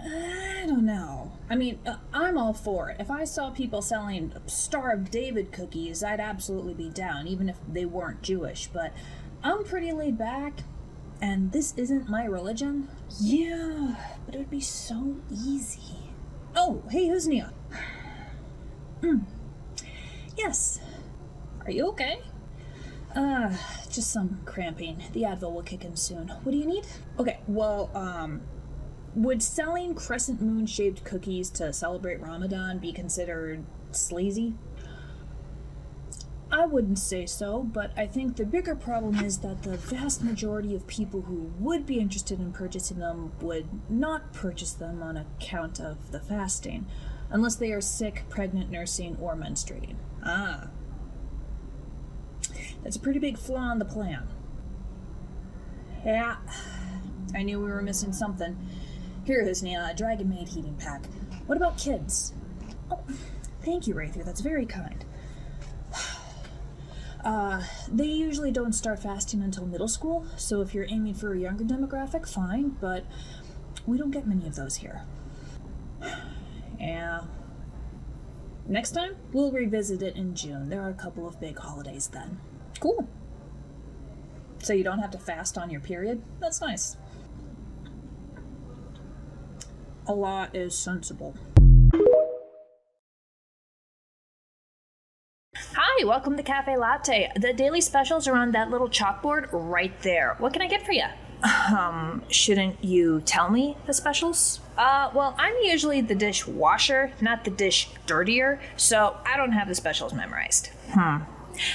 I don't know. I mean, I'm all for it. If I saw people selling Star of David cookies, I'd absolutely be down, even if they weren't Jewish, but I'm pretty laid back, and this isn't my religion. Yeah, but it would be so easy. Oh, hey, who's Nia? Yes. Are you okay? Just some cramping. The Advil will kick in soon. What do you need? Okay, well, would selling crescent moon-shaped cookies to celebrate Ramadan be considered sleazy? I wouldn't say so, but I think the bigger problem is that the vast majority of people who would be interested in purchasing them would not purchase them on account of the fasting, unless they are sick, pregnant, nursing, or menstruating. That's a pretty big flaw in the plan. Yeah, I knew we were missing something. Here, Husnia, a dragon-made heating pack. What about kids? Oh, thank you, Rayther, that's very kind. They usually don't start fasting until middle school, so if you're aiming for a younger demographic, fine, but we don't get many of those here. Yeah. Next time, we'll revisit it in June. There are a couple of big holidays then. Cool. So you don't have to fast on your period? That's nice. Allah is sensible. Hi, welcome to CaFae Latte. The daily specials are on that little chalkboard right there. What can I get for you? Shouldn't you tell me the specials? Well, I'm usually the dishwasher, not the dish dirtier, so I don't have the specials memorized.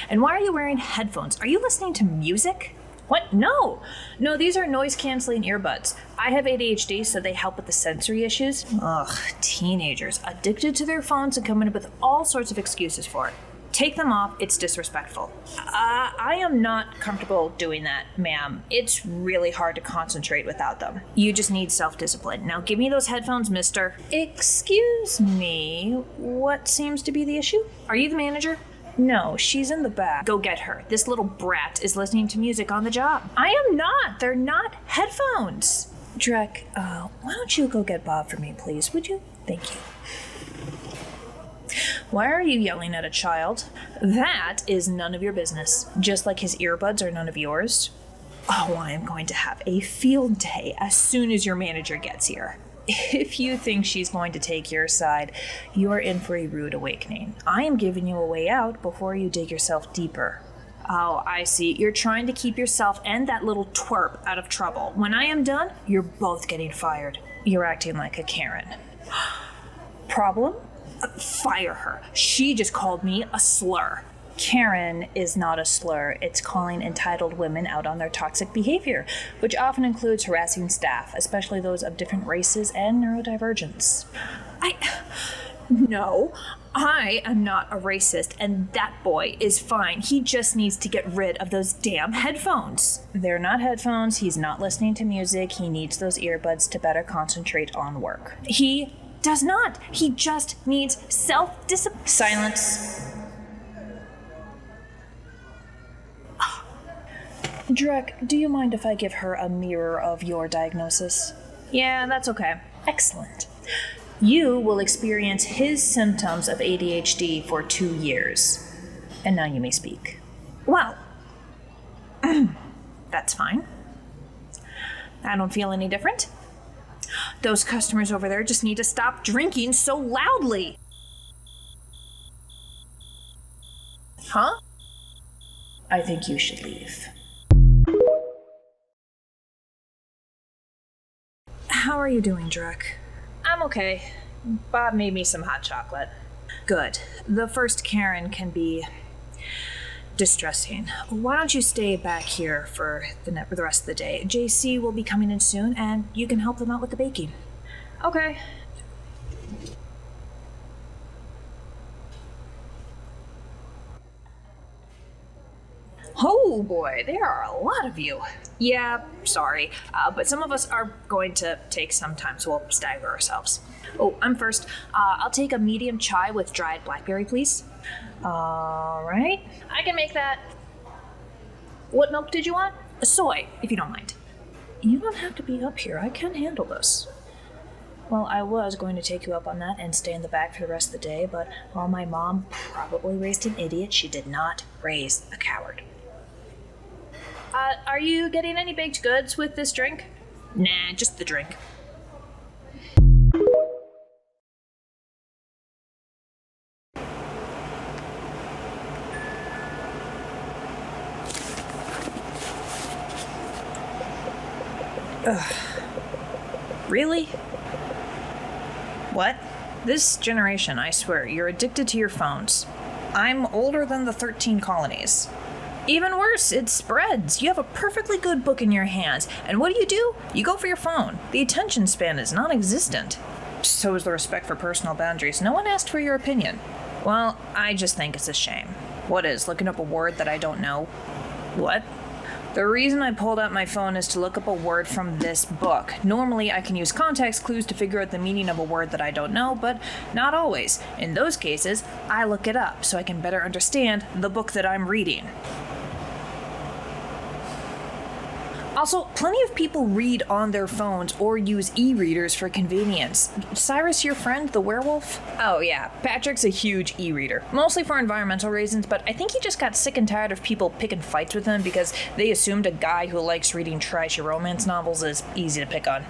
And why are you wearing headphones? Are you listening to music? What? No, these are noise-canceling earbuds. I have ADHD, so they help with the sensory issues. Ugh, teenagers, addicted to their phones and coming up with all sorts of excuses for it. Take them off, it's disrespectful. I am not comfortable doing that, ma'am. It's really hard to concentrate without them. You just need self-discipline. Now give me those headphones, mister. Excuse me, what seems to be the issue? Are you the manager? No, she's in the back. Go get her. This little brat is listening to music on the job. I am not. They're not headphones. Drek, why don't you go get Bob for me, please, would you? Thank you. Why are you yelling at a child? That is none of your business. Just like his earbuds are none of yours. Oh, I am going to have a field day as soon as your manager gets here. If you think she's going to take your side, you are in for a rude awakening. I am giving you a way out before you dig yourself deeper. Oh, I see. You're trying to keep yourself and that little twerp out of trouble. When I am done, you're both getting fired. You're acting like a Karen. Problem? Fire her. She just called me a slur. Karen is not a slur. It's calling entitled women out on their toxic behavior, which often includes harassing staff, especially those of different races and neurodivergence. No, I am not a racist, and that boy is fine. He just needs to get rid of those damn headphones. They're not headphones. He's not listening to music. He needs those earbuds to better concentrate on work. He does not. He just needs self-discipline. Silence. Drek, do you mind if I give her a mirror of your diagnosis? Yeah, that's okay. Excellent. You will experience his symptoms of ADHD for 2 years. And now you may speak. Well, that's fine. I don't feel any different. Those customers over there just need to stop drinking so loudly. Huh? I think you should leave. How are you doing, Drek? I'm okay. Bob made me some hot chocolate. Good. The first Karen can be distressing. Why don't you stay back here for the rest of the day? JC will be coming in soon, and you can help them out with the baking. Okay. Oh boy, there are a lot of you. Yeah, sorry, but some of us are going to take some time, so we'll stagger ourselves. Oh, I'm first. I'll take a medium chai with dried blackberry, please. All right, I can make that. What milk did you want? Soy, if you don't mind. You don't have to be up here. I can handle this. Well, I was going to take you up on that and stay in the back for the rest of the day, but while my mom probably raised an idiot, she did not raise a coward. Are you getting any baked goods with this drink? Nah, just the drink. Ugh. Really? What? This generation, I swear, you're addicted to your phones. I'm older than the 13 colonies. Even worse, it spreads. You have a perfectly good book in your hands, and what do? You go for your phone. The attention span is non-existent. So is the respect for personal boundaries. No one asked for your opinion. Well, I just think it's a shame. What is, looking up a word that I don't know? What? The reason I pulled out my phone is to look up a word from this book. Normally, I can use context clues to figure out the meaning of a word that I don't know, but not always. In those cases, I look it up so I can better understand the book that I'm reading. Also, plenty of people read on their phones or use e-readers for convenience. Cyrus, your friend, the werewolf? Oh yeah, Patrick's a huge e-reader. Mostly for environmental reasons, but I think he just got sick and tired of people picking fights with him because they assumed a guy who likes reading trashy romance novels is easy to pick on.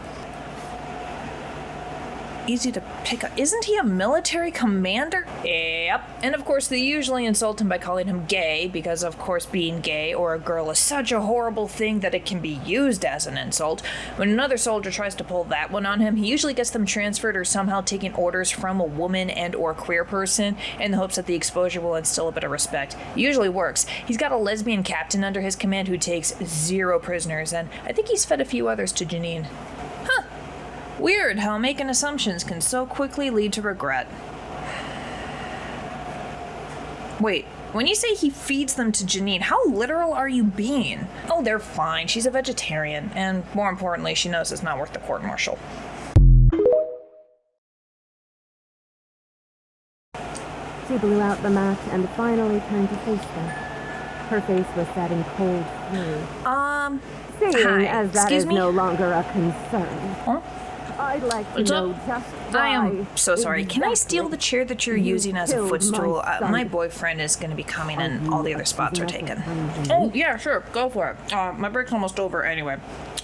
Easy to pick up. Isn't he a military commander? Yep. And of course, they usually insult him by calling him gay, because of course being gay or a girl is such a horrible thing that it can be used as an insult. When another soldier tries to pull that one on him, he usually gets them transferred or somehow taking orders from a woman and or queer person in the hopes that the exposure will instill a bit of respect. It usually works. He's got a lesbian captain under his command who takes 0 prisoners, and I think he's fed a few others to Janine. Huh. Weird how making assumptions can so quickly lead to regret. Wait, when you say he feeds them to Janine, how literal are you being? Oh, they're fine. She's a vegetarian, and more importantly, she knows it's not worth the court-martial. She blew out the match and finally turned to face them. Her face was set in cold fury. Seeing hi, as that excuse is me? no longer a concern. Huh? I'd like to What's know up? just I am why so sorry. Can I steal the chair that you're using as a killed footstool? my son. My boyfriend is going to be coming and all the other spots are taken. Oh, yeah, sure. Go for it. My break's almost over anyway.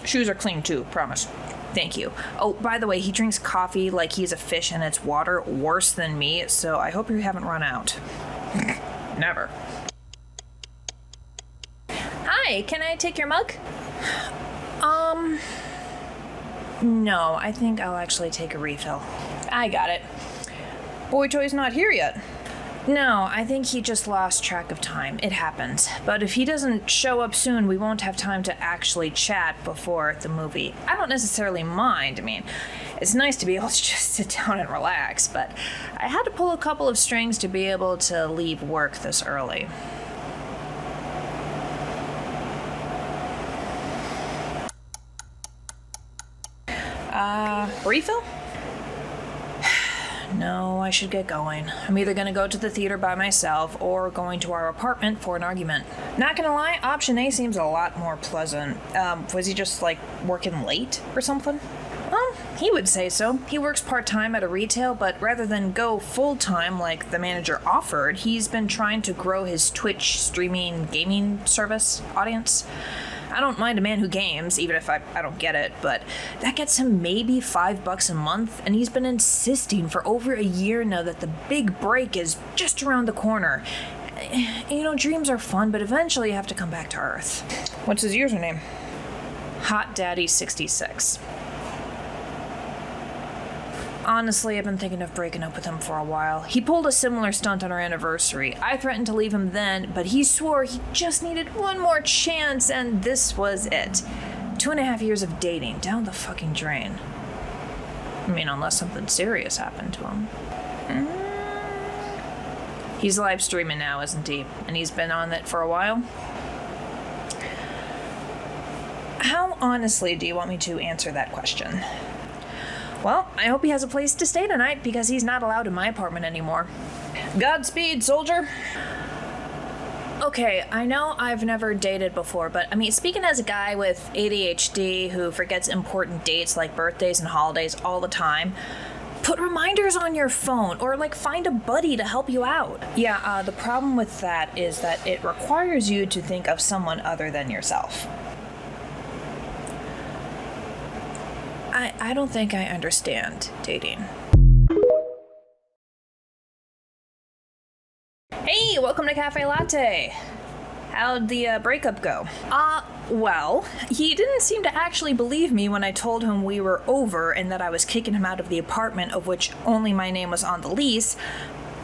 Shoes are clean, too. Promise. Thank you. Oh, by the way, he drinks coffee like he's a fish and it's water, worse than me, so I hope you haven't run out. Never. Hi, can I take your mug? No, I think I'll actually take a refill. I got it. Boy Toy's not here yet. No, I think he just lost track of time. It happens. But if he doesn't show up soon, we won't have time to actually chat before the movie. I don't necessarily mind. I mean, it's nice to be able to just sit down and relax, but I had to pull a couple of strings to be able to leave work this early. Refill? No, I should get going. I'm either gonna go to the theater by myself or going to our apartment for an argument. Not gonna lie, option A seems a lot more pleasant. Was he just, like, working late or something? Well, he would say so. He works part-time at a retail, but rather than go full-time like the manager offered, he's been trying to grow his Twitch streaming gaming service audience. I don't mind a man who games, even if I don't get it, but that gets him maybe $5 a month, and he's been insisting for over a year now that the big break is just around the corner. You know, dreams are fun, but eventually you have to come back to Earth. What's his username? Hot Daddy 66. Honestly, I've been thinking of breaking up with him for a while. He pulled a similar stunt on our anniversary. I threatened to leave him then, but he swore he just needed one more chance, and this was it. 2.5 years of dating, down the fucking drain. I mean, unless something serious happened to him. He's live streaming now, isn't he? And he's been on it for a while? How honestly do you want me to answer that question? Well, I hope he has a place to stay tonight because he's not allowed in my apartment anymore. Godspeed, soldier. Okay, I know I've never dated before, but I mean, speaking as a guy with ADHD who forgets important dates like birthdays and holidays all the time, put reminders on your phone or like find a buddy to help you out. Yeah, the problem with that is that it requires you to think of someone other than yourself. I don't think I understand dating. Hey, welcome to CaFae Latte. How'd the breakup go? Well, he didn't seem to actually believe me when I told him we were over and that I was kicking him out of the apartment of which only my name was on the lease,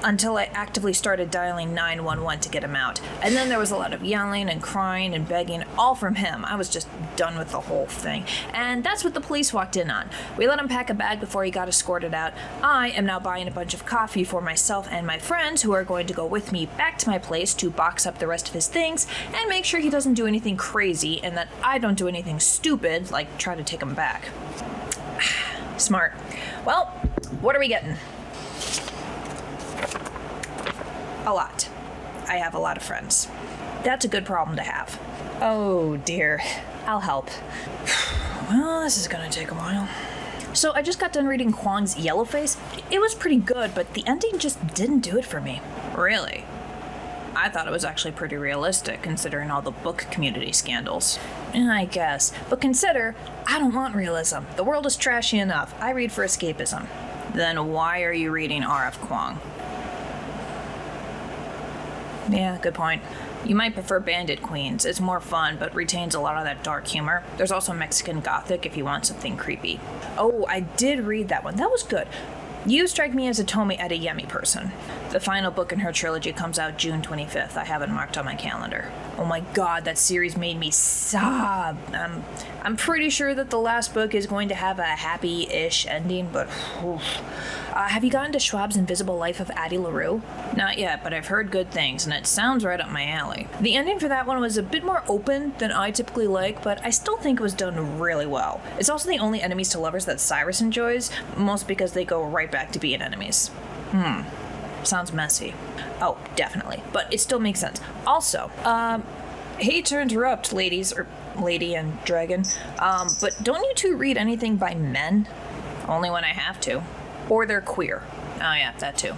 until I actively started dialing 911 to get him out. And then there was a lot of yelling and crying and begging, all from him. I was just done with the whole thing. And that's what the police walked in on. We let him pack a bag before he got escorted out. I am now buying a bunch of coffee for myself and my friends who are going to go with me back to my place to box up the rest of his things and make sure he doesn't do anything crazy and that I don't do anything stupid like try to take him back. Smart. Well, what are we getting? A lot. I have a lot of friends. That's a good problem to have. Oh dear. I'll help. Well, this is gonna take a while. So I just got done reading Kwang's Yellowface. It was pretty good, but the ending just didn't do it for me. Really? I thought it was actually pretty realistic, considering all the book community scandals. I guess. But consider, I don't want realism. The world is trashy enough. I read for escapism. Then why are you reading R.F. Kuang? Yeah, good point. You might prefer Bandit Queens. It's more fun, but retains a lot of that dark humor. There's also Mexican Gothic if you want something creepy. Oh, I did read that one. That was good. You strike me as a Tomi Adeyemi person. The final book in her trilogy comes out June 25th. I have it marked on my calendar. Oh my god, that series made me sob. I'm pretty sure that the last book is going to have a happy-ish ending, but have you gotten to Schwab's Invisible Life of Addie LaRue? Not yet, but I've heard good things, and it sounds right up my alley. The ending for that one was a bit more open than I typically like, but I still think it was done really well. It's also the only enemies to lovers that Cyrus enjoys, mostly because they go right back to being enemies. Sounds messy. Oh, definitely. But it still makes sense. Also, hate to interrupt, ladies, or lady and dragon, but don't you two read anything by men? Only when I have to. Or they're queer. Oh yeah, that too.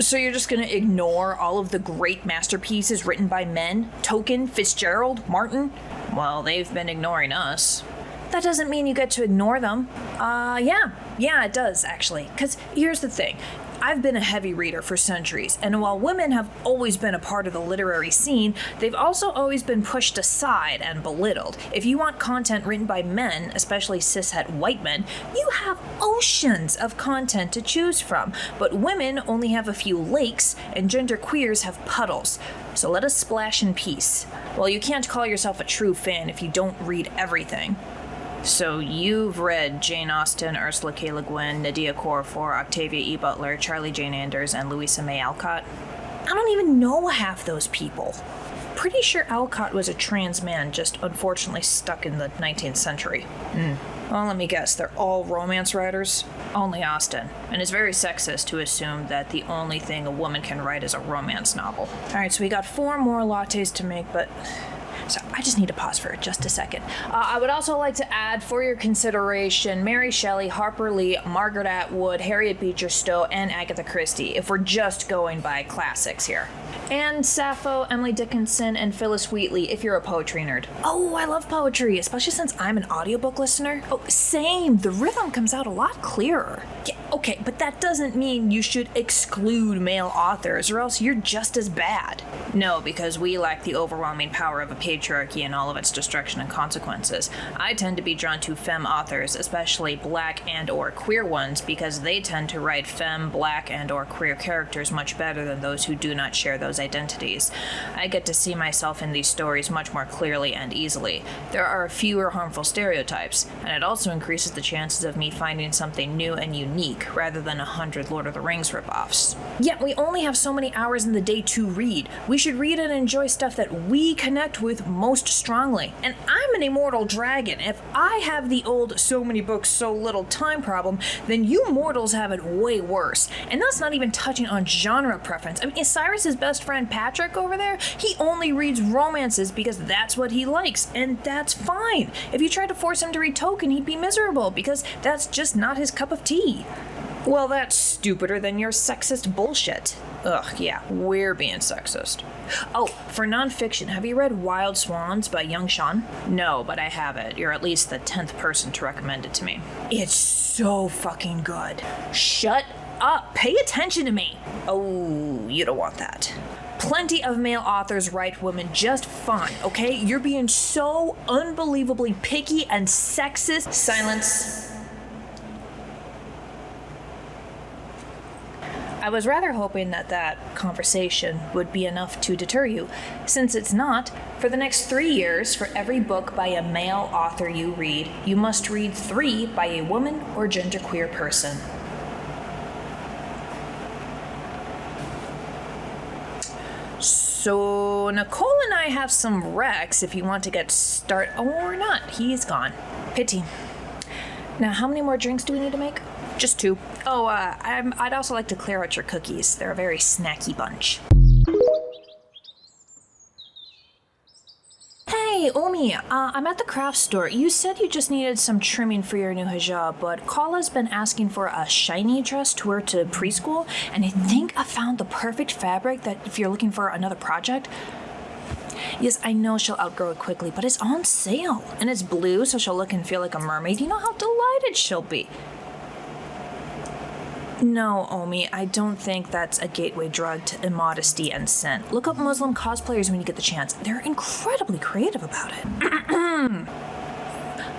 So you're just gonna ignore all of the great masterpieces written by men? Tolkien, Fitzgerald, Martin? Well, they've been ignoring us. That doesn't mean you get to ignore them. Yeah, it does, actually. 'Cause here's the thing. I've been a heavy reader for centuries, and while women have always been a part of the literary scene, they've also always been pushed aside and belittled. If you want content written by men, especially cishet white men, you have oceans of content to choose from, but women only have a few lakes, and genderqueers have puddles. So let us splash in peace. Well, you can't call yourself a true fan if you don't read everything. So you've read Jane Austen, Ursula K. Le Guin, Nydia Corafor, Octavia E. Butler, Charlie Jane Anders, and Louisa May Alcott? I don't even know half those people. Pretty sure Alcott was a trans man, just unfortunately stuck in the 19th century. Well, let me guess, they're all romance writers? Only Austen. And it's very sexist to assume that the only thing a woman can write is a romance novel. Alright, so we got 4 more lattes to make, but... So I just need to pause for just a second. I would also like to add, for your consideration, Mary Shelley, Harper Lee, Margaret Atwood, Harriet Beecher Stowe, and Agatha Christie, if we're just going by classics here. And Sappho, Emily Dickinson, and Phyllis Wheatley, if you're a poetry nerd. Oh, I love poetry, especially since I'm an audiobook listener. Oh, same. The rhythm comes out a lot clearer. Yeah, okay, but that doesn't mean you should exclude male authors, or else you're just as bad. No, because we lack the overwhelming power of a patriarchy and all of its destruction and consequences. I tend to be drawn to femme authors, especially black and or queer ones, because they tend to write femme, black, and or queer characters much better than those who do not share those identities. I get to see myself in these stories much more clearly and easily. There are fewer harmful stereotypes, and it also increases the chances of me finding something new and unique, week rather than 100 Lord of the Rings ripoffs. Yet we only have so many hours in the day to read. We should read and enjoy stuff that we connect with most strongly. And I'm an immortal dragon. If I have the old so many books, so little time problem, then you mortals have it way worse. And that's not even touching on genre preference. I mean, is Cyrus's best friend Patrick over there? He only reads romances because that's what he likes, and that's fine. If you tried to force him to read Tolkien, he'd be miserable because that's just not his cup of tea. Well, that's stupider than your sexist bullshit. Ugh, yeah, we're being sexist. Oh, for nonfiction, have you read Wild Swans by Young Sean? No, but I have it. You're at least the 10th person to recommend it to me. It's so fucking good. Shut up. Pay attention to me. Oh, you don't want that. Plenty of male authors write women just fine, okay? You're being so unbelievably picky and sexist. Silence. I was rather hoping that conversation would be enough to deter you. Since it's not, for the next 3 years, for every book by a male author you read, you must read 3 by a woman or genderqueer person. So Nicole and I have some recs if you want to get started, or not. He's gone. Pity. Now, how many more drinks do we need to make? Just 2. Oh, I'd also like to clear out your cookies. They're a very snacky bunch. Hey, Omi, I'm at the craft store. You said you just needed some trimming for your new hijab, but Kala's been asking for a shiny dress to wear to preschool, and I think I found the perfect fabric that if you're looking for another project. Yes, I know she'll outgrow it quickly, but it's on sale, and it's blue, so she'll look and feel like a mermaid. You know how delighted she'll be. No, Omi, I don't think that's a gateway drug to immodesty and sin. Look up Muslim cosplayers when you get the chance. They're incredibly creative about it.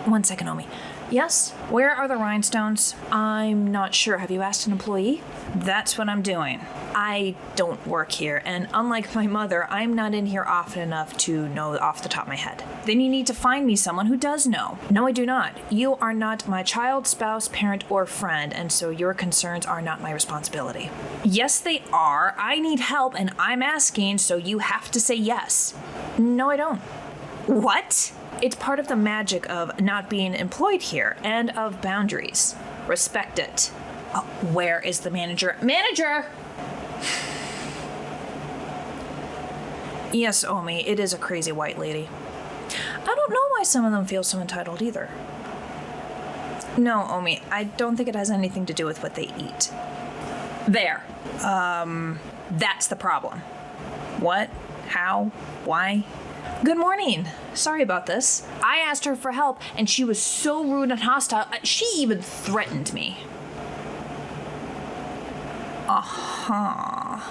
1 second, Omi. Yes? Where are the rhinestones? I'm not sure. Have you asked an employee? That's what I'm doing. I don't work here, and unlike my mother, I'm not in here often enough to know off the top of my head. Then you need to find me someone who does know. No, I do not. You are not my child, spouse, parent, or friend, and so your concerns are not my responsibility. Yes, they are. I need help, and I'm asking, so you have to say yes. No, I don't. What? It's part of the magic of not being employed here, and of boundaries. Respect it. Oh, where is the manager? Manager! Yes, Omi, it is a crazy white lady. I don't know why some of them feel so entitled either. No, Omi, I don't think it has anything to do with what they eat. There. That's the problem. What? How? Why? Good morning. Sorry about this. I asked her for help, and she was so rude and hostile, she even threatened me. Uh-huh.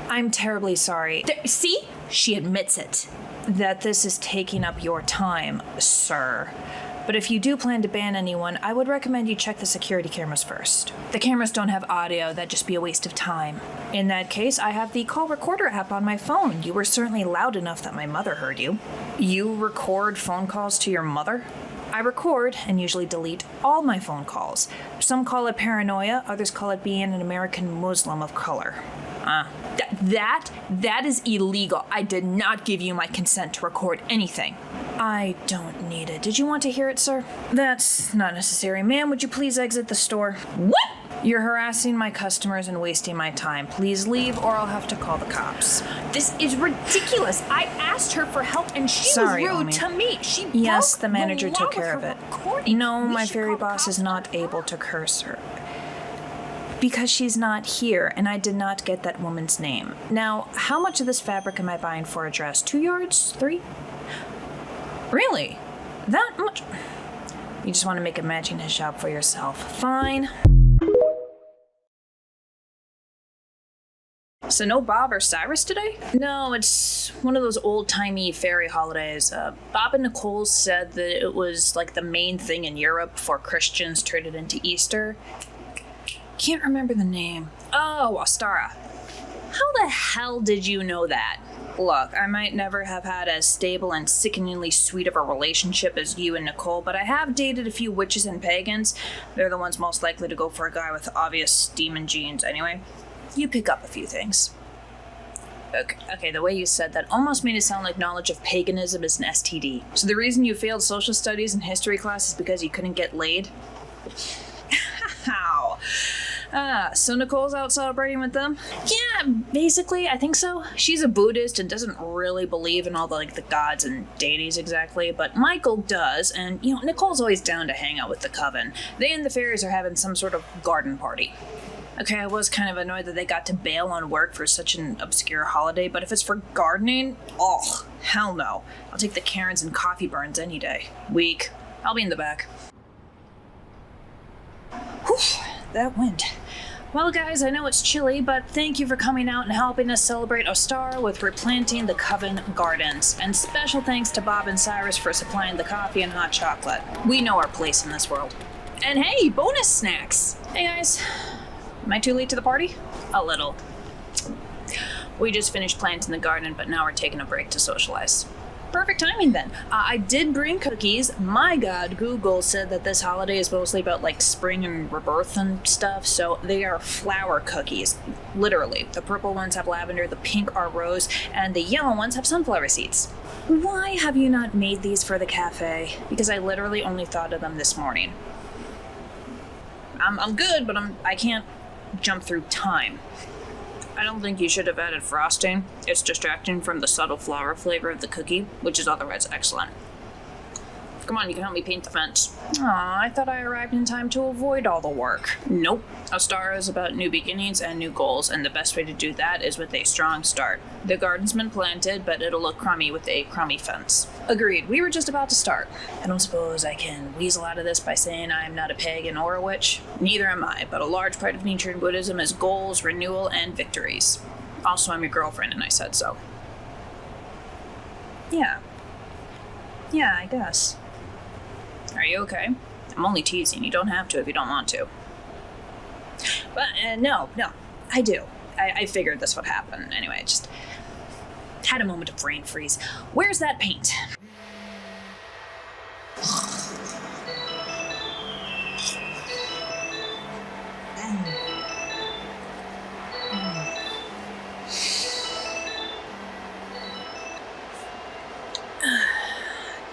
I'm terribly sorry. See? She admits it. That this is taking up your time, sir. But if you do plan to ban anyone, I would recommend you check the security cameras first. The cameras don't have audio, that'd just be a waste of time. In that case, I have the call recorder app on my phone. You were certainly loud enough that my mother heard you. You record phone calls to your mother? I record and usually delete all my phone calls. Some call it paranoia, others call it being an American Muslim of color. That is illegal. I did not give you my consent to record anything. I don't need it. Did you want to hear it, sir? That's not necessary. Ma'am, would you please exit the store? What? You're harassing my customers and wasting my time. Please leave or I'll have to call the cops. This is ridiculous. I asked her for help and she was rude Omi. To me. Yes, the manager took care of it. No, my fairy boss is not able to curse her. Because she's not here, and I did not get that woman's name. Now, how much of this fabric am I buying for a dress? 2 yards? 3? Really? That much? You just want to make a matching hijab for yourself. Fine. So no Bob or Cyrus today? No, it's one of those old-timey fairy holidays. Bob and Nicole said that it was like the main thing in Europe before Christians turned it into Easter. Can't remember the name. Oh, Ostara. How the hell did you know that? Look, I might never have had as stable and sickeningly sweet of a relationship as you and Nicole, but I have dated a few witches and pagans. They're the ones most likely to go for a guy with obvious demon genes anyway. You pick up a few things. Okay, the way you said that almost made it sound like knowledge of paganism is an STD. So the reason you failed social studies and history class is because you couldn't get laid? How? So Nicole's out celebrating with them? Yeah, basically, I think so. She's a Buddhist and doesn't really believe in all the gods and deities exactly, but Michael does, and, Nicole's always down to hang out with the coven. They and the Fairies are having some sort of garden party. Okay, I was kind of annoyed that they got to bail on work for such an obscure holiday, but if it's for gardening, oh, hell no. I'll take the Karens and coffee burns any day. Weak. I'll be in the back. Whew, that wind. Well, guys, I know it's chilly, but thank you for coming out and helping us celebrate Ostara with replanting the Coven Gardens. And special thanks to Bob and Cyrus for supplying the coffee and hot chocolate. We know our place in this world. And hey, bonus snacks! Hey, guys. Am I too late to the party? A little. We just finished planting the garden, but now we're taking a break to socialize. Perfect timing then. I did bring cookies. My god, Google said that this holiday is mostly about spring and rebirth and stuff, so they are flower cookies. Literally. The purple ones have lavender, the pink are rose, and the yellow ones have sunflower seeds. Why have you not made these for the cafe? Because I literally only thought of them this morning. I'm good, but I can't jump through time. I don't think you should have added frosting. It's distracting from the subtle flower flavor of the cookie, which is otherwise excellent. Come on, you can help me paint the fence. Aw, I thought I arrived in time to avoid all the work. Nope. Ostara is about new beginnings and new goals, and the best way to do that is with a strong start. The garden's been planted, but it'll look crummy with a crummy fence. Agreed. We were just about to start. I don't suppose I can weasel out of this by saying I'm not a pagan or a witch. Neither am I, but a large part of Nichiren Buddhism is goals, renewal, and victories. Also, I'm your girlfriend, and I said so. Yeah, I guess. Are you okay? I'm only teasing. You don't have to if you don't want to. But, no, I do. I figured this would happen. Anyway, I just had a moment of brain freeze. Where's that paint?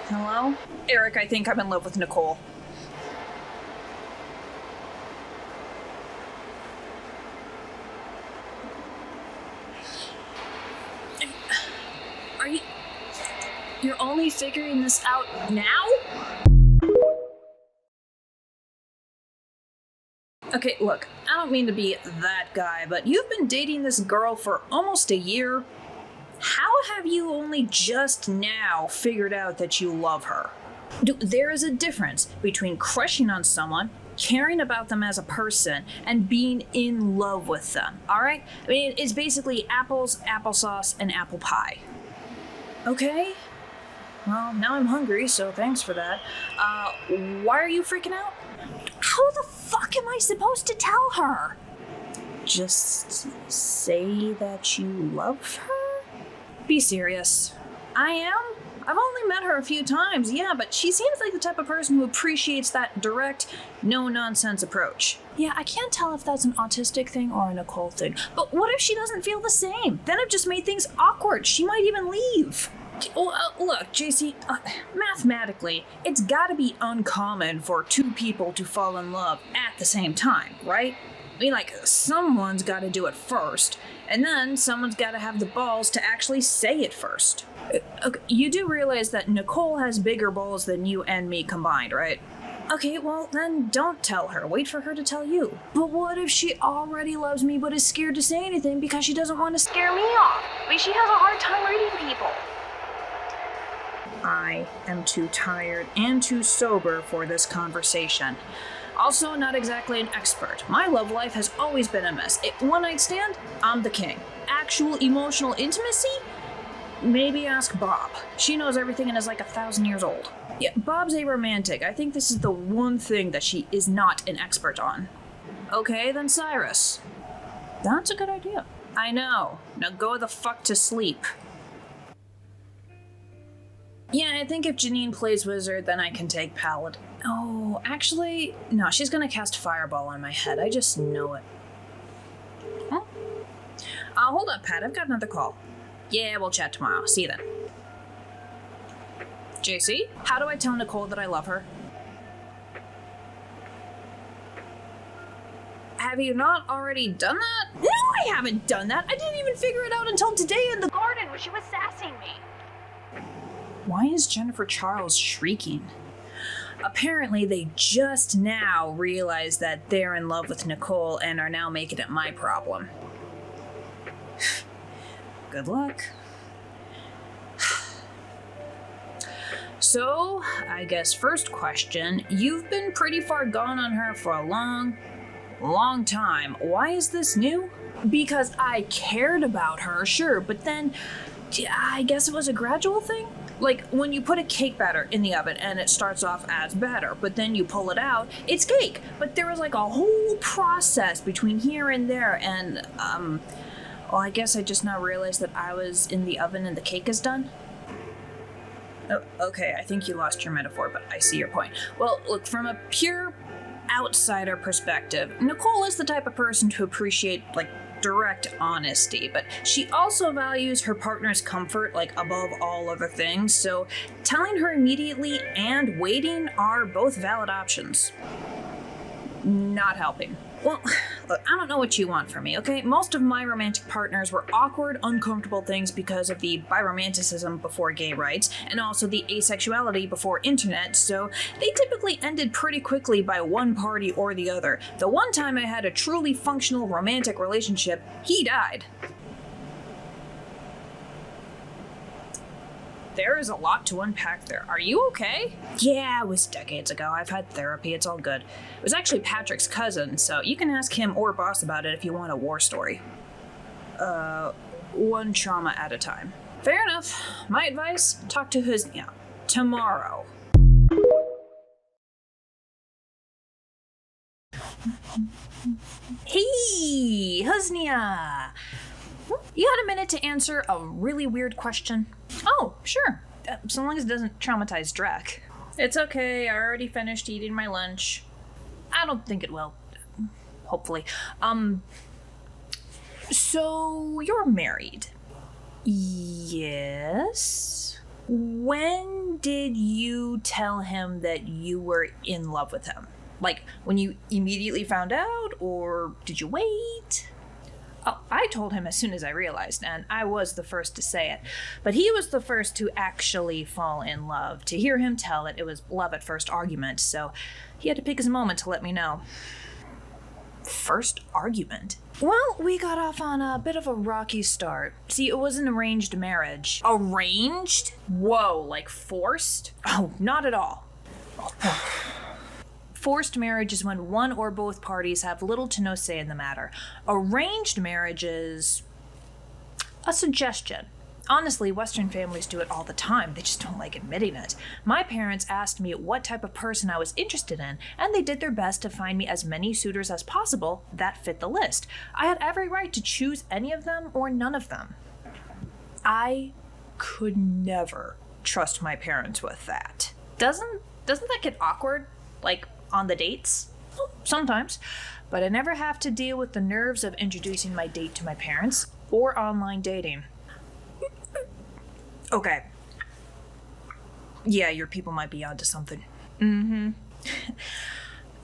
Hello? Eric, I think I'm in love with Nicole. You're only figuring this out now? Okay, look, I don't mean to be that guy, but you've been dating this girl for almost a year. How have you only just now figured out that you love her? There is a difference between crushing on someone, caring about them as a person, and being in love with them, alright? I mean, it's basically apples, applesauce, and apple pie. Okay? Well, now I'm hungry, so thanks for that. Why are you freaking out? How the fuck am I supposed to tell her? Just say that you love her? Be serious. I am? I've only met her a few times, yeah, but she seems like the type of person who appreciates that direct, no-nonsense approach. Yeah, I can't tell if that's an autistic thing or a Nicole thing, but what if she doesn't feel the same? Then I've just made things awkward. She might even leave. Look, JC, mathematically, it's gotta be uncommon for two people to fall in love at the same time, right? I mean, someone's gotta do it first, and then someone's gotta have the balls to actually say it first. Okay, you do realize that Nicole has bigger balls than you and me combined, right? Okay, well, then don't tell her. Wait for her to tell you. But what if she already loves me but is scared to say anything because she doesn't want to scare me off? I mean, she has a hard time reading people. I am too tired and too sober for this conversation. Also, not exactly an expert. My love life has always been a mess. One night stand, I'm the king. Actual emotional intimacy? Maybe ask Bob. She knows everything and is 1,000 years old. Yeah, Bob's a romantic. I think this is the one thing that she is not an expert on. Okay, then Cyrus. That's a good idea. I know. Now go the fuck to sleep. Yeah, I think if Janine plays wizard, then I can take paladin. Oh, actually, no, she's gonna cast fireball on my head. I just know it. Huh? Hold up, Pat. I've got another call. Yeah, we'll chat tomorrow. See you then. JC, how do I tell Nicole that I love her? Have you not already done that? No, I haven't done that. I didn't even figure it out until today in the garden when she was sassing me. Why is Jennifer Charles shrieking? Apparently, they just now realized that they're in love with Nicole and are now making it my problem. Good luck. So, I guess first question, you've been pretty far gone on her for a long time. Why is this new? Because I cared about her, sure, but then I guess it was a gradual thing? Like when you put a cake batter in the oven and it starts off as batter, but then you pull it out, it's cake. But there was like a whole process between here and there, and well, I guess I just now realized that I was in the oven and the cake is done. Oh, okay, I think you lost your metaphor, but I see your point. Well, look, from a pure outsider perspective, Nicole is the type of person to appreciate, like, direct honesty, but she also values her partner's comfort, like, above all other things, so telling her immediately and waiting are both valid options. Not helping. Well, look, I don't know what you want from me, okay? Most of my romantic partners were awkward, uncomfortable things because of the biromanticism before gay rights, and also the asexuality before internet, so they typically ended pretty quickly by one party or the other. The one time I had a truly functional romantic relationship, he died. There is a lot to unpack there. Are you okay? Yeah, it was decades ago. I've had therapy. It's all good. It was actually Patrick's cousin, so you can ask him or boss about it if you want a war story. One trauma at a time. Fair enough. My advice, talk to Husnia tomorrow. Hey, Husnia! You got a minute to answer a really weird question? Oh, sure. So long as it doesn't traumatize Drek. It's okay, I already finished eating my lunch. I don't think it will. Hopefully. So you're married? Yes? When did you tell him that you were in love with him? Like, when you immediately found out, or did you wait? Oh, I told him as soon as I realized, and I was the first to say it. But he was the first to actually fall in love. To hear him tell it, it was love at first argument, so he had to pick his moment to let me know. First argument? Well, we got off on a bit of a rocky start. See, it was an arranged marriage. Arranged? Whoa, like forced? Oh, not at all. Forced marriage is when one or both parties have little to no say in the matter. Arranged marriage is a suggestion. Honestly, Western families do it all the time. They just don't like admitting it. My parents asked me what type of person I was interested in, and they did their best to find me as many suitors as possible that fit the list. I had every right to choose any of them or none of them. I could never trust my parents with that. Doesn't that get awkward? Like, on the dates? Well, sometimes. But I never have to deal with the nerves of introducing my date to my parents or online dating. Okay. Yeah, your people might be onto something. Mm-hmm.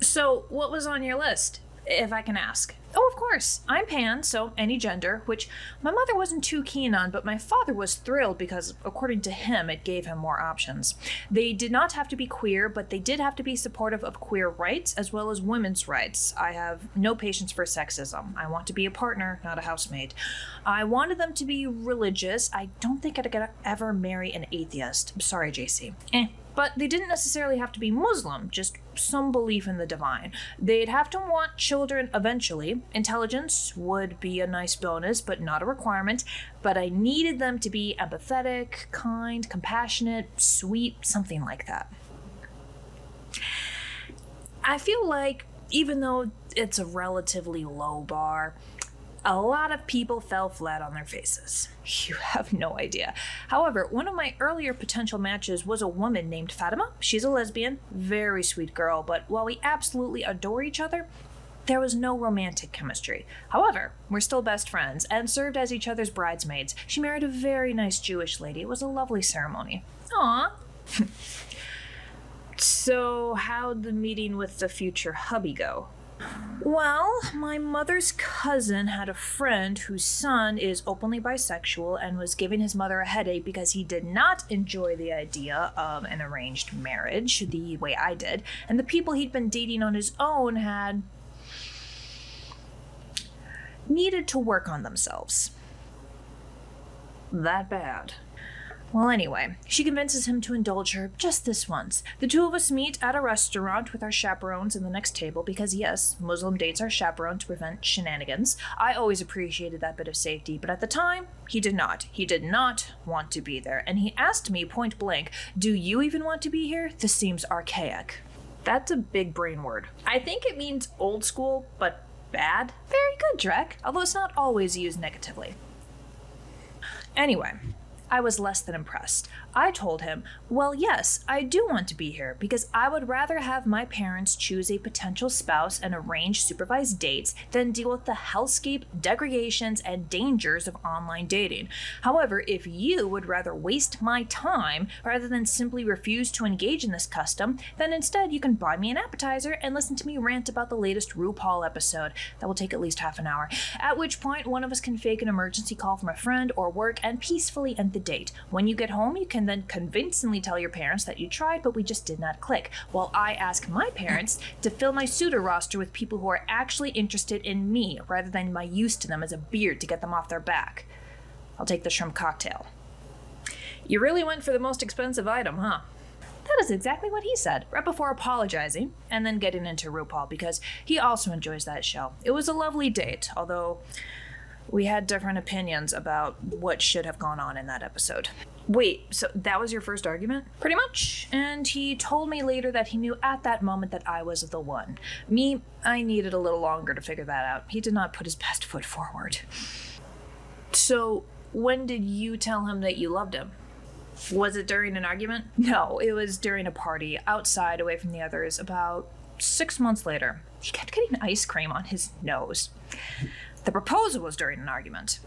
So, what was on your list, if I can ask? Oh, of course. I'm pan, so any gender, which my mother wasn't too keen on, but my father was thrilled because, according to him, it gave him more options. They did not have to be queer, but they did have to be supportive of queer rights as well as women's rights. I have no patience for sexism. I want to be a partner, not a housemate. I wanted them to be religious. I don't think I'd ever marry an atheist. I'm sorry, JC. But they didn't necessarily have to be Muslim, just some belief in the divine. They'd have to want children eventually. Intelligence would be a nice bonus, but not a requirement. But I needed them to be empathetic, kind, compassionate, sweet, something like that. I feel like, even though it's a relatively low bar, A lot of people fell flat on their faces. You have no idea. However, one of my earlier potential matches was a woman named Fatima. She's a lesbian, very sweet girl, but while we absolutely adore each other, there was no romantic chemistry. However, we're still best friends and served as each other's bridesmaids. She married a very nice Jewish lady. It was a lovely ceremony. Aww. So, how'd the meeting with the future hubby go? Well, my mother's cousin had a friend whose son is openly bisexual and was giving his mother a headache because he did not enjoy the idea of an arranged marriage the way I did, and the people he'd been dating on his own had needed to work on themselves. That bad. Well, anyway, she convinces him to indulge her just this once. The two of us meet at a restaurant with our chaperones in the next table because, yes, Muslim dates are chaperoned to prevent shenanigans. I always appreciated that bit of safety, but at the time, he did not. He did not want to be there, and he asked me point blank, "Do you even want to be here? This seems archaic." That's a big brain word. I think it means old school, but bad. Very good, Drek, although it's not always used negatively. Anyway, I was less than impressed. I told him, well, yes, I do want to be here because I would rather have my parents choose a potential spouse and arrange supervised dates than deal with the hellscape, degradations, and dangers of online dating. However, if you would rather waste my time rather than simply refuse to engage in this custom, then instead you can buy me an appetizer and listen to me rant about the latest RuPaul episode. That will take at least half an hour, at which point one of us can fake an emergency call from a friend or work and peacefully end the date. When you get home, you can then convincingly tell your parents that you tried, but we just did not click, while I ask my parents to fill my suitor roster with people who are actually interested in me, rather than my use to them as a beard to get them off their back. I'll take the shrimp cocktail. You really went for the most expensive item, huh? That is exactly what he said, right before apologizing, and then getting into RuPaul, because he also enjoys that show. It was a lovely date, although we had different opinions about what should have gone on in that episode. Wait, so that was your first argument? Pretty much. And he told me later that he knew at that moment that I was the one. Me, I needed a little longer to figure that out. He did not put his best foot forward. So, when did you tell him that you loved him? Was it during an argument? No, it was during a party, outside, away from the others, about 6 months later. He kept getting ice cream on his nose. The proposal was during an argument.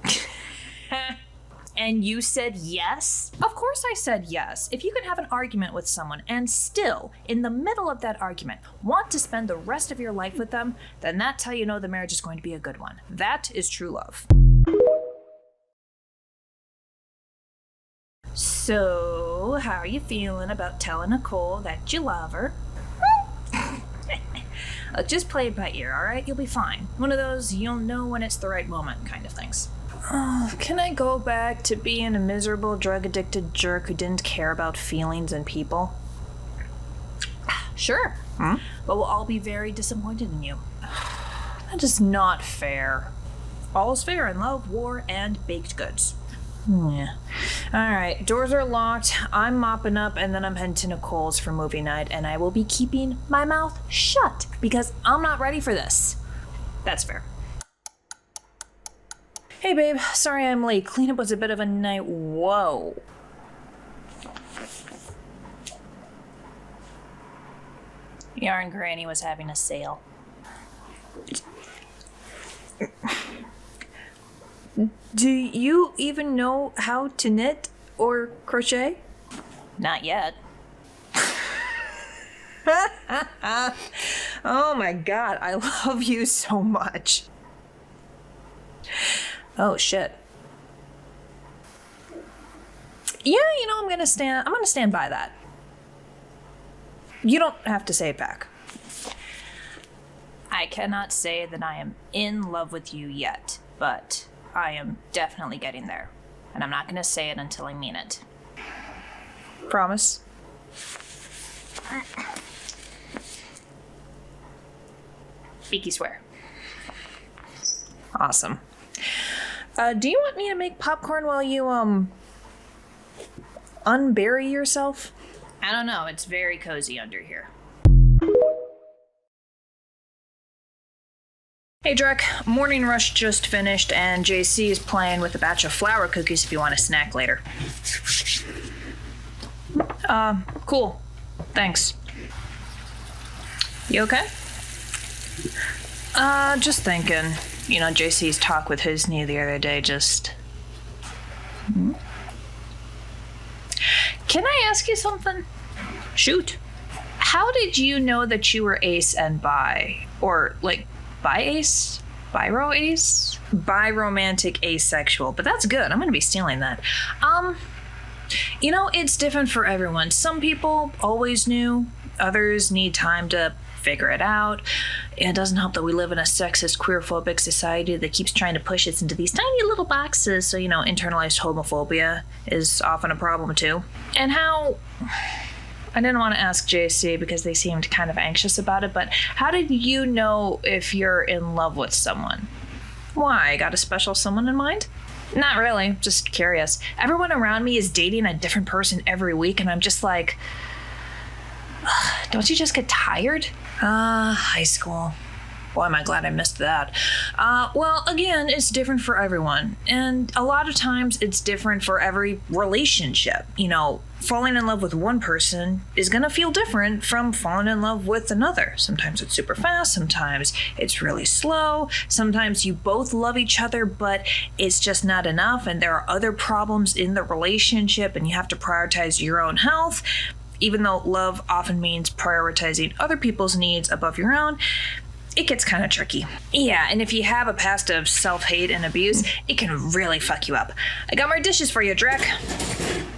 And you said yes? Of course I said yes. If you can have an argument with someone and still, in the middle of that argument, want to spend the rest of your life with them, then that's how you know the marriage is going to be a good one. That is true love. So, how are you feeling about telling Nicole that you love her? Just play it by ear, alright? You'll be fine. One of those you'll know when it's the right moment kind of things. Can I go back to being a miserable, drug-addicted jerk who didn't care about feelings and people? Sure. But we'll all be very disappointed in you. That is not fair. All's fair in love, war, and baked goods. Yeah. Alright, doors are locked, I'm mopping up, and then I'm heading to Nicole's for movie night, and I will be keeping my mouth shut because I'm not ready for this. That's fair. Hey babe, sorry I'm late. Cleanup was a bit of a night. Whoa. Yarn Granny was having a sale. Do you even know how to knit or crochet? Not yet. Oh my god, I love you so much. Oh shit. Yeah, you know, I'm gonna stand by that. You don't have to say it back. I cannot say that I am in love with you yet, but I am definitely getting there. And I'm not gonna say it until I mean it. Promise? Beaky swear. Awesome. Do you want me to make popcorn while you, unbury yourself? I don't know, it's very cozy under here. Hey Drek, morning rush just finished and JC is playing with a batch of flour cookies if you want a snack later. Cool. Thanks. You okay? Just thinking. You know, JC's talk with his knee the other day just... Can I ask you something? Shoot. How did you know that you were ace and bi? Or, like, bi-ace? Biro-ace? Bi-romantic asexual. But that's good. I'm gonna be stealing that. You know, it's different for everyone. Some people always knew. Others need time to figure it out. It doesn't help that we live in a sexist, queerphobic society that keeps trying to push us into these tiny little boxes. So, you know, internalized homophobia is often a problem too. And how... I didn't want to ask JC because they seemed kind of anxious about it, but how did you know if you're in love with someone? Why? Got a special someone in mind? Not really, just curious. Everyone around me is dating a different person every week, and I'm just like, don't you just get tired? High school. Boy, am I glad I missed that. Well, again, it's different for everyone. And a lot of times it's different for every relationship. You know, falling in love with one person is gonna feel different from falling in love with another. Sometimes it's super fast, sometimes it's really slow, sometimes you both love each other, but it's just not enough, and there are other problems in the relationship, and you have to prioritize your own health. Even though love often means prioritizing other people's needs above your own, it gets kind of tricky. Yeah, and if you have a past of self-hate and abuse, it can really fuck you up. I got more dishes for you, Drek.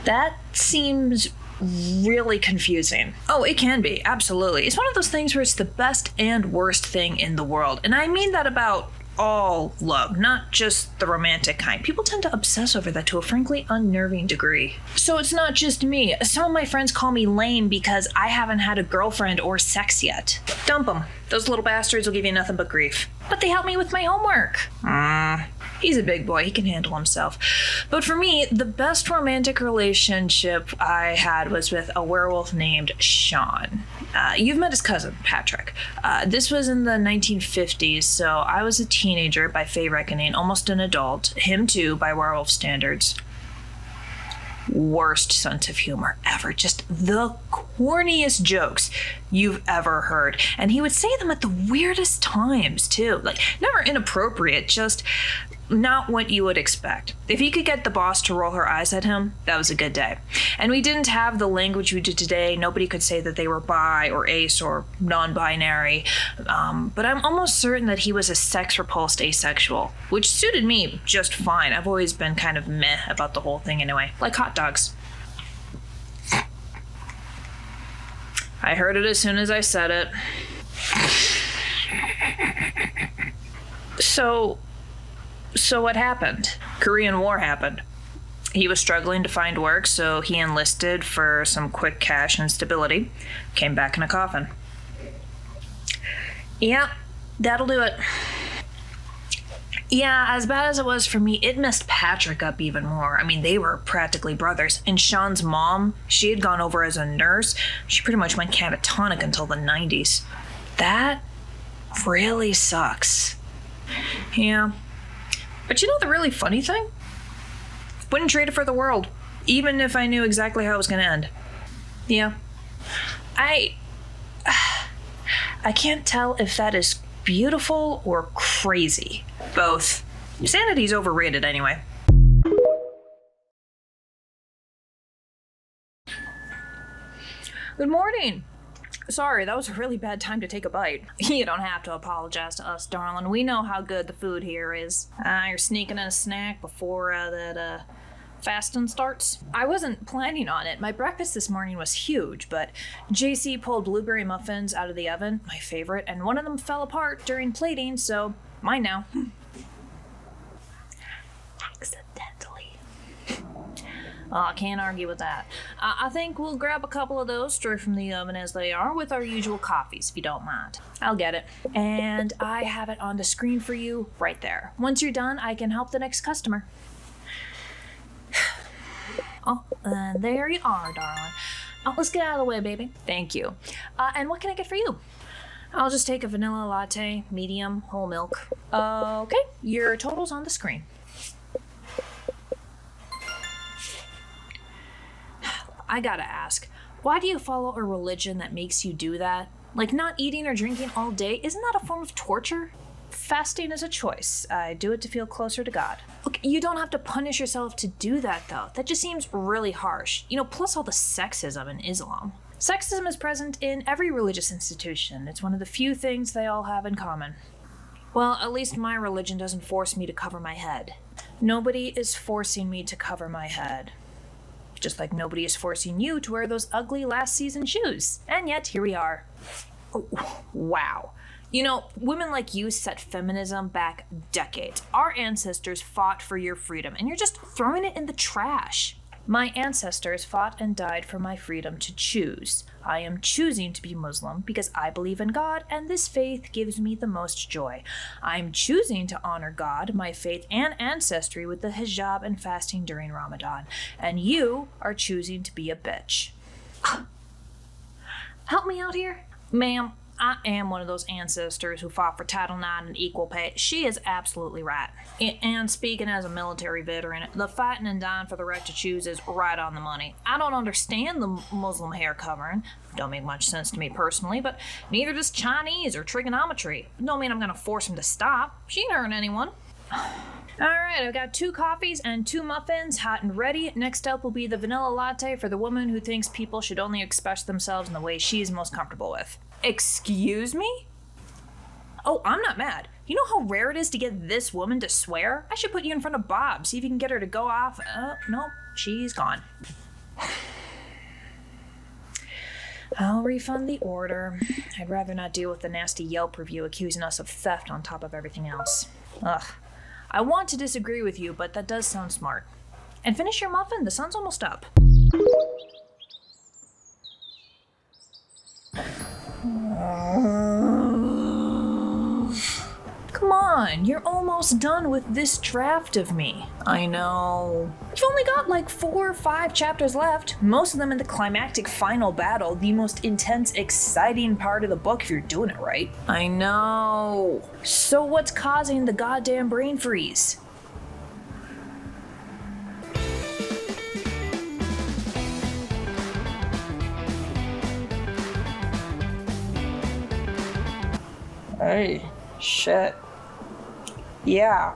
That seems really confusing. Oh, it can be, absolutely. It's one of those things where it's the best and worst thing in the world. And I mean that about all love, not just the romantic kind. People tend to obsess over that to a frankly unnerving degree. So it's not just me. Some of my friends call me lame because I haven't had a girlfriend or sex yet. Dump them. Those little bastards will give you nothing but grief. But they help me with my homework. He's a big boy. He can handle himself. But for me, the best romantic relationship I had was with a werewolf named Sean. You've met his cousin, Patrick. This was in the 1950s, so I was a teenager by Fae reckoning, almost an adult. Him too, by werewolf standards. Worst sense of humor ever. Just the corniest jokes you've ever heard. And he would say them at the weirdest times, too. Like, never inappropriate, just not what you would expect. If he could get the boss to roll her eyes at him, that was a good day. And we didn't have the language we do today. Nobody could say that they were bi or ace or non-binary. But I'm almost certain that he was a sex-repulsed asexual, which suited me just fine. I've always been kind of meh about the whole thing anyway. Like hot dogs. I heard it as soon as I said it. So what happened? Korean War happened. He was struggling to find work, so he enlisted for some quick cash and stability. Came back in a coffin. Yeah, that'll do it. Yeah, as bad as it was for me, it messed Patrick up even more. I mean, they were practically brothers. And Sean's mom, she had gone over as a nurse. She pretty much went catatonic until the 90s. That really sucks. Yeah. But you know the really funny thing? Wouldn't trade it for the world, even if I knew exactly how it was going to end. Yeah. I can't tell if that is beautiful or crazy. Both. Sanity's overrated anyway. Good morning. Sorry, that was a really bad time to take a bite. You don't have to apologize to us, darling. We know how good the food here is. You're sneaking in a snack before that fasting starts. I wasn't planning on it. My breakfast this morning was huge, but JC pulled blueberry muffins out of the oven, my favorite, and one of them fell apart during plating, so mine now. Accidentally. Oh, I can't argue with that. I think we'll grab a couple of those straight from the oven as they are with our usual coffees, if you don't mind. I'll get it. And I have it on the screen for you right there. Once you're done, I can help the next customer. Oh, and there you are, darling. Oh, let's get out of the way, baby. Thank you. And what can I get for you? I'll just take a vanilla latte, medium, whole milk. Okay, your total's on the screen. I gotta ask, why do you follow a religion that makes you do that? Like, not eating or drinking all day, isn't that a form of torture? Fasting is a choice. I do it to feel closer to God. Look, you don't have to punish yourself to do that, though. That just seems really harsh. Plus all the sexism in Islam. Sexism is present in every religious institution. It's one of the few things they all have in common. Well, at least my religion doesn't force me to cover my head. Nobody is forcing me to cover my head. Just like nobody is forcing you to wear those ugly last season shoes. And yet, here we are. Oh, wow. Women like you set feminism back decades. Our ancestors fought for your freedom, and you're just throwing it in the trash. My ancestors fought and died for my freedom to choose. I am choosing to be Muslim because I believe in God, and this faith gives me the most joy. I'm choosing to honor God, my faith, and ancestry with the hijab and fasting during Ramadan. And you are choosing to be a bitch. Help me out here? Ma'am, I am one of those ancestors who fought for Title IX and equal pay. She is absolutely right. And speaking as a military veteran, the fighting and dying for the right to choose is right on the money. I don't understand the Muslim hair covering. Don't make much sense to me personally, but neither does Chinese or trigonometry. Don't mean I'm gonna force him to stop. She ain't hurting anyone. Alright, I've got 2 coffees and 2 muffins, hot and ready. Next up will be the vanilla latte for the woman who thinks people should only express themselves in the way she's most comfortable with. Excuse me? Oh, I'm not mad. You know how rare it is to get this woman to swear? I should put you in front of Bob, see if you can get her to go off. Nope, she's gone. I'll refund the order. I'd rather not deal with the nasty Yelp review accusing us of theft on top of everything else. Ugh. I want to disagree with you, but that does sound smart. And finish your muffin, the sun's almost up. Come on, you're almost done with this draft of me. I know. You've only got like 4 or 5 chapters left, most of them in the climactic final battle, the most intense, exciting part of the book if you're doing it right. I know. So what's causing the goddamn brain freeze? Hey, shit. Yeah.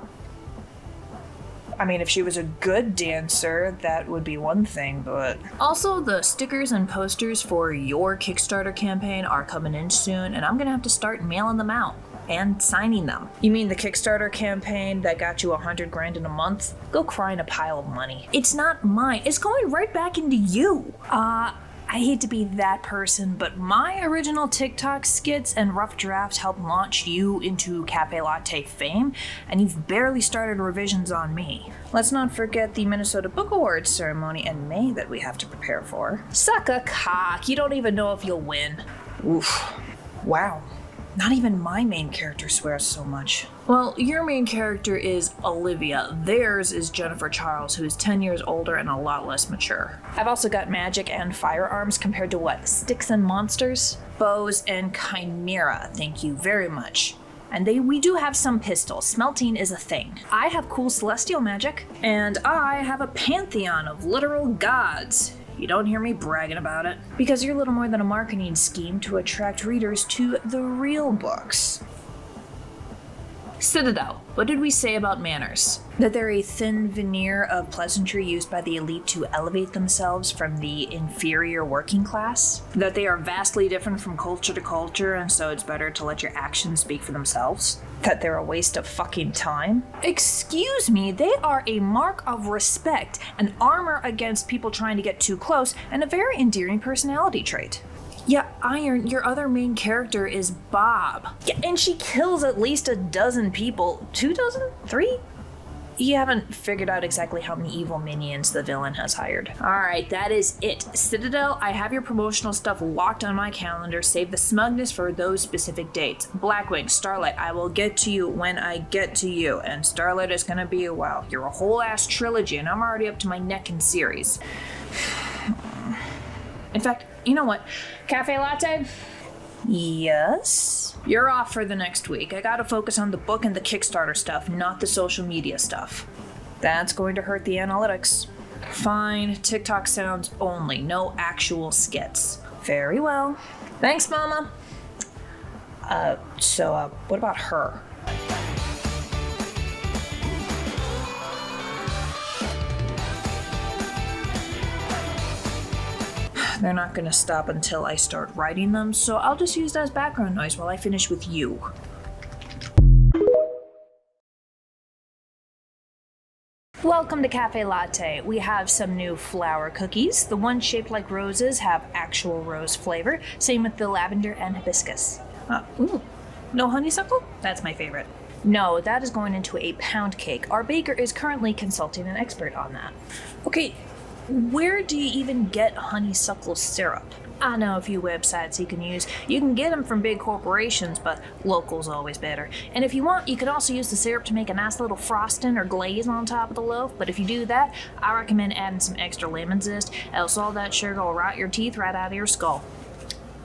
I mean, if she was a good dancer, that would be one thing, but... Also, the stickers and posters for your Kickstarter campaign are coming in soon, and I'm gonna have to start mailing them out. And signing them. You mean the Kickstarter campaign that got you $100,000 in a month? Go cry in a pile of money. It's not mine. It's going right back into you. I hate to be that person, but my original TikTok skits and rough drafts helped launch you into CaFae Latte fame, and you've barely started revisions on me. Let's not forget the Minnesota Book Awards ceremony in May that we have to prepare for. Suck a cock, you don't even know if you'll win. Oof. Wow. Not even my main character swears so much. Well, your main character is Olivia. Theirs is Jennifer Charles, who is 10 years older and a lot less mature. I've also got magic and firearms compared to what? Sticks and monsters? Bows and chimera, thank you very much. And we do have some pistols. Smelting is a thing. I have cool celestial magic, and I have a pantheon of literal gods. You don't hear me bragging about it. Because you're little more than a marketing scheme to attract readers to the real books. Citadel, what did we say about manners? That they're a thin veneer of pleasantry used by the elite to elevate themselves from the inferior working class? That they are vastly different from culture to culture, and so it's better to let your actions speak for themselves? That they're a waste of fucking time? Excuse me, they are a mark of respect, an armor against people trying to get too close, and a very endearing personality trait. Yeah, Iron, your other main character is Bob. Yeah, and she kills at least a dozen people. 2 dozen? 3? You haven't figured out exactly how many evil minions the villain has hired. Alright, that is it. Citadel, I have your promotional stuff locked on my calendar. Save the smugness for those specific dates. Blackwing, Starlight, I will get to you when I get to you. And Starlight is gonna be, well, you're a whole ass trilogy, and I'm already up to my neck in series. In fact, you know what? CaFae Latte? Yes? You're off for the next week. I gotta focus on the book and the Kickstarter stuff, not the social media stuff. That's going to hurt the analytics. Fine, TikTok sounds only, no actual skits. Very well. Thanks, Mama. So what about her? They're not gonna stop until I start writing them, so I'll just use that as background noise while I finish with you. Welcome to CaFae Latte. We have some new flower cookies. The ones shaped like roses have actual rose flavor. Same with the lavender and hibiscus. No honeysuckle? That's my favorite. No, that is going into a pound cake. Our baker is currently consulting an expert on that. Okay, where do you even get honeysuckle syrup? I know a few websites you can use. You can get them from big corporations, but local's always better. And if you want, you can also use the syrup to make a nice little frosting or glaze on top of the loaf. But if you do that, I recommend adding some extra lemon zest, else all that sugar will rot your teeth right out of your skull.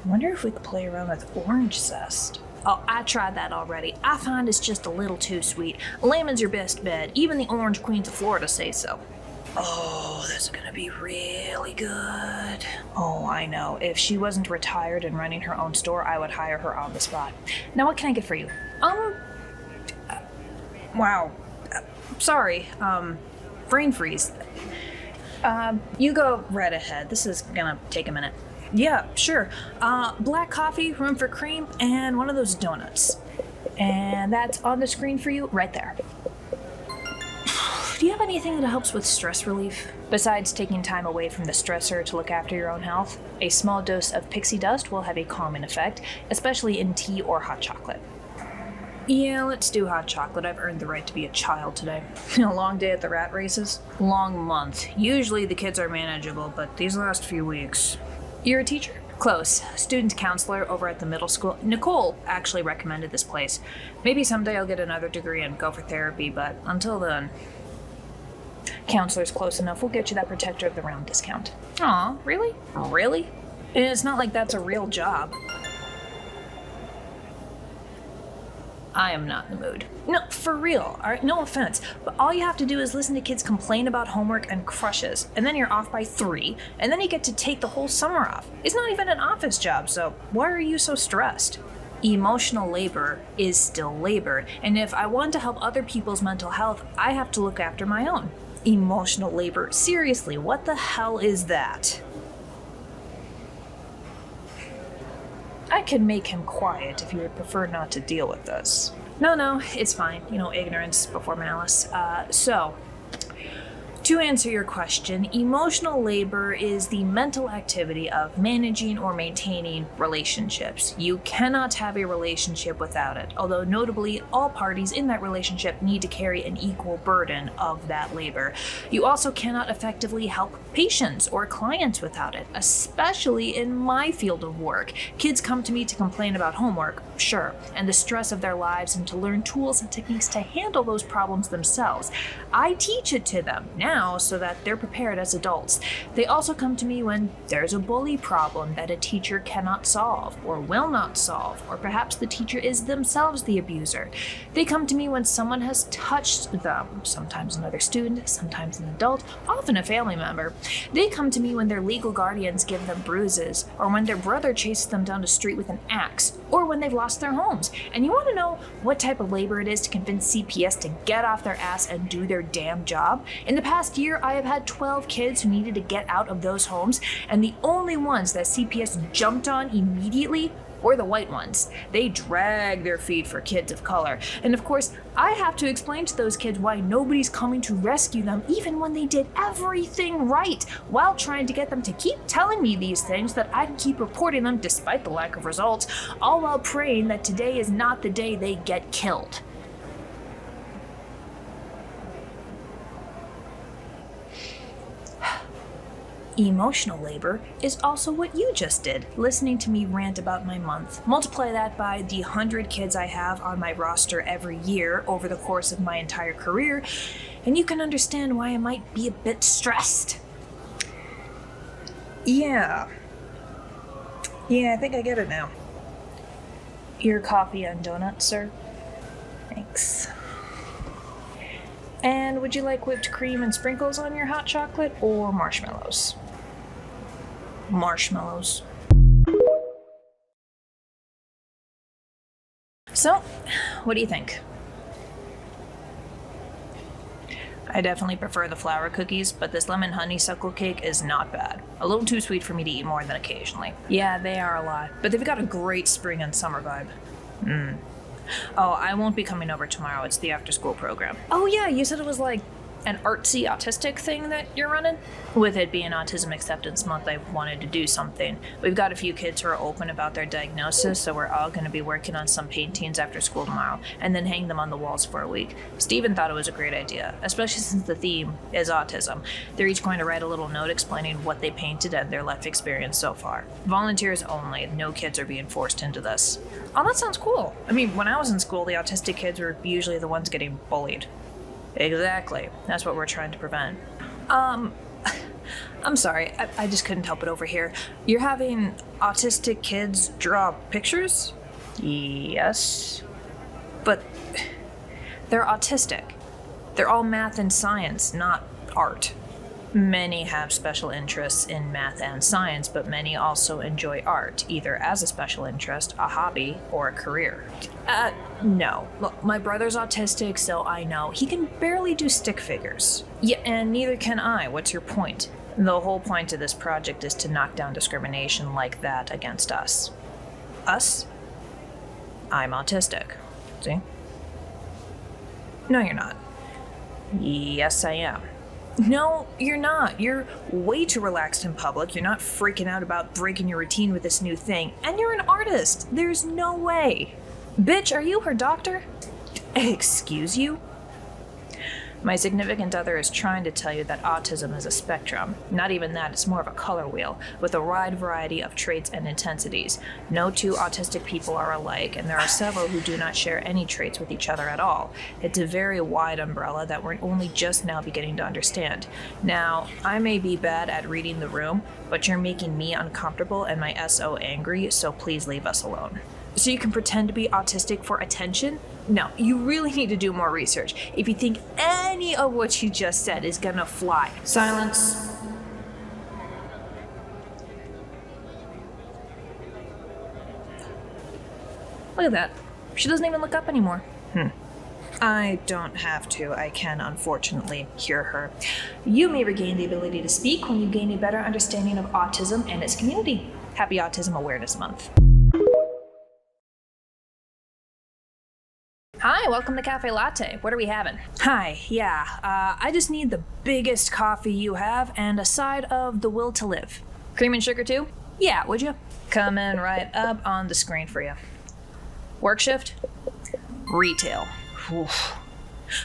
I wonder if we could play around with orange zest. Oh, I tried that already. I find it's just a little too sweet. Lemon's your best bet. Even the Orange Queens of Florida say so. Oh, this is gonna be really good. Oh, I know. If she wasn't retired and running her own store, I would hire her on the spot. Now, what can I get for you? Wow. Sorry. Brain freeze. You go right ahead. This is gonna take a minute. Yeah, sure. Black coffee, room for cream, and one of those donuts. And that's on the screen for you right there. Do you have anything that helps with stress relief? Besides taking time away from the stressor to look after your own health, a small dose of pixie dust will have a calming effect, especially in tea or hot chocolate. Yeah, let's do hot chocolate. I've earned the right to be a child today. A long day at the rat races? Long month. Usually the kids are manageable, but these last few weeks. You're a teacher? Close. Student counselor over at the middle school. Nicole actually recommended this place. Maybe someday I'll get another degree and go for therapy, but until then... Counselor's close enough. We'll get you that Protector of the Realm discount. Aw, really? Really? It's not like that's a real job. I am not in the mood. No, for real. All right, no offense, but all you have to do is listen to kids complain about homework and crushes, and then you're off by 3, and then you get to take the whole summer off. It's not even an office job, so why are you so stressed? Emotional labor is still labor, and if I want to help other people's mental health, I have to look after my own. Emotional labor? Seriously, what the hell is that? I could make him quiet if you would prefer not to deal with this. No, it's fine. You know, ignorance before malice. To answer your question, emotional labor is the mental activity of managing or maintaining relationships. You cannot have a relationship without it, although notably all parties in that relationship need to carry an equal burden of that labor. You also cannot effectively help patients or clients without it, especially in my field of work. Kids come to me to complain about homework, sure, and the stress of their lives, and to learn tools and techniques to handle those problems themselves. I teach it to them now so that they're prepared as adults. They also come to me when there's a bully problem that a teacher cannot solve or will not solve, or perhaps the teacher is themselves the abuser. They come to me when someone has touched them, sometimes another student, sometimes an adult, often a family member. They come to me when their legal guardians give them bruises, or when their brother chases them down the street with an axe, or when they've lost their homes. And you want to know what type of labor it is to convince CPS to get off their ass and do their damn job? In the past year, I have had 12 kids who needed to get out of those homes, and the only ones that CPS jumped on immediately were the white ones. They drag their feet for kids of color. And of course, I have to explain to those kids why nobody's coming to rescue them even when they did everything right, while trying to get them to keep telling me these things that I can keep reporting them despite the lack of results, all while praying that today is not the day they get killed. Emotional labor is also what you just did, listening to me rant about my month. Multiply that by the 100 kids I have on my roster every year over the course of my entire career, and you can understand why I might be a bit stressed. Yeah, I think I get it now. Your coffee and donuts, sir. Thanks. And would you like whipped cream and sprinkles on your hot chocolate or marshmallows? Marshmallows. So, what do you think? I definitely prefer the flour cookies, but this lemon honeysuckle cake is not bad. A little too sweet for me to eat more than occasionally. Yeah, they are a lot, but they've got a great spring and summer vibe. Oh, I won't be coming over tomorrow. It's the after-school program. Oh yeah, you said it was like an artsy autistic thing that you're running? With it being Autism Acceptance Month, I wanted to do something. We've got a few kids who are open about their diagnosis, so we're all going to be working on some paintings after school tomorrow, and then hang them on the walls for a week. Steven thought it was a great idea, especially since the theme is autism. They're each going to write a little note explaining what they painted and their life experience so far. Volunteers only, no kids are being forced into this. Oh, that sounds cool. I mean, when I was in school, the autistic kids were usually the ones getting bullied. Exactly. That's what we're trying to prevent. I'm sorry. I just couldn't help it over here. You're having autistic kids draw pictures? Yes. But they're autistic. They're all math and science, not art. Many have special interests in math and science, but many also enjoy art, either as a special interest, a hobby, or a career. No. Look, my brother's autistic, so I know. He can barely do stick figures. Yeah, and neither can I. What's your point? The whole point of this project is to knock down discrimination like that against us. Us? I'm autistic. See? No, you're not. Yes, I am. No, you're not. You're way too relaxed in public. You're not freaking out about breaking your routine with this new thing. And you're an artist. There's no way. Bitch, are you her doctor? Excuse you? My significant other is trying to tell you that autism is a spectrum. Not even that, it's more of a color wheel, with a wide variety of traits and intensities. No two autistic people are alike, and there are several who do not share any traits with each other at all. It's a very wide umbrella that we're only just now beginning to understand. Now, I may be bad at reading the room, but you're making me uncomfortable and my SO angry, so please leave us alone. So you can pretend to be autistic for attention? No, you really need to do more research if you think any of what you just said is gonna fly. Silence. Look at that. She doesn't even look up anymore. I don't have to. I can, unfortunately, hear her. You may regain the ability to speak when you gain a better understanding of autism and its community. Happy Autism Awareness Month. Hi, welcome to CaFae Latte. What are we having? Hi, yeah, I just need the biggest coffee you have and a side of the will to live. Cream and sugar too? Yeah, would you? Coming right up on the screen for you. Work shift? Retail. Oof.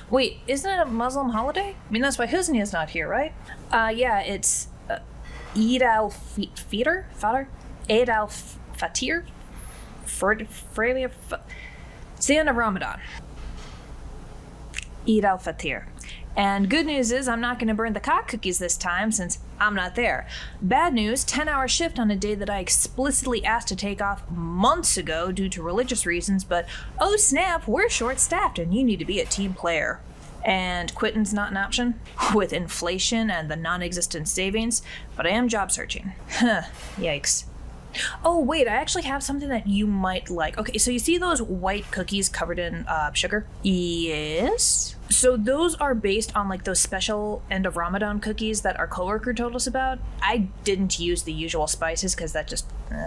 Wait, isn't it a Muslim holiday? I mean, that's why Husnia's not here, right? Yeah, it's Eid al-Fitr? Eid al-Fatir? It's the end of Ramadan. Eid al-Fatir. And good news is I'm not going to burn the cock cookies this time since I'm not there. Bad news, 10-hour shift on a day that I explicitly asked to take off months ago due to religious reasons, but oh snap, we're short-staffed and you need to be a team player. And quitting's not an option, with inflation and the non-existent savings, but I am job searching. Huh, yikes. Oh, wait, I actually have something that you might like. Okay, so you see those white cookies covered in sugar? Yes. So those are based on like those special end of Ramadan cookies that our coworker told us about. I didn't use the usual spices because that just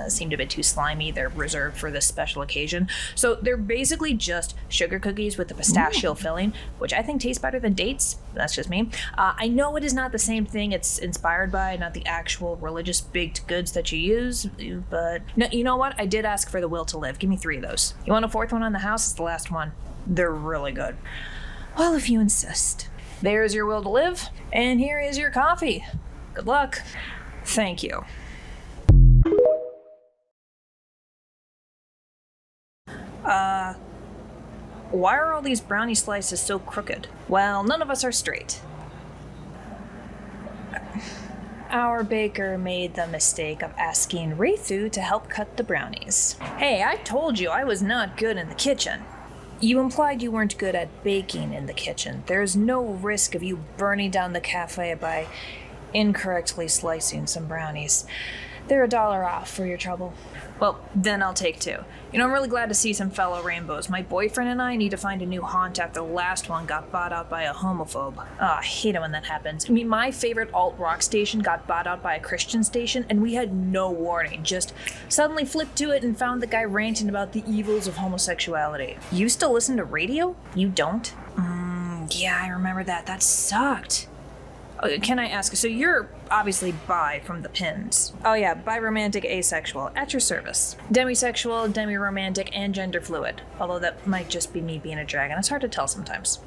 seemed a bit too slimy. They're reserved for this special occasion. So they're basically just sugar cookies with the pistachio filling, which I think tastes better than dates. That's just me. I know it is not the same thing it's inspired by, not the actual religious baked goods that you use, but no, you know what? I did ask for the will to live. Give me 3 of those. You want a 4th one on the house? It's the last one. They're really good. Well, if you insist. There's your will to live, and here is your coffee. Good luck. Thank you. Why are all these brownie slices so crooked? Well, none of us are straight. Our baker made the mistake of asking Reithu to help cut the brownies. Hey, I told you I was not good in the kitchen. You implied you weren't good at baking in the kitchen. There's no risk of you burning down the cafe by incorrectly slicing some brownies. They're $1 off for your trouble. Well, then I'll take 2. I'm really glad to see some fellow rainbows. My boyfriend and I need to find a new haunt after the last one got bought out by a homophobe. I hate it when that happens. My favorite alt-rock station got bought out by a Christian station, and we had no warning. Just suddenly flipped to it and found the guy ranting about the evils of homosexuality. You still listen to radio? You don't? Yeah, I remember that. That sucked. Can I ask, so you're obviously bi from the pins. Oh yeah, bi-romantic, asexual, at your service. Demisexual, demi-romantic, and gender fluid. Although that might just be me being a dragon. It's hard to tell sometimes.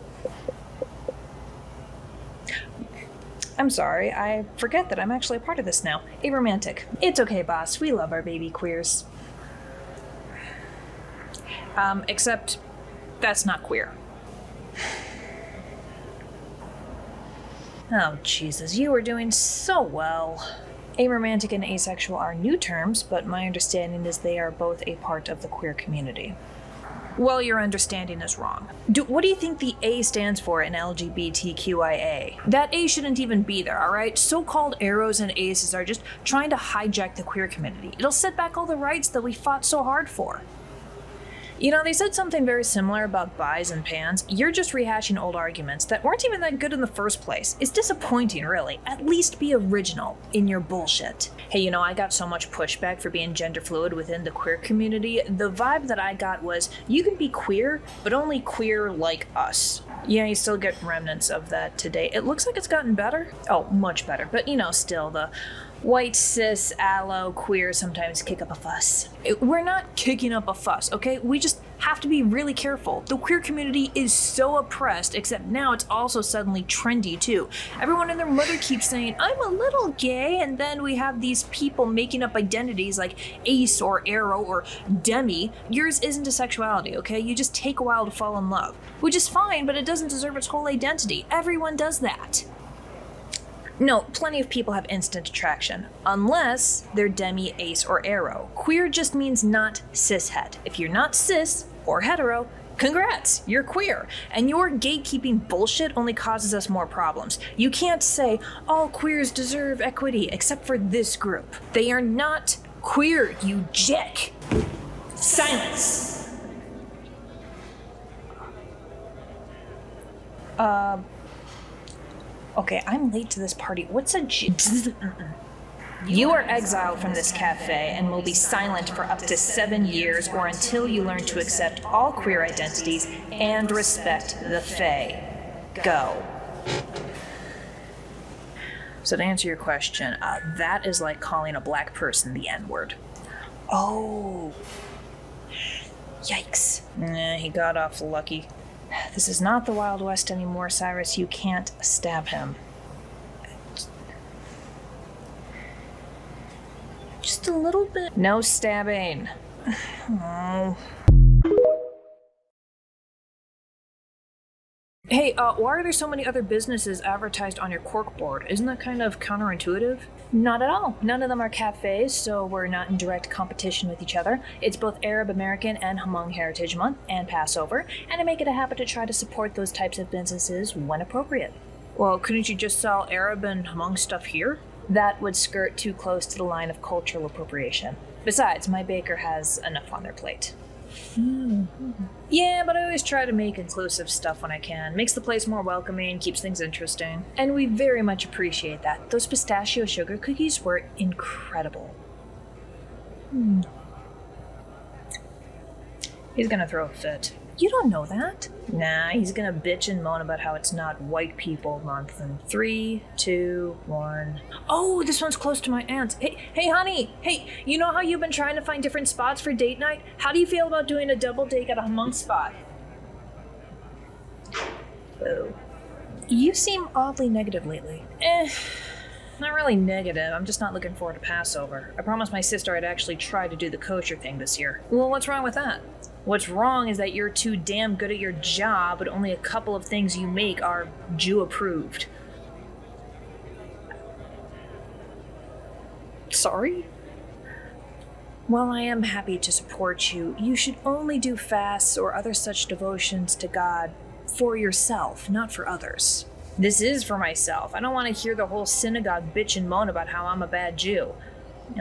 I'm sorry, I forget that I'm actually a part of this now. Aromantic. It's okay, boss. We love our baby queers. Except that's not queer. Oh, Jesus, you are doing so well. Aromantic and asexual are new terms, but my understanding is they are both a part of the queer community. Well, your understanding is wrong. What do you think the A stands for in LGBTQIA? That A shouldn't even be there, alright? So-called arrows and aces are just trying to hijack the queer community. It'll set back all the rights that we fought so hard for. They said something very similar about bis and pans. You're just rehashing old arguments that weren't even that good in the first place. It's disappointing, really. At least be original in your bullshit. Hey, I got so much pushback for being gender fluid within the queer community. The vibe that I got was, you can be queer, but only queer like us. Yeah, you still get remnants of that today. It looks like it's gotten better. Oh, much better. But, still the white, cis, allo, queer sometimes kick up a fuss. We're not kicking up a fuss, okay? We just have to be really careful. The queer community is so oppressed, except now it's also suddenly trendy too. Everyone and their mother keeps saying, I'm a little gay, and then we have these people making up identities like ace or arrow or demi. Yours isn't a sexuality, okay? You just take a while to fall in love, which is fine, but it doesn't deserve its whole identity. Everyone does that. No, plenty of people have instant attraction, unless they're demi, ace, or arrow. Queer just means not cishet. If you're not cis or hetero, congrats, you're queer. And your gatekeeping bullshit only causes us more problems. You can't say, all queers deserve equity, except for this group. They are not queer, you jick. Silence. Okay, I'm late to this party. What's a You are exiled from this cafe and will be silent for up to 7 years or until you learn to accept all queer identities and respect the Fae. Go. So to answer your question, that is like calling a black person the N-word. Oh. Yikes. Nah, he got off lucky. This is not the Wild West anymore, Cyrus. You can't stab him. Just a little bit. No stabbing. Oh. Hey, why are there so many other businesses advertised on your corkboard? Isn't that kind of counterintuitive? Not at all. None of them are cafes, so we're not in direct competition with each other. It's both Arab American and Hmong Heritage Month and Passover, and I make it a habit to try to support those types of businesses when appropriate. Well, couldn't you just sell Arab and Hmong stuff here? That would skirt too close to the line of cultural appropriation. Besides, my baker has enough on their plate. Yeah, but I always try to make inclusive stuff when I can. Makes the place more welcoming, keeps things interesting. And we very much appreciate that. Those pistachio sugar cookies were incredible. He's gonna throw a fit. You don't know that. Nah, he's gonna bitch and moan about how it's not white people month in 3, 2, 1. Oh, this one's close to my aunt's. Hey, honey. Hey, you know how you've been trying to find different spots for date night? How do you feel about doing a double date at a Hmong spot? Oh. You seem oddly negative lately. Not really negative. I'm just not looking forward to Passover. I promised my sister I'd actually try to do the kosher thing this year. Well, what's wrong with that? What's wrong is that you're too damn good at your job, but only a couple of things you make are Jew-approved. Sorry? While I am happy to support you, you should only do fasts or other such devotions to God for yourself, not for others. This is for myself. I don't want to hear the whole synagogue bitch and moan about how I'm a bad Jew.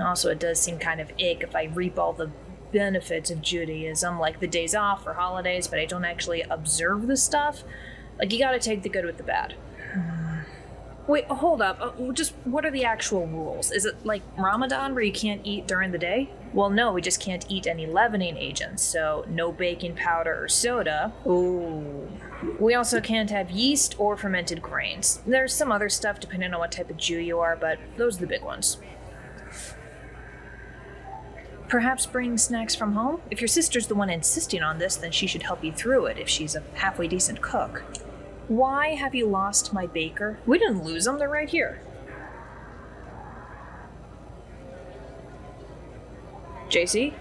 Also, it does seem kind of ick if I reap all the benefits of Judaism, like the days off or holidays, but I don't actually observe the stuff. Like, you gotta take the good with the bad. Wait, hold up. Just what are the actual rules? Is it like Ramadan where you can't eat during the day? Well, no, we just can't eat any leavening agents, so no baking powder or soda. Ooh. We also can't have yeast or fermented grains. There's some other stuff depending on what type of Jew you are, but those are the big ones. Perhaps bring snacks from home? If your sister's the one insisting on this, then she should help you through it if she's a halfway decent cook. Why have you lost my baker? We didn't lose them, they're right here. JC?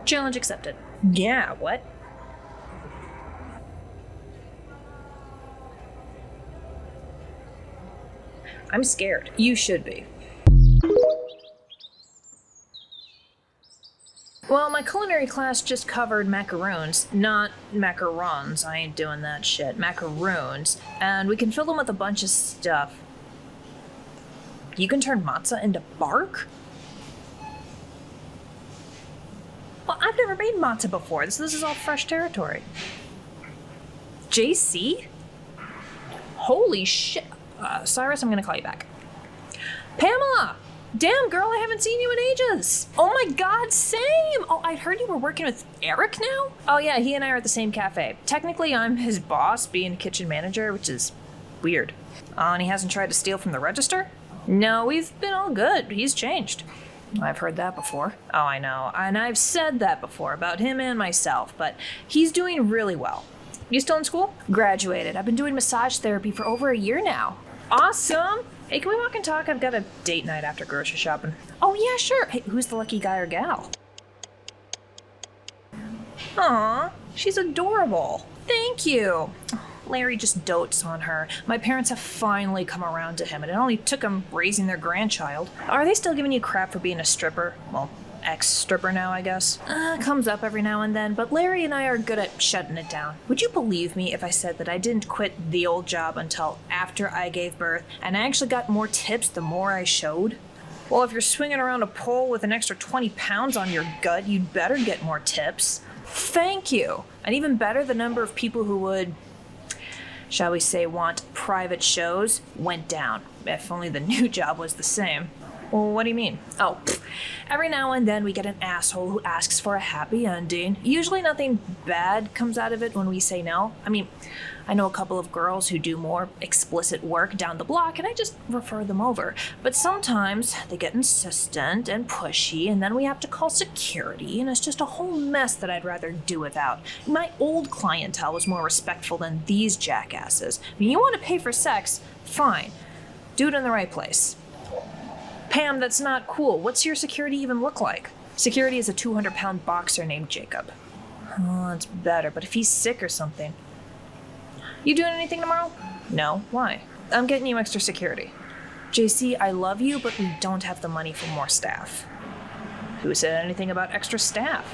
Challenge accepted. Yeah, what? I'm scared. You should be. Well, my culinary class just covered macaroons, not macarons. I ain't doing that shit. Macaroons. And we can fill them with a bunch of stuff. You can turn matzah into bark? Well, I've never made matzah before. This is all fresh territory. JC? Holy shit. Cyrus, I'm gonna call you back. Pamela! Damn, girl, I haven't seen you in ages. Oh my god, same! Oh, I heard you were working with Eric now? Oh yeah, he and I are at the same cafe. Technically, I'm his boss, being kitchen manager, which is weird. And he hasn't tried to steal from the register? No, we've been all good. He's changed. I've heard that before. Oh, I know. And I've said that before about him and myself, but he's doing really well. You still in school? Graduated. I've been doing massage therapy for over a year now. Awesome! Hey, can we walk and talk? I've got a date night after grocery shopping. Oh, yeah, sure. Hey, who's the lucky guy or gal? Aw, she's adorable. Thank you. Larry just dotes on her. My parents have finally come around to him, and it only took them raising their grandchild. Are they still giving you crap for being a stripper? Well, ex-stripper now, I guess. Comes up every now and then, but Larry and I are good at shutting it down. Would you believe me if I said that I didn't quit the old job until after I gave birth, and I actually got more tips the more I showed? Well, if you're swinging around a pole with an extra 20 pounds on your gut, you'd better get more tips. Thank you! And even better, the number of people who would, shall we say, want private shows went down. If only the new job was the same. Well, what do you mean? Oh, every now and then we get an asshole who asks for a happy ending. Usually nothing bad comes out of it when we say no. I mean, I know a couple of girls who do more explicit work down the block, and I just refer them over. But sometimes they get insistent and pushy, and then we have to call security, and it's just a whole mess that I'd rather do without. My old clientele was more respectful than these jackasses. I mean, you want to pay for sex? Fine. Do it in the right place. Pam, that's not cool. What's your security even look like? Security is a 200-pound boxer named Jacob. Oh, that's better, but if he's sick or something. You doing anything tomorrow? No. Why? I'm getting you extra security. JC, I love you, but we don't have the money for more staff. Who said anything about extra staff?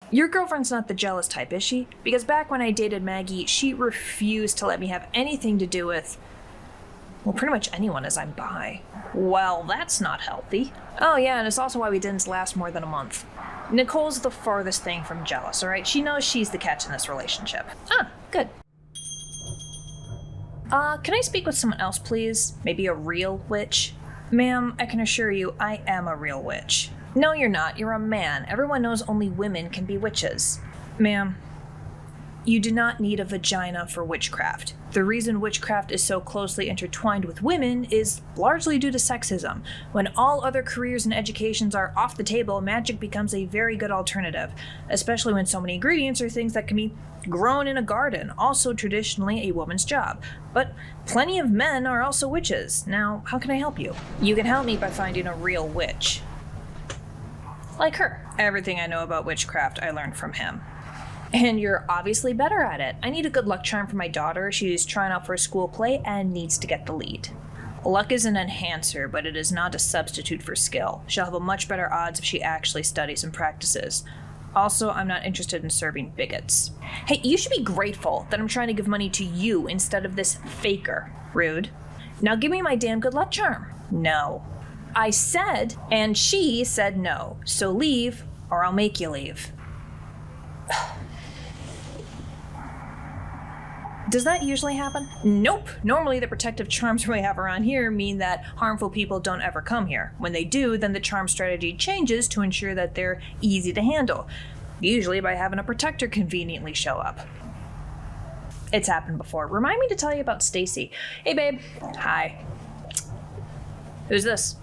Your girlfriend's not the jealous type, is she? Because back when I dated Maggie, she refused to let me have anything to do with, well, pretty much anyone as I'm bi. Well, that's not healthy. Oh yeah, and it's also why we didn't last more than a month. Nicole's the farthest thing from jealous, alright? She knows she's the catch in this relationship. Ah, good. Can I speak with someone else, please? Maybe a real witch? Ma'am, I can assure you, I am a real witch. No, you're not. You're a man. Everyone knows only women can be witches. Ma'am, You do not need a vagina for witchcraft. The reason witchcraft is so closely intertwined with women is largely due to sexism. When all other careers and educations are off the table, magic becomes a very good alternative, especially when so many ingredients are things that can be grown in a garden, also traditionally a woman's job. But plenty of men are also witches. Now, how can I help you? You can help me by finding a real witch. Like her. Everything I know about witchcraft I learned from him. And you're obviously better at it. I need a good luck charm for my daughter. She's trying out for a school play and needs to get the lead. Luck is an enhancer, but it is not a substitute for skill. She'll have a much better odds if she actually studies and practices. Also, I'm not interested in serving bigots. Hey, you should be grateful that I'm trying to give money to you instead of this faker. Rude. Now give me my damn good luck charm. No. I said, and she said no. So leave, or I'll make you leave. Does that usually happen? Nope. Normally the protective charms we have around here mean that harmful people don't ever come here. When they do, then the charm strategy changes to ensure that they're easy to handle. Usually by having a protector conveniently show up. It's happened before. Remind me to tell you about Stacy. Hey babe. Hi. Who's this?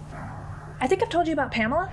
I think I've told you about Pamela?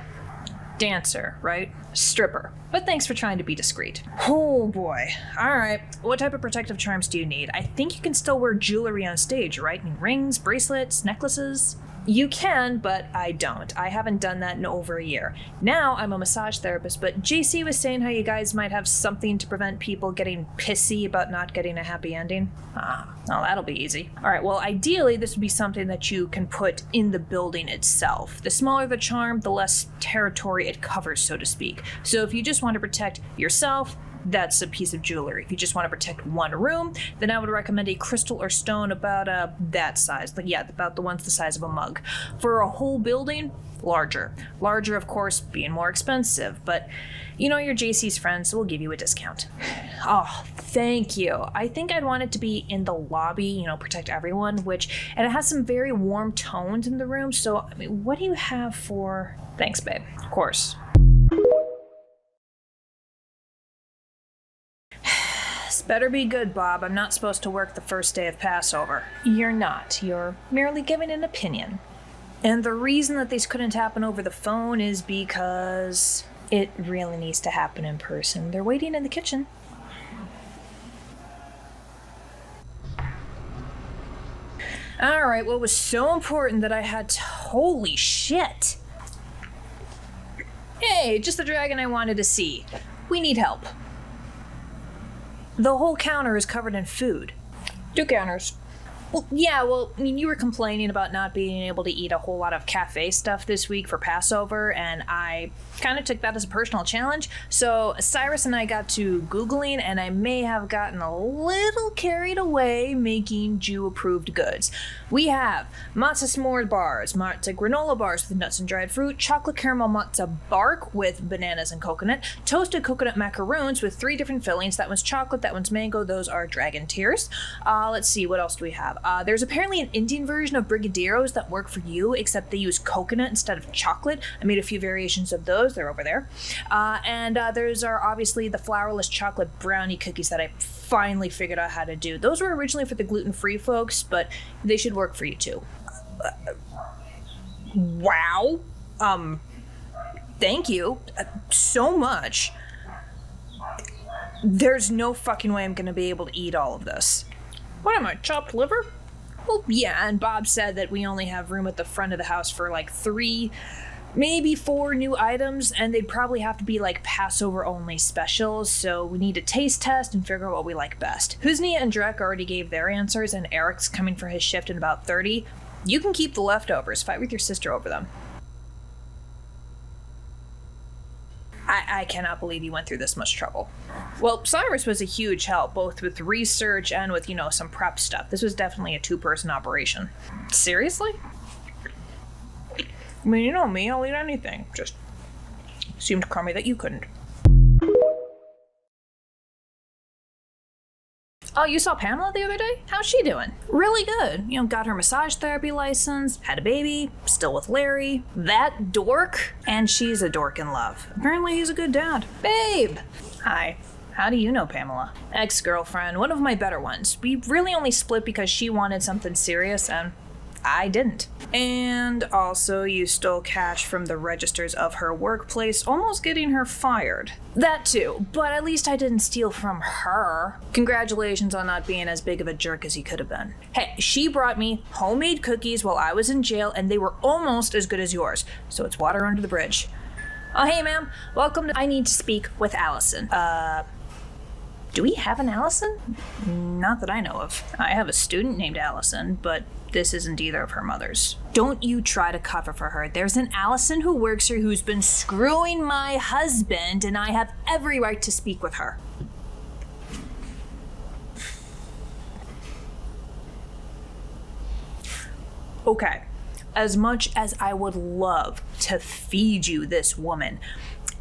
Dancer, right? Stripper. But thanks for trying to be discreet. Oh boy. Alright. What type of protective charms do you need? I think you can still wear jewelry on stage, right? I mean, rings, bracelets, necklaces? You can, but I don't. I haven't done that in over a year. Now I'm a massage therapist, but JC was saying how you guys might have something to prevent people getting pissy about not getting a happy ending. Oh, that'll be easy. Alright, well ideally this would be something that you can put in the building itself. The smaller the charm, the less territory it covers, so to speak. So if you just want to protect yourself, that's a piece of jewelry. If you just want to protect one room, then I would recommend a crystal or stone about that size. Like, yeah, about the ones the size of a mug. For a whole building, larger. Larger, of course, being more expensive, but you know you're JC's friend, so we'll give you a discount. Oh, thank you. I think I'd want it to be in the lobby, protect everyone, and it has some very warm tones in the room, so, I mean, what do you have for... Thanks, babe. Of course. Better be good, Bob. I'm not supposed to work the first day of Passover. You're not. You're merely giving an opinion. And the reason that these couldn't happen over the phone is because it really needs to happen in person. They're waiting in the kitchen. Alright, what was so important that I had to... Holy shit! Hey, just the dragon I wanted to see. We need help. The whole counter is covered in food. 2 counters. Well, yeah, you were complaining about not being able to eat a whole lot of CaFae stuff this week for Passover, and I kind of took that as a personal challenge. So Cyrus and I got to Googling, and I may have gotten a little carried away making Jew-approved goods. We have matzah s'more bars, matzah granola bars with nuts and dried fruit, chocolate caramel matzah bark with bananas and coconut, toasted coconut macaroons with 3 different fillings. That one's chocolate, that one's mango, those are dragon tears. Let's see, what else do we have? There's apparently an Indian version of brigadeiros that work for you, except they use coconut instead of chocolate. I made a few variations of those. They're over there. And there's obviously the flourless chocolate brownie cookies that I finally figured out how to do. Those were originally for the gluten-free folks, but they should work for you too. Wow. Thank you so much. There's no fucking way I'm gonna be able to eat all of this. What am I, chopped liver? Well, yeah, and Bob said that we only have room at the front of the house for like 3, maybe 4 new items, and they'd probably have to be like Passover-only specials, so we need to taste test and figure out what we like best. Husnia and Drek already gave their answers, and Eric's coming for his shift in about 30. You can keep the leftovers. Fight with your sister over them. I cannot believe you went through this much trouble. Well, Cyrus was a huge help, both with research and with, some prep stuff. This was definitely a 2-person operation. Seriously? I mean, you know me, I'll eat anything. Just seemed crummy that you couldn't. Oh, you saw Pamela the other day? How's she doing? Really good. Got her massage therapy license, had a baby, still with Larry. That dork? And she's a dork in love. Apparently he's a good dad. Babe! Hi. How do you know Pamela? Ex-girlfriend, one of my better ones. We really only split because she wanted something serious and I didn't. And also you stole cash from the registers of her workplace, almost getting her fired. That too, but at least I didn't steal from her. Congratulations on not being as big of a jerk as you could have been. Hey, she brought me homemade cookies while I was in jail and they were almost as good as yours, so it's water under the bridge. Oh, hey ma'am, welcome to I Need to Speak with Allison. Do we have an Allison? Not that I know of. I have a student named Allison, but this isn't either of her mothers. Don't you try to cover for her. There's an Allison who works here who's been screwing my husband, and I have every right to speak with her. Okay, as much as I would love to feed you this woman,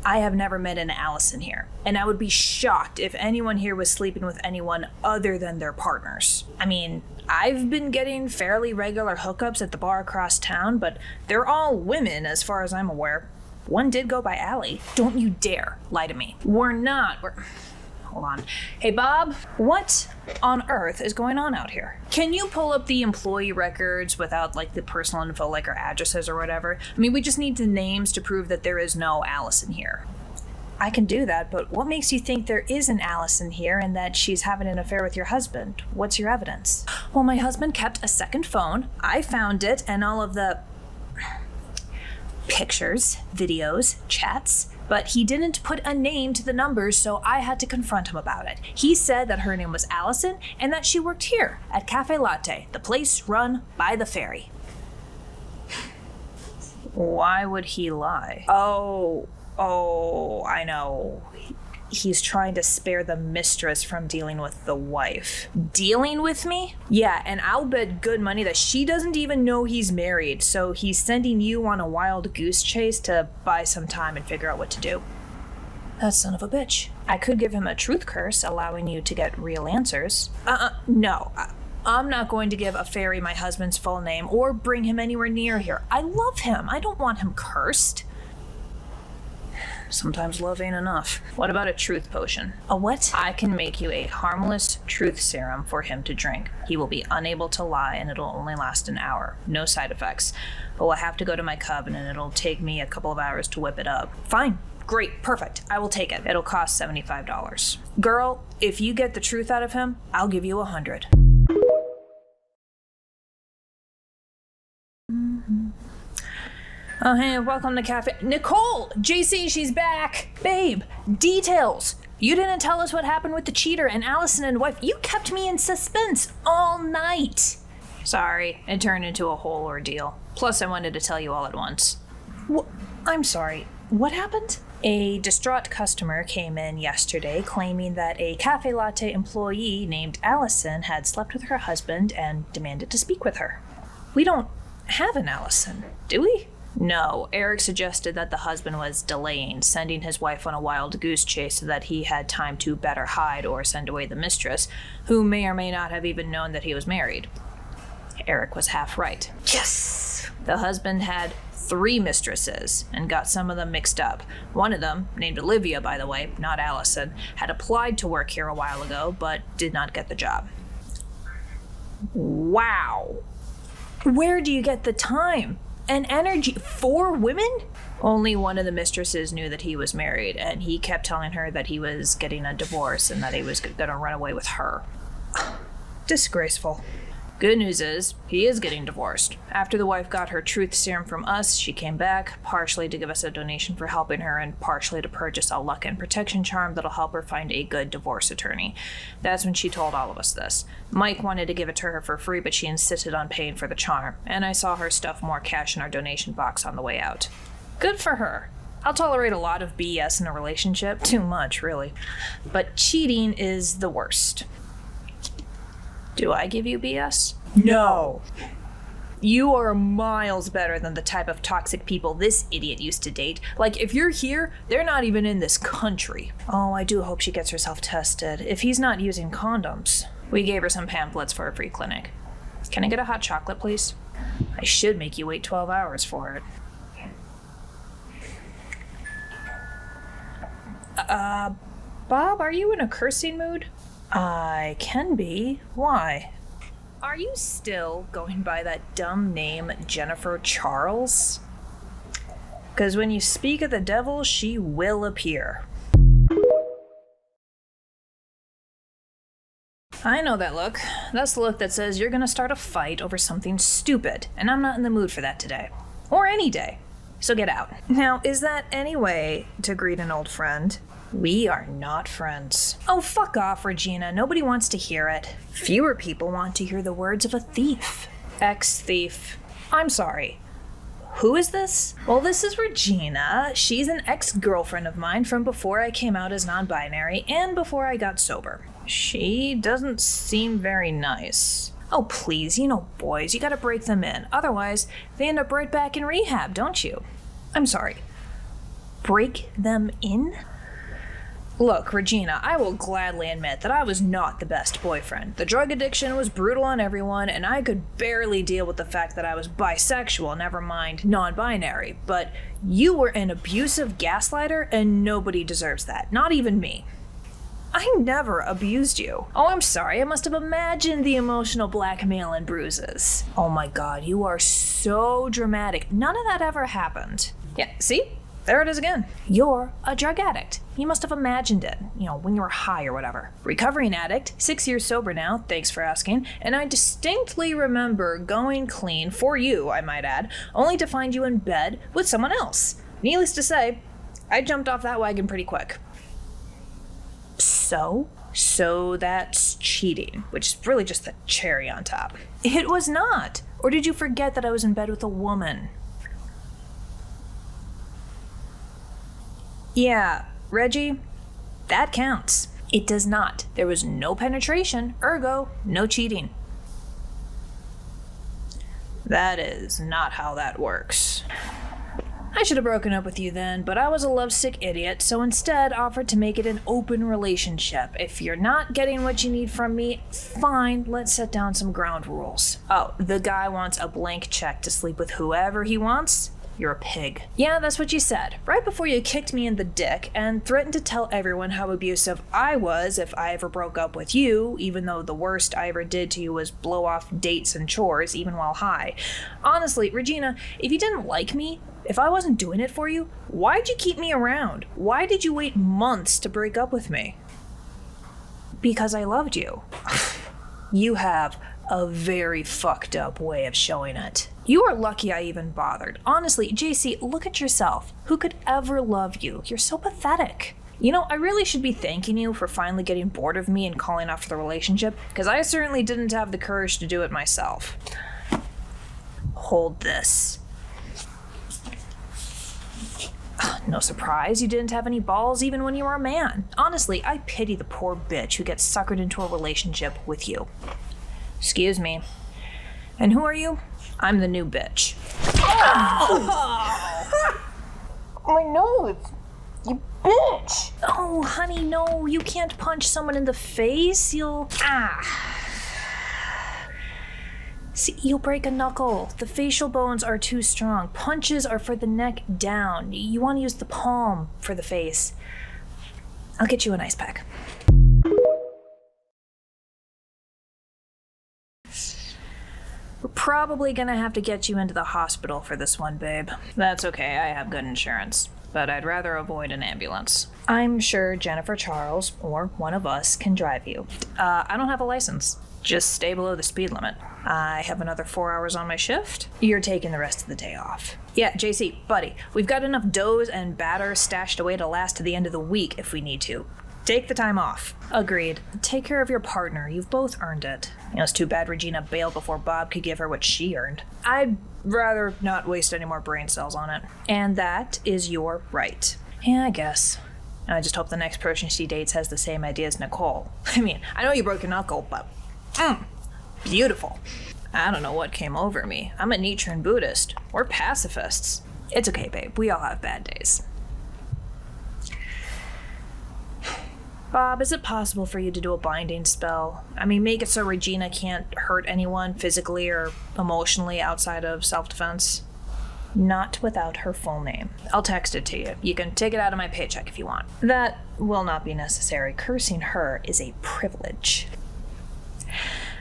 I have never met an Allison here, and I would be shocked if anyone here was sleeping with anyone other than their partners. I mean, I've been getting fairly regular hookups at the bar across town, but they're all women as far as I'm aware. One did go by Allie. Don't you dare lie to me. We're Hold on. Hey, Bob, what on earth is going on out here? Can you pull up the employee records without, the personal info, our addresses or whatever? I mean, we just need the names to prove that there is no Allison here. I can do that, but what makes you think there is an Allison here and that she's having an affair with your husband? What's your evidence? Well, my husband kept a second phone. I found it, and all of the pictures, videos, chats, but he didn't put a name to the numbers, so I had to confront him about it. He said that her name was Allison and that she worked here at CaFae Latte, the place run by the Fairy. Why would he lie? Oh, I know. He's trying to spare the mistress from dealing with the wife. Dealing with me? Yeah, and I'll bet good money that she doesn't even know he's married, so he's sending you on a wild goose chase to buy some time and figure out what to do. That son of a bitch. I could give him a truth curse, allowing you to get real answers. No. I'm not going to give a fairy my husband's full name or bring him anywhere near here. I love him. I don't want him cursed. Sometimes love ain't enough. What about a truth potion? A what? I can make you a harmless truth serum for him to drink. He will be unable to lie and it'll only last an hour. No side effects. But we'll have to go to my coven and it'll take me a couple of hours to whip it up. Fine. Great. Perfect. I will take it. It'll cost $75. Girl, if you get the truth out of him, I'll give you $100. Oh, hey, welcome to CaFae. Nicole! JC, she's back! Babe, details! You didn't tell us what happened with the cheater and Allison and wife. You kept me in suspense all night. Sorry, it turned into a whole ordeal. Plus, I wanted to tell you all at once. I'm sorry, what happened? A distraught customer came in yesterday claiming that a CaFae Latte employee named Allison had slept with her husband and demanded to speak with her. We don't have an Allison, do we? No, Eric suggested that the husband was delaying, sending his wife on a wild goose chase so that he had time to better hide or send away the mistress, who may or may not have even known that he was married. Eric was half right. Yes! The husband had 3 mistresses and got some of them mixed up. One of them, named Olivia by the way, not Allison, had applied to work here a while ago but did not get the job. Wow! Where do you get the time and energy? 4 women? Only one of the mistresses knew that he was married, and he kept telling her that he was getting a divorce and that he was gonna run away with her. Disgraceful. Good news is, he is getting divorced. After the wife got her truth serum from us, she came back, partially to give us a donation for helping her and partially to purchase a luck and protection charm that'll help her find a good divorce attorney. That's when she told all of us this. Mike wanted to give it to her for free, but she insisted on paying for the charm, and I saw her stuff more cash in our donation box on the way out. Good for her. I'll tolerate a lot of BS in a relationship. Too much, really. But cheating is the worst. Do I give you BS? No. You are miles better than the type of toxic people this idiot used to date. Like, if you're here, they're not even in this country. Oh, I do hope she gets herself tested. If he's not using condoms. We gave her some pamphlets for a free clinic. Can I get a hot chocolate, please? I should make you wait 12 hours for it. Bob, are you in a cursing mood? I can be. Why? Are you still going by that dumb name, Jennifer Charles? Because when you speak of the devil, she will appear. I know that look. That's the look that says you're gonna start a fight over something stupid, and I'm not in the mood for that today. Or any day. So get out. Now, is that any way to greet an old friend? We are not friends. Oh, fuck off, Regina. Nobody wants to hear it. Fewer people want to hear the words of a thief. Ex-thief. I'm sorry. Who is this? Well, this is Regina. She's an ex-girlfriend of mine from before I came out as non-binary and before I got sober. She doesn't seem very nice. Oh, please, you know boys, you gotta break them in. Otherwise, they end up right back in rehab, don't you? I'm sorry. Break them in? Look, Regina, I will gladly admit that I was not the best boyfriend. The drug addiction was brutal on everyone, and I could barely deal with the fact that I was bisexual, never mind non-binary. But you were an abusive gaslighter, and nobody deserves that. Not even me. I never abused you. Oh, I'm sorry. I must have imagined the emotional blackmail and bruises. Oh my god, you are so dramatic. None of that ever happened. Yeah, see? There it is again. You're a drug addict. You must have imagined it, when you were high or whatever. Recovering addict, 6 years sober now, thanks for asking, and I distinctly remember going clean, for you, I might add, only to find you in bed with someone else. Needless to say, I jumped off that wagon pretty quick. So that's cheating, which is really just the cherry on top. It was not. Or did you forget that I was in bed with a woman? Yeah, Reggie, that counts. It does not. There was no penetration, ergo, no cheating. That is not how that works. I should have broken up with you then, but I was a lovesick idiot, so instead offered to make it an open relationship. If you're not getting what you need from me, fine, let's set down some ground rules. Oh, the guy wants a blank check to sleep with whoever he wants? You're a pig. Yeah, that's what you said, right before you kicked me in the dick and threatened to tell everyone how abusive I was if I ever broke up with you, even though the worst I ever did to you was blow off dates and chores, even while high. Honestly, Regina, if you didn't like me, if I wasn't doing it for you, why'd you keep me around? Why did you wait months to break up with me? Because I loved you. You have a very fucked up way of showing it. You are lucky I even bothered. Honestly, JC, look at yourself. Who could ever love you? You're so pathetic. I really should be thanking you for finally getting bored of me and calling off the relationship, because I certainly didn't have the courage to do it myself. Hold this. No surprise you didn't have any balls even when you were a man. Honestly, I pity the poor bitch who gets suckered into a relationship with you. Excuse me. And who are you? I'm the new bitch. Oh! My nose! You bitch! Oh, honey, no. You can't punch someone in the face. You'll break a knuckle. The facial bones are too strong. Punches are for the neck down. You want to use the palm for the face. I'll get you an ice pack. We're probably gonna have to get you into the hospital for this one, babe. That's okay, I have good insurance, but I'd rather avoid an ambulance. I'm sure Jennifer Charles, or one of us, can drive you. I don't have a license. Just stay below the speed limit. I have another 4 hours on my shift. You're taking the rest of the day off. Yeah, JC, buddy, we've got enough doughs and batter stashed away to last to the end of the week if we need to. Take the time off. Agreed. Take care of your partner. You've both earned it. It's too bad Regina bailed before Bob could give her what she earned. I'd rather not waste any more brain cells on it. And that is your right. Yeah, I guess. I just hope the next person she dates has the same idea as Nicole. I mean, I know you broke your knuckle, but beautiful. I don't know what came over me. I'm a Nichiren Buddhist. We're pacifists. It's okay, babe. We all have bad days. Bob, is it possible for you to do a binding spell? I mean, make it so Regina can't hurt anyone physically or emotionally outside of self-defense. Not without her full name. I'll text it to you. You can take it out of my paycheck if you want. That will not be necessary. Cursing her is a privilege.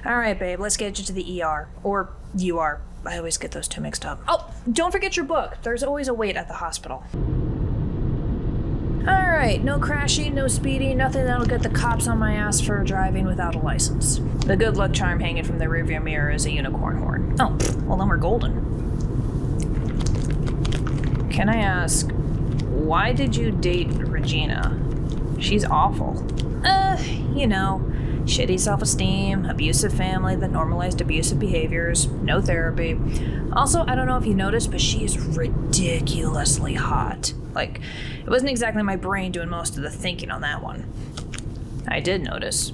Alright, babe, let's get you to the ER. Or UR. I always get those two mixed up. Oh, don't forget your book. There's always a wait at the hospital. Alright, no crashing, no speeding, nothing that'll get the cops on my ass for driving without a license. The good luck charm hanging from the rearview mirror is a unicorn horn. Oh, well then we're golden. Can I ask, why did you date Regina? She's awful. You know, shitty self-esteem, abusive family that normalized abusive behaviors, no therapy. Also, I don't know if you noticed, but she is ridiculously hot. Like, it wasn't exactly my brain doing most of the thinking on that one. I did notice,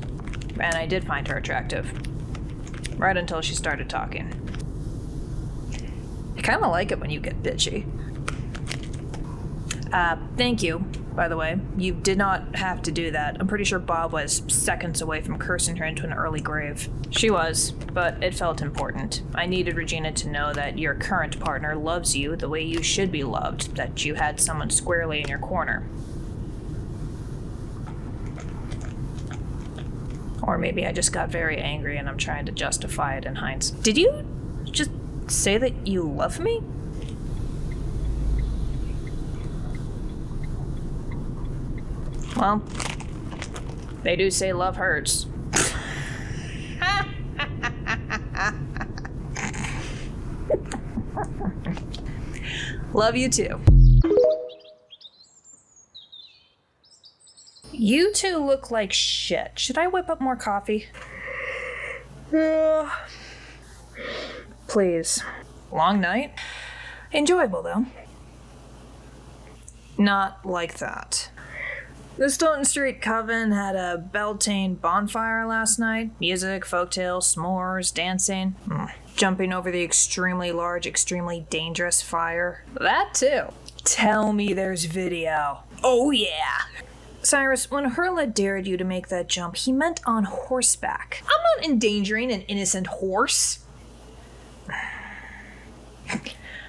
and I did find her attractive. Right until she started talking. I kinda like it when you get bitchy. Thank you, by the way. You did not have to do that. I'm pretty sure Bob was seconds away from cursing her into an early grave. She was, but it felt important. I needed Regina to know that your current partner loves you the way you should be loved, that you had someone squarely in your corner. Or maybe I just got very angry and I'm trying to justify it in hindsight. Did you just say that you love me? Well, they do say love hurts. Love you too. You two look like shit. Should I whip up more coffee? Please. Long night? Enjoyable, though. Not like that. The Stoughton Street Coven had a Beltane bonfire last night. Music, folktales, s'mores, dancing. Jumping over the extremely large, extremely dangerous fire. That too. Tell me there's video. Oh yeah. Cyrus, when Hurla dared you to make that jump, he meant on horseback. I'm not endangering an innocent horse.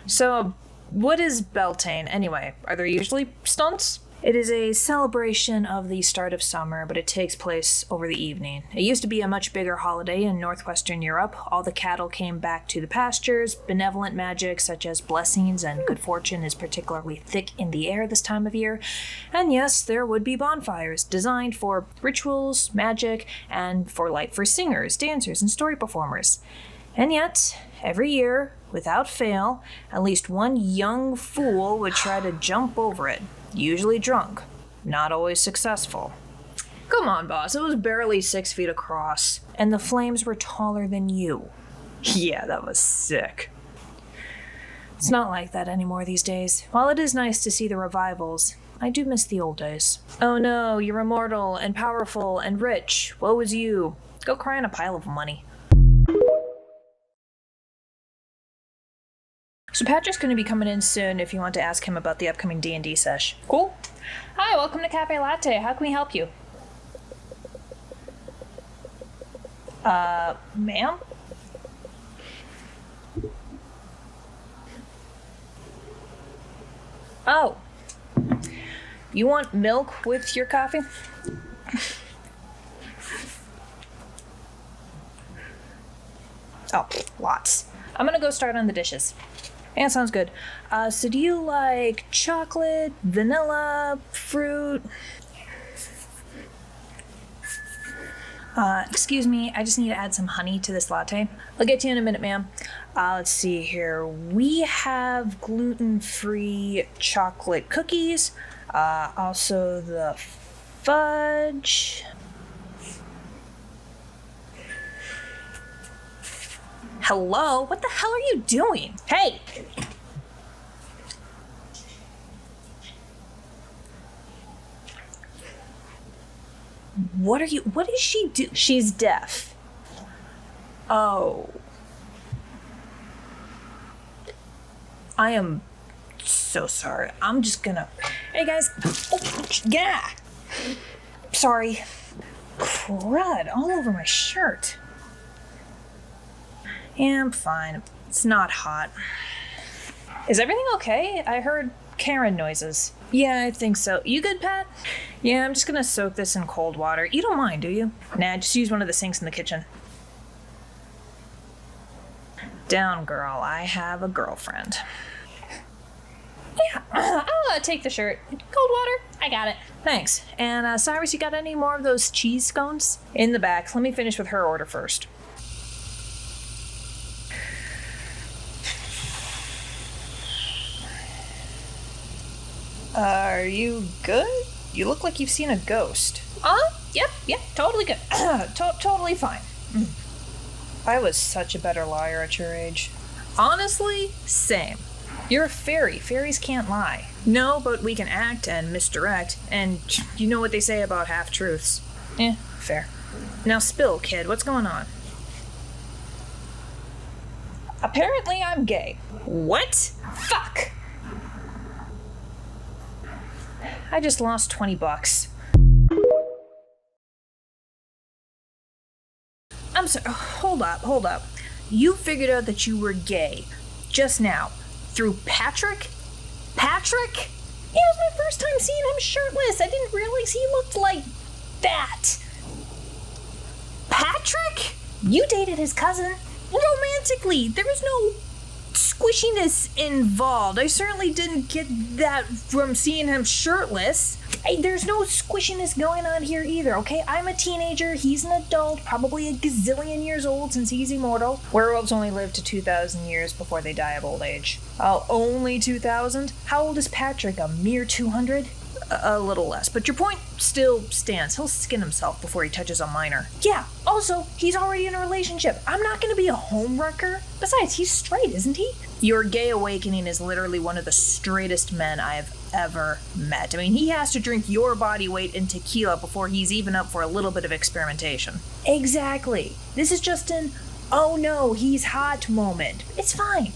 So, what is Beltane anyway? Are there usually stunts? It is a celebration of the start of summer, but it takes place over the evening. It used to be a much bigger holiday in northwestern Europe. All the cattle came back to the pastures. Benevolent magic, such as blessings and good fortune, is particularly thick in the air this time of year. And yes, there would be bonfires, designed for rituals, magic, and for light for singers, dancers, and story performers. And yet, every year, without fail, at least one young fool would try to jump over it. Usually drunk, not always successful. Come on, boss, it was barely 6 feet across, and the flames were taller than you. Yeah, that was sick. It's not like that anymore these days. While it is nice to see the revivals, I do miss the old days. Oh no, you're immortal and powerful and rich. Woe is you. Go cry in a pile of money. So Patrick's going to be coming in soon if you want to ask him about the upcoming D&D sesh. Cool? Hi, welcome to CaFae Latte. How can we help you? Ma'am? Oh. You want milk with your coffee? Oh, lots. I'm gonna go start on the dishes. Yeah, sounds good. So do you like chocolate, vanilla, fruit? Excuse me, I just need to add some honey to this latte. I'll get to you in a minute, ma'am. Let's see here. We have gluten-free chocolate cookies. Also the fudge. Hello? What the hell are you doing? Hey! What is she do? She's deaf. Oh. I am so sorry. I'm just gonna... Hey guys. Oh, yeah. Sorry. Crud all over my shirt. Yeah, I'm fine. It's not hot. Is everything okay? I heard Karen noises. Yeah, I think so. You good, Pat? Yeah, I'm just gonna soak this in cold water. You don't mind, do you? Nah, just use one of the sinks in the kitchen. Down, girl. I have a girlfriend. Yeah, I'll take the shirt. Cold water? I got it. Thanks. And Cyrus, you got any more of those cheese scones? In the back. Let me finish with her order first. Are you good? You look like you've seen a ghost. Yep, totally good. Totally fine. I was such a better liar at your age. Honestly, same. You're a fairy. Fairies can't lie. No, but we can act and misdirect, and you know what they say about half-truths. Fair. Now spill, kid. What's going on? Apparently I'm gay. What? Fuck! I just lost $20. I'm sorry. Hold up. You figured out that you were gay just now through Patrick? Patrick? Yeah, it was my first time seeing him shirtless. I didn't realize he looked like that. Patrick? You dated his cousin romantically. There was no squishiness involved. I certainly didn't get that from seeing him shirtless. Hey, there's no squishiness going on here either, okay? I'm a teenager, he's an adult, probably a gazillion years old since he's immortal. Werewolves only live to 2,000 years before they die of old age. Oh, only 2,000? How old is Patrick? A mere 200? A little less, but your point still stands. He'll skin himself before he touches a minor. Yeah, also, he's already in a relationship. I'm not gonna be a homewrecker. Besides, he's straight, isn't he? Your gay awakening is literally one of the straightest men I've ever met. I mean, he has to drink your body weight in tequila before he's even up for a little bit of experimentation. Exactly. This is just an, oh no, he's hot moment. It's fine.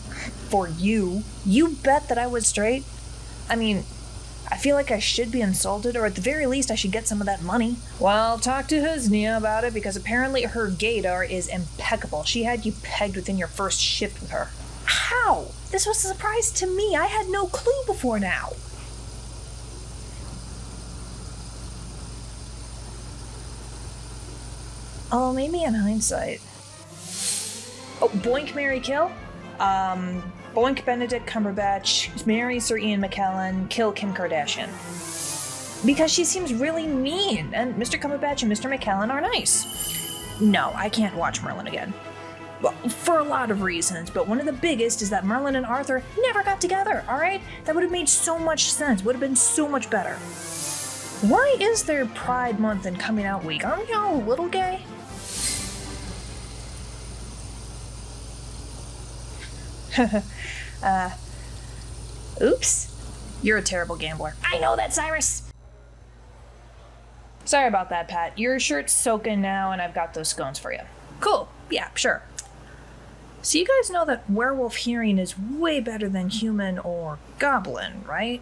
For you bet that I was straight? I mean, I feel like I should be insulted, or at the very least I should get some of that money. Well, talk to Husnia about it, because apparently her gaydar is impeccable. She had you pegged within your first shift with her. How? This was a surprise to me. I had no clue before now. Oh, maybe in hindsight. Oh, Boink, Marry, Kill? Boink Benedict Cumberbatch, marry Sir Ian McKellen, kill Kim Kardashian. Because she seems really mean, and Mr. Cumberbatch and Mr. McKellen are nice. No, I can't watch Merlin again. Well, for a lot of reasons, but one of the biggest is that Merlin and Arthur never got together, alright? That would have made so much sense, would have been so much better. Why is there Pride Month and Coming Out Week? Aren't we all a little gay? Oops. You're a terrible gambler. I know that, Cyrus! Sorry about that, Pat. Your shirt's soaking now, and I've got those scones for you. Cool. Yeah, sure. So you guys know that werewolf hearing is way better than human or goblin, right?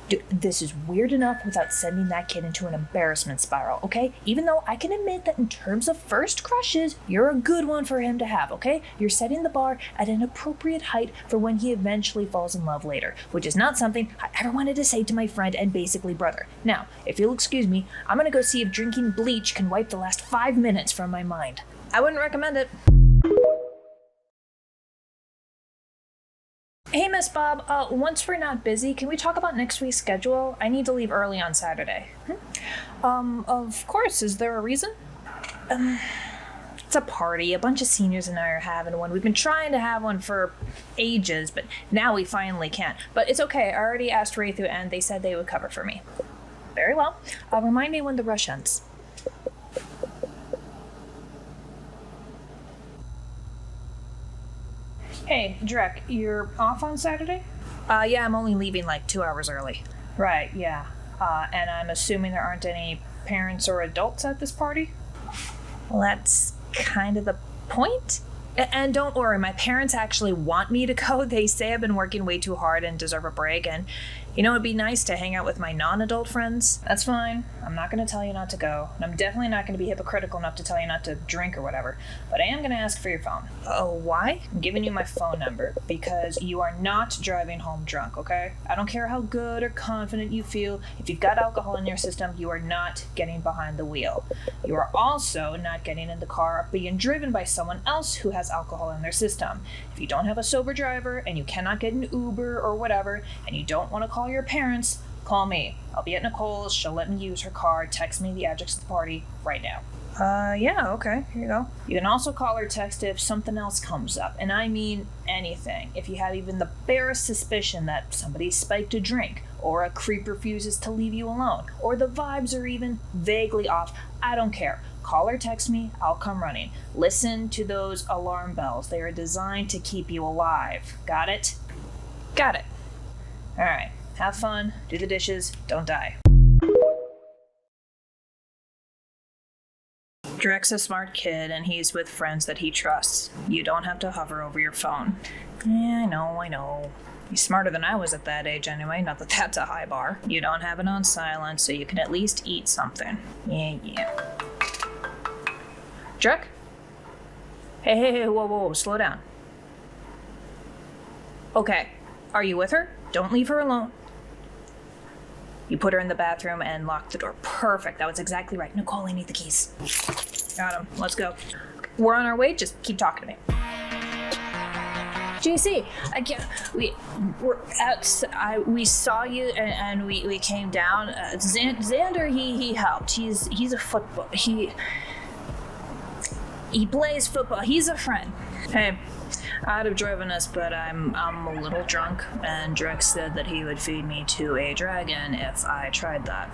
Dude, this is weird enough without sending that kid into an embarrassment spiral, okay? Even though I can admit that in terms of first crushes, you're a good one for him to have, okay? You're setting the bar at an appropriate height for when he eventually falls in love later, which is not something I ever wanted to say to my friend and basically brother. Now, if you'll excuse me, I'm gonna go see if drinking bleach can wipe the last 5 minutes from my mind. I wouldn't recommend it. Hey, Miss Bob, once we're not busy, can we talk about next week's schedule? I need to leave early on Saturday. Of course. Is there a reason? It's a party. A bunch of seniors and I are having one. We've been trying to have one for ages, but now we finally can. But it's okay. I already asked Raythu and they said they would cover for me. Very well. Remind me when the rush ends. Hey, Drek, you're off on Saturday? Yeah, I'm only leaving like 2 hours early. Right, yeah. And I'm assuming there aren't any parents or adults at this party? Well, that's kind of the point. And don't worry, my parents actually want me to go. They say I've been working way too hard and deserve a break. And, You know, it'd be nice to hang out with my non-adult friends. That's fine. I'm not going to tell you not to go, and I'm definitely not going to be hypocritical enough to tell you not to drink or whatever, but I am going to ask for your phone. Oh, why? I'm giving you my phone number because you are not driving home drunk, okay? I don't care how good or confident you feel. If you've got alcohol in your system, you are not getting behind the wheel. You are also not getting in the car being driven by someone else who has alcohol in their system. If you don't have a sober driver and you cannot get an Uber or whatever, and you don't want to call your parents, call me. I'll be at Nicole's. She'll let me use her car. Text me the address of the party right now. Yeah, okay. Here you go. You can also call or text if something else comes up. And I mean anything. If you have even the barest suspicion that somebody spiked a drink, or a creep refuses to leave you alone, or the vibes are even vaguely off, I don't care. Call or text me, I'll come running. Listen to those alarm bells. They are designed to keep you alive. Got it? Got it. All right. Have fun, do the dishes, don't die. Drek's a smart kid and he's with friends that he trusts. You don't have to hover over your phone. Yeah, I know. He's smarter than I was at that age anyway, not that that's a high bar. You don't have it on silent, so you can at least eat something. Yeah. Drek? Hey, whoa, slow down. Okay, are you with her? Don't leave her alone. You put her in the bathroom and lock the door. Perfect. That was exactly right. Nicole, I need the keys. Got him. Let's go. We're on our way. Just keep talking to me. JC, we saw you and we came down. Xander, he helped. He's a football. He plays football. He's a friend. Hey. I'd have driven us, but I'm a little drunk, and Drek said that he would feed me to a dragon if I tried that.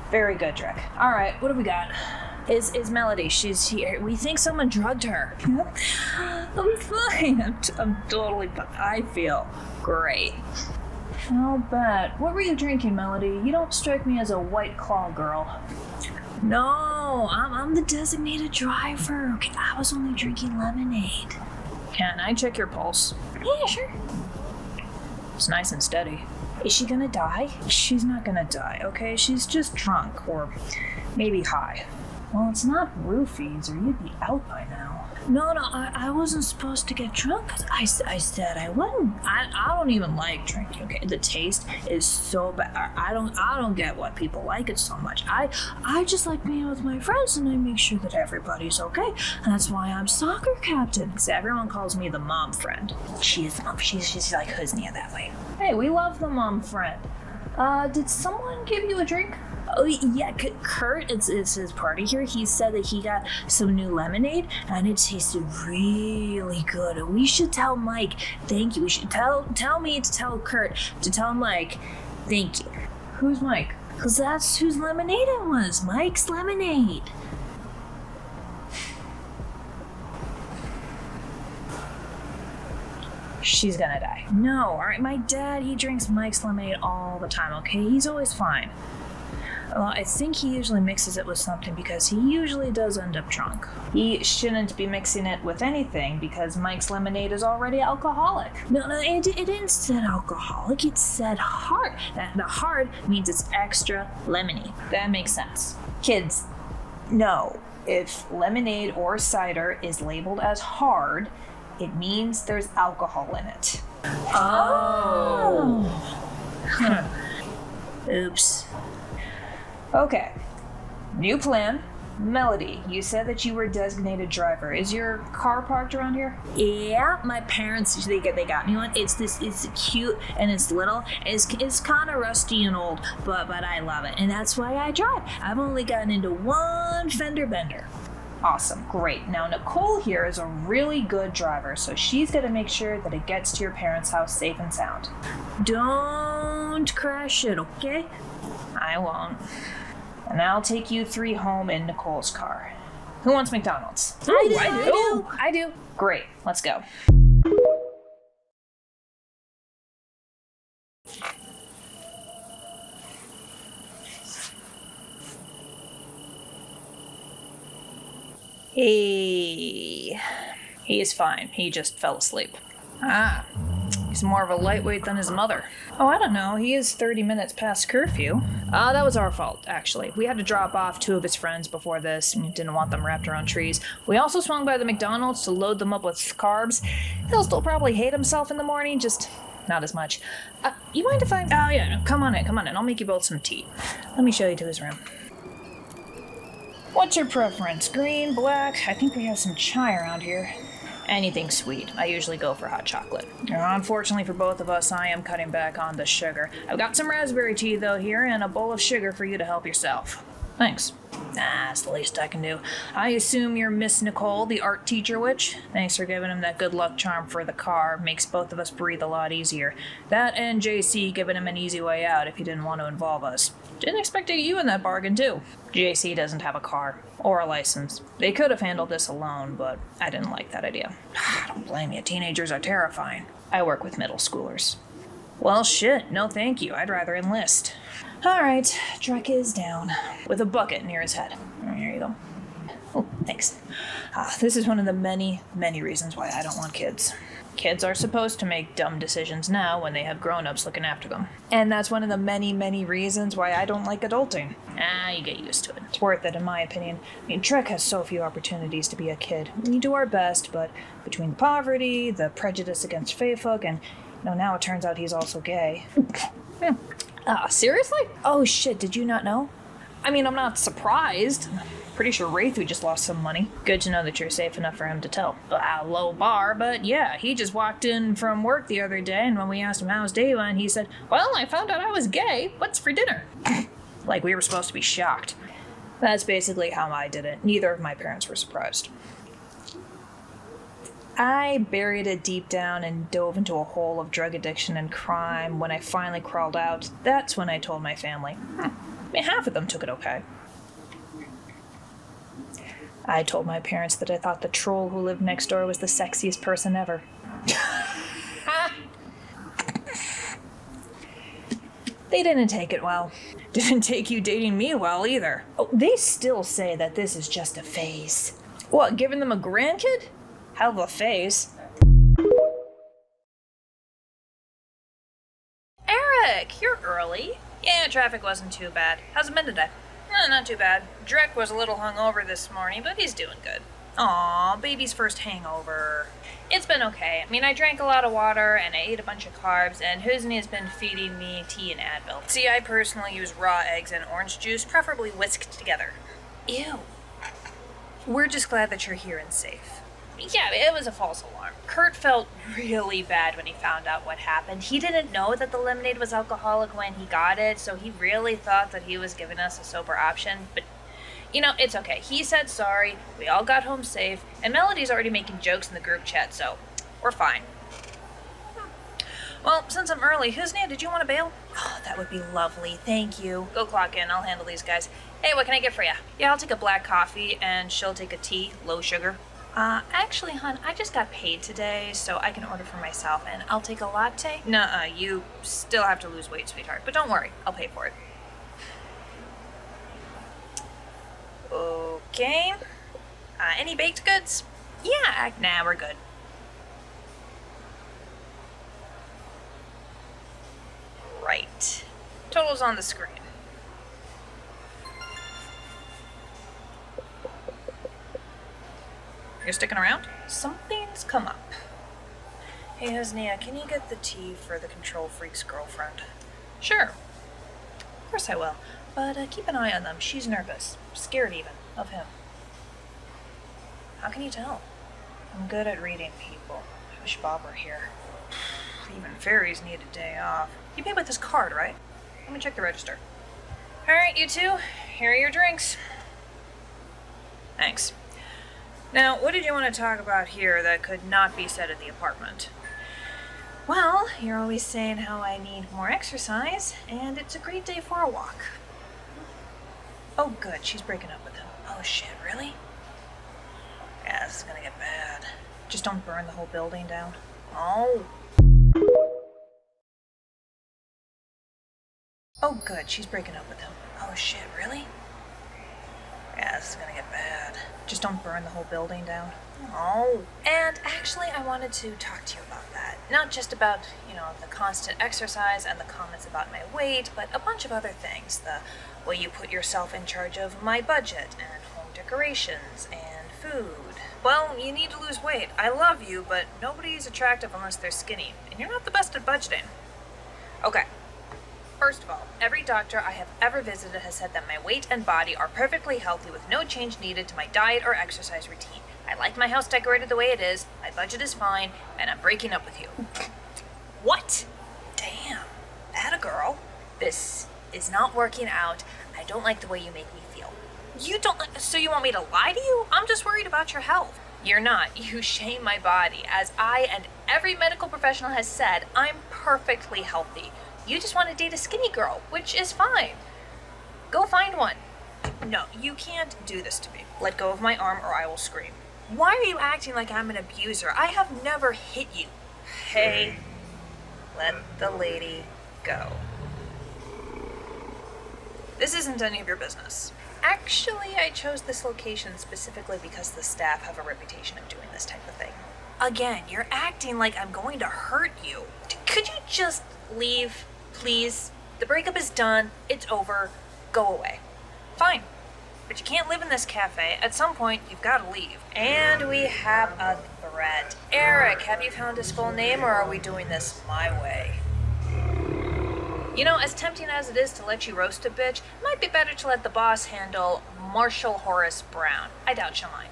Very good, Drek. All right, what do we got? Is Melody. She's here. We think someone drugged her. I'm fine. I'm totally fine. I feel great. I'll bet. What were you drinking, Melody? You don't strike me as a White Claw girl. No, I'm the designated driver. Okay, I was only drinking lemonade. Can I check your pulse? Yeah, sure. It's nice and steady. Is she gonna die? She's not gonna die, okay? She's just drunk, or maybe high. Well, it's not roofies, or you'd be out by now. No, I wasn't supposed to get drunk. I said I wouldn't. I don't even like drinking, okay? The taste is so bad. I don't get why people like it so much. I just like being with my friends, and I make sure that everybody's okay. And that's why I'm soccer captain. So everyone calls me the mom friend. She is the mom. She's like Husnia that way. Hey, we love the mom friend. Did someone give you a drink? Oh, yeah, Kurt, it's his party here. He said that he got some new lemonade, and it tasted really good. And we should tell Mike, thank you. We should tell me to tell Kurt to tell Mike, thank you. Who's Mike? Because that's whose lemonade it was. Mike's lemonade. She's gonna die. No, alright, my dad, he drinks Mike's lemonade all the time, okay? He's always fine. Well, I think he usually mixes it with something because he usually does end up drunk. He shouldn't be mixing it with anything because Mike's lemonade is already alcoholic. No, it didn't say alcoholic, it said hard. The hard means it's extra lemony. That makes sense. Kids, no. If lemonade or cider is labeled as hard, it means there's alcohol in it. Oh. Oops. Okay. New plan. Melody, you said that you were a designated driver. Is your car parked around here? Yeah, my parents, they got me one. It's cute and it's little. It's kind of rusty and old, but I love it. And that's why I drive. I've only gotten into one fender bender. Awesome, great. Now Nicole here is a really good driver, so she's gonna make sure that it gets to your parents' house safe and sound. Don't crash it, okay? I won't. And I'll take you three home in Nicole's car. Who wants McDonald's? I do. Great, let's go. He is fine. He just fell asleep. He's more of a lightweight than his mother. Oh, I don't know. He is 30 minutes past curfew. That was our fault, actually. We had to drop off 2 of his friends before this. We didn't want them wrapped around trees. We also swung by the McDonald's to load them up with carbs. He'll still probably hate himself in the morning, just not as much. You mind if I... Oh, yeah, no, come on in. I'll make you both some tea. Let me show you to his room. What's your preference? Green, black? I think we have some chai around here. Anything sweet. I usually go for hot chocolate. Unfortunately for both of us, I am cutting back on the sugar. I've got some raspberry tea, though, here, and a bowl of sugar for you to help yourself. Thanks. That's the least I can do. I assume you're Miss Nicole, the art teacher witch? Thanks for giving him that good luck charm for the car. Makes both of us breathe a lot easier. That and JC giving him an easy way out if he didn't want to involve us. Didn't expect to get you in that bargain, too. JC doesn't have a car. Or a license. They could have handled this alone, but I didn't like that idea. Don't blame you. Teenagers are terrifying. I work with middle schoolers. Well, shit. No thank you. I'd rather enlist. Alright, Drek is down, with a bucket near his head. Here you go. Oh, thanks. This is one of the many, many reasons why I don't want kids. Kids are supposed to make dumb decisions now when they have grown-ups looking after them. And that's one of the many, many reasons why I don't like adulting. You get used to it. It's worth it, in my opinion. I mean, Drek has so few opportunities to be a kid. We do our best, but between the poverty, the prejudice against fae folk, and now it turns out he's also gay. Yeah. Seriously? Oh shit, did you not know? I mean, I'm not surprised. Pretty sure Wraithu just lost some money. Good to know that you're safe enough for him to tell. Low bar, but yeah, he just walked in from work the other day, and when we asked him how his day went, he said, "Well, I found out I was gay. What's for dinner?" Like we were supposed to be shocked. That's basically how I did it. Neither of my parents were surprised. I buried it deep down and dove into a hole of drug addiction and crime. When I finally crawled out, that's when I told my family. I mean, half of them took it okay. I told my parents that I thought the troll who lived next door was the sexiest person ever. They didn't take it well. Didn't take you dating me well either. Oh, they still say that this is just a phase. What, giving them a grandkid? Hell of a phase. Eric, you're early. Yeah, traffic wasn't too bad. How's it been today? Not too bad. Drek was a little hungover this morning, but he's doing good. Aw, baby's first hangover. It's been okay. I mean, I drank a lot of water, and I ate a bunch of carbs, and Husni has been feeding me tea and Advil. See, I personally use raw eggs and orange juice, preferably whisked together. Ew. We're just glad that you're here and safe. Yeah, it was a false alarm. Kurt felt really bad when he found out what happened. He didn't know that the lemonade was alcoholic when he got it, so he really thought that he was giving us a sober option. But, it's okay. He said sorry, we all got home safe, and Melody's already making jokes in the group chat, so we're fine. Well, since I'm early, Husnia, did you want to bail? Oh, that would be lovely. Thank you. Go clock in. I'll handle these guys. Hey, what can I get for you? Yeah, I'll take a black coffee, and she'll take a tea, low sugar. Actually, hon, I just got paid today, so I can order for myself, and I'll take a latte. Nuh-uh, you still have to lose weight, sweetheart, but don't worry, I'll pay for it. Okay. Any baked goods? Yeah, nah, we're good. Right. Total's on the screen. You're sticking around? Something's come up. Hey, Hosnia, can you get the tea for the control freak's girlfriend? Sure. Of course I will. But keep an eye on them. She's nervous. Scared even. Of him. How can you tell? I'm good at reading people. I wish Bob were here. Even Fairies need a day off. You paid with his card, right? Let me check the register. Alright, you two. Here are your drinks. Thanks. Now, what did you want to talk about here that could not be said at the apartment? Well, you're always saying how I need more exercise, and it's a great day for a walk. Oh, good, she's breaking up with him. Oh, shit, really? Yeah, this is gonna get bad. Just don't burn the whole building down. Oh. Oh, good, she's breaking up with him. Oh, shit, really? Yeah, this is gonna get bad. Just don't burn the whole building down. Oh. And actually, I wanted to talk to you about that. Not just about, the constant exercise and the comments about my weight, but a bunch of other things. The way you put yourself in charge of my budget and home decorations and food. Well, you need to lose weight. I love you, but nobody's attractive unless they're skinny, and you're not the best at budgeting. Okay. First of all, every doctor I have ever visited has said that my weight and body are perfectly healthy with no change needed to my diet or exercise routine. I like my house decorated the way it is, my budget is fine, and I'm breaking up with you. What? Damn. Atta girl. This is not working out. I don't like the way you make me feel. So you want me to lie to you? I'm just worried about your health. You're not. You shame my body. As I and every medical professional has said, I'm perfectly healthy. You just want to date a skinny girl, which is fine. Go find one. No, you can't do this to me. Let go of my arm or I will scream. Why are you acting like I'm an abuser? I have never hit you. Hey, let the lady go. This isn't any of your business. Actually, I chose this location specifically because the staff have a reputation of doing this type of thing. Again, you're acting like I'm going to hurt you. Could you just leave, please? The breakup is done. It's over. Go away. Fine. But you can't live in this cafe. At some point, you've got to leave. And we have a threat. Eric, have you found his full name, or are we doing this my way? As tempting as it is to let you roast a bitch, it might be better to let the boss handle Marshall Horace Brown. I doubt she'll mind.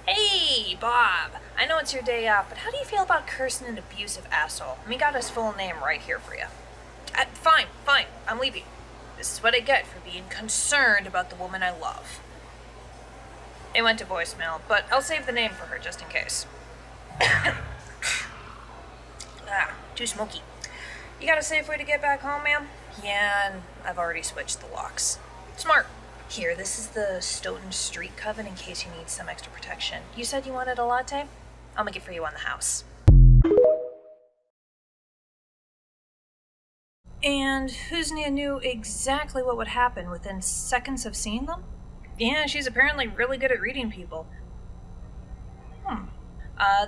Hey, Bob. I know it's your day off, but how do you feel about cursing an abusive asshole? We got his full name right here for you. Fine. I'm leaving. This is what I get for being concerned about the woman I love. It went to voicemail, but I'll save the name for her just in case. Too smoky. You got a safe way to get back home, ma'am? Yeah, and I've already switched the locks. Smart. Here, this is the Stoughton Street Coven in case you need some extra protection. You said you wanted a latte? I'll make it for you on the house. And Husnia knew exactly what would happen within seconds of seeing them? Yeah, she's apparently really good at reading people.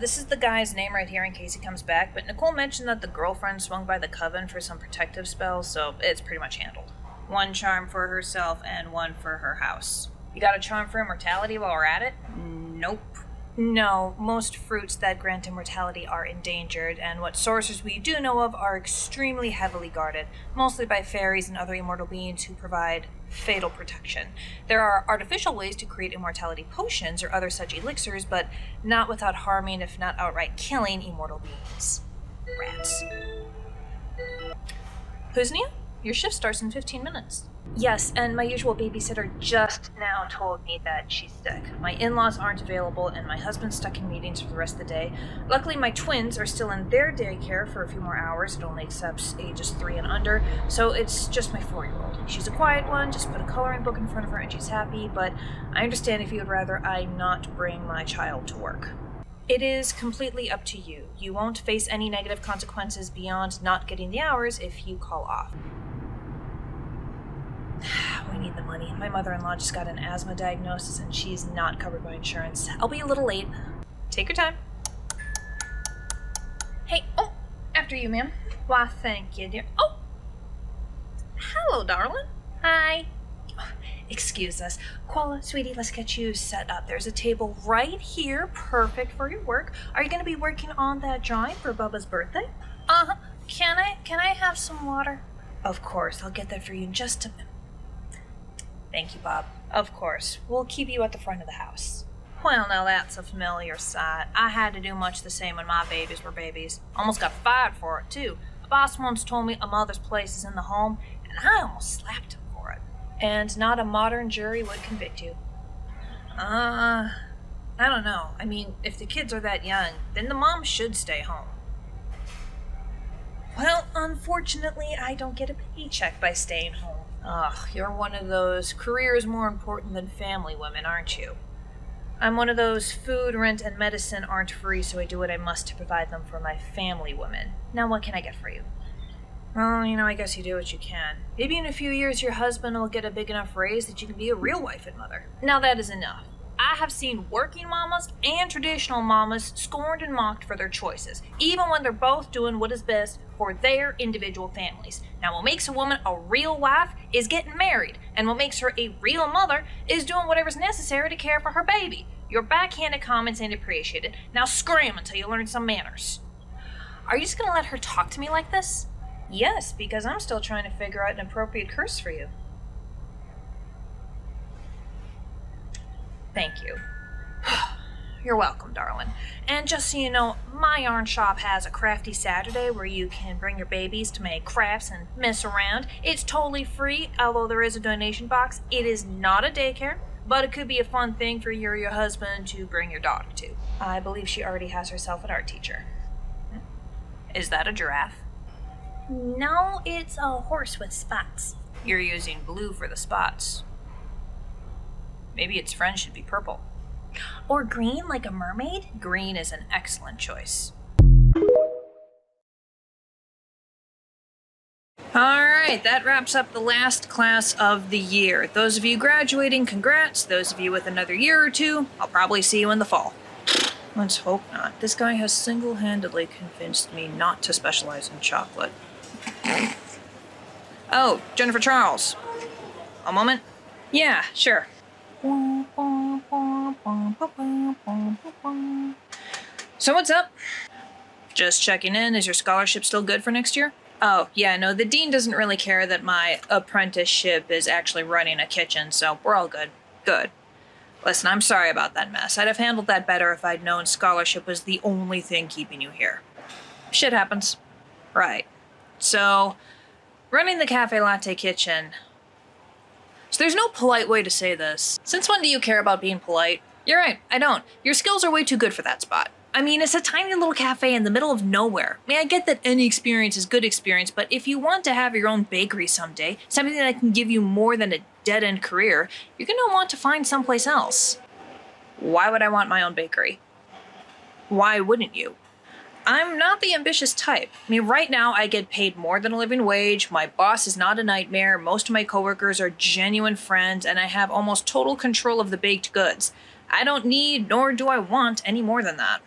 This is the guy's name right here in case he comes back, but Nicole mentioned that the girlfriend swung by the coven for some protective spells, so it's pretty much handled. One charm for herself and one for her house. You got a charm for immortality while we're at it? Nope. No, most fruits that grant immortality are endangered, and what sorcerers we do know of are extremely heavily guarded, mostly by fairies and other immortal beings who provide fatal protection. There are artificial ways to create immortality potions or other such elixirs, but not without harming, if not outright killing, immortal beings. Rats. Husnia, your shift starts in 15 minutes. Yes, and my usual babysitter just now told me that she's sick. My in-laws aren't available, and my husband's stuck in meetings for the rest of the day. Luckily, my twins are still in their daycare for a few more hours. It only accepts ages 3 and under, so it's just my 4-year-old. She's a quiet one, just put a coloring book in front of her and she's happy, but I understand if you would rather I not bring my child to work. It is completely up to you. You won't face any negative consequences beyond not getting the hours if you call off. We need the money. My mother-in-law just got an asthma diagnosis and she's not covered by insurance. I'll be a little late. Take your time. Hey, after you, ma'am. Why, thank you, dear. Oh! Hello, darling. Hi. Excuse us. Koala, sweetie, let's get you set up. There's a table right here, perfect for your work. Are you going to be working on that drawing for Bubba's birthday? Uh-huh. Can I have some water? Of course, I'll get that for you in just a minute. Thank you, Bob. Of course. We'll keep you at the front of the house. Well, now that's a familiar sight. I had to do much the same when my babies were babies. Almost got fired for it, too. A boss once told me a mother's place is in the home, and I almost slapped him for it. And not a modern jury would convict you. I don't know. I mean, if the kids are that young, then the mom should stay home. Well, unfortunately, I don't get a paycheck by staying home. Ugh, you're one of those career is more important than family women, aren't you? I'm one of those food, rent, and medicine aren't free, so I do what I must to provide them for my family women. Now what can I get for you? Well, I guess you do what you can. Maybe in a few years your husband will get a big enough raise that you can be a real wife and mother. Now that is enough. I have seen working mamas and traditional mamas scorned and mocked for their choices, even when they're both doing what is best for their individual families. Now what makes a woman a real wife is getting married, and what makes her a real mother is doing whatever's necessary to care for her baby. Your backhanded comments ain't appreciated. Now scram until you learn some manners. Are you just gonna let her talk to me like this? Yes, because I'm still trying to figure out an appropriate curse for you. Thank you. You're welcome, darling. And just so you know, my yarn shop has a crafty Saturday where you can bring your babies to make crafts and mess around. It's totally free, although there is a donation box. It is not a daycare, but it could be a fun thing for you or your husband to bring your daughter to. I believe she already has herself an art teacher. Is that a giraffe? No, it's a horse with spots. You're using blue for the spots. Maybe its friend should be purple. Or green, like a mermaid? Green is an excellent choice. Alright, that wraps up the last class of the year. Those of you graduating, congrats. Those of you with another year or two, I'll probably see you in the fall. Let's hope not. This guy has single-handedly convinced me not to specialize in chocolate. Oh, Jennifer Charles. A moment? Yeah, sure. So what's up? Just checking in. Is your scholarship still good for next year? Oh, yeah, no, the dean doesn't really care that my apprenticeship is actually running a kitchen, so we're all good. Good. Listen, I'm sorry about that mess. I'd have handled that better if I'd known scholarship was the only thing keeping you here. Shit happens. Right. So, running the CaFae Latte kitchen... So there's no polite way to say this. Since when do you care about being polite? You're right, I don't. Your skills are way too good for that spot. I mean, it's a tiny little cafe in the middle of nowhere. I mean, I get that any experience is good experience, but if you want to have your own bakery someday, something that can give you more than a dead-end career, you're gonna want to find someplace else. Why would I want my own bakery? Why wouldn't you? I'm not the ambitious type. I mean, right now I get paid more than a living wage, my boss is not a nightmare, most of my coworkers are genuine friends, and I have almost total control of the baked goods. I don't need, nor do I want, any more than that.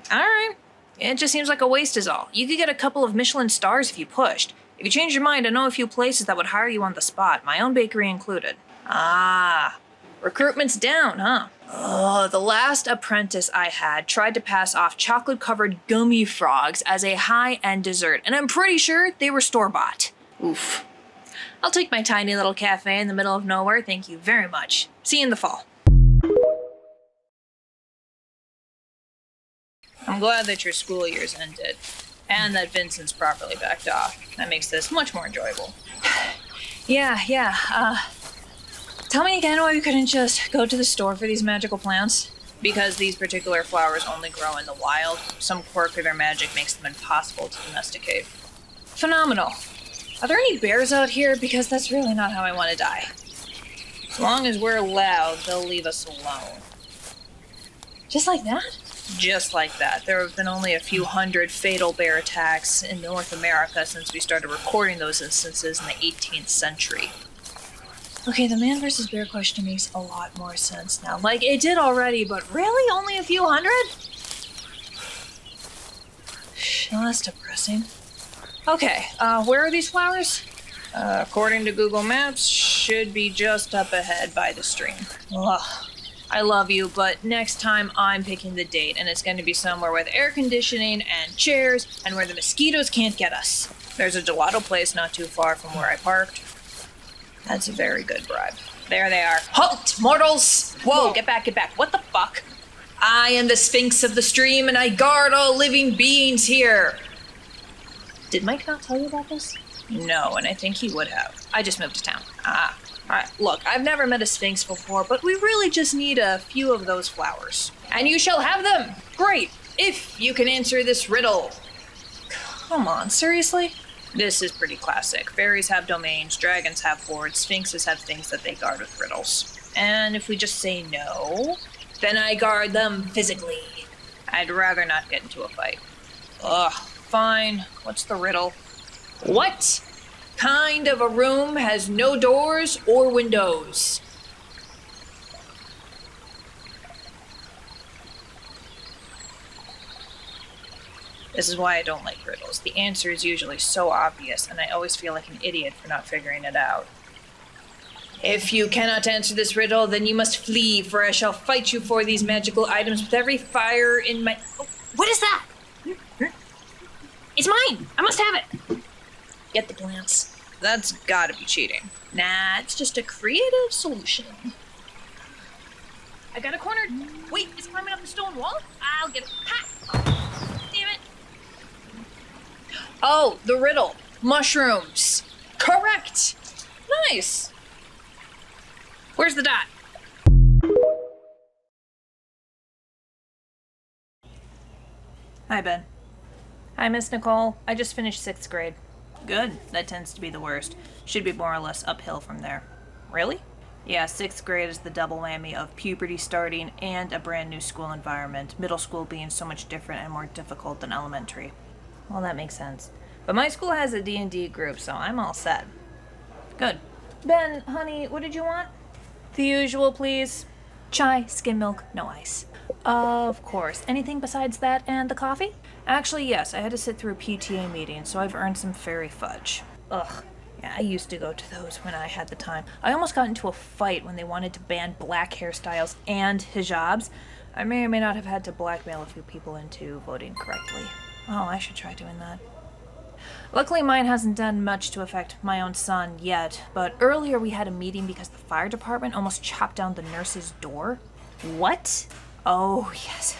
Alright. It just seems like a waste is all. You could get a couple of Michelin stars if you pushed. If you change your mind, I know a few places that would hire you on the spot, my own bakery included. Ah. Recruitment's down, huh? Oh, the last apprentice I had tried to pass off chocolate-covered gummy frogs as a high-end dessert, and I'm pretty sure they were store-bought. Oof. I'll take my tiny little cafe in the middle of nowhere, thank you very much. See you in the fall. I'm glad that your school year's ended, and that Vincent's properly backed off. That makes this much more enjoyable. Yeah, tell me again why we couldn't just go to the store for these magical plants? Because these particular flowers only grow in the wild. Some quirk of their magic makes them impossible to domesticate. Phenomenal. Are there any bears out here? Because that's really not how I want to die. As long as we're loud, they'll leave us alone. Just like that? Just like that. There have been only a few hundred fatal bear attacks in North America since we started recording those instances in the 18th century. Okay, the man versus bear question makes a lot more sense now. Like, it did already, but really? Only a few hundred? Well, that's depressing. Okay, where are these flowers? According to Google Maps, should be just up ahead by the stream. Ugh. I love you, but next time I'm picking the date, and it's going to be somewhere with air conditioning and chairs, and where the mosquitoes can't get us. There's a gelato place not too far from where I parked. That's a very good bribe. There they are. Halt, mortals! Whoa, get back. What the fuck? I am the Sphinx of the stream, and I guard all living beings here. Did Mike not tell you about this? No, and I think he would have. I just moved to town. Alright, look, I've never met a Sphinx before, but we really just need a few of those flowers. And you shall have them! Great! If you can answer this riddle. Come on, seriously? This is pretty classic. Fairies have domains, dragons have boards, sphinxes have things that they guard with riddles. And if we just say no, then I guard them physically. I'd rather not get into a fight. Ugh, fine. What's the riddle? What kind of a room has no doors or windows? This is why I don't like riddles. The answer is usually so obvious, and I always feel like an idiot for not figuring it out. If you cannot answer this riddle, then you must flee, for I shall fight you for these magical items with every fire in my... Oh, what is that? It's mine! I must have it! Get the plants. That's gotta be cheating. Nah, it's just a creative solution. I got a corner. Wait, it's climbing up the stone wall? I'll get it. Ha! Damn it! Oh, the riddle. Mushrooms. Correct! Nice! Where's the dot? Hi, Ben. Hi, Miss Nicole. I just finished 6th grade. Good. That tends to be the worst. Should be more or less uphill from there. Really? Yeah, 6th grade is the double whammy of puberty starting and a brand new school environment, middle school being so much different and more difficult than elementary. Well, that makes sense. But my school has a D&D group, so I'm all set. Good. Ben, honey, what did you want? The usual, please. Chai, skim milk, no ice. Of course. Anything besides that and the coffee? Actually, yes. I had to sit through a PTA meeting, so I've earned some fairy fudge. Ugh. Yeah, I used to go to those when I had the time. I almost got into a fight when they wanted to ban black hairstyles and hijabs. I may or may not have had to blackmail a few people into voting correctly. Oh, I should try doing that. Luckily, mine hasn't done much to affect my own son yet, but earlier we had a meeting because the fire department almost chopped down the nurse's door. What? Oh, yes.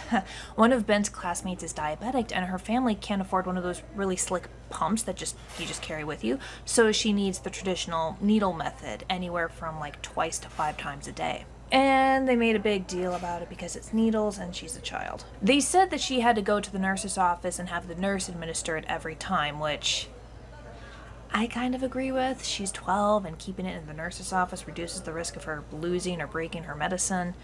One of Ben's classmates is diabetic, and her family can't afford one of those really slick pumps that you just carry with you, so she needs the traditional needle method, anywhere from like 2 to 5 times a day. And they made a big deal about it because it's needles and she's a child. They said that she had to go to the nurse's office and have the nurse administer it every time, which I kind of agree with. She's 12 and keeping it in the nurse's office reduces the risk of her losing or breaking her medicine.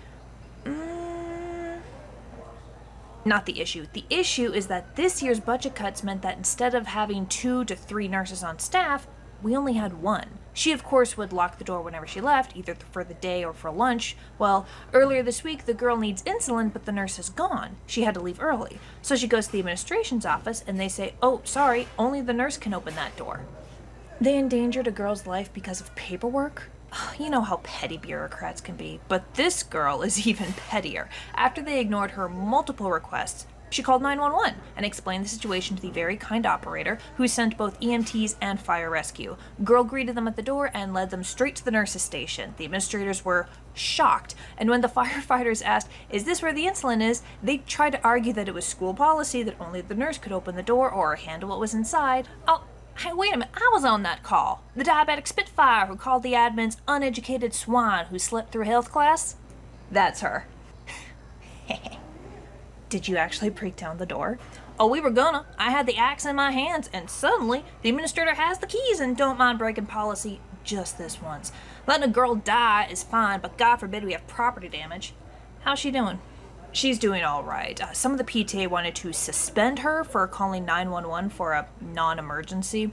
Not the issue. The issue is that this year's budget cuts meant that instead of having 2 to 3 nurses on staff, we only had 1. She, of course, would lock the door whenever she left, either for the day or for lunch. Well, earlier this week, the girl needs insulin, but the nurse is gone. She had to leave early. So she goes to the administration's office, and they say, oh, sorry, only the nurse can open that door. They endangered a girl's life because of paperwork? You know how petty bureaucrats can be, but this girl is even pettier. After they ignored her multiple requests, she called 911 and explained the situation to the very kind operator who sent both EMTs and fire rescue. Girl greeted them at the door and led them straight to the nurse's station. The administrators were shocked, and when the firefighters asked, is this where the insulin is, they tried to argue that it was school policy that only the nurse could open the door or handle what was inside. Oh, hey, wait a minute, I was on that call. The diabetic spitfire who called the admin's uneducated swan who slept through health class? That's her. Did you actually break down the door? Oh, we were gonna. I had the axe in my hands, and suddenly the administrator has the keys and don't mind breaking policy just this once. Letting a girl die is fine, but God forbid we have property damage. How's she doing? She's doing all right. Some of the PTA wanted to suspend her for calling 911 for a non-emergency.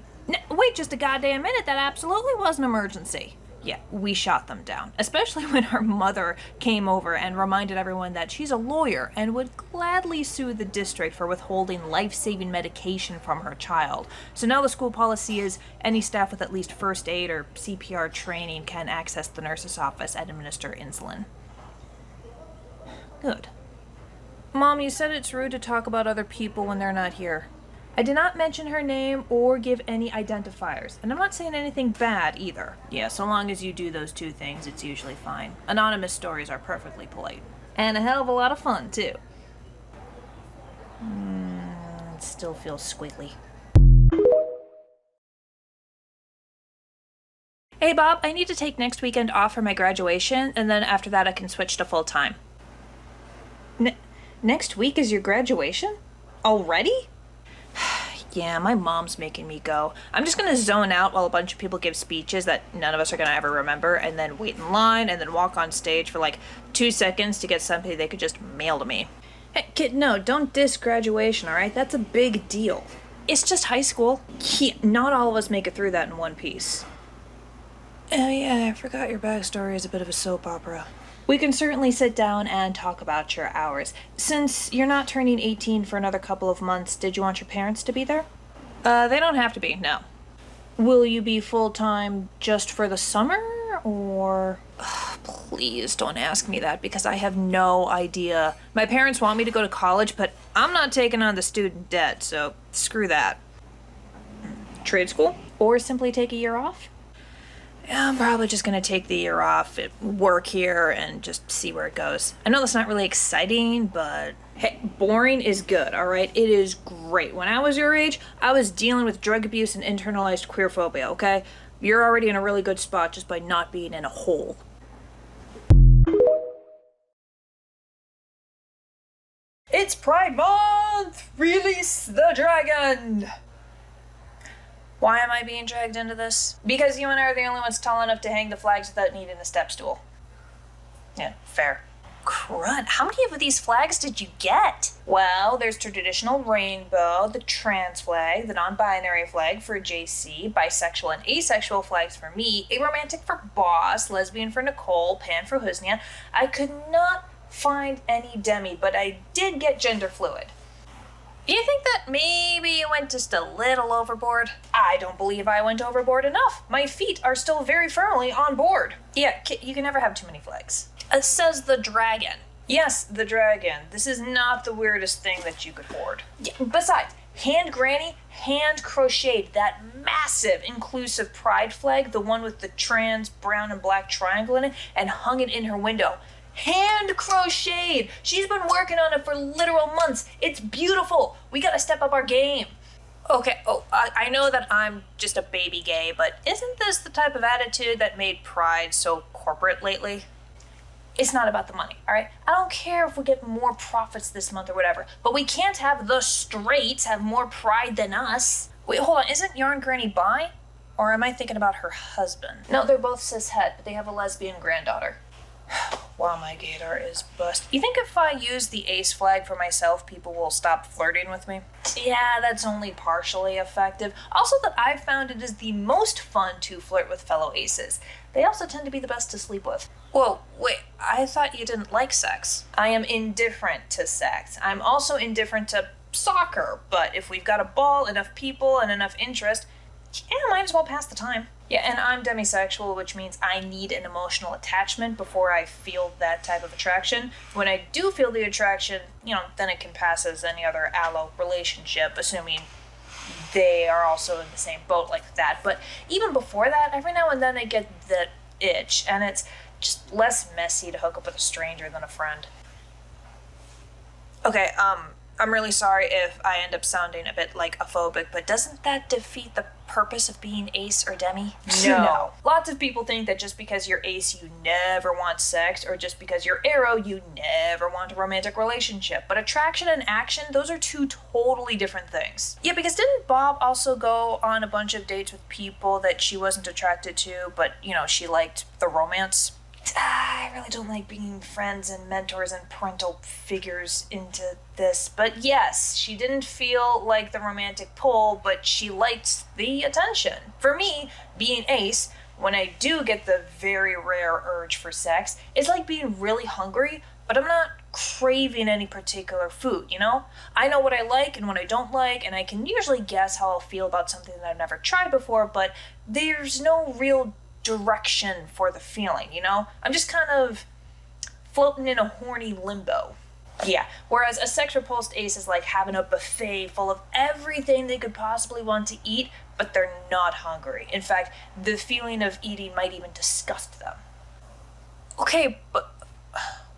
Wait just a goddamn minute, that absolutely was an emergency. Yeah, we shot them down, especially when her mother came over and reminded everyone that she's a lawyer and would gladly sue the district for withholding life-saving medication from her child. So now the school policy is any staff with at least first aid or CPR training can access the nurse's office and administer insulin. Good. Mom, you said it's rude to talk about other people when they're not here. I did not mention her name or give any identifiers, and I'm not saying anything bad either. Yeah, so long as you do those 2 things, it's usually fine. Anonymous stories are perfectly polite. And a hell of a lot of fun, too. It still feels squiggly. Hey, Bob, I need to take next weekend off for my graduation, and then after that I can switch to full-time. Next week is your graduation? Already? Yeah, my mom's making me go. I'm just gonna zone out while a bunch of people give speeches that none of us are gonna ever remember, and then wait in line, and then walk on stage for like 2 seconds to get something they could just mail to me. Hey, kid, no, don't diss graduation, alright? That's a big deal. It's just high school. Yeah, not all of us make it through that in one piece. Oh yeah, I forgot your backstory is a bit of a soap opera. We can certainly sit down and talk about your hours. Since you're not turning 18 for another couple of months, did you want your parents to be there? They don't have to be, no. Will you be full-time just for the summer, or... Ugh, please don't ask me that, because I have no idea. My parents want me to go to college, but I'm not taking on the student debt, so screw that. Trade school? Or simply take a year off? Yeah, I'm probably just gonna take the year off, work here, and just see where it goes. I know that's not really exciting, but hey, boring is good, alright? It is great. When I was your age, I was dealing with drug abuse and internalized queerphobia, okay? You're already in a really good spot just by not being in a hole. It's Pride Month! Release the dragon! Why am I being dragged into this? Because you and I are the only ones tall enough to hang the flags without needing a step stool. Yeah, fair. Crud, how many of these flags did you get? Well, there's traditional rainbow, the trans flag, the non-binary flag for JC, bisexual and asexual flags for me, aromantic for Boss, lesbian for Nicole, pan for Husnia. I could not find any demi, but I did get gender fluid. You think that maybe you went just a little overboard? I don't believe I went overboard enough. My feet are still very firmly on board. Yeah, you can never have too many flags. Says the dragon. Yes, the dragon. This is not the weirdest thing that you could hoard. Yeah, besides, hand granny hand crocheted that massive inclusive pride flag, the one with the trans brown and black triangle in it, and hung it in her window. Hand crocheted. She's been working on it for literal months. It's beautiful. We gotta step up our game. Okay, I know that I'm just a baby gay, but isn't this the type of attitude that made Pride so corporate lately? It's not about the money, all right? I don't care if we get more profits this month or whatever, but we can't have the straights have more pride than us. Wait, hold on, isn't Yarn Granny bi? Or am I thinking about her husband? No, they're both cishet, but they have a lesbian granddaughter. Wow, my gaydar is bust. You think if I use the ace flag for myself, people will stop flirting with me? Yeah, that's only partially effective. Also that I've found it is the most fun to flirt with fellow aces. They also tend to be the best to sleep with. Whoa, wait, I thought you didn't like sex. I am indifferent to sex. I'm also indifferent to soccer, but if we've got a ball, enough people, and enough interest, yeah, might as well pass the time. Yeah, and I'm demisexual, which means I need an emotional attachment before I feel that type of attraction. When I do feel the attraction, then it can pass as any other allo relationship, assuming they are also in the same boat like that. But even before that, every now and then I get the itch, and it's just less messy to hook up with a stranger than a friend. Okay, I'm really sorry if I end up sounding a bit like aphobic, but doesn't that defeat the purpose of being ace or demi? No. Lots of people think that just because you're ace, you never want sex, or just because you're aro, you never want a romantic relationship. But attraction and action, those are two totally different things. Yeah, because didn't Bob also go on a bunch of dates with people that she wasn't attracted to, but, she liked the romance? I really don't like bringing friends and mentors and parental figures into this, but yes, she didn't feel like the romantic pull, but she liked the attention. For me, being ace, when I do get the very rare urge for sex, it's like being really hungry, but I'm not craving any particular food, I know what I like and what I don't like, and I can usually guess how I'll feel about something that I've never tried before, but there's no real direction for the feeling, I'm just kind of floating in a horny limbo. Yeah, whereas a sex repulsed ace is like having a buffet full of everything they could possibly want to eat, but they're not hungry. In fact, the feeling of eating might even disgust them. Okay, but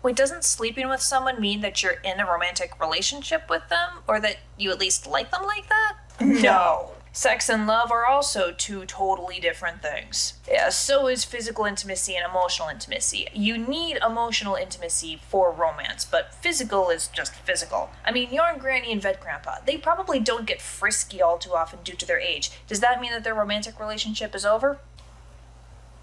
wait, doesn't sleeping with someone mean that you're in a romantic relationship with them, or that you at least like them like that? No. Sex and love are also two totally different things. Yeah, so is physical intimacy and emotional intimacy. You need emotional intimacy for romance, but physical is just physical. I mean, Yarn Granny and Vet Grandpa, they probably don't get frisky all too often due to their age. Does that mean that their romantic relationship is over?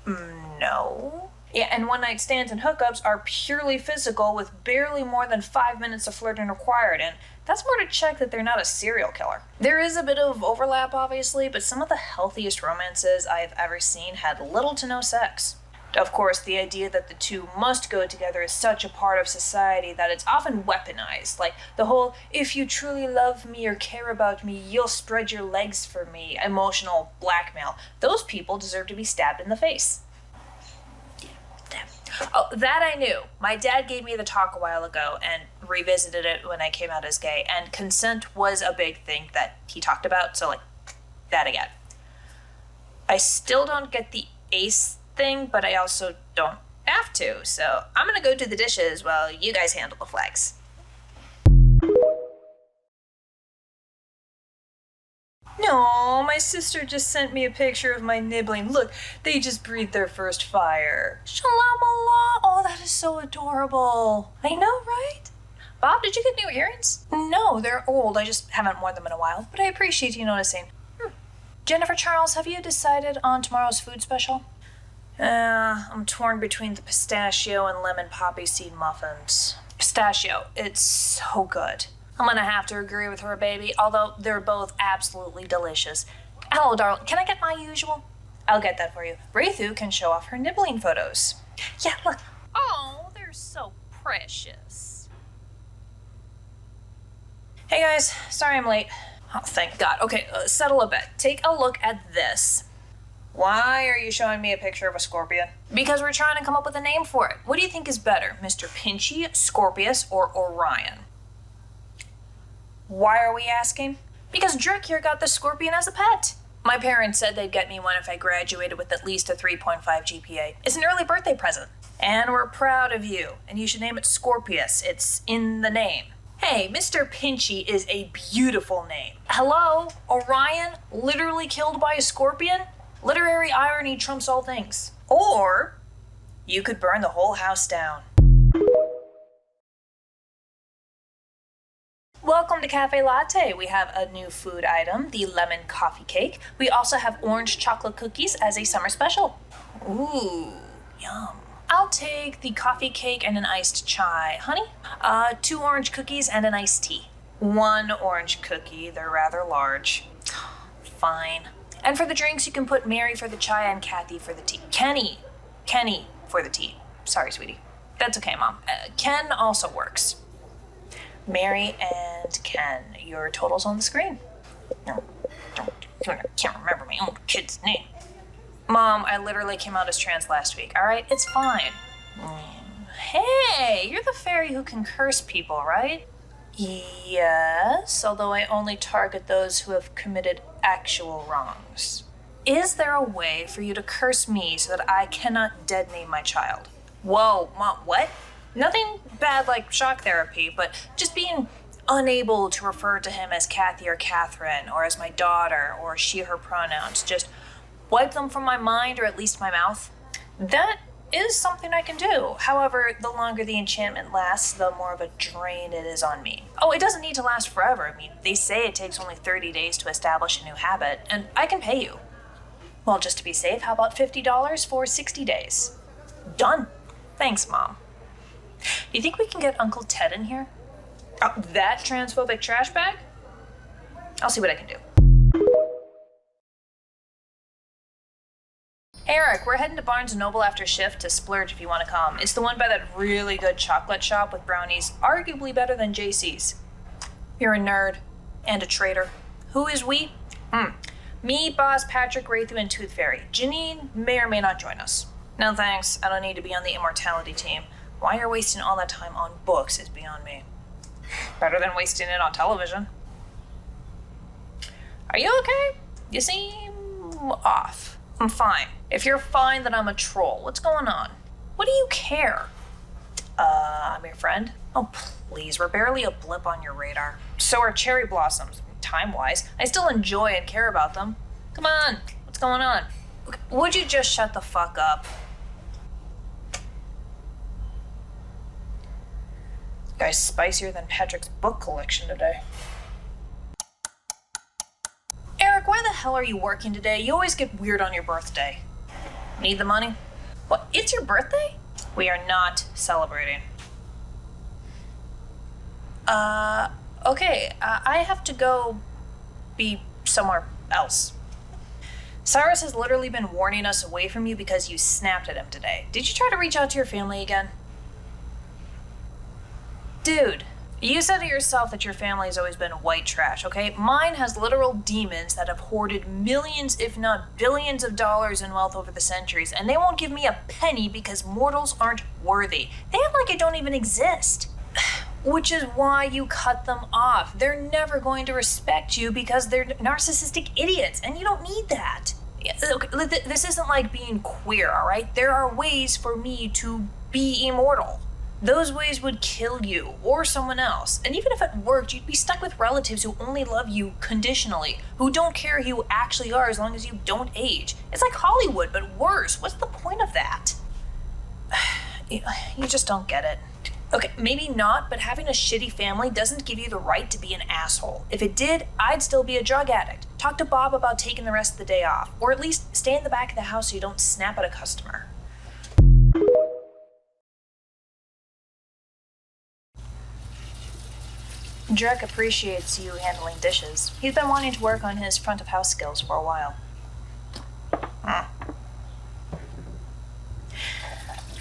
No. Yeah, and one-night stands and hookups are purely physical with barely more than 5 minutes of flirting required, and that's more to check that they're not a serial killer. There is a bit of overlap, obviously, but some of the healthiest romances I've ever seen had little to no sex. Of course, the idea that the two must go together is such a part of society that it's often weaponized, like the whole, if you truly love me or care about me, you'll spread your legs for me, emotional blackmail. Those people deserve to be stabbed in the face. Oh, that I knew. My dad gave me the talk a while ago and revisited it when I came out as gay, and consent was a big thing that he talked about, so like, that again. I still don't get the ace thing, but I also don't have to, so I'm gonna go do the dishes while you guys handle the flags. No, my sister just sent me a picture of my nibbling. Look, they just breathed their first fire. Shalom Allah. Oh, that is so adorable. I know, right? Bob, did you get new earrings? No, they're old. I just haven't worn them in a while, but I appreciate you noticing. Jennifer Charles, have you decided on tomorrow's food special? I'm torn between the pistachio and lemon poppy seed muffins. Pistachio, it's so good. I'm gonna have to agree with her, baby, although they're both absolutely delicious. Hello, darling, can I get my usual? I'll get that for you. Raythu can show off her nibbling photos. Yeah, look. Oh, they're so precious. Hey guys, sorry I'm late. Oh, thank God. Okay, settle a bit. Take a look at this. Why are you showing me a picture of a scorpion? Because we're trying to come up with a name for it. What do you think is better, Mr. Pinchy, Scorpius, or Orion? Why are we asking? Because Drake here got the scorpion as a pet. My parents said they'd get me one if I graduated with at least a 3.5 GPA. It's an early birthday present. And we're proud of you, and you should name it Scorpius. It's in the name. Hey, Mr. Pinchy is a beautiful name. Hello? Orion, literally killed by a scorpion? Literary irony trumps all things. Or you could burn the whole house down. Welcome to CaFae Latte. We have a new food item, the lemon coffee cake. We also have orange chocolate cookies as a summer special. Ooh, yum. I'll take the coffee cake and an iced chai. Honey? 2 orange cookies and an iced tea. 1 orange cookie, they're rather large. Fine. And for the drinks, you can put Mary for the chai and Kathy for the tea. Kenny for the tea. Sorry, sweetie. That's okay, Mom. Ken also works. Mary and Ken, your total's on the screen. I can't remember my own kid's name. Mom, I literally came out as trans last week, alright? It's fine. Hey, you're the fairy who can curse people, right? Yes, although I only target those who have committed actual wrongs. Is there a way for you to curse me so that I cannot dead name my child? Whoa, Mom, what? Nothing bad like shock therapy, but just being unable to refer to him as Kathy or Catherine, or as my daughter, or she, her pronouns. Just wipe them from my mind, or at least my mouth. That is something I can do. However, the longer the enchantment lasts, the more of a drain it is on me. Oh, it doesn't need to last forever. I mean, they say it takes only 30 days to establish a new habit, and I can pay you. Well, just to be safe, how about $50 for 60 days? Done. Thanks, Mom. Do you think we can get Uncle Ted in here? Oh, that transphobic trash bag? I'll see what I can do. Hey Eric, we're heading to Barnes & Noble after shift to splurge if you want to come. It's the one by that really good chocolate shop with brownies, arguably better than JC's. You're a nerd. And a traitor. Who is we? Me, Boss, Patrick, Raythu, and Tooth Fairy. Janine may or may not join us. No thanks, I don't need to be on the Immortality team. Why you're wasting all that time on books is beyond me. Better than wasting it on television. Are you okay? You seem off. I'm fine. If you're fine, then I'm a troll. What's going on? What do you care? I'm your friend? Oh, please, we're barely a blip on your radar. So are cherry blossoms, time-wise. I still enjoy and care about them. Come on, what's going on? Would you just shut the fuck up? Guy's spicier than Patrick's book collection today. Eric, why the hell are you working today? You always get weird on your birthday. Need the money? What, it's your birthday? We are not celebrating. Okay, I have to go be somewhere else. Cyrus has literally been warning us away from you because you snapped at him today. Did you try to reach out to your family again? Dude, you said it yourself that your family has always been white trash, okay? Mine has literal demons that have hoarded millions, if not billions of dollars in wealth over the centuries, and they won't give me a penny because mortals aren't worthy. They act like I don't even exist. Which is why you cut them off. They're never going to respect you because they're narcissistic idiots, and you don't need that. Okay, this isn't like being queer, all right? There are ways for me to be immortal. Those ways would kill you or someone else. And even if it worked, you'd be stuck with relatives who only love you conditionally, who don't care who you actually are as long as you don't age. It's like Hollywood, but worse. What's the point of that? You just don't get it. Okay, maybe not, but having a shitty family doesn't give you the right to be an asshole. If it did, I'd still be a drug addict. Talk to Bob about taking the rest of the day off, or at least stay in the back of the house so you don't snap at a customer. Drek appreciates you handling dishes. He's been wanting to work on his front of house skills for a while.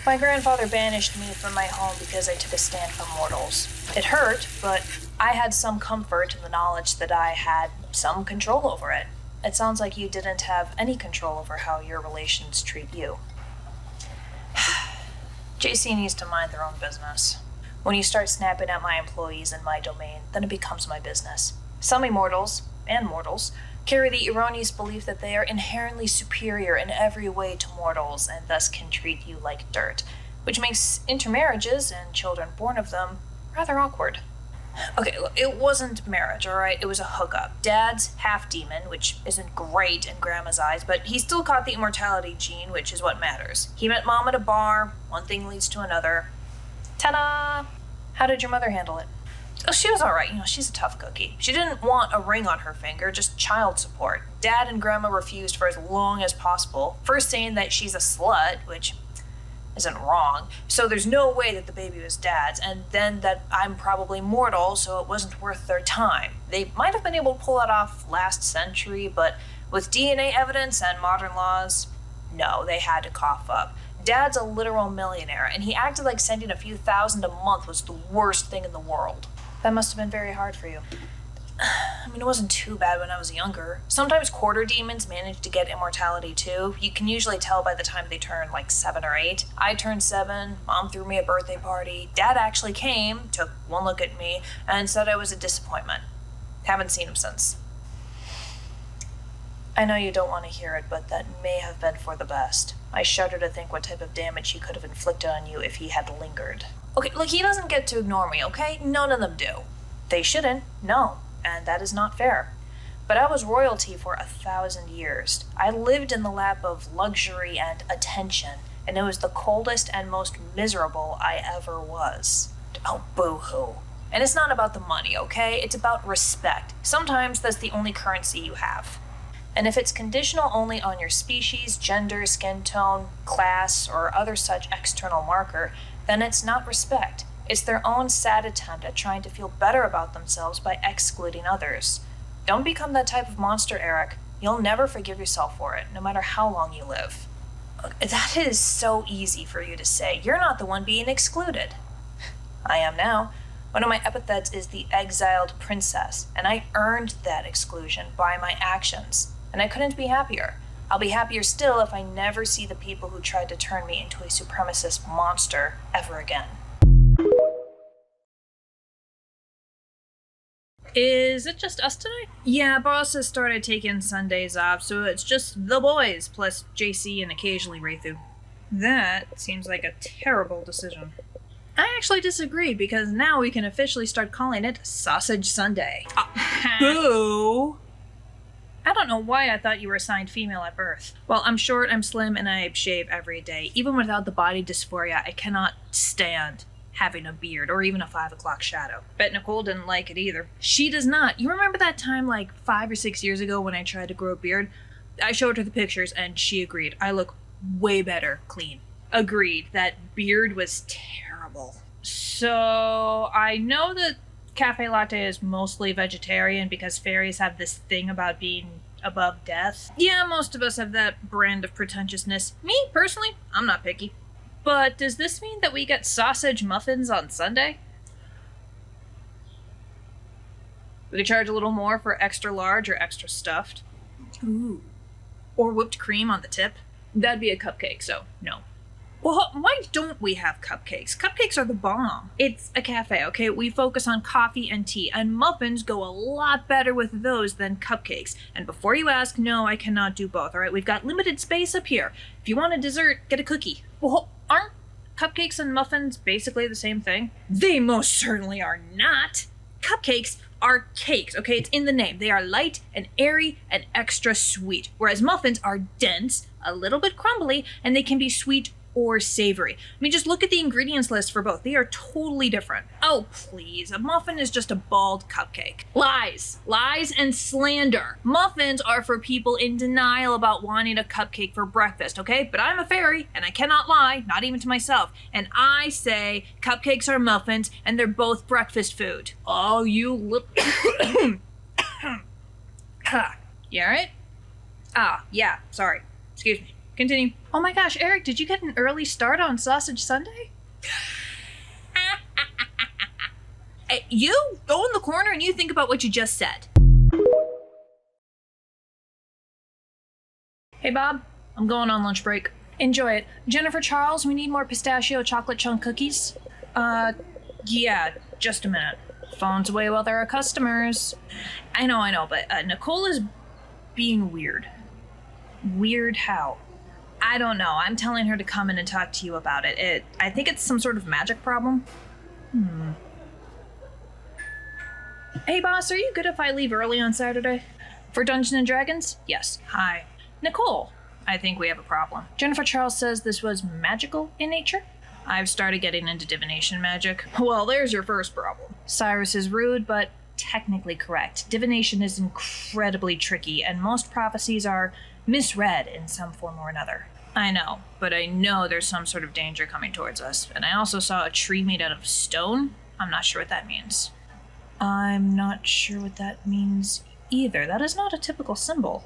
My grandfather banished me from my home because I took a stand for mortals. It hurt, but I had some comfort in the knowledge that I had some control over it. It sounds like you didn't have any control over how your relations treat you. JC needs to mind their own business. When you start snapping at my employees in my domain, then it becomes my business. Some immortals, and mortals, carry the erroneous belief that they are inherently superior in every way to mortals and thus can treat you like dirt, which makes intermarriages and children born of them rather awkward. Okay, look, it wasn't marriage, alright? It was a hookup. Dad's half-demon, which isn't great in Grandma's eyes, but he still caught the immortality gene, which is what matters. He met Mom at a bar, one thing leads to another. Ta-da! How did your mother handle it? Oh, she was alright, she's a tough cookie. She didn't want a ring on her finger, just child support. Dad and Grandma refused for as long as possible, first saying that she's a slut, which isn't wrong, so there's no way that the baby was Dad's, and then that I'm probably mortal, so it wasn't worth their time. They might have been able to pull it off last century, but with DNA evidence and modern laws, no, they had to cough up. Dad's a literal millionaire, and he acted like sending a few thousand a month was the worst thing in the world. That must have been very hard for you. I mean, it wasn't too bad when I was younger. Sometimes quarter demons manage to get immortality too. You can usually tell by the time they turn like 7 or 8. I turned 7, Mom threw me a birthday party. Dad actually came, took one look at me, and said I was a disappointment. Haven't seen him since. I know you don't want to hear it, but that may have been for the best. I shudder to think what type of damage he could have inflicted on you if he had lingered. Okay, look, he doesn't get to ignore me, okay? None of them do. They shouldn't, no, and that is not fair. But I was royalty for 1,000 years. I lived in the lap of luxury and attention, and it was the coldest and most miserable I ever was. Oh, boo-hoo. And it's not about the money, okay? It's about respect. Sometimes that's the only currency you have. And if it's conditional only on your species, gender, skin tone, class, or other such external marker, then it's not respect. It's their own sad attempt at trying to feel better about themselves by excluding others. Don't become that type of monster, Eric. You'll never forgive yourself for it, no matter how long you live. That is so easy for you to say. You're not the one being excluded. I am now. One of my epithets is the exiled princess, and I earned that exclusion by my actions. And I couldn't be happier. I'll be happier still if I never see the people who tried to turn me into a supremacist monster ever again. Is it just us tonight? Yeah, boss has started taking Sundays off, so it's just the boys, plus JC and occasionally Raythu. That seems like a terrible decision. I actually disagree, because now we can officially start calling it Sausage Sunday. Boo! I don't know why I thought you were assigned female at birth. Well, I'm short, I'm slim, and I shave every day. Even without the body dysphoria, I cannot stand having a beard or even a 5 o'clock shadow. Bet Nicole didn't like it either. She does not. You remember that time like 5 or 6 years ago when I tried to grow a beard? I showed her the pictures and she agreed. I look way better clean. Agreed. That beard was terrible. So, I know that CaFae Latte is mostly vegetarian because fairies have this thing about being above death. Yeah, most of us have that brand of pretentiousness. Me, personally, I'm not picky. But does this mean that we get sausage muffins on Sunday? We could charge a little more for extra large or extra stuffed. Ooh. Or whipped cream on the tip. That'd be a cupcake, so no. Well, why don't we have cupcakes? Cupcakes are the bomb. It's a cafe, okay? We focus on coffee and tea, and muffins go a lot better with those than cupcakes. And before you ask, no, I cannot do both, all right? We've got limited space up here. If you want a dessert, get a cookie. Well, aren't cupcakes and muffins basically the same thing? They most certainly are not. Cupcakes are cakes, okay? It's in the name. They are light and airy and extra sweet, whereas muffins are dense, a little bit crumbly, and they can be sweet or savory. I mean, just look at the ingredients list for both. They are totally different. Oh, please. A muffin is just a bald cupcake. Lies. Lies and slander. Muffins are for people in denial about wanting a cupcake for breakfast, okay? But I'm a fairy, and I cannot lie, not even to myself. And I say cupcakes are muffins, and they're both breakfast food. Oh, you little... You alright? Ah, yeah, sorry. Excuse me. Continue. Oh my gosh, Eric, did you get an early start on Sausage Sunday? Hey, you go in the corner and you think about what you just said. Hey, Bob. I'm going on lunch break. Enjoy it. Jennifer Charles, we need more pistachio chocolate chunk cookies. Yeah, just a minute. Phone's away while there are customers. I know, but Nicole is being weird. Weird how? I don't know. I'm telling her to come in and talk to you about it. I think it's some sort of magic problem. Hey, boss, are you good if I leave early on Saturday? For Dungeons and Dragons? Yes. Hi. Nicole, I think we have a problem. Jennifer Charles says this was magical in nature. I've started getting into divination magic. Well, there's your first problem. Cyrus is rude, but technically correct. Divination is incredibly tricky, and most prophecies are misread in some form or another. I know, but I know there's some sort of danger coming towards us, and I also saw a tree made out of stone. I'm not sure what that means. I'm not sure what that means either. That is not a typical symbol.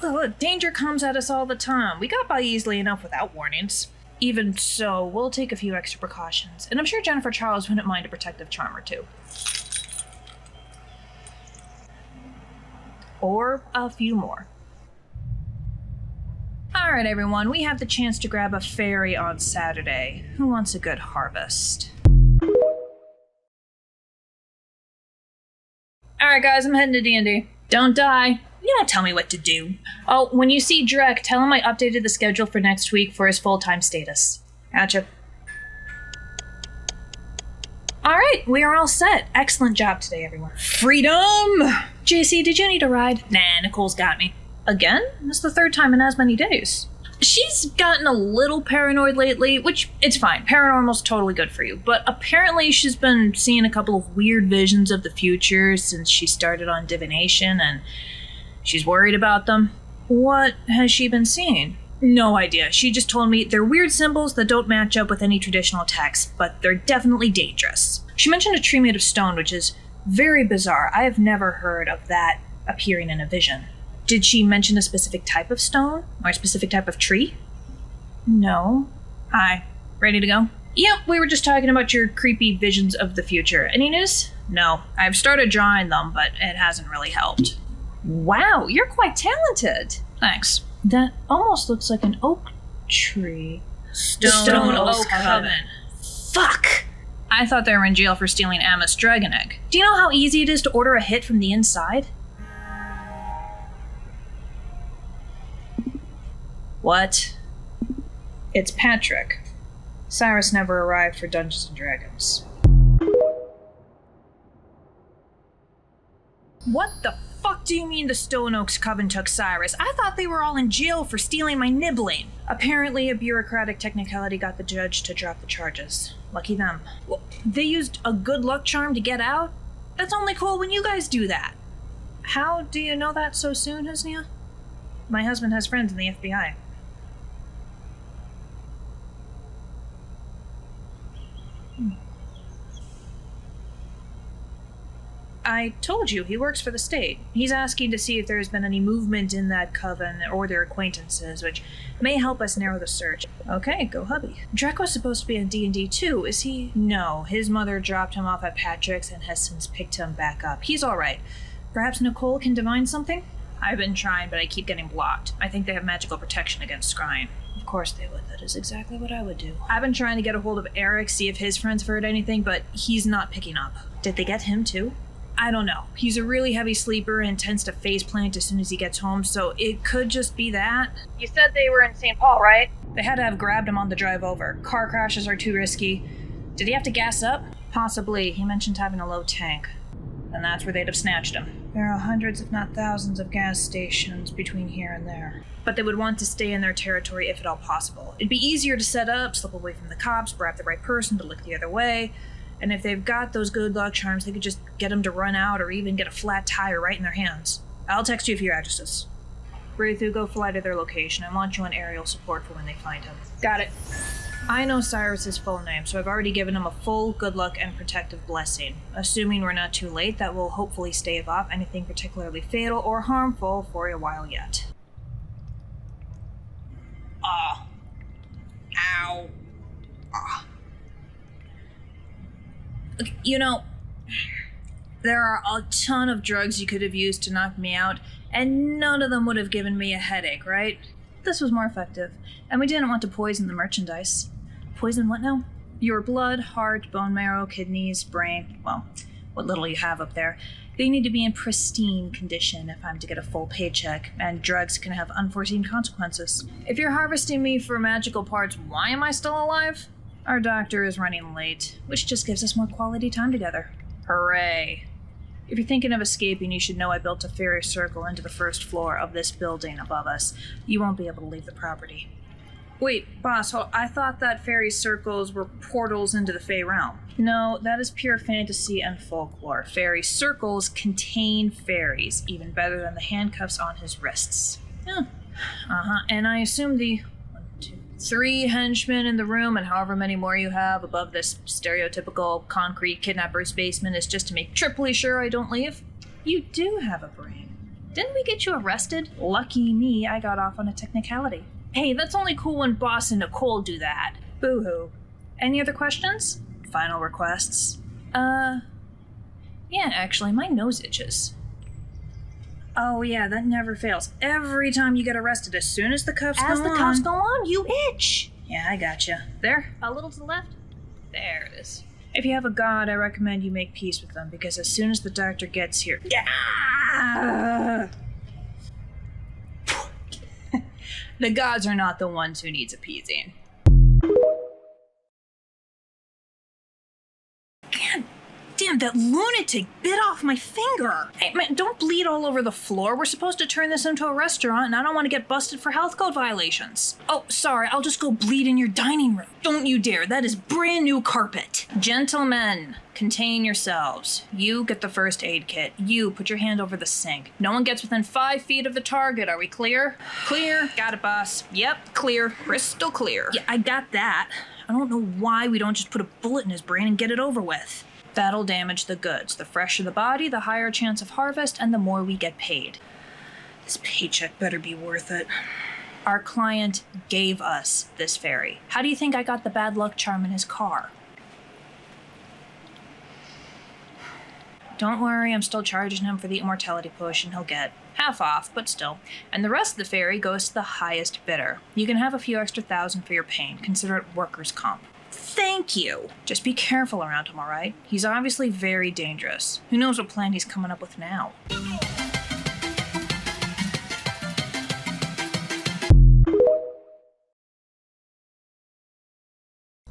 Oh, look, danger comes at us all the time. We got by easily enough without warnings. Even so, we'll take a few extra precautions, and I'm sure Jennifer Charles wouldn't mind a protective charm or two. Or a few more. Alright everyone, we have the chance to grab a fairy on Saturday. Who wants a good harvest? Alright guys, I'm heading to D&D. Don't die. You don't tell me what to do. Oh, when you see Drek, tell him I updated the schedule for next week for his full-time status. Gotcha. Alright, we are all set. Excellent job today, everyone. Freedom! JC, did you need a ride? Nah, Nicole's got me. Again? This is the third time in as many days. She's gotten a little paranoid lately, which, it's fine. Paranormal's totally good for you. But apparently she's been seeing a couple of weird visions of the future since she started on divination, and she's worried about them. What has she been seeing? No idea. She just told me they're weird symbols that don't match up with any traditional text, but they're definitely dangerous. She mentioned a tree made of stone, which is very bizarre. I have never heard of that appearing in a vision. Did she mention a specific type of stone? Or a specific type of tree? No. Hi. Ready to go? Yep, we were just talking about your creepy visions of the future. Any news? No. I've started drawing them, but it hasn't really helped. Wow, you're quite talented. Thanks. That almost looks like an oak tree. Stone Oak Coven. Fuck! I thought they were in jail for stealing Amma's dragon egg. Do you know how easy it is to order a hit from the inside? What? It's Patrick. Cyrus never arrived for Dungeons and Dragons. What the fuck do you mean the Stone Oaks Coven took Cyrus? I thought they were all in jail for stealing my nibbling. Apparently a bureaucratic technicality got the judge to drop the charges. Lucky them. Well, they used a good luck charm to get out? That's only cool when you guys do that. How do you know that so soon, Husnia? My husband has friends in the FBI. I told you, he works for the state. He's asking to see if there's been any movement in that coven or their acquaintances, which may help us narrow the search. Okay, go hubby. Draco's supposed to be in D&D too, is he? No, his mother dropped him off at Patrick's and has since picked him back up. He's alright. Perhaps Nicole can divine something? I've been trying, but I keep getting blocked. I think they have magical protection against scrying. Of course they would. That is exactly what I would do. I've been trying to get a hold of Eric, see if his friends have heard anything, but he's not picking up. Did they get him too? I don't know. He's a really heavy sleeper and tends to face plant as soon as he gets home, so it could just be that. You said they were in St. Paul, right? They had to have grabbed him on the drive over. Car crashes are too risky. Did he have to gas up? Possibly. He mentioned having a low tank. And that's where they'd have snatched him. There are hundreds, if not thousands, of gas stations between here and there. But they would want to stay in their territory if at all possible. It'd be easier to set up, slip away from the cops, bribe the right person to look the other way. And if they've got those good luck charms, they could just get them to run out or even get a flat tire right in their hands. I'll text you a few addresses. Breathu, go fly to their location. I want you on aerial support for when they find him. Got it. I know Cyrus's full name, so I've already given him a full good luck and protective blessing. Assuming we're not too late, that will hopefully stave off anything particularly fatal or harmful for a while yet. Ow. You know, there are a ton of drugs you could have used to knock me out, and none of them would have given me a headache, right? This was more effective, and we didn't want to poison the merchandise. Poison what now? Your blood, heart, bone marrow, kidneys, brain, well, what little you have up there. They need to be in pristine condition if I'm to get a full paycheck, and drugs can have unforeseen consequences. If you're harvesting me for magical parts, why am I still alive? Our doctor is running late, which just gives us more quality time together. Hooray. If you're thinking of escaping, you should know I built a fairy circle into the first floor of this building above us. You won't be able to leave the property. Wait, boss, I thought that fairy circles were portals into the Fae realm. No, that is pure fantasy and folklore. Fairy circles contain fairies, even better than the handcuffs on his wrists. Yeah. And I assume the 3 henchmen in the room and however many more you have above this stereotypical concrete kidnapper's basement is just to make triply sure I don't leave? You do have a brain. Didn't we get you arrested? Lucky me, I got off on a technicality. Hey, that's only cool when Boss and Nicole do that. Boo-hoo. Any other questions? Final requests? Yeah, actually, my nose itches. Oh yeah, that never fails. Every time you get arrested, as soon as the cuffs go on... As the cuffs go on, you itch! Yeah, I gotcha. There? A little to the left? There it is. If you have a god, I recommend you make peace with them, because as soon as the doctor gets here... The gods are not the ones who needs appeasing. God damn, that lunatic bit off my finger! Hey, man, don't bleed all over the floor. We're supposed to turn this into a restaurant, and I don't want to get busted for health code violations. Oh, sorry, I'll just go bleed in your dining room. Don't you dare, that is brand new carpet. Gentlemen, contain yourselves. You get the first aid kit. You put your hand over the sink. No one gets within 5 feet of the target. Are we clear? Clear. Got it, boss. Yep, clear. Crystal clear. Yeah, I got that. I don't know why we don't just put a bullet in his brain and get it over with. That'll damage the goods. The fresher the body, the higher chance of harvest, and the more we get paid. This paycheck better be worth it. Our client gave us this fairy. How do you think I got the bad luck charm in his car? Don't worry, I'm still charging him for the immortality potion he'll get. Half off, but still. And the rest of the fairy goes to the highest bidder. You can have a few extra thousand for your pain. Consider it workers' comp. Thank you! Just be careful around him, alright? He's obviously very dangerous. Who knows what plan he's coming up with now?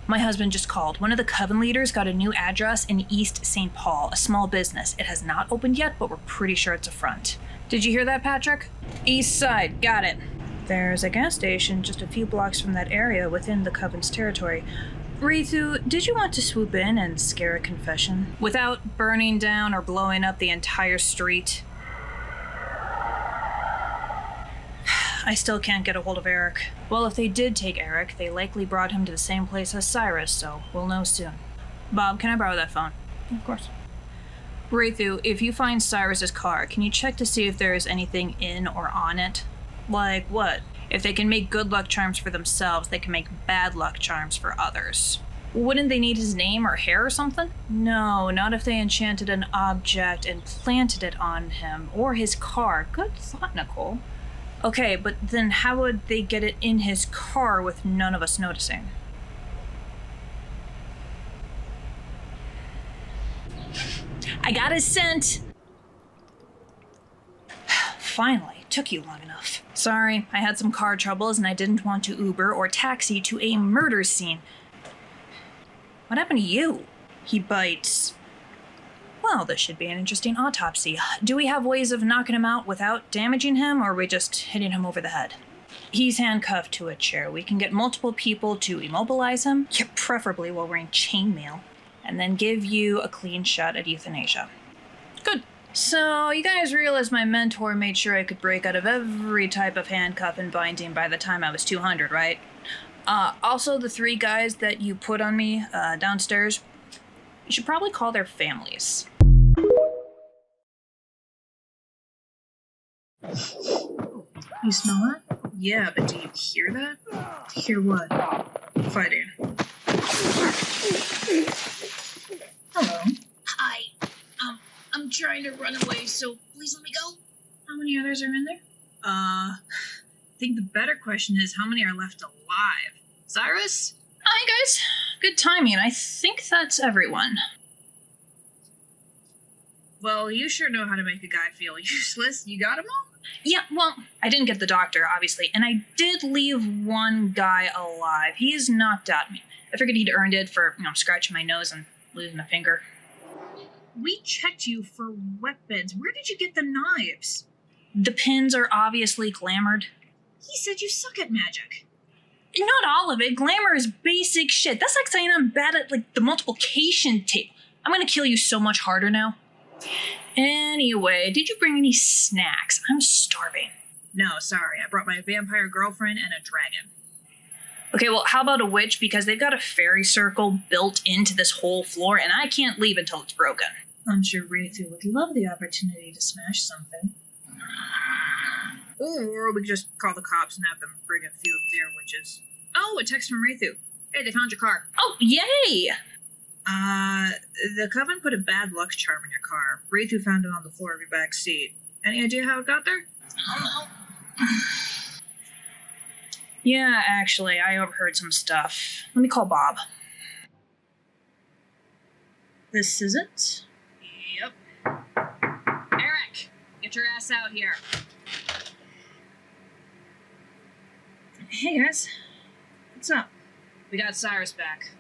My husband just called. One of the coven leaders got a new address in East St. Paul, a small business. It has not opened yet, but we're pretty sure it's a front. Did you hear that, Patrick? East side, got it. There's a gas station just a few blocks from that area within the coven's territory. Rithu, did you want to swoop in and scare a confession? Without burning down or blowing up the entire street? I still can't get a hold of Eric. Well, if they did take Eric, they likely brought him to the same place as Cyrus, so we'll know soon. Bob, can I borrow that phone? Of course. Raythu, if you find Cyrus's car, can you check to see if there is anything in or on it? Like what? If they can make good luck charms for themselves, they can make bad luck charms for others. Wouldn't they need his name or hair or something? No, not if they enchanted an object and planted it on him, or his car. Good thought, Nicole. Okay, but then how would they get it in his car with none of us noticing? I got his scent! Finally, took you long enough. Sorry, I had some car troubles and I didn't want to Uber or taxi to a murder scene. What happened to you? He bites. Well, this should be an interesting autopsy. Do we have ways of knocking him out without damaging him, or are we just hitting him over the head? He's handcuffed to a chair. We can get multiple people to immobilize him, preferably while wearing chainmail, and then give you a clean shot at euthanasia. Good. So, you guys realize my mentor made sure I could break out of every type of handcuff and binding by the time I was 200, right? Also, the 3 guys that you put on me downstairs, you should probably call their families. You smell that? Yeah, but do you hear that? Hear what? Fighting. Hello. Hi. I'm trying to run away, so please let me go. How many others are in there? I think the better question is how many are left alive? Cyrus? Hi, guys. Good timing. I think that's everyone. Well, you sure know how to make a guy feel useless. You got them all? Yeah, well, I didn't get the doctor, obviously, and I did leave one guy alive. He is knocked out. I figured he'd earned it for, scratching my nose and losing a finger. We checked you for weapons. Where did you get the knives? The pins are obviously glamored. He said you suck at magic. Not all of it. Glamour is basic shit. That's like saying I'm bad at, the multiplication table. I'm gonna kill you so much harder now. Anyway, did you bring any snacks? I'm starving. No, sorry. I brought my vampire girlfriend and a dragon. Okay, well, how about a witch? Because they've got a fairy circle built into this whole floor, and I can't leave until it's broken. I'm sure Raythu would love the opportunity to smash something. Or we could just call the cops and have them bring a few of their witches. Oh, a text from Raythu. Hey, they found your car. Oh, yay! The Coven put a bad luck charm in your car. Raythu found it on the floor of your back seat. Any idea how it got there? I don't know. Yeah, actually, I overheard some stuff. Let me call Bob. This is it? Yep. Eric, get your ass out here. Hey, guys. What's up? We got Cyrus back.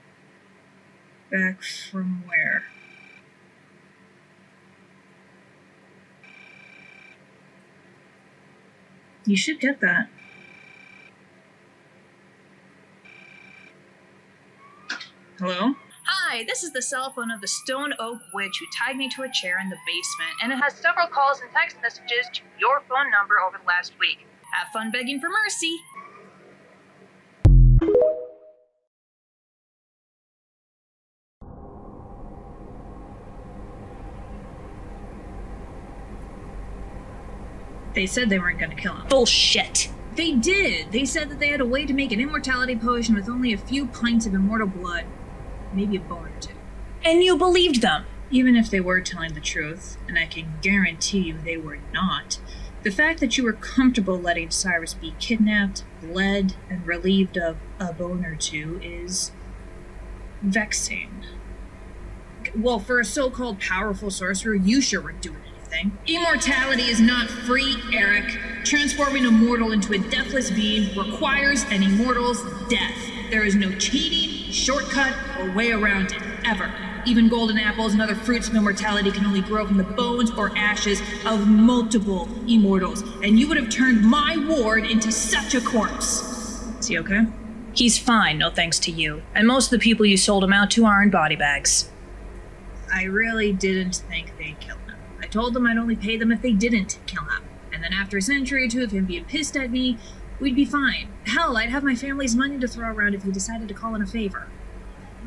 Back from where? You should get that. Hello? Hi, this is the cell phone of the Stone Oak Witch who tied me to a chair in the basement, and it has several calls and text messages to your phone number over the last week. Have fun begging for mercy. They said they weren't going to kill him. Bullshit! They did! They said that they had a way to make an immortality potion with only a few pints of immortal blood. Maybe a bone or two. And you believed them! Even if they were telling the truth, and I can guarantee you they were not, the fact that you were comfortable letting Cyrus be kidnapped, bled, and relieved of a bone or two is vexing. Well, for a so-called powerful sorcerer, you sure weren't doing anything. Immortality is not free, Eric. Transforming a mortal into a deathless being requires an immortal's death. There is no cheating, shortcut, or way around it, ever. Even golden apples and other fruits of immortality can only grow from the bones or ashes of multiple immortals, and you would have turned my ward into such a corpse. Is he okay? He's fine, no thanks to you. And most of the people you sold him out to are in body bags. I really didn't think they'd kill him. I told them I'd only pay them if they didn't kill him. And then after a century or two of him being pissed at me, we'd be fine. Hell, I'd have my family's money to throw around if he decided to call in a favor.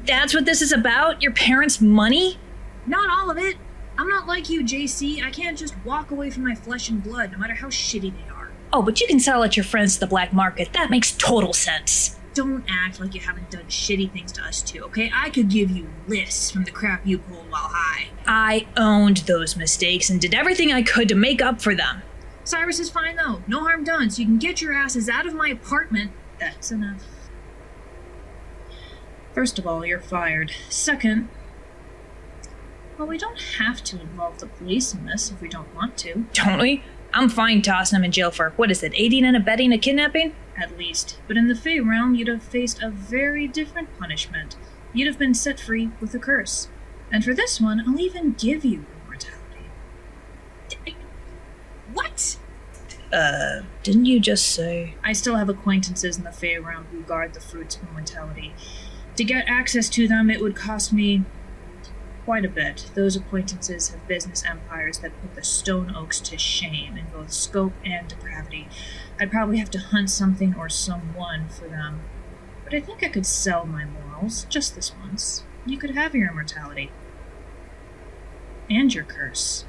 That's what this is about? Your parents' money? Not all of it. I'm not like you, JC. I can't just walk away from my flesh and blood, no matter how shitty they are. Oh, but you can sell at your friends to the black market. That makes total sense. Don't act like you haven't done shitty things to us too, okay? I could give you lists from the crap you pulled while high. I owned those mistakes and did everything I could to make up for them. Cyrus is fine though. No harm done, so you can get your asses out of my apartment. That's enough. First of all, you're fired. Second, well, we don't have to involve the police in this if we don't want to. Don't we? I'm fine tossing him in jail for, what is it, aiding and abetting a kidnapping? At least. But in the Fae realm, you'd have faced a very different punishment. You'd have been set free with a curse. And for this one, I'll even give you immortality. What? Didn't you just say? I still have acquaintances in the Fae realm who guard the fruits of immortality. To get access to them, it would cost me quite a bit. Those acquaintances have business empires that put the Stone Oaks to shame in both scope and depravity. I'd probably have to hunt something or someone for them. But I think I could sell my morals, just this once. You could have your immortality. And your curse.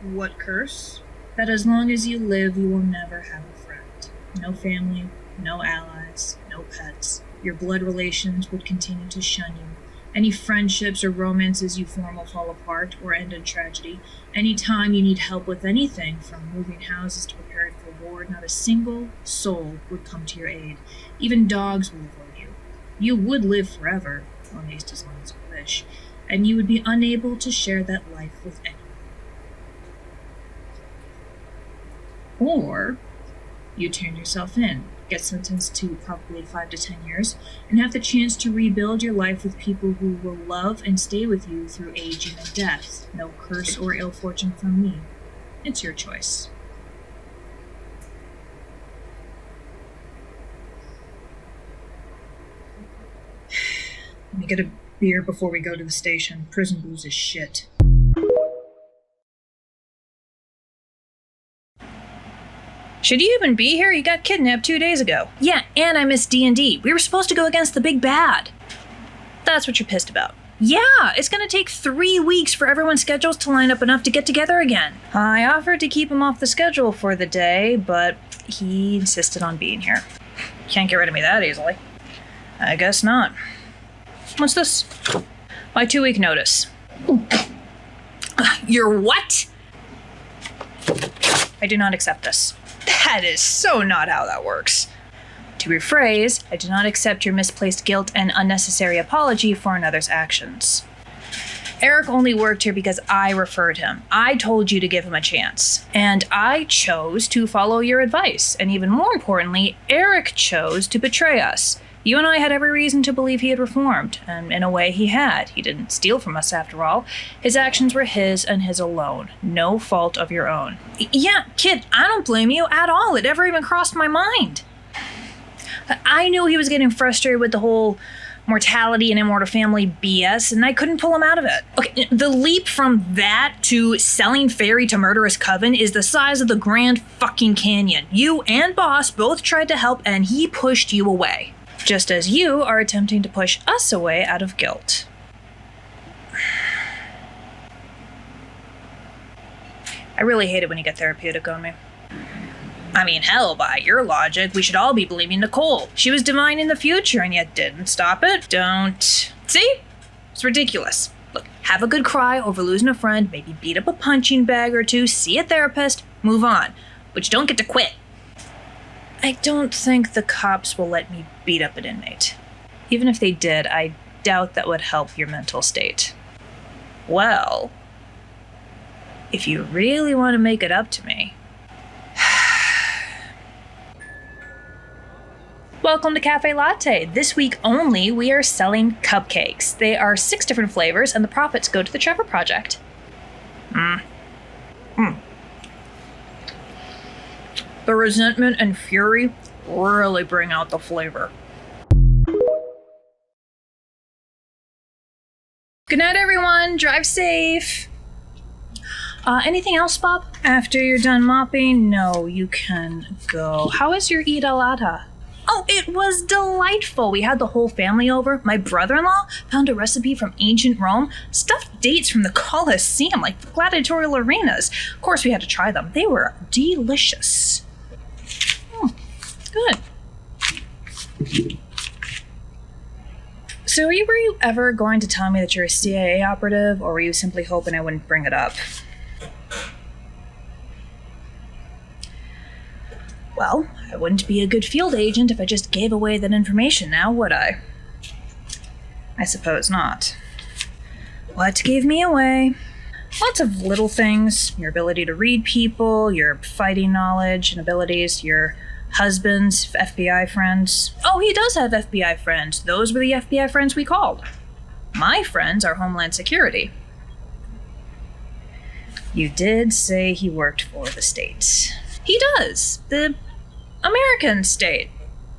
What curse? That as long as you live, you will never have a friend. No family, no allies, no pets. Your blood relations would continue to shun you. Any friendships or romances you form will fall apart or end in tragedy. Any time you need help with anything, from moving houses to preparing for war, not a single soul would come to your aid. Even dogs will avoid you. You would live forever, or at least as long as you wish, and you would be unable to share that life with anyone. Or you turn yourself in, get sentenced to probably 5 to 10 years, and have the chance to rebuild your life with people who will love and stay with you through aging and death. No curse or ill fortune from me. It's your choice. Let me get a beer before we go to the station. Prison booze is shit. Should you even be here? You got kidnapped 2 days ago. Yeah, and I missed D&D. We were supposed to go against the big bad. That's what you're pissed about. Yeah, it's gonna take 3 weeks for everyone's schedules to line up enough to get together again. I offered to keep him off the schedule for the day, but he insisted on being here. Can't get rid of me that easily. I guess not. What's this? My 2-week notice. Your what? I do not accept this. That is so not how that works. To rephrase, I do not accept your misplaced guilt and unnecessary apology for another's actions. Eric only worked here because I referred him. I told you to give him a chance. And I chose to follow your advice. And even more importantly, Eric chose to betray us. You and I had every reason to believe he had reformed, and in a way he had. He didn't steal from us after all. His actions were his and his alone. No fault of your own. Yeah, kid, I don't blame you at all. It never even crossed my mind. I knew he was getting frustrated with the whole mortality and immortal family BS, and I couldn't pull him out of it. Okay, the leap from that to selling Fairy to Murderous Coven is the size of the Grand fucking Canyon. You and Boss both tried to help, and he pushed you away. Just as you are attempting to push us away out of guilt. I really hate it when you get therapeutic on me. I mean, hell, by your logic, we should all be believing Nicole. She was divine in the future and yet didn't stop it. Don't. See? It's ridiculous. Look, have a good cry over losing a friend, maybe beat up a punching bag or two, see a therapist, move on. But you don't get to quit. I don't think the cops will let me beat up an inmate. Even if they did, I doubt that would help your mental state. Well, if you really want to make it up to me. Welcome to CaFae Latte. This week only, we are selling cupcakes. They are 6 different flavors, and the profits go to the Trevor Project. The resentment and fury really bring out the flavor. Good night, everyone. Drive safe. Anything else, Bob? After you're done mopping, no, you can go. How is your Eid al-Adha? Oh, it was delightful. We had the whole family over. My brother-in-law found a recipe from ancient Rome, stuffed dates from the Colosseum, like the gladiatorial arenas. Of course, we had to try them. They were delicious. Good. So were you ever going to tell me that you're a CIA operative, or were you simply hoping I wouldn't bring it up? Well, I wouldn't be a good field agent if I just gave away that information now, would I? I suppose not. What gave me away? Lots of little things. Your ability to read people, your fighting knowledge and abilities, your husband's FBI friends. Oh, he does have FBI friends. Those were the FBI friends we called. My friends are Homeland Security. You did say he worked for the state. He does. The American state.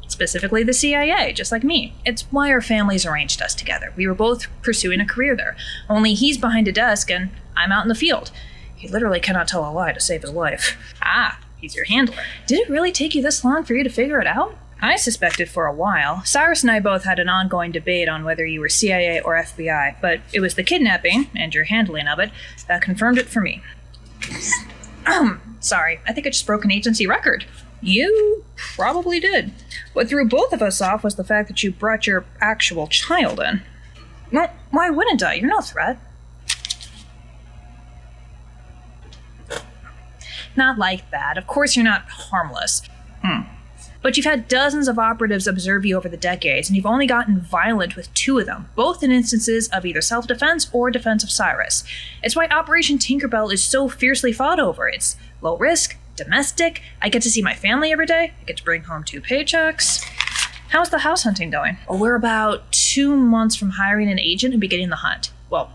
Specifically the CIA, just like me. It's why our families arranged us together. We were both pursuing a career there. Only he's behind a desk and I'm out in the field. He literally cannot tell a lie to save his life. Ah, he's your handler. Did it really take you this long for you to figure it out? I suspected for a while. Cyrus and I both had an ongoing debate on whether you were CIA or FBI, but it was the kidnapping, and your handling of it, that confirmed it for me. Sorry, I think I just broke an agency record. You probably did. What threw both of us off was the fact that you brought your actual child in. Well, why wouldn't I? You're no threat. Not like that. Of course you're not harmless. But you've had dozens of operatives observe you over the decades, and you've only gotten violent with 2 of them, both in instances of either self-defense or defense of Cyrus. It's why Operation Tinkerbell is so fiercely fought over. It's low risk, domestic, I get to see my family every day, I get to bring home 2 paychecks. How's the house hunting going? Oh, we're about 2 months from hiring an agent and beginning the hunt. Well,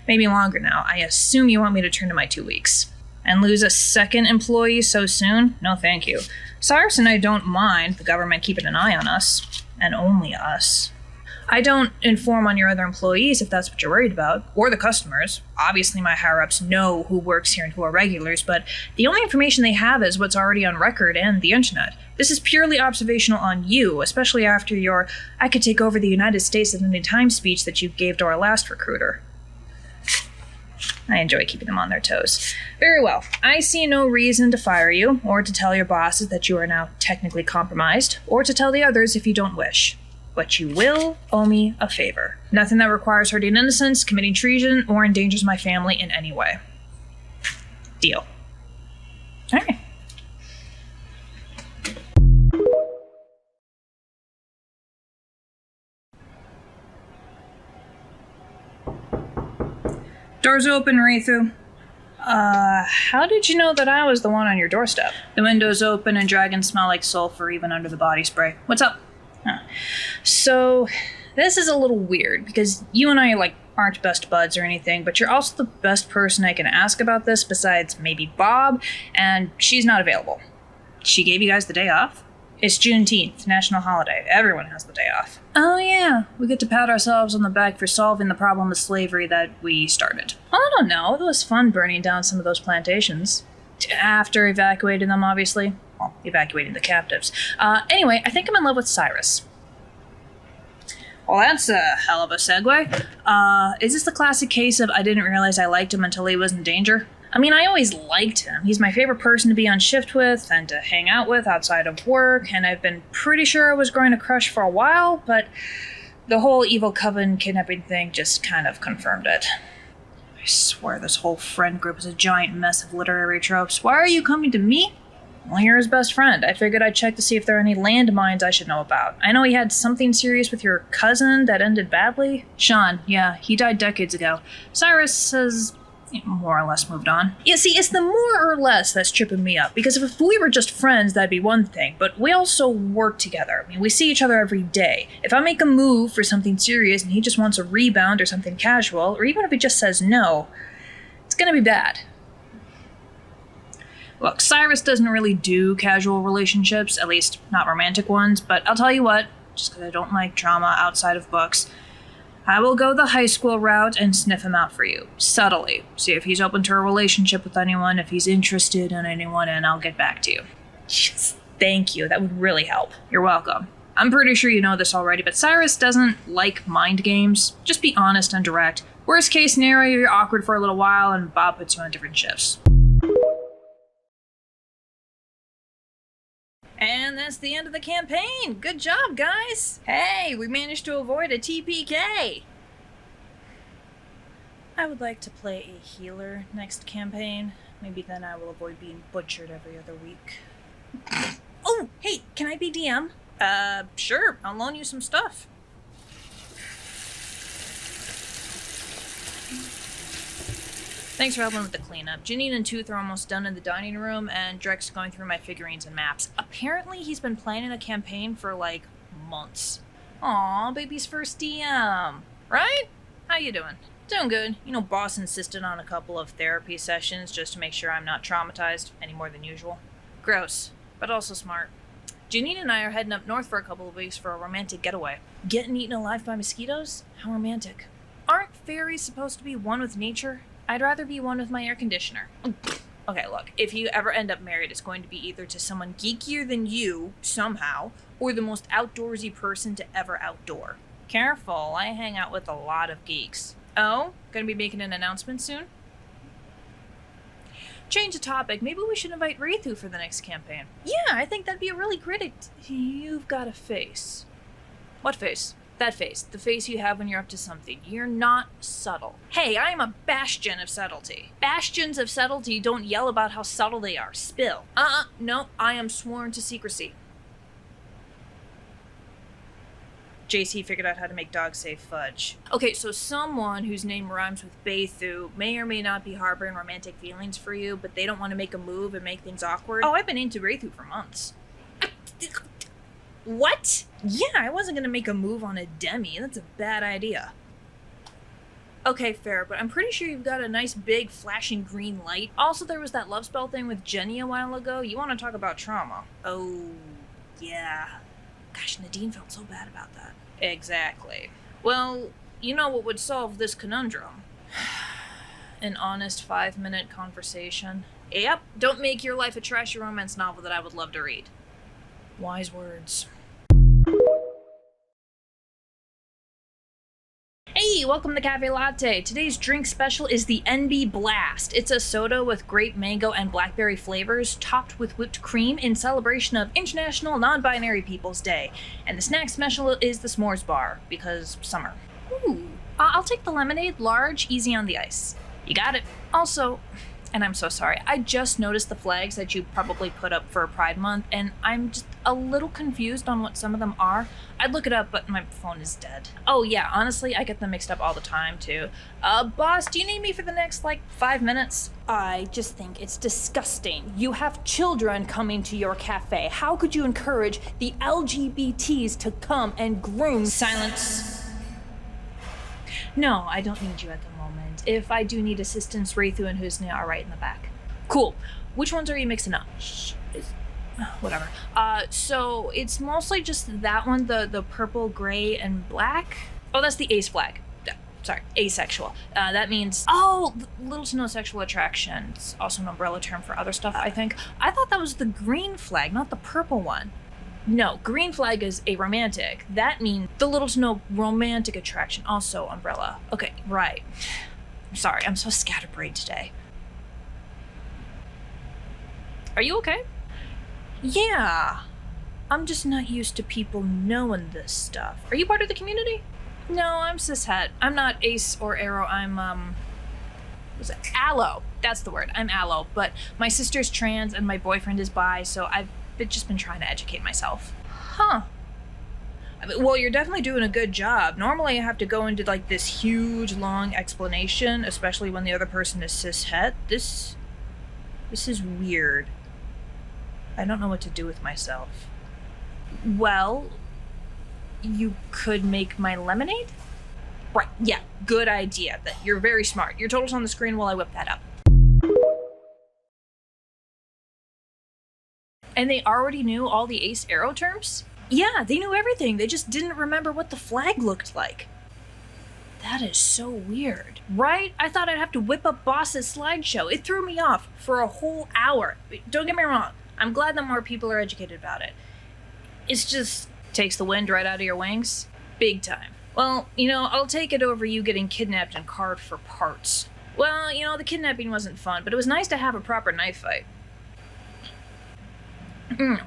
maybe longer now. I assume you want me to turn to my 2 weeks. And lose a second employee so soon? No, thank you. Cyrus and I don't mind the government keeping an eye on us. And only us. I don't inform on your other employees if that's what you're worried about, or the customers. Obviously my higher-ups know who works here and who are regulars, but the only information they have is what's already on record and the internet. This is purely observational on you, especially after your "I could take over the United States at any time" speech that you gave to our last recruiter. I enjoy keeping them on their toes. Very well. I see no reason to fire you, or to tell your bosses that you are now technically compromised, or to tell the others if you don't wish. But you will owe me a favor. Nothing that requires hurting innocents, committing treason, or endangers my family in any way. Deal. Okay. Doors open, Rethu. How did you know that I was the one on your doorstep? The windows open and dragons smell like sulfur even under the body spray. What's up? So, this is a little weird, because you and I, aren't best buds or anything, but you're also the best person I can ask about this besides maybe Bob, and she's not available. She gave you guys the day off? It's Juneteenth, national holiday. Everyone has the day off. Oh yeah, we get to pat ourselves on the back for solving the problem of slavery that we started. I don't know, it was fun burning down some of those plantations. After evacuating them, obviously. Well, evacuating the captives. Anyway, I think I'm in love with Cyrus. Well, that's a hell of a segue. Is this the classic case of I didn't realize I liked him until he was in danger? I mean, I always liked him. He's my favorite person to be on shift with and to hang out with outside of work, and I've been pretty sure I was growing a crush for a while, but the whole evil coven kidnapping thing just kind of confirmed it. I swear this whole friend group is a giant mess of literary tropes. Why are you coming to me? Well, you're his best friend. I figured I'd check to see if there are any landmines I should know about. I know he had something serious with your cousin that ended badly. Sean, yeah, he died decades ago. Cyrus has more or less moved on. Yeah, see, it's the more or less that's tripping me up, because if we were just friends, that'd be one thing, but we also work together. I mean, we see each other every day. If I make a move for something serious and he just wants a rebound or something casual, or even if he just says no, it's gonna be bad. Look, Cyrus doesn't really do casual relationships, at least not romantic ones, but I'll tell you what, just because I don't like drama outside of books, I will go the high school route and sniff him out for you, subtly. See if he's open to a relationship with anyone, if he's interested in anyone, and I'll get back to you. Yes. Thank you, that would really help. You're welcome. I'm pretty sure you know this already, but Cyrus doesn't like mind games. Just be honest and direct. Worst case scenario, you're awkward for a little while and Bob puts you on different shifts. And that's the end of the campaign. Good job, guys. Hey, we managed to avoid a TPK. I would like to play a healer next campaign. Maybe then I will avoid being butchered every other week. Oh, hey, can I be DM? Sure, I'll loan you some stuff. Thanks for helping with the cleanup. Janine and Tooth are almost done in the dining room, and Drek's going through my figurines and maps. Apparently, he's been planning a campaign for, like, months. Aw, baby's first DM. Right? How you doing? Doing good. You know, boss insisted on a couple of therapy sessions just to make sure I'm not traumatized any more than usual. Gross, but also smart. Janine and I are heading up north for a couple of weeks for a romantic getaway. Getting eaten alive by mosquitoes? How romantic. Aren't fairies supposed to be one with nature? I'd rather be one with my air conditioner. Okay, look, if you ever end up married, it's going to be either to someone geekier than you, somehow, or the most outdoorsy person to ever outdoor. Careful, I hang out with a lot of geeks. Oh, gonna be making an announcement soon? Change the topic, maybe we should invite Ritu for the next campaign. Yeah, I think that'd be a really great You've got a face. What face? That face. The face you have when you're up to something. You're not subtle. Hey, I am a bastion of subtlety. Bastions of subtlety don't yell about how subtle they are. Spill. No, I am sworn to secrecy. JC figured out how to make dog-safe fudge. Okay, so someone whose name rhymes with Baythu may or may not be harboring romantic feelings for you, but they don't want to make a move and make things awkward. Oh, I've been into Baythu for months. What? Yeah, I wasn't gonna make a move on a demi. That's a bad idea. Okay, fair, but I'm pretty sure you've got a nice big flashing green light. Also, there was that love spell thing with Jenny a while ago. You want to talk about trauma. Oh, yeah. Gosh, Nadine felt so bad about that. Exactly. Well, you know what would solve this conundrum? An honest 5-minute conversation. Yep, don't make your life a trashy romance novel that I would love to read. Wise words. Hey, welcome to CaFae Latte. Today's drink special is the NB Blast. It's a soda with grape, mango, and blackberry flavors, topped with whipped cream in celebration of International Non-Binary People's Day. And the snack special is the s'mores bar, because summer. Ooh, I'll take the lemonade, large, easy on the ice. You got it. Also, and I'm so sorry, I just noticed the flags that you probably put up for Pride Month, and I'm just a little confused on what some of them are. I'd look it up, but my phone is dead. Oh yeah, honestly, I get them mixed up all the time, too. Boss, do you need me for the next, 5 minutes? I just think it's disgusting. You have children coming to your cafe. How could you encourage the LGBTs to come and groom— Silence. No, I don't need you at the moment. If I do need assistance, Ritu and Husna are right in the back. Cool. Which ones are you mixing up? Whatever. So it's mostly just that one, the purple, gray, and black. Oh, that's the ace flag. Sorry, asexual. That means, little to no sexual attraction. It's also an umbrella term for other stuff, I think. I thought that was the green flag, not the purple one. No, green flag is aromantic. That means the little to no romantic attraction, also umbrella. Okay, right. I'm sorry, I'm so scatterbrained today. Are you okay? Yeah. I'm just not used to people knowing this stuff. Are you part of the community? No, I'm cishet. I'm not ace or arrow, I'm, what's it? Allo. That's the word. I'm allo. But my sister's trans and my boyfriend is bi, so I've just been trying to educate myself. Huh. Well, you're definitely doing a good job. Normally I have to go into this huge long explanation, especially when the other person is cishet. This is weird. I don't know what to do with myself. Well, you could make my lemonade? Right, yeah, good idea. You're very smart. Your total's on the screen while I whip that up. And they already knew all the ace arrow terms? Yeah, they knew everything. They just didn't remember what the flag looked like. That is so weird. Right? I thought I'd have to whip up Boss's slideshow. It threw me off for a whole hour. Don't get me wrong. I'm glad that more people are educated about it. It's just takes the wind right out of your wings. Big time. Well, I'll take it over you getting kidnapped and carved for parts. Well, the kidnapping wasn't fun, but it was nice to have a proper knife fight.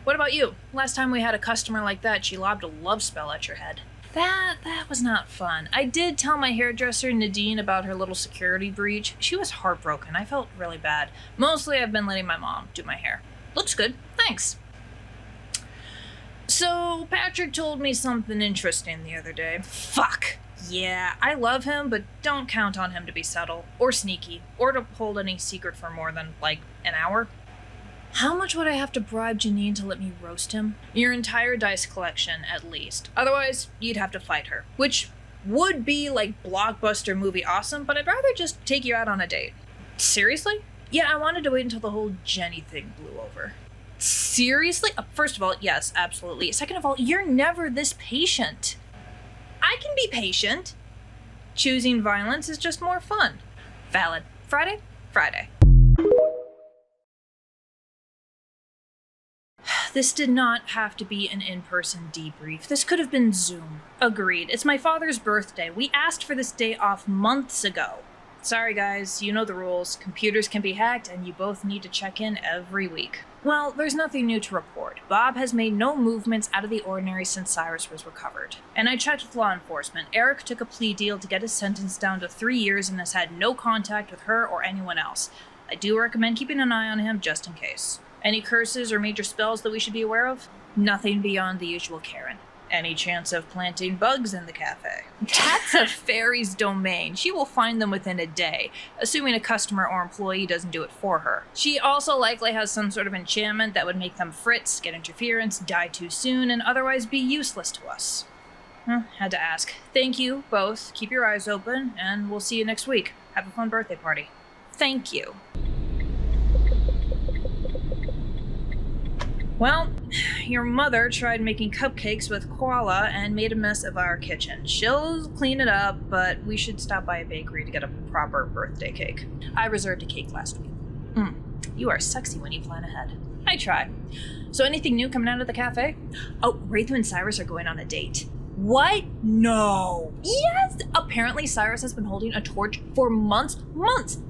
What about you? Last time we had a customer like that, she lobbed a love spell at your head. That was not fun. I did tell my hairdresser, Nadine, about her little security breach. She was heartbroken. I felt really bad. Mostly I've been letting my mom do my hair. Looks good. Thanks. So, Patrick told me something interesting the other day. Fuck. Yeah, I love him, but don't count on him to be subtle, or sneaky, or to hold any secret for more than, an hour. How much would I have to bribe Janine to let me roast him? Your entire dice collection, at least. Otherwise, you'd have to fight her. Which would be blockbuster movie awesome, but I'd rather just take you out on a date. Seriously? Yeah, I wanted to wait until the whole Jenny thing blew over. Seriously? First of all, yes, absolutely. Second of all, you're never this patient. I can be patient. Choosing violence is just more fun. Valid. Friday? Friday. This did not have to be an in-person debrief. This could have been Zoom. Agreed. It's my father's birthday. We asked for this day off months ago. Sorry guys, you know the rules. Computers can be hacked and you both need to check in every week. Well, there's nothing new to report. Bob has made no movements out of the ordinary since Cyrus was recovered. And I checked with law enforcement. Eric took a plea deal to get his sentence down to 3 years and has had no contact with her or anyone else. I do recommend keeping an eye on him just in case. Any curses or major spells that we should be aware of? Nothing beyond the usual Karen. Any chance of planting bugs in the cafe? That's a fairy's domain. She will find them within a day, assuming a customer or employee doesn't do it for her. She also likely has some sort of enchantment that would make them fritz, get interference, die too soon, and otherwise be useless to us. Had to ask. Thank you, both. Keep your eyes open, and we'll see you next week. Have a fun birthday party. Thank you. Well, your mother tried making cupcakes with koala and made a mess of our kitchen. She'll clean it up, but we should stop by a bakery to get a proper birthday cake. I reserved a cake last week. You are sexy when you plan ahead. I try. So anything new coming out of the cafe? Oh, Wraithu and Cyrus are going on a date. What? No. Yes! Apparently Cyrus has been holding a torch for months,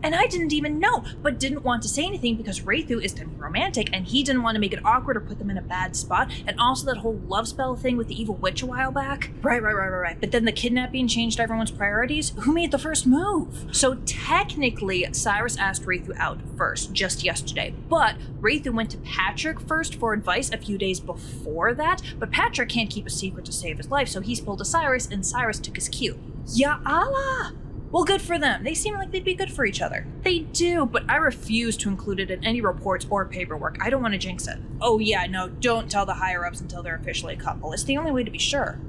and I didn't even know, but didn't want to say anything because Wraithu is romantic and he didn't want to make it awkward or put them in a bad spot, and also that whole love spell thing with the evil witch a while back. Right. But then the kidnapping changed everyone's priorities. Who made the first move? So technically, Cyrus asked Wraithu out first, just yesterday, but Wraithu went to Patrick first for advice a few days before that, but Patrick can't keep a secret to save his life, so he's pulled to Cyrus, and Cyrus took his cue. Ya Allah! Well, good for them. They seem like they'd be good for each other. They do, but I refuse to include it in any reports or paperwork. I don't want to jinx it. Oh yeah, no, don't tell the higher-ups until they're officially a couple. It's the only way to be sure.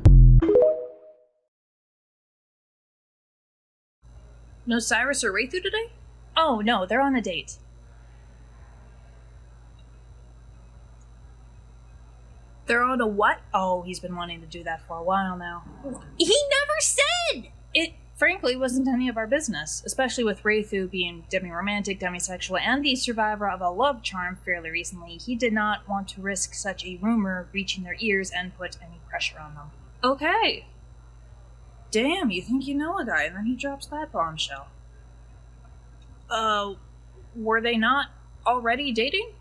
No Cyrus or Wraithu today? Oh no, they're on a date. They're on a what? Oh, he's been wanting to do that for a while now. He never said! It, frankly, wasn't any of our business, especially with Wraithu being demi-romantic, demisexual, and the survivor of a love charm fairly recently. He did not want to risk such a rumor reaching their ears and put any pressure on them. Okay. Damn, you think you know a guy, and then he drops that bombshell. Were they not already dating?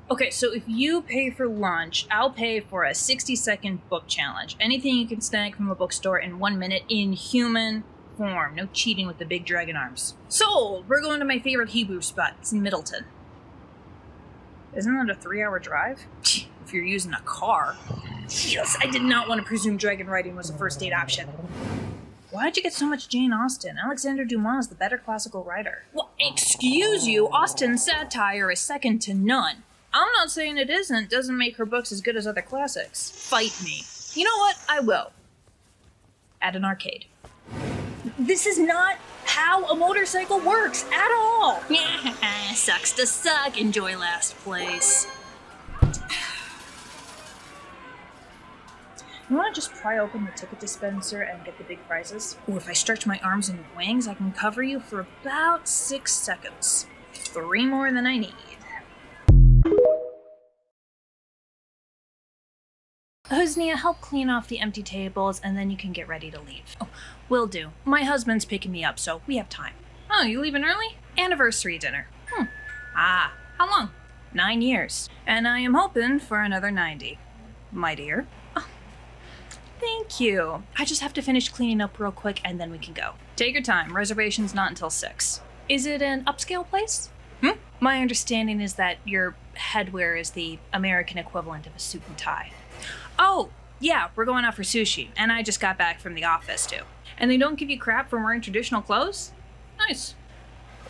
Okay, so if you pay for lunch, I'll pay for a 60-second book challenge. Anything you can snag from a bookstore in 1 minute in human form. No cheating with the big dragon arms. Sold! We're going to my favorite Hebrew spot. It's in Middleton. Isn't that a 3-hour drive? If you're using a car. Yes, I did not want to presume dragon riding was a first date option. Why'd you get so much Jane Austen? Alexander Dumas is the better classical writer. Well, excuse you, Austen's satire is second to none. I'm not saying it isn't. Doesn't make her books as good as other classics. Fight me. You know what? I will. At an arcade. This is not how a motorcycle works at all. Sucks to suck. Enjoy last place. You want to just pry open the ticket dispenser and get the big prizes? Or if I stretch my arms into wings, I can cover you for about 6 seconds. 3 more than I need. Hosnia, help clean off the empty tables, and then you can get ready to leave. Oh, will do. My husband's picking me up, so we have time. Oh, you leaving early? Anniversary dinner. Ah, how long? 9 years. And I am hoping for another 90. My dear. Oh, thank you. I just have to finish cleaning up real quick, and then we can go. Take your time. Reservation's not until 6. Is it an upscale place? My understanding is that your headwear is the American equivalent of a suit and tie. Oh, yeah, we're going out for sushi, and I just got back from the office, too. And they don't give you crap for wearing traditional clothes? Nice.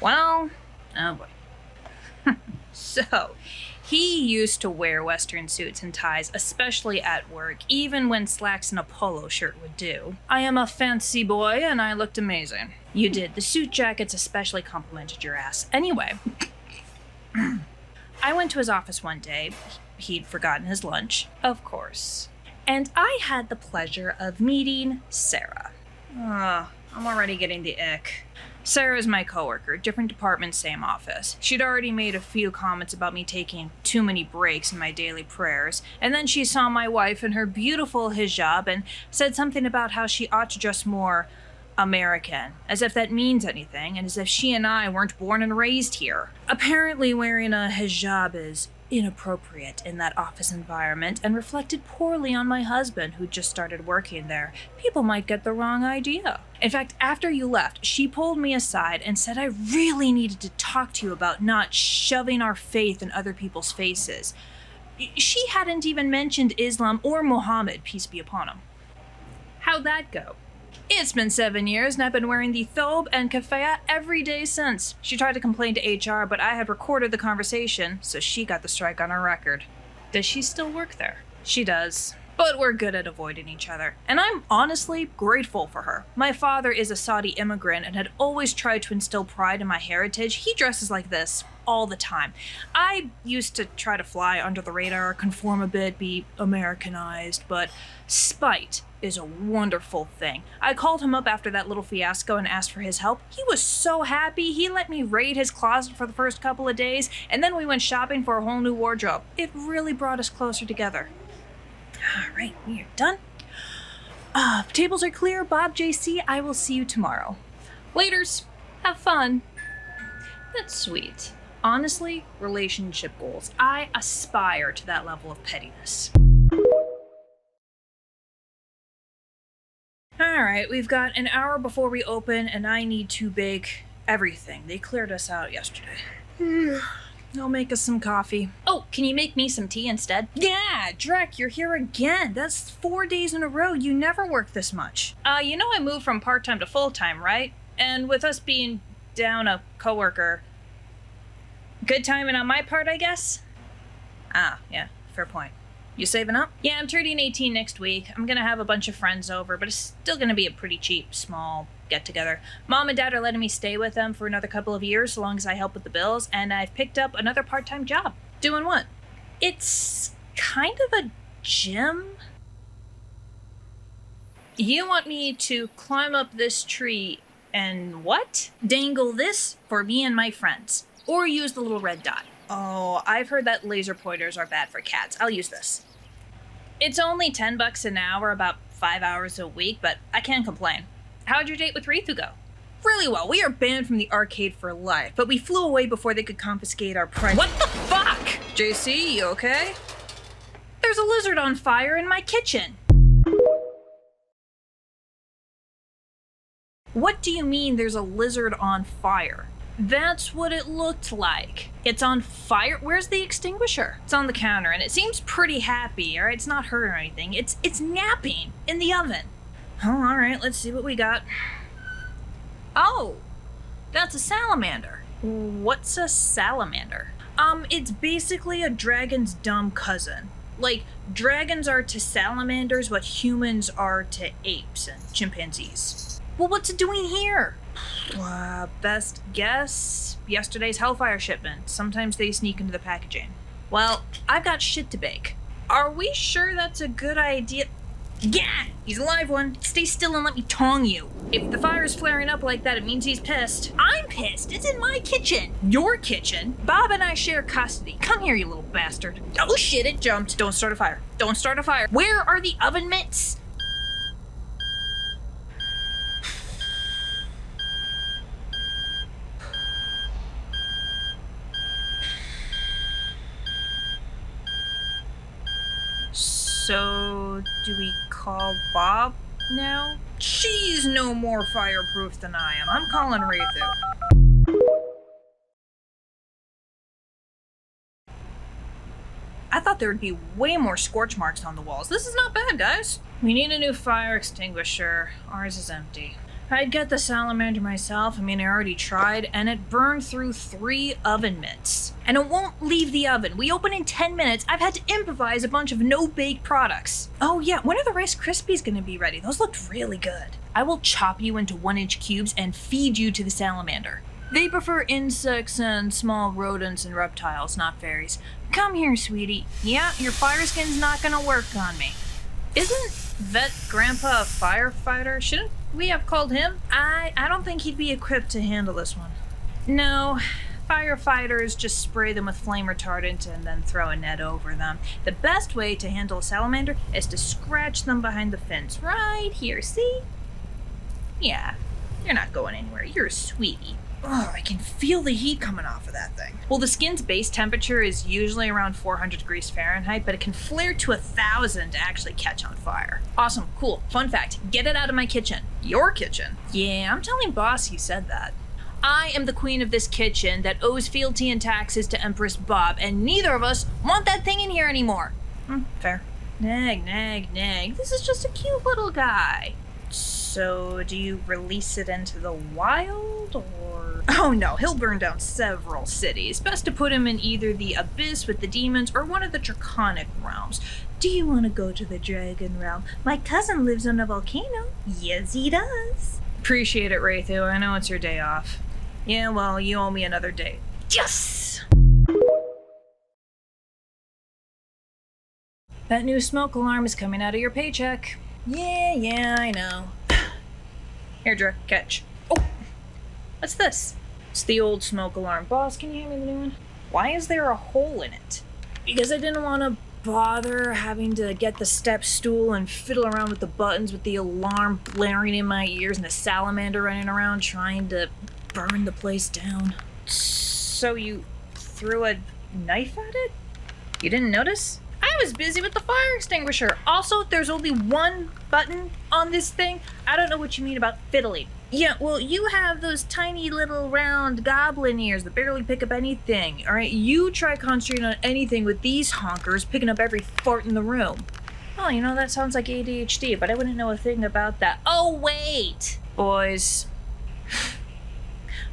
Well, oh boy. So, he used to wear Western suits and ties, especially at work, even when slacks and a polo shirt would do. I am a fancy boy, and I looked amazing. You did. The suit jackets especially complimented your ass. Anyway, I went to his office one day. He'd forgotten his lunch, of course. And I had the pleasure of meeting Sarah. I'm already getting the ick. Sarah's my coworker, different department, same office. She'd already made a few comments about me taking too many breaks in my daily prayers, and then she saw my wife in her beautiful hijab and said something about how she ought to dress more American, as if that means anything, and as if she and I weren't born and raised here. Apparently wearing a hijab is inappropriate in that office environment and reflected poorly on my husband, who just started working there. People might get the wrong idea. In fact, after you left, she pulled me aside and said I really needed to talk to you about not shoving our faith in other people's faces. She hadn't even mentioned Islam or Muhammad, peace be upon him. How'd that go? It's been 7 years, and I've been wearing the thobe and kafaya every day since. She tried to complain to HR, but I had recorded the conversation, so she got the strike on her record. Does she still work there? She does. But we're good at avoiding each other, and I'm honestly grateful for her. My father is a Saudi immigrant and had always tried to instill pride in my heritage. He dresses like this all the time. I used to try to fly under the radar, conform a bit, be Americanized, but spite is a wonderful thing. I called him up after that little fiasco and asked for his help. He was so happy. He let me raid his closet for the first couple of days, and then we went shopping for a whole new wardrobe. It really brought us closer together. All right, we are done. Tables are clear. Bob, JC, I will see you tomorrow. Laters. Have fun. That's sweet. Honestly, relationship goals. I aspire to that level of pettiness. Alright, we've got an hour before we open, and I need to bake everything. They cleared us out yesterday. I'll make us some coffee. Oh, can you make me some tea instead? Yeah, Drek, you're here again. That's 4 days in a row. You never work this much. You know I moved from part-time to full-time, right? And with us being down a coworker, good timing on my part, I guess? Ah, yeah, fair point. You saving up? Yeah, I'm turning 18 next week. I'm gonna have a bunch of friends over, but it's still gonna be a pretty cheap, small get-together. Mom and Dad are letting me stay with them for another couple of years, so long as I help with the bills, and I've picked up another part-time job. Doing what? It's kind of a gym. You want me to climb up this tree and what? Dangle this for me and my friends. Or use the little red dot. Oh, I've heard that laser pointers are bad for cats. I'll use this. It's only $10 an hour, about 5 hours a week, but I can't complain. How'd your date with Rithu go? Really well. We are banned from the arcade for life, but we flew away before they could confiscate our prize. What the fuck? JC, you okay? There's a lizard on fire in my kitchen. What do you mean there's a lizard on fire? That's what it looked like. It's on fire. Where's the extinguisher? It's on the counter, and it seems pretty happy, alright? It's not hurt or anything. It's napping in the oven. Oh, alright, let's see what we got. Oh, that's a salamander. What's a salamander? It's basically a dragon's dumb cousin. Like, dragons are to salamanders what humans are to apes and chimpanzees. Well, what's it doing here? Best guess? Yesterday's Hellfire shipment. Sometimes they sneak into the packaging. Well, I've got shit to bake. Are we sure that's a good idea? Yeah, he's a live one. Stay still and let me tong you. If the fire's flaring up like that, it means he's pissed. I'm pissed. It's in my kitchen. Your kitchen? Bob and I share custody. Come here, you little bastard. Oh shit, it jumped. Don't start a fire. Don't start a fire. Where are the oven mitts? So, do we call Bob now? She's no more fireproof than I am. I'm calling Rathu. I thought there would be way more scorch marks on the walls. This is not bad, guys. We need a new fire extinguisher. Ours is empty. I'd get the salamander myself. I already tried, and it burned through 3 oven mitts. And it won't leave the oven. We open in 10 minutes. I've had to improvise a bunch of no-bake products. Oh yeah, when are the Rice Krispies gonna be ready? Those looked really good. I will chop you into 1-inch cubes and feed you to the salamander. They prefer insects and small rodents and reptiles, not fairies. Come here, sweetie. Yeah, your fire skin's not gonna work on me. Isn't Vet Grandpa a firefighter? Shouldn't we have called him? I don't think he'd be equipped to handle this one. No, firefighters just spray them with flame retardant and then throw a net over them. The best way to handle a salamander is to scratch them behind the fins. Right here, see? Yeah, you're not going anywhere. You're a sweetie. Oh, I can feel the heat coming off of that thing. Well, the skin's base temperature is usually around 400 degrees Fahrenheit, but it can flare to 1,000 to actually catch on fire. Awesome, cool. Fun fact, get it out of my kitchen. Your kitchen? Yeah, I'm telling boss you said that. I am the queen of this kitchen that owes fealty and taxes to Empress Bob, and neither of us want that thing in here anymore. Fair. Nag, nag, nag. This is just a cute little guy. So, do you release it into the wild, or...? Oh no, he'll burn down several cities. Best to put him in either the Abyss with the demons or one of the Draconic realms. Do you want to go to the Dragon realm? My cousin lives on a volcano. Yes, he does. Appreciate it, Rathu. I know it's your day off. Yeah, well, you owe me another day. Yes! That new smoke alarm is coming out of your paycheck. Yeah, I know. Here, Drake, catch. Oh! What's this? It's the old smoke alarm. Boss, can you hand me the new one? Why is there a hole in it? Because I didn't want to bother having to get the step stool and fiddle around with the buttons with the alarm blaring in my ears and a salamander running around trying to burn the place down. So you threw a knife at it? You didn't notice? I was busy with the fire extinguisher. Also, there's only one button on this thing. I don't know what you mean about fiddling. Yeah, well, you have those tiny little round goblin ears that barely pick up anything, alright? You try concentrating on anything with these honkers picking up every fart in the room. Oh, that sounds like ADHD, but I wouldn't know a thing about that. Oh, wait! Boys.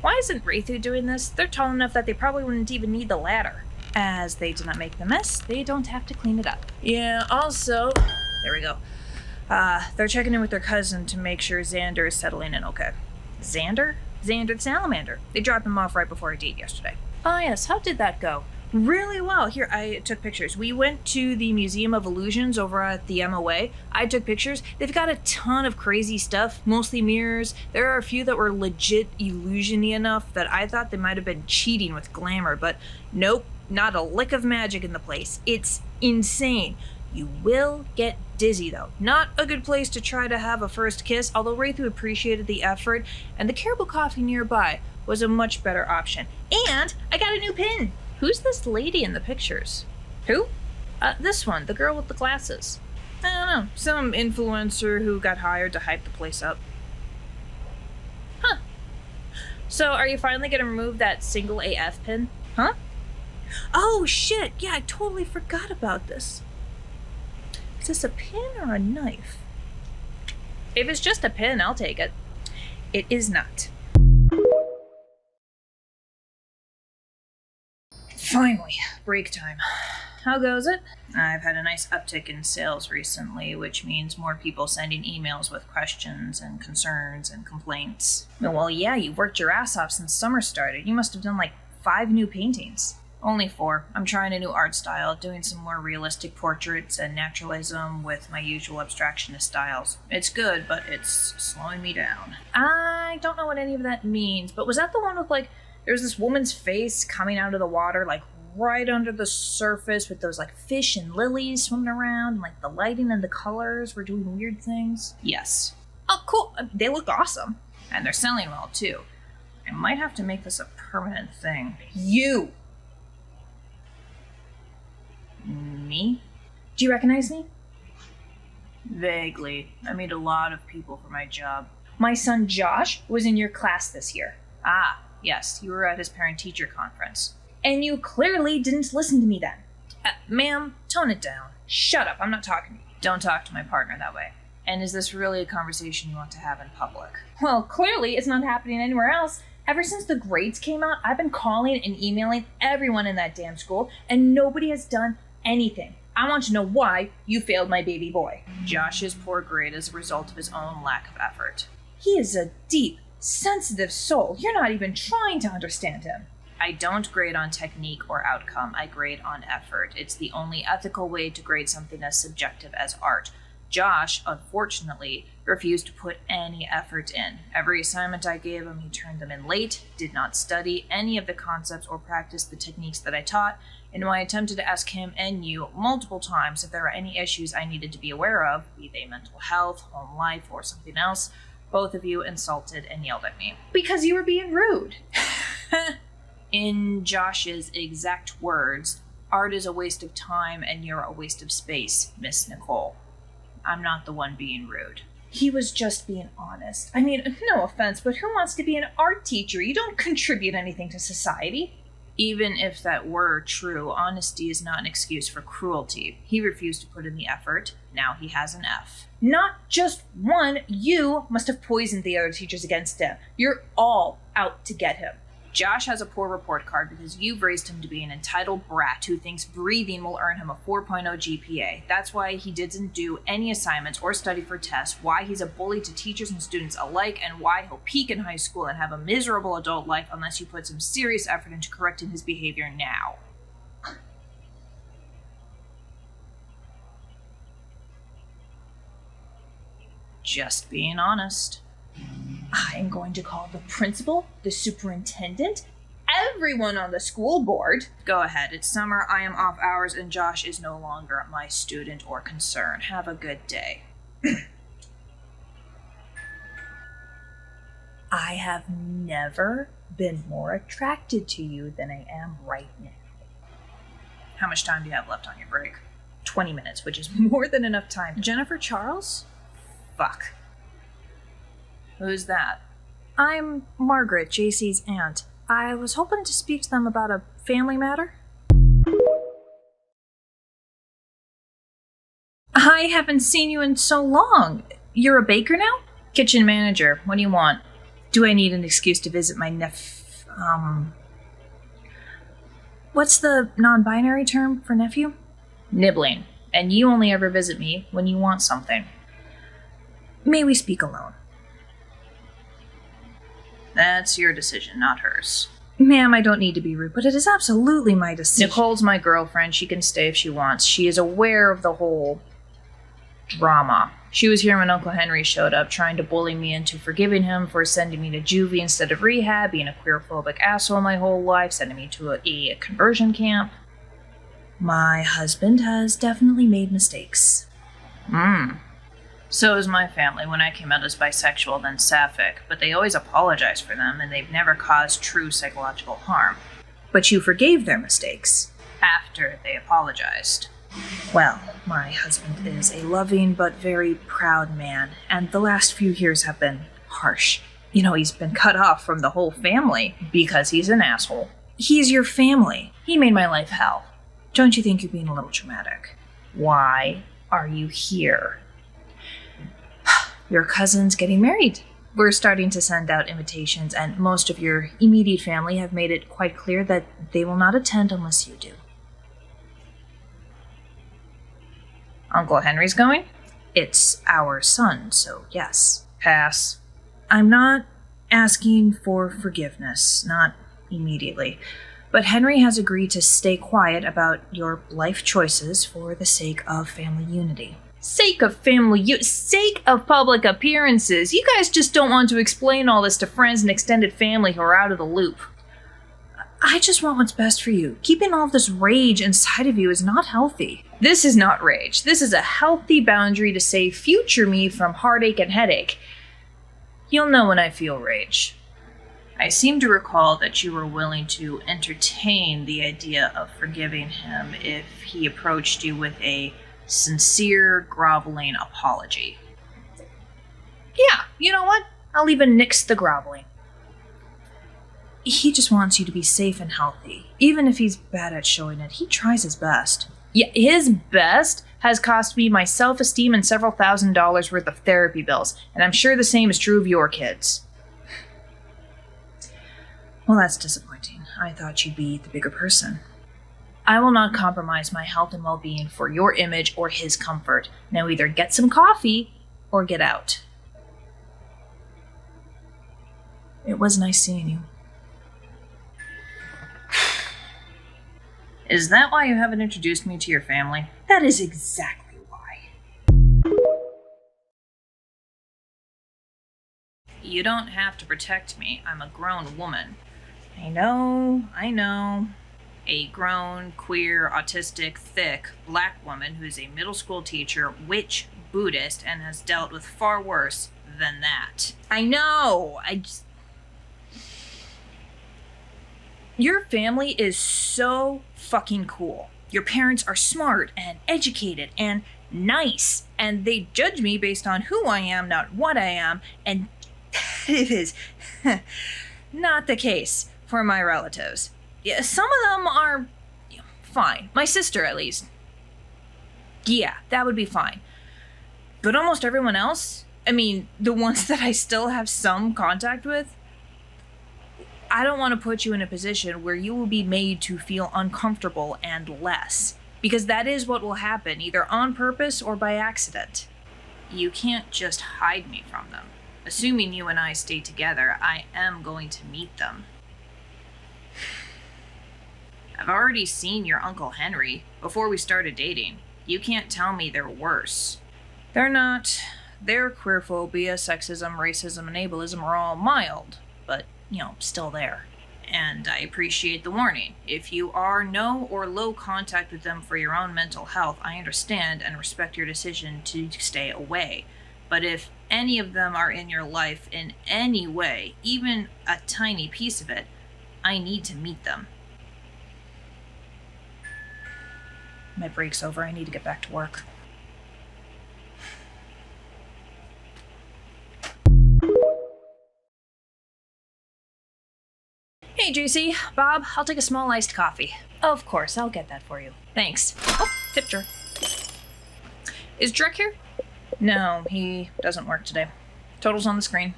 Why isn't Rathu doing this? They're tall enough that they probably wouldn't even need the ladder. As they did not make the mess, they don't have to clean it up. Yeah, also, there we go. They're checking in with their cousin to make sure Xander is settling in okay. Xander? Xander the salamander. They dropped him off right before our date yesterday. Oh yes, how did that go? Really well. Here, I took pictures. We went to the Museum of Illusions over at the MOA. I took pictures. They've got a ton of crazy stuff, mostly mirrors. There are a few that were legit illusion-y enough that I thought they might have been cheating with glamour, but nope, not a lick of magic in the place. It's insane. You will get dizzy, though. Not a good place to try to have a first kiss, although Rathu appreciated the effort, and the Caribou Coffee nearby was a much better option. And I got a new pin! Who's this lady in the pictures? Who? This one, the girl with the glasses. I don't know, some influencer who got hired to hype the place up. Huh. So, are you finally gonna remove that single AF pin? Huh? Oh, shit! Yeah, I totally forgot about this. Is this a pin or a knife? If it's just a pin, I'll take it. It is not. Finally, break time. How goes it? I've had a nice uptick in sales recently, which means more people sending emails with questions and concerns and complaints. Well, yeah, you worked your ass off since summer started. You must have done like 5 new paintings. Only 4. I'm trying a new art style, doing some more realistic portraits and naturalism with my usual abstractionist styles. It's good, but it's slowing me down. I don't know what any of that means, but was that the one with, like, there's this woman's face coming out of the water, like, right under the surface with those, like, fish and lilies swimming around, and, like, the lighting and the colors were doing weird things? Yes. Oh, cool. They look awesome. And they're selling well, too. I might have to make this a permanent thing. You! Me? Do you recognize me? Vaguely. I meet a lot of people for my job. My son Josh was in your class this year. Ah, yes, you were at his parent-teacher conference. And you clearly didn't listen to me then. Ma'am, tone it down. Shut up, I'm not talking to you. Don't talk to my partner that way. And is this really a conversation you want to have in public? Well, clearly it's not happening anywhere else. Ever since the grades came out, I've been calling and emailing everyone in that damn school, and nobody has done anything. I want to know why you failed my baby boy. Josh's poor grade is a result of his own lack of effort. He is a deep, sensitive soul. You're not even trying to understand him. I don't grade on technique or outcome. I grade on effort. It's the only ethical way to grade something as subjective as art. Josh, unfortunately, refused to put any effort in. Every assignment I gave him, he turned them in late, did not study any of the concepts or practice the techniques that I taught, and when I attempted to ask him and you multiple times if there were any issues I needed to be aware of, be they mental health, home life, or something else, both of you insulted and yelled at me. Because you were being rude. In Josh's exact words, art is a waste of time and you're a waste of space, Miss Nicole. I'm not the one being rude. He was just being honest. I mean, no offense, but who wants to be an art teacher? You don't contribute anything to society. Even if that were true, honesty is not an excuse for cruelty. He refused to put in the effort. Now he has an F. Not just one. You must have poisoned the other teachers against him. You're all out to get him. Josh has a poor report card because you've raised him to be an entitled brat who thinks breathing will earn him a 4.0 GPA. That's why he didn't do any assignments or study for tests, why he's a bully to teachers and students alike, and why he'll peak in high school and have a miserable adult life unless you put some serious effort into correcting his behavior now. Just being honest. I'm going to call the principal, the superintendent, everyone on the school board. Go ahead. It's summer, I am off hours, and Josh is no longer my student or concern. Have a good day. I have never been more attracted to you than I am right now. How much time do you have left on your break? 20 minutes, which is more than enough time. Jennifer Charles? Fuck. Who's that? I'm Margaret, JC's aunt. I was hoping to speak to them about a family matter. I haven't seen you in so long. You're a baker now? Kitchen manager. What do you want? Do I need an excuse to visit my What's the non-binary term for nephew? Nibbling. And you only ever visit me when you want something. May we speak alone? That's your decision, not hers. Ma'am, I don't need to be rude, but it is absolutely my decision. Nicole's my girlfriend. She can stay if she wants. She is aware of the whole drama. She was here when Uncle Henry showed up, trying to bully me into forgiving him for sending me to juvie instead of rehab, being a queerphobic asshole my whole life, sending me to a conversion camp. My husband has definitely made mistakes. So is my family. When I came out as bisexual, then sapphic, but they always apologize for them, and they've never caused true psychological harm. But you forgave their mistakes. After they apologized. Well, my husband is a loving but very proud man, and the last few years have been harsh. You know, he's been cut off from the whole family because he's an asshole. He's your family. He made my life hell. Don't you think you're being a little dramatic? Why are you here? Your cousin's getting married. We're starting to send out invitations, and most of your immediate family have made it quite clear that they will not attend unless you do. Uncle Henry's going? It's our son, so yes. Pass. I'm not asking for forgiveness, not immediately. But Henry has agreed to stay quiet about your life choices for the sake of family unity. Sake of public appearances. You guys just don't want to explain all this to friends and extended family who are out of the loop. I just want what's best for you. Keeping all of this rage inside of you is not healthy. This is not rage. This is a healthy boundary to save future me from heartache and headache. You'll know when I feel rage. I seem to recall that you were willing to entertain the idea of forgiving him if he approached you with a sincere, groveling apology. Yeah, you know what? I'll even nix the groveling. He just wants you to be safe and healthy. Even if he's bad at showing it, he tries his best. Yeah, his best has cost me my self-esteem and several $1,000s worth of therapy bills, and I'm sure the same is true of your kids. Well, that's disappointing. I thought you'd be the bigger person. I will not compromise my health and well-being for your image or his comfort. Now either get some coffee or get out. It was nice seeing you. Is that why you haven't introduced me to your family? That is exactly why. You don't have to protect me. I'm a grown woman. I know. A grown, queer, autistic, thick, black woman who's a middle school teacher, witch, Buddhist, and has dealt with far worse than that. I know! Your family is so fucking cool. Your parents are smart and educated and nice, and they judge me based on who I am, not what I am, and it is not the case for my relatives. Yeah, some of them are fine. My sister, at least. Yeah, that would be fine. But almost everyone else, I mean, the ones that I still have some contact with, I don't want to put you in a position where you will be made to feel uncomfortable and less. Because that is what will happen, either on purpose or by accident. You can't just hide me from them. Assuming you and I stay together, I am going to meet them. I've already seen your Uncle Henry before we started dating. You can't tell me they're worse. They're not. Their queerphobia, sexism, racism, and ableism are all mild, but, still there. And I appreciate the warning. If you are no or low contact with them for your own mental health, I understand and respect your decision to stay away. But if any of them are in your life in any way, even a tiny piece of it, I need to meet them. My break's over. I need to get back to work. Hey, JC. Bob, I'll take a small iced coffee. Of course, I'll get that for you. Thanks. Oh, tip jar. Is Drek here? No, he doesn't work today. Total's on the screen.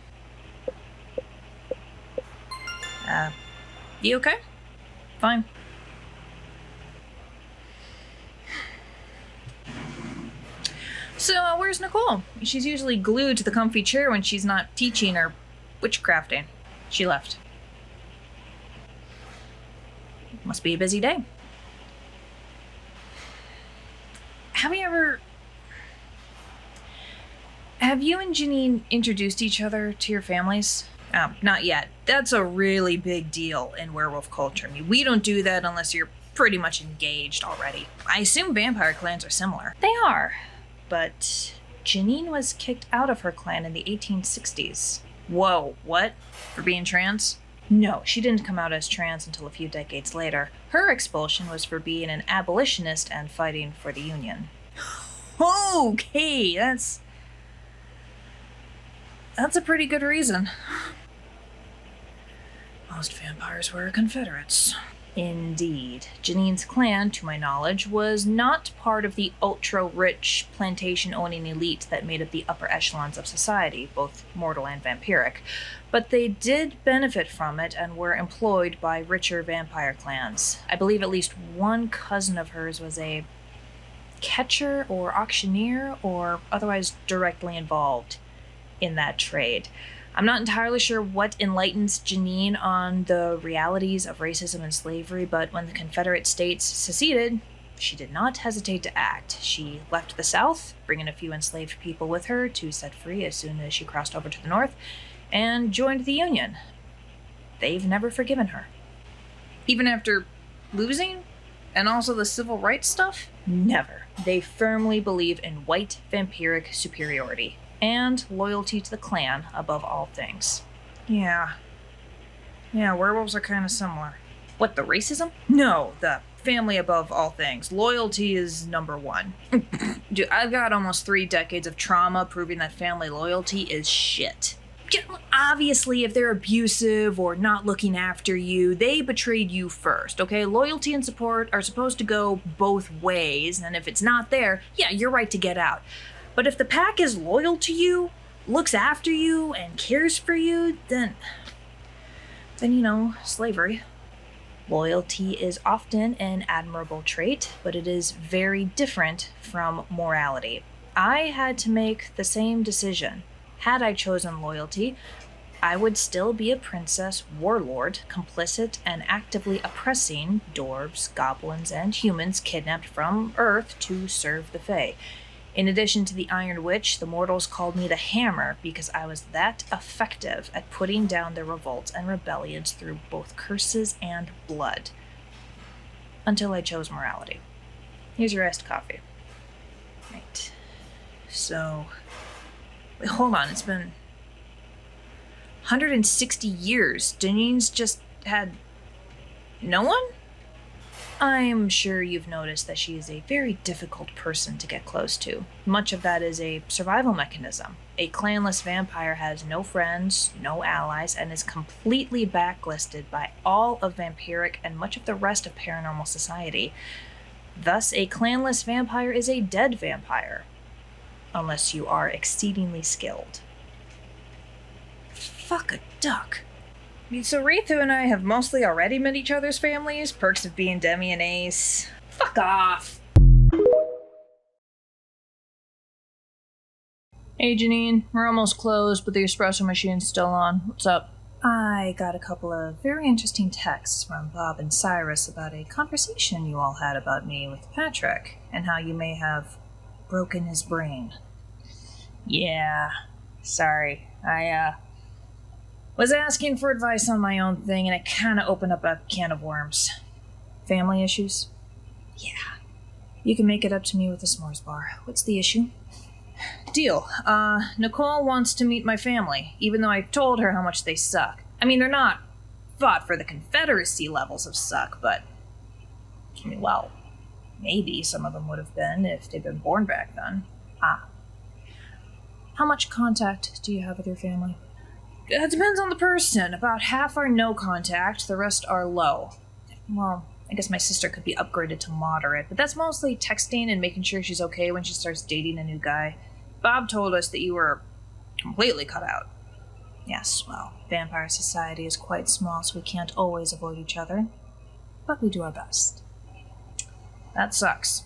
You okay? Fine. So, where's Nicole? She's usually glued to the comfy chair when she's not teaching or witchcrafting. She left. Must be a busy day. Have you and Janine introduced each other to your families? Not yet. That's a really big deal in werewolf culture. I mean, we don't do that unless you're pretty much engaged already. I assume vampire clans are similar. They are. But Janine was kicked out of her clan in the 1860s. Whoa, what? For being trans? No, she didn't come out as trans until a few decades later. Her expulsion was for being an abolitionist and fighting for the Union. Okay, that's a pretty good reason. Most vampires were Confederates. Indeed. Janine's clan, to my knowledge, was not part of the ultra-rich, plantation-owning elite that made up the upper echelons of society, both mortal and vampiric, but they did benefit from it and were employed by richer vampire clans. I believe at least one cousin of hers was a catcher or auctioneer or otherwise directly involved in that trade. I'm not entirely sure what enlightens Janine on the realities of racism and slavery, but when the Confederate States seceded, she did not hesitate to act. She left the South, bringing a few enslaved people with her to set free as soon as she crossed over to the North, and joined the Union. They've never forgiven her. Even after losing? And also the civil rights stuff? Never. They firmly believe in white vampiric superiority and loyalty to the clan above all things. Yeah, werewolves are kind of similar. What, the racism? No, the family above all things. Loyalty is number one. Dude, I've got almost 3 decades of trauma proving that family loyalty is shit. Obviously, if they're abusive or not looking after you, they betrayed you first, okay? Loyalty and support are supposed to go both ways, and if it's not there, yeah, you're right to get out. But if the pack is loyal to you, looks after you, and cares for you, then slavery. Loyalty is often an admirable trait, but it is very different from morality. I had to make the same decision. Had I chosen loyalty, I would still be a princess warlord, complicit and actively oppressing dwarves, goblins, and humans kidnapped from Earth to serve the Fae. In addition to the Iron Witch, the mortals called me the Hammer because I was that effective at putting down their revolts and rebellions through both curses and blood. Until I chose morality. Here's your iced coffee. Right. So... Wait, hold on, it's been 160 years. Janine's just had no one? I'm sure you've noticed that she is a very difficult person to get close to. Much of that is a survival mechanism. A clanless vampire has no friends, no allies, and is completely blacklisted by all of vampiric and much of the rest of paranormal society. Thus, a clanless vampire is a dead vampire. Unless you are exceedingly skilled. Fuck a duck. So Ritu and I have mostly already met each other's families, perks of being Demi and Ace. Fuck off! Hey Janine, we're almost closed, but the espresso machine's still on. What's up? I got a couple of very interesting texts from Bob and Cyrus about a conversation you all had about me with Patrick, and how you may have broken his brain. Yeah, sorry. I was asking for advice on my own thing, and it kind of opened up a can of worms. Family issues? Yeah. You can make it up to me with a s'mores bar. What's the issue? Deal. Nicole wants to meet my family, even though I've told her how much they suck. I mean, they're not fought for the Confederacy levels of suck, but... well, maybe some of them would have been if they'd been born back then. How much contact do you have with your family? It depends on the person. About half are no contact, the rest are low. Well, I guess my sister could be upgraded to moderate, but that's mostly texting and making sure she's okay when she starts dating a new guy. Bob told us that you were completely cut out. Yes, well, vampire society is quite small, so we can't always avoid each other. But we do our best. That sucks.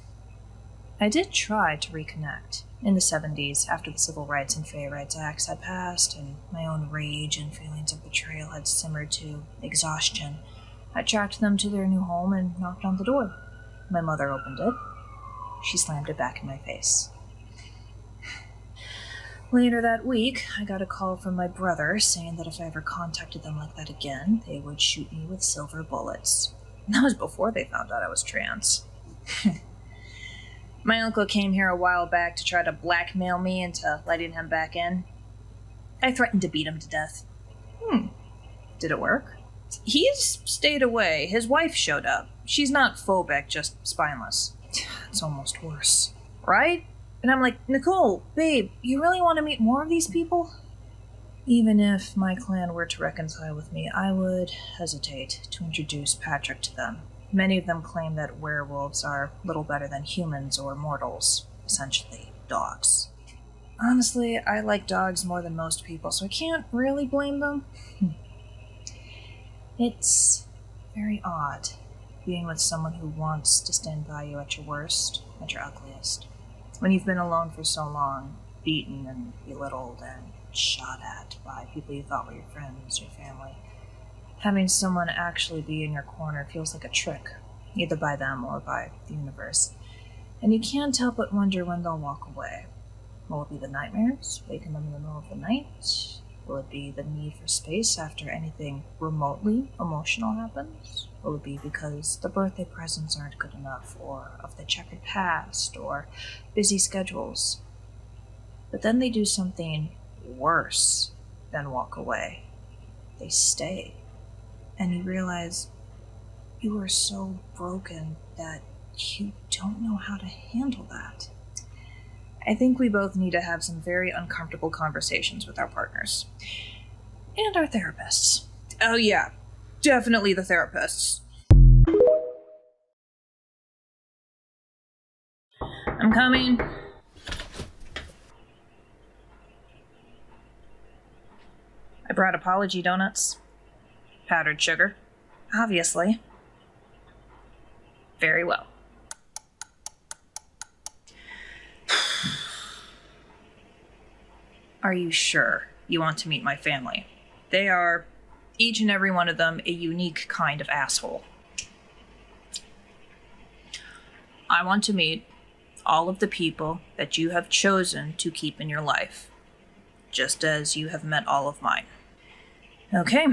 I did try to reconnect. In the 70s, after the Civil Rights and Fae Rights Acts had passed, and my own rage and feelings of betrayal had simmered to exhaustion, I tracked them to their new home and knocked on the door. My mother opened it. She slammed it back in my face. Later that week, I got a call from my brother saying that if I ever contacted them like that again, they would shoot me with silver bullets. That was before they found out I was trans. My uncle came here a while back to try to blackmail me into letting him back in. I threatened to beat him to death. Did it work? He's stayed away. His wife showed up. She's not phobic, just spineless. It's almost worse. Right? And I'm like, Nicole, babe, you really want to meet more of these people? Even if my clan were to reconcile with me, I would hesitate to introduce Patrick to them. Many of them claim that werewolves are little better than humans or mortals, essentially dogs. Honestly, I like dogs more than most people, so I can't really blame them. It's very odd being with someone who wants to stand by you at your worst, at your ugliest. When you've been alone for so long, beaten and belittled and shot at by people you thought were your friends, your family. Having someone actually be in your corner feels like a trick, either by them or by the universe. And you can't help but wonder when they'll walk away. Will it be the nightmares, waking them in the middle of the night? Will it be the need for space after anything remotely emotional happens? Will it be because the birthday presents aren't good enough, or of the checkered past, or busy schedules? But then they do something worse than walk away. They stay. And you realize you are so broken that you don't know how to handle that. I think we both need to have some very uncomfortable conversations with our partners. And our therapists. Oh yeah, definitely the therapists. I'm coming. I brought apology donuts. Powdered sugar. Obviously. Very well. Are you sure you want to meet my family? They are, each and every one of them, a unique kind of asshole. I want to meet all of the people that you have chosen to keep in your life, just as you have met all of mine. Okay,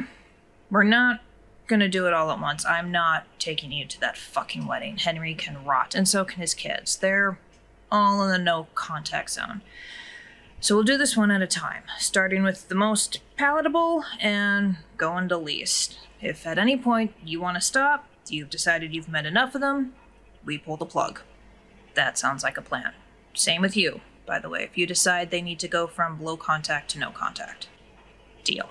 we're not gonna do it all at once. I'm not taking you to that fucking wedding. Henry can rot, and so can his kids. They're all in the no contact zone. So we'll do this one at a time, starting with the most palatable and going to least. If at any point you want to stop, you've decided you've met enough of them, we pull the plug. That sounds like a plan. Same with you, by the way, if you decide they need to go from low contact to no contact. Deal.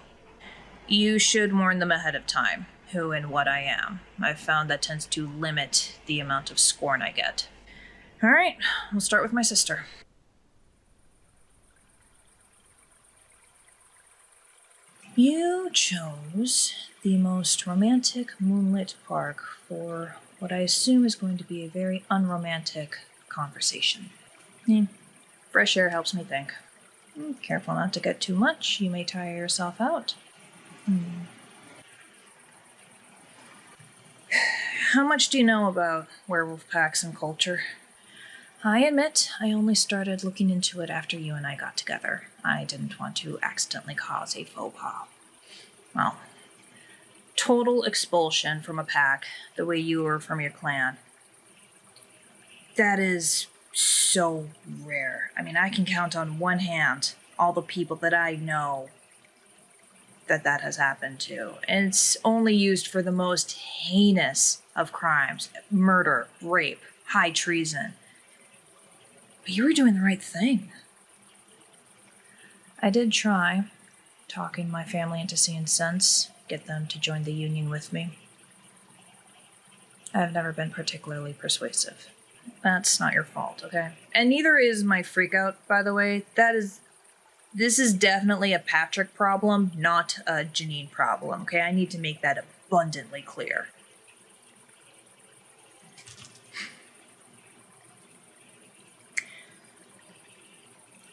You should warn them ahead of time who and what I am. I've found that tends to limit the amount of scorn I get. All right, we'll start with my sister. You chose the most romantic moonlit park for what I assume is going to be a very unromantic conversation. Fresh air helps me think. Careful not to get too much, you may tire yourself out. How much do you know about werewolf packs and culture? I admit, I only started looking into it after you and I got together. I didn't want to accidentally cause a faux pas. Well, total expulsion from a pack, the way you were from your clan. That is so rare. I mean, I can count on one hand all the people that I know that has happened to. And it's only used for the most heinous of crimes. Murder, rape, high treason. But you were doing the right thing. I did try, talking my family into seeing sense, get them to join the union with me. I've never been particularly persuasive. That's not your fault, okay? And neither is my freakout, by the way. This is definitely a Patrick problem, not a Janine problem, okay? I need to make that abundantly clear.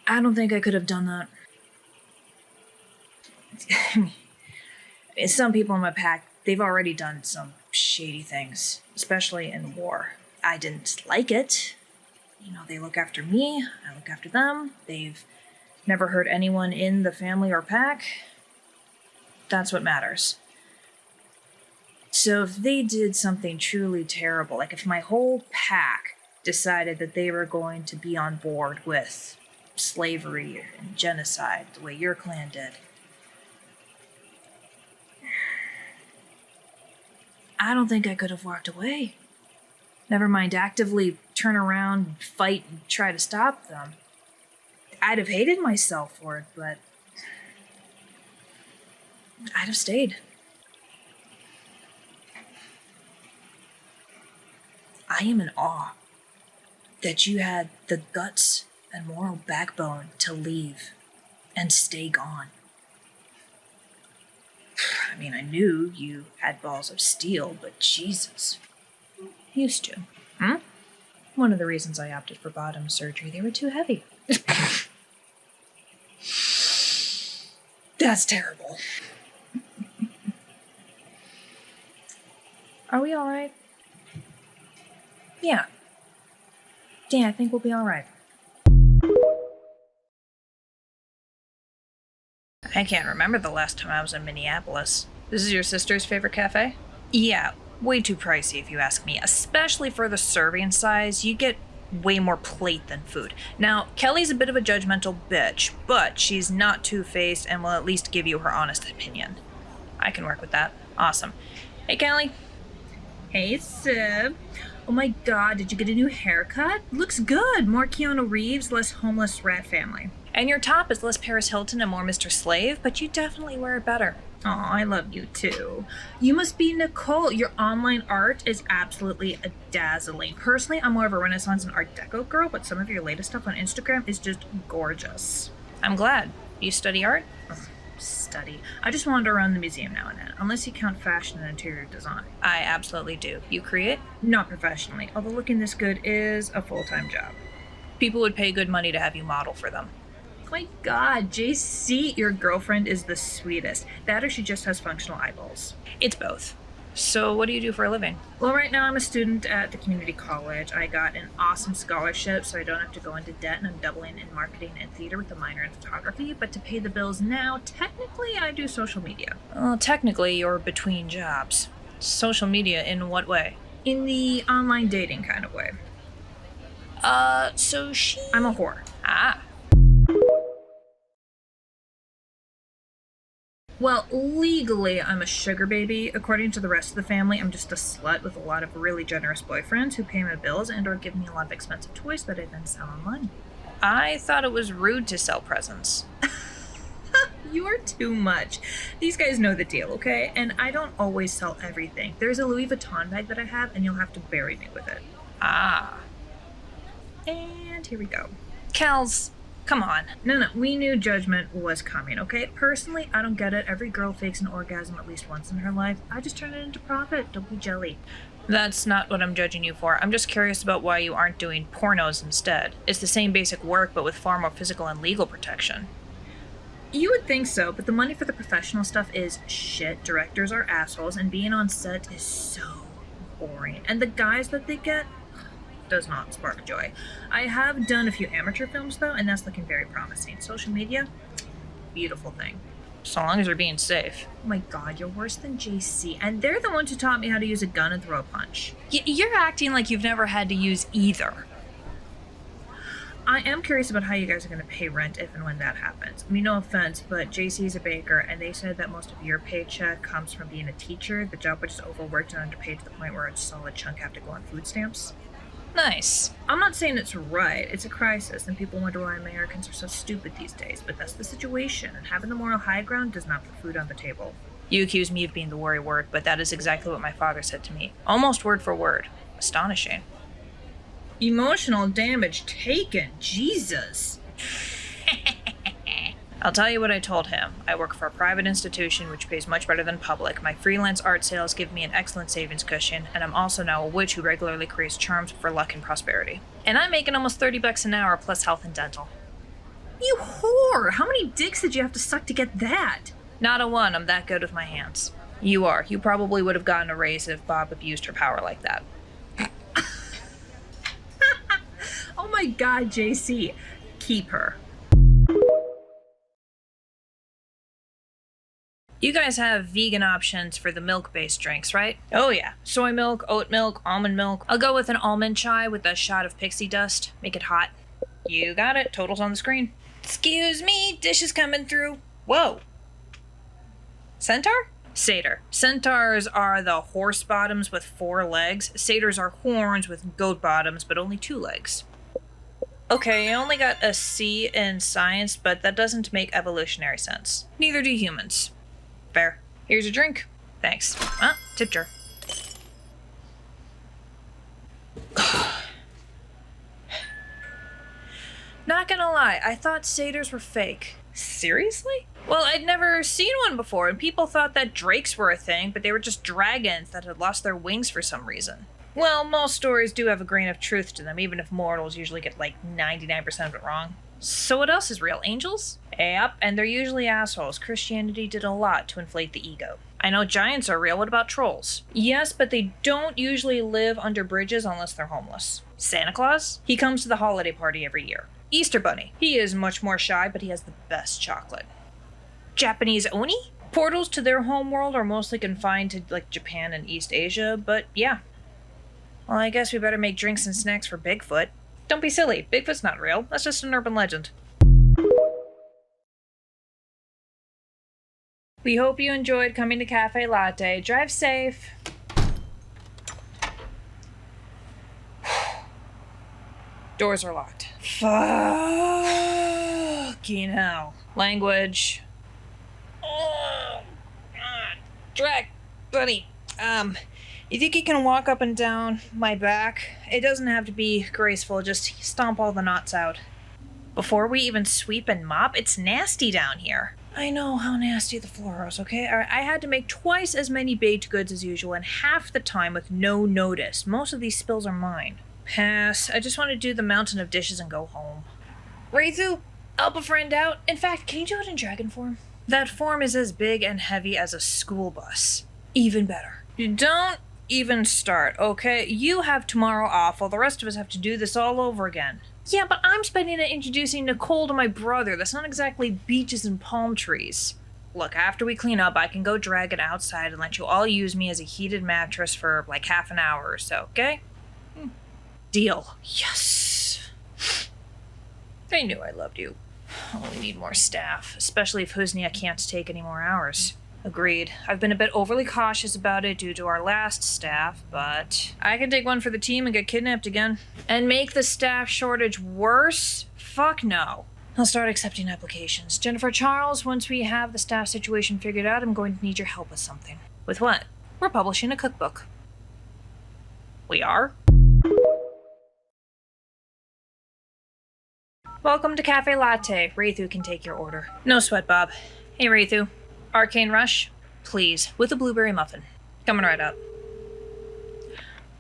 I don't think I could have done that. Some people in my pack, they've already done some shady things, especially in war. I didn't like it. They look after me, I look after them. They've never hurt anyone in the family or pack. That's what matters. So if they did something truly terrible, like if my whole pack decided that they were going to be on board with slavery and genocide the way your clan did, I don't think I could have walked away. Never mind actively turn around, fight, and try to stop them. I'd have hated myself for it, but I'd have stayed. I am in awe that you had the guts and moral backbone to leave and stay gone. I mean, I knew you had balls of steel, but Jesus. Used to. One of the reasons I opted for bottom surgery, they were too heavy. That's terrible. Are we alright? Yeah. Yeah, I think we'll be alright. I can't remember the last time I was in Minneapolis. This is your sister's favorite cafe? Yeah, way too pricey if you ask me, especially for the serving size. You get way more plate than food. Now, Kelly's a bit of a judgmental bitch, but she's not two-faced and will at least give you her honest opinion. I can work with that. Awesome. Hey, Kelly. Hey, Sib. Oh my god, did you get a new haircut? Looks good. More Keanu Reeves, less homeless rat family. And your top is less Paris Hilton and more Mr. Slave, but you definitely wear it better. Oh, I love you too. You must be Nicole. Your online art is absolutely dazzling. Personally, I'm more of a Renaissance and Art Deco girl, but some of your latest stuff on Instagram is just gorgeous. I'm glad. You study art? Study. I just wander around the museum now and then, unless you count fashion and interior design. I absolutely do. You create? Not professionally, although looking this good is a full-time job. People would pay good money to have you model for them. Oh my god, JC, your girlfriend is the sweetest. That or she just has functional eyeballs. It's both. So what do you do for a living? Well, right now I'm a student at the community college. I got an awesome scholarship, so I don't have to go into debt, and I'm doubling in marketing and theater with a minor in photography. But to pay the bills now, technically I do social media. Well, technically you're between jobs. Social media in what way? In the online dating kind of way. So she... I'm a whore. Ah. Well, legally, I'm a sugar baby. According to the rest of the family, I'm just a slut with a lot of really generous boyfriends who pay my bills and or give me a lot of expensive toys that I then sell online. I thought it was rude to sell presents. You are too much. These guys know the deal, okay? And I don't always sell everything. There's a Louis Vuitton bag that I have, and you'll have to bury me with it. Ah. And here we go. Kels, come on. No, we knew judgment was coming, okay? Personally, I don't get it. Every girl fakes an orgasm at least once in her life. I just turn it into profit. Don't be jelly. That's not what I'm judging you for. I'm just curious about why you aren't doing pornos instead. It's the same basic work, but with far more physical and legal protection. You would think so, but the money for the professional stuff is shit. Directors are assholes, and being on set is so boring. And the guys that they get does not spark joy. I have done a few amateur films, though, and that's looking very promising. Social media, beautiful thing. So long as you're being safe. Oh my god, you're worse than JC. And they're the ones who taught me how to use a gun and throw a punch. You're acting like you've never had to use either. I am curious about how you guys are going to pay rent if and when that happens. I mean, no offense, but JC's a baker, and they said that most of your paycheck comes from being a teacher. The job was just overworked and underpaid to the point where a solid chunk have to go on food stamps. Nice. I'm not saying it's right. It's a crisis, and people wonder why Americans are so stupid these days, but that's the situation, and having the moral high ground does not put food on the table. You accuse me of being the worry word, but that is exactly what my father said to me. Almost word for word. Astonishing. Emotional damage taken. Jesus. I'll tell you what I told him. I work for a private institution which pays much better than public. My freelance art sales give me an excellent savings cushion, and I'm also now a witch who regularly creates charms for luck and prosperity. And I'm making almost $30 an hour plus health and dental. You whore! How many dicks did you have to suck to get that? Not a one. I'm that good with my hands. You are. You probably would have gotten a raise if Bob abused her power like that. Oh my god, JC. Keep her. You guys have vegan options for the milk-based drinks, right? Oh yeah. Soy milk, oat milk, almond milk. I'll go with an almond chai with a shot of pixie dust. Make it hot. You got it. Total's on the screen. Excuse me, dishes coming through. Whoa. Centaur? Satyr. Centaurs are the horse bottoms with 4 legs. Satyrs are horns with goat bottoms, but only 2 legs. Okay, I only got a C in science, but that doesn't make evolutionary sense. Neither do humans. Fair. Here's your drink. Thanks. Tip jar. Not gonna lie, I thought satyrs were fake. Seriously? Well, I'd never seen one before, and people thought that drakes were a thing, but they were just dragons that had lost their wings for some reason. Well, most stories do have a grain of truth to them, even if mortals usually get like 99% of it wrong. So what else is real? Angels? Yep, and they're usually assholes. Christianity did a lot to inflate the ego. I know giants are real. What about trolls? Yes, but they don't usually live under bridges unless they're homeless. Santa Claus? He comes to the holiday party every year. Easter Bunny? He is much more shy, but he has the best chocolate. Japanese Oni? Portals to their homeworld are mostly confined to like Japan and East Asia, but yeah. Well, I guess we better make drinks and snacks for Bigfoot. Don't be silly. Bigfoot's not real. That's just an urban legend. We hope you enjoyed coming to CaFae Latte. Drive safe. Doors are locked. Fucking hell. Language. Oh, God. Drag, buddy. You think you can walk up and down my back? It doesn't have to be graceful, just stomp all the knots out. Before we even sweep and mop, it's nasty down here. I know how nasty the floor is, okay? I had to make twice as many baked goods as usual and half the time with no notice. Most of these spills are mine. Pass. I just want to do the mountain of dishes and go home. Raythu, help a friend out. In fact, can you do it in dragon form? That form is as big and heavy as a school bus. Even better. You don't even start, okay? You have tomorrow off while the rest of us have to do this all over again. Yeah, but I'm spending it introducing Nicole to my brother. That's not exactly beaches and palm trees. Look, after we clean up, I can go drag it outside and let you all use me as a heated mattress for like half an hour or so, okay? Deal. Yes. I knew I loved you. Oh, we need more staff, especially if Husnia can't take any more hours. Agreed. I've been a bit overly cautious about it due to our last staff, but I can take one for the team and get kidnapped again. And make the staff shortage worse? Fuck no. I'll start accepting applications. Jennifer Charles, once we have the staff situation figured out, I'm going to need your help with something. With what? We're publishing a cookbook. We are? Welcome to CaFae Latte. Raythu can take your order. No sweat, Bob. Hey, Raythu. Arcane Rush, please, with a blueberry muffin. Coming right up.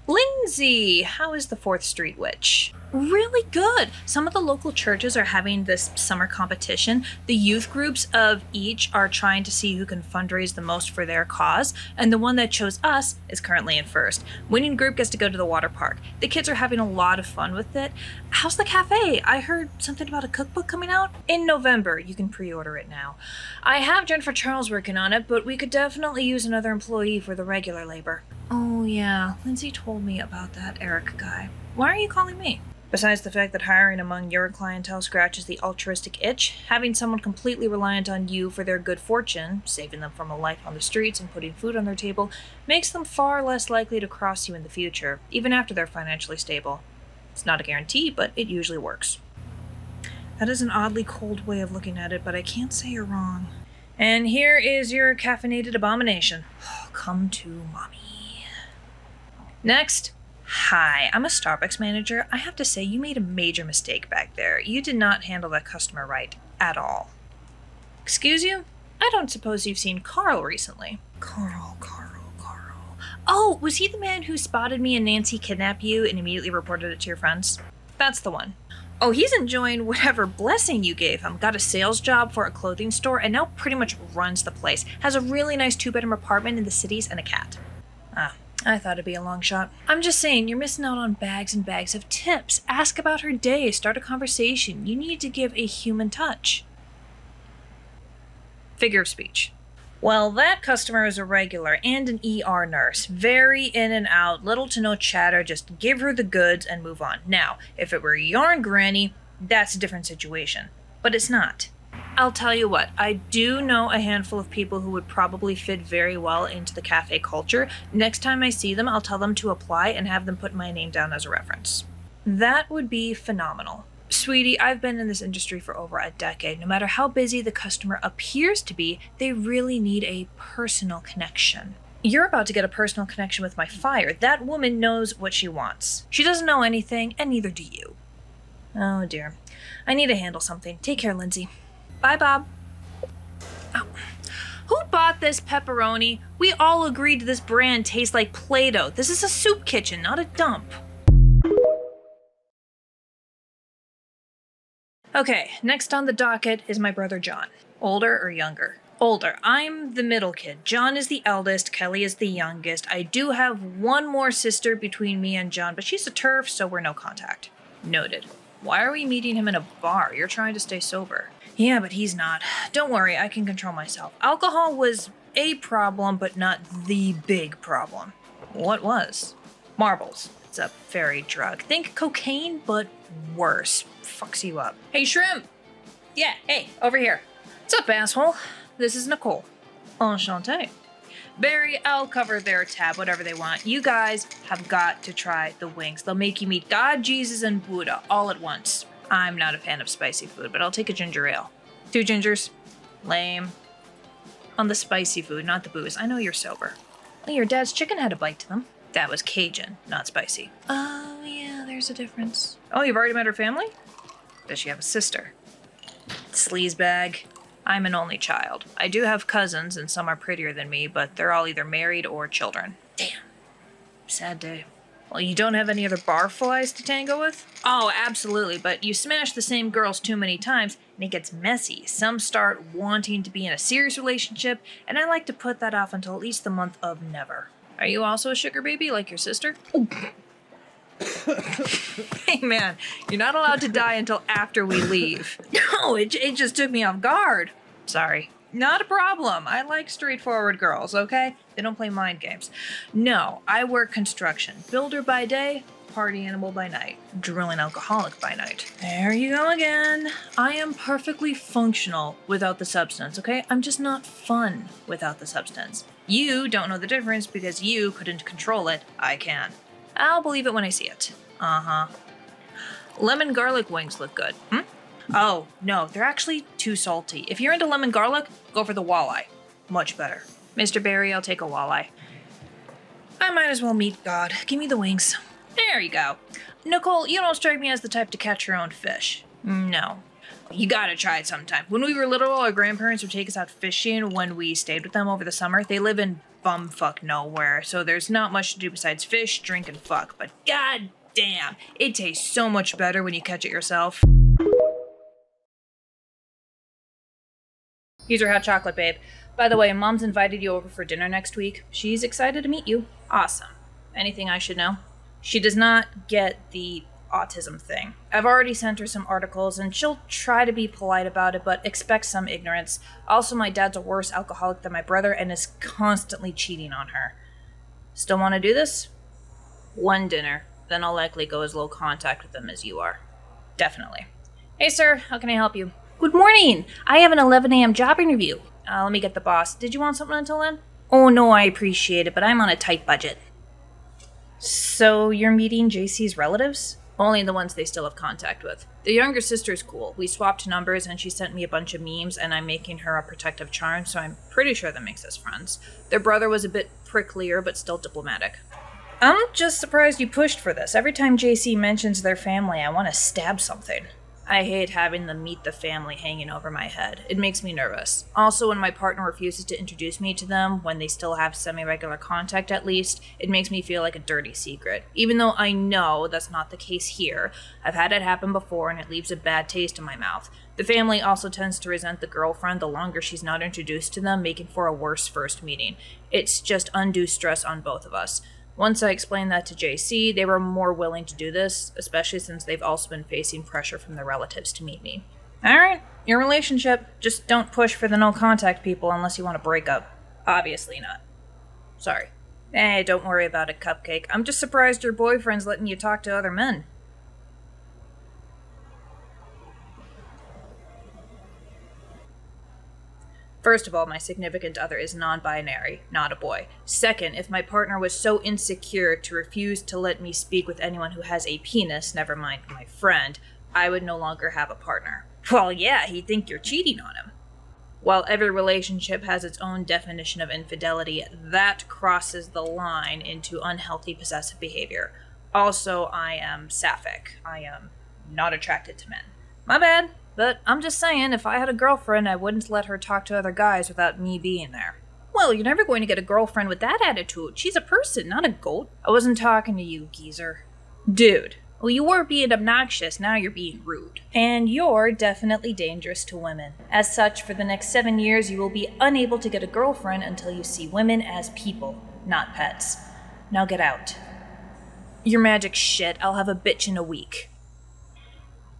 Lindsay, how is the 4th Street Witch? Really good. Some of the local churches are having this summer competition. The youth groups of each are trying to see who can fundraise the most for their cause, and the one that chose us is currently in 1st. Winning group gets to go to the water park. The kids are having a lot of fun with it. How's the cafe? I heard something about a cookbook coming out? In November. You can pre-order it now. I have Jennifer Charles working on it, but we could definitely use another employee for the regular labor. Oh yeah, Lindsay told me about that Eric guy. Why are you calling me? Besides the fact that hiring among your clientele scratches the altruistic itch, having someone completely reliant on you for their good fortune, saving them from a life on the streets and putting food on their table, makes them far less likely to cross you in the future, even after they're financially stable. It's not a guarantee, but it usually works. That is an oddly cold way of looking at it, but I can't say you're wrong. And here is your caffeinated abomination. Oh, come to mommy. Next. Hi, I'm a Starbucks manager. I have to say, you made a major mistake back there. You did not handle that customer right at all. Excuse you? I don't suppose you've seen Carl recently. Carl. Oh, was he the man who spotted me and Nancy kidnap you and immediately reported it to your friends? That's the one. Oh, he's enjoying whatever blessing you gave him. Got a sales job for a clothing store and now pretty much runs the place. Has a really nice 2-bedroom apartment in the cities and a cat. I thought it'd be a long shot. I'm just saying, you're missing out on bags and bags of tips. Ask about her day, start a conversation. You need to give a human touch. Figure of speech. Well, that customer is a regular and an ER nurse. Very in and out, little to no chatter, just give her the goods and move on. Now, if it were Yarn Granny, that's a different situation. But it's not. I'll tell you what, I do know a handful of people who would probably fit very well into the cafe culture. Next time I see them, I'll tell them to apply and have them put my name down as a reference. That would be phenomenal. Sweetie, I've been in this industry for over a decade. No matter how busy the customer appears to be, they really need a personal connection. You're about to get a personal connection with my fire. That woman knows what she wants. She doesn't know anything, and neither do you. Oh dear. I need to handle something. Take care, Lindsay. Bye, Bob. Oh. Who bought this pepperoni? We all agreed this brand tastes like Play-Doh. This is a soup kitchen, not a dump. Okay, next on the docket is my brother John. Older or younger? Older. I'm the middle kid. John is the eldest. Kelly is the youngest. I do have one more sister between me and John, but she's a TERF, so we're no contact. Noted. Why are we meeting him in a bar? You're trying to stay sober. Yeah, but he's not. Don't worry, I can control myself. Alcohol was a problem, but not the big problem. What was? Marbles. It's a fairy drug. Think cocaine, but worse. Fucks you up. Hey, Shrimp! Yeah, hey, over here. What's up, asshole? This is Nicole. Enchanté. Barry, I'll cover their tab, whatever they want. You guys have got to try the wings. They'll make you meet God, Jesus, and Buddha all at once. I'm not a fan of spicy food, but I'll take a ginger ale. 2 gingers. Lame. On the spicy food, not the booze. I know you're sober. Well, your dad's chicken had a bite to them. That was Cajun, not spicy. Oh, yeah, there's a difference. Oh, you've already met her family? Does she have a sister? Sleazebag. I'm an only child. I do have cousins, and some are prettier than me, but they're all either married or children. Damn. Sad day. Well, you don't have any other barflies to tango with? Oh, absolutely, but you smash the same girls too many times, and it gets messy. Some start wanting to be in a serious relationship, and I like to put that off until at least the month of never. Are you also a sugar baby like your sister? Hey man, you're not allowed to die until after we leave. No, it just took me off guard. Sorry. Not a problem. I like straightforward girls, okay? They don't play mind games. No, I work construction. Builder by day, party animal by night. Drooling alcoholic by night. There you go again. I am perfectly functional without the substance, okay? I'm just not fun without the substance. You don't know the difference because you couldn't control it. I can. I'll believe it when I see it. Uh-huh. Lemon garlic wings look good. Oh, no, they're actually too salty. If you're into lemon garlic, go for the walleye. Much better. Mr. Barry, I'll take a walleye. I might as well meet God. Give me the wings. There you go. Nicole, you don't strike me as the type to catch your own fish. No. You gotta try it sometime. When we were little, our grandparents would take us out fishing when we stayed with them over the summer. They live in bumfuck nowhere, so there's not much to do besides fish, drink, and fuck. But god damn, it tastes so much better when you catch it yourself. Here's your hot chocolate, babe. By the way, Mom's invited you over for dinner next week. She's excited to meet you. Awesome. Anything I should know? She does not get the autism thing. I've already sent her some articles, and she'll try to be polite about it, but expect some ignorance. Also, my dad's a worse alcoholic than my brother and is constantly cheating on her. Still want to do this? One dinner. Then I'll likely go as low contact with them as you are. Definitely. Hey, sir. How can I help you? Good morning. I have an 11 a.m. job interview. Let me get the boss. Did you want something until then? Oh, no, I appreciate it, but I'm on a tight budget. So you're meeting JC's relatives? Only the ones they still have contact with. The younger sister's cool. We swapped numbers and she sent me a bunch of memes and I'm making her a protective charm, so I'm pretty sure that makes us friends. Their brother was a bit pricklier, but still diplomatic. I'm just surprised you pushed for this. Every time JC mentions their family, I want to stab something. I hate having the meet the family hanging over my head. It makes me nervous. Also, when my partner refuses to introduce me to them, when they still have semi-regular contact at least, it makes me feel like a dirty secret. Even though I know that's not the case here, I've had it happen before and it leaves a bad taste in my mouth. The family also tends to resent the girlfriend the longer she's not introduced to them, making for a worse first meeting. It's just undue stress on both of us. Once I explained that to JC, they were more willing to do this, especially since they've also been facing pressure from their relatives to meet me. Alright, your relationship. Just don't push for the no-contact people unless you want to break up. Obviously not. Sorry. Hey, don't worry about it, Cupcake. I'm just surprised your boyfriend's letting you talk to other men. First of all, my significant other is non-binary, not a boy. Second, if my partner was so insecure to refuse to let me speak with anyone who has a penis, never mind my friend, I would no longer have a partner. Well, yeah, he'd think you're cheating on him. While every relationship has its own definition of infidelity, that crosses the line into unhealthy possessive behavior. Also, I am sapphic. I am not attracted to men. My bad. But I'm just saying, if I had a girlfriend, I wouldn't let her talk to other guys without me being there. Well, you're never going to get a girlfriend with that attitude. She's a person, not a goat. I wasn't talking to you, geezer. Dude, Well, you were being obnoxious, now you're being rude. And you're definitely dangerous to women. As such, for the next 7 years, you will be unable to get a girlfriend until you see women as people, not pets. Now get out. Your magic shit, I'll have a bitch in a week.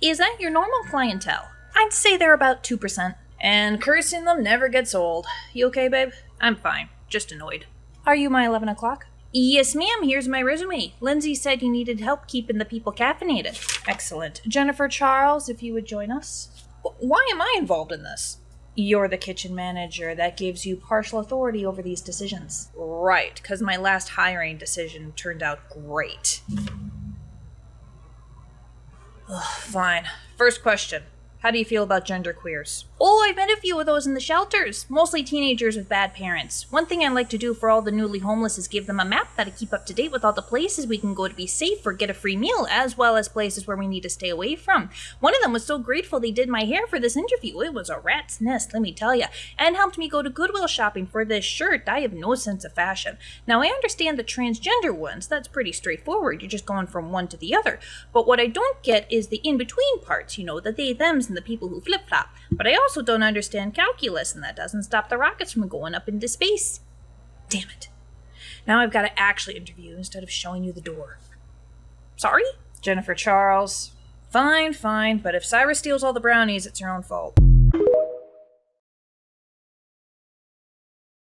Is that your normal clientele? I'd say they're about 2%. And cursing them never gets old. You okay, babe? I'm fine, just annoyed. Are you my 11 o'clock? Yes, ma'am, here's my resume. Lindsay said you needed help keeping the people caffeinated. Excellent. Jennifer Charles, if you would join us. Why am I involved in this? You're the kitchen manager. That gives you partial authority over these decisions. Right, because my last hiring decision turned out great. Ugh, fine. First question. How do you feel about genderqueers? Oh, I've met a few of those in the shelters. Mostly teenagers with bad parents. One thing I like to do for all the newly homeless is give them a map that'll keep up to date with all the places we can go to be safe or get a free meal, as well as places where we need to stay away from. One of them was so grateful they did my hair for this interview. It was a rat's nest, let me tell ya. And helped me go to Goodwill shopping for this shirt. I have no sense of fashion. Now, I understand the transgender ones. That's pretty straightforward. You're just going from one to the other. But what I don't get is the in-between parts, you know, the they, thems, and the people who flip-flop. But I also don't understand calculus, and that doesn't stop the rockets from going up into space. Damn it. Now I've got to actually interview you instead of showing you the door. Sorry? Jennifer Charles. Fine, but if Cyrus steals all the brownies, it's her own fault.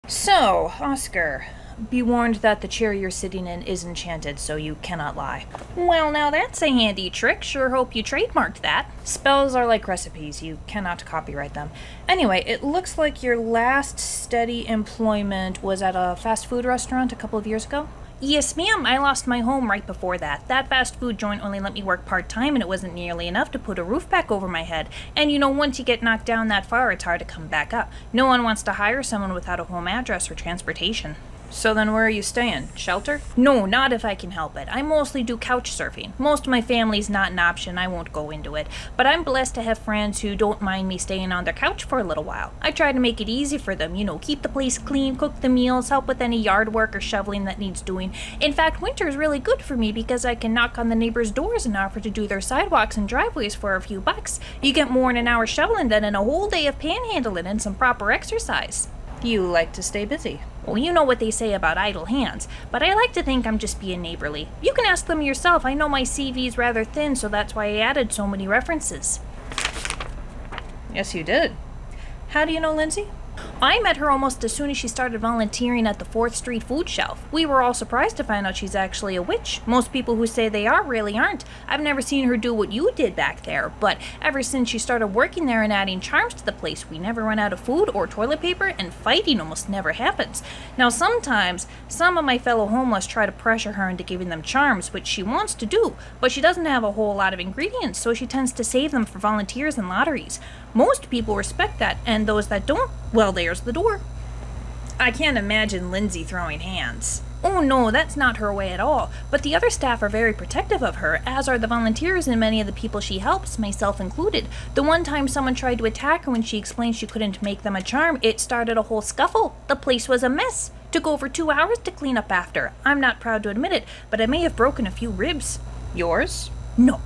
So, Oscar, be warned that the chair you're sitting in is enchanted, so you cannot lie. Well, now that's a handy trick. Sure hope you trademarked that. Spells are like recipes. You cannot copyright them. Anyway, it looks like your last steady employment was at a fast food restaurant a couple of years ago? Yes, ma'am. I lost my home right before that. That fast food joint only let me work part-time, and it wasn't nearly enough to put a roof back over my head. And you know, once you get knocked down that far, it's hard to come back up. No one wants to hire someone without a home address or transportation. So then where are you staying? Shelter? No, not if I can help it. I mostly do couch surfing. Most of my family's not an option, I won't go into it. But I'm blessed to have friends who don't mind me staying on their couch for a little while. I try to make it easy for them, you know, keep the place clean, cook the meals, help with any yard work or shoveling that needs doing. In fact, winter is really good for me because I can knock on the neighbors' doors and offer to do their sidewalks and driveways for a few bucks. You get more in an hour shoveling than in a whole day of panhandling and some proper exercise. You like to stay busy. Well, you know what they say about idle hands, but I like to think I'm just being neighborly. You can ask them yourself. I know my CV's rather thin, so that's why I added so many references. Yes, you did. How do you know Lindsay? I met her almost as soon as she started volunteering at the 4th Street food shelf. We were all surprised to find out she's actually a witch. Most people who say they are really aren't. I've never seen her do what you did back there, but ever since she started working there and adding charms to the place, we never run out of food or toilet paper, and fighting almost never happens. Now, sometimes some of my fellow homeless try to pressure her into giving them charms, which she wants to do, but she doesn't have a whole lot of ingredients, so she tends to save them for volunteers and lotteries. Most people respect that, and those that don't, well, there's the door. I can't imagine Lindsay throwing hands. Oh no, that's not her way at all, but the other staff are very protective of her, as are the volunteers and many of the people she helps, myself included. The one time someone tried to attack her when she explained she couldn't make them a charm, it started a whole scuffle. The place was a mess. Took over 2 hours to clean up after. I'm not proud to admit it, but I may have broken a few ribs. Yours? No.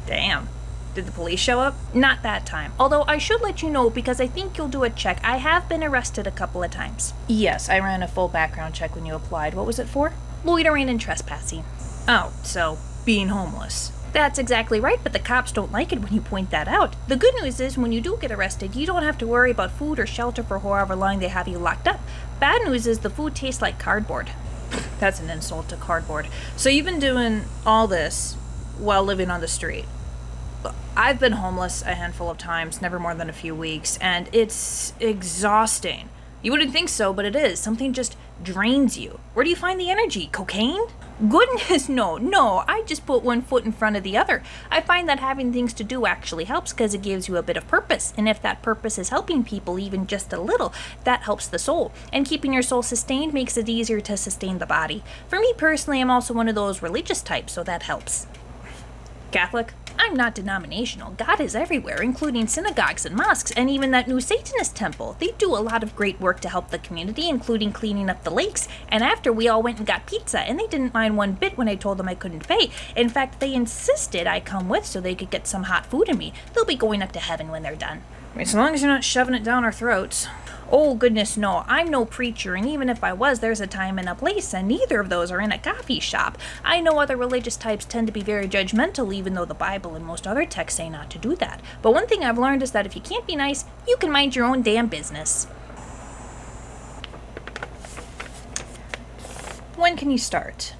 Damn. Did the police show up? Not that time. Although I should let you know because I think you'll do a check. I have been arrested a couple of times. Yes, I ran a full background check when you applied. What was it for? Loitering and trespassing. Oh, so being homeless. That's exactly right, but the cops don't like it when you point that out. The good news is when you do get arrested, you don't have to worry about food or shelter for however long they have you locked up. Bad news is the food tastes like cardboard. That's an insult to cardboard. So you've been doing all this while living on the street. I've been homeless a handful of times, never more than a few weeks, and it's exhausting. You wouldn't think so, but it is. Something just drains you. Where do you find the energy? Cocaine? Goodness, no. I just put one foot in front of the other. I find that having things to do actually helps because it gives you a bit of purpose. And if that purpose is helping people even just a little, that helps the soul. And keeping your soul sustained makes it easier to sustain the body. For me personally, I'm also one of those religious types, so that helps. Catholic? I'm not denominational. God is everywhere, including synagogues and mosques, and even that new Satanist temple. They do a lot of great work to help the community, including cleaning up the lakes. And after, we all went and got pizza, and they didn't mind one bit when I told them I couldn't pay. In fact, they insisted I come with so they could get some hot food in me. They'll be going up to heaven when they're done. As long as you're not shoving it down our throats. Oh, goodness, no. I'm no preacher, and even if I was, there's a time and a place, and neither of those are in a coffee shop. I know other religious types tend to be very judgmental, even though the Bible and most other texts say not to do that. But one thing I've learned is that if you can't be nice, you can mind your own damn business. When can you start?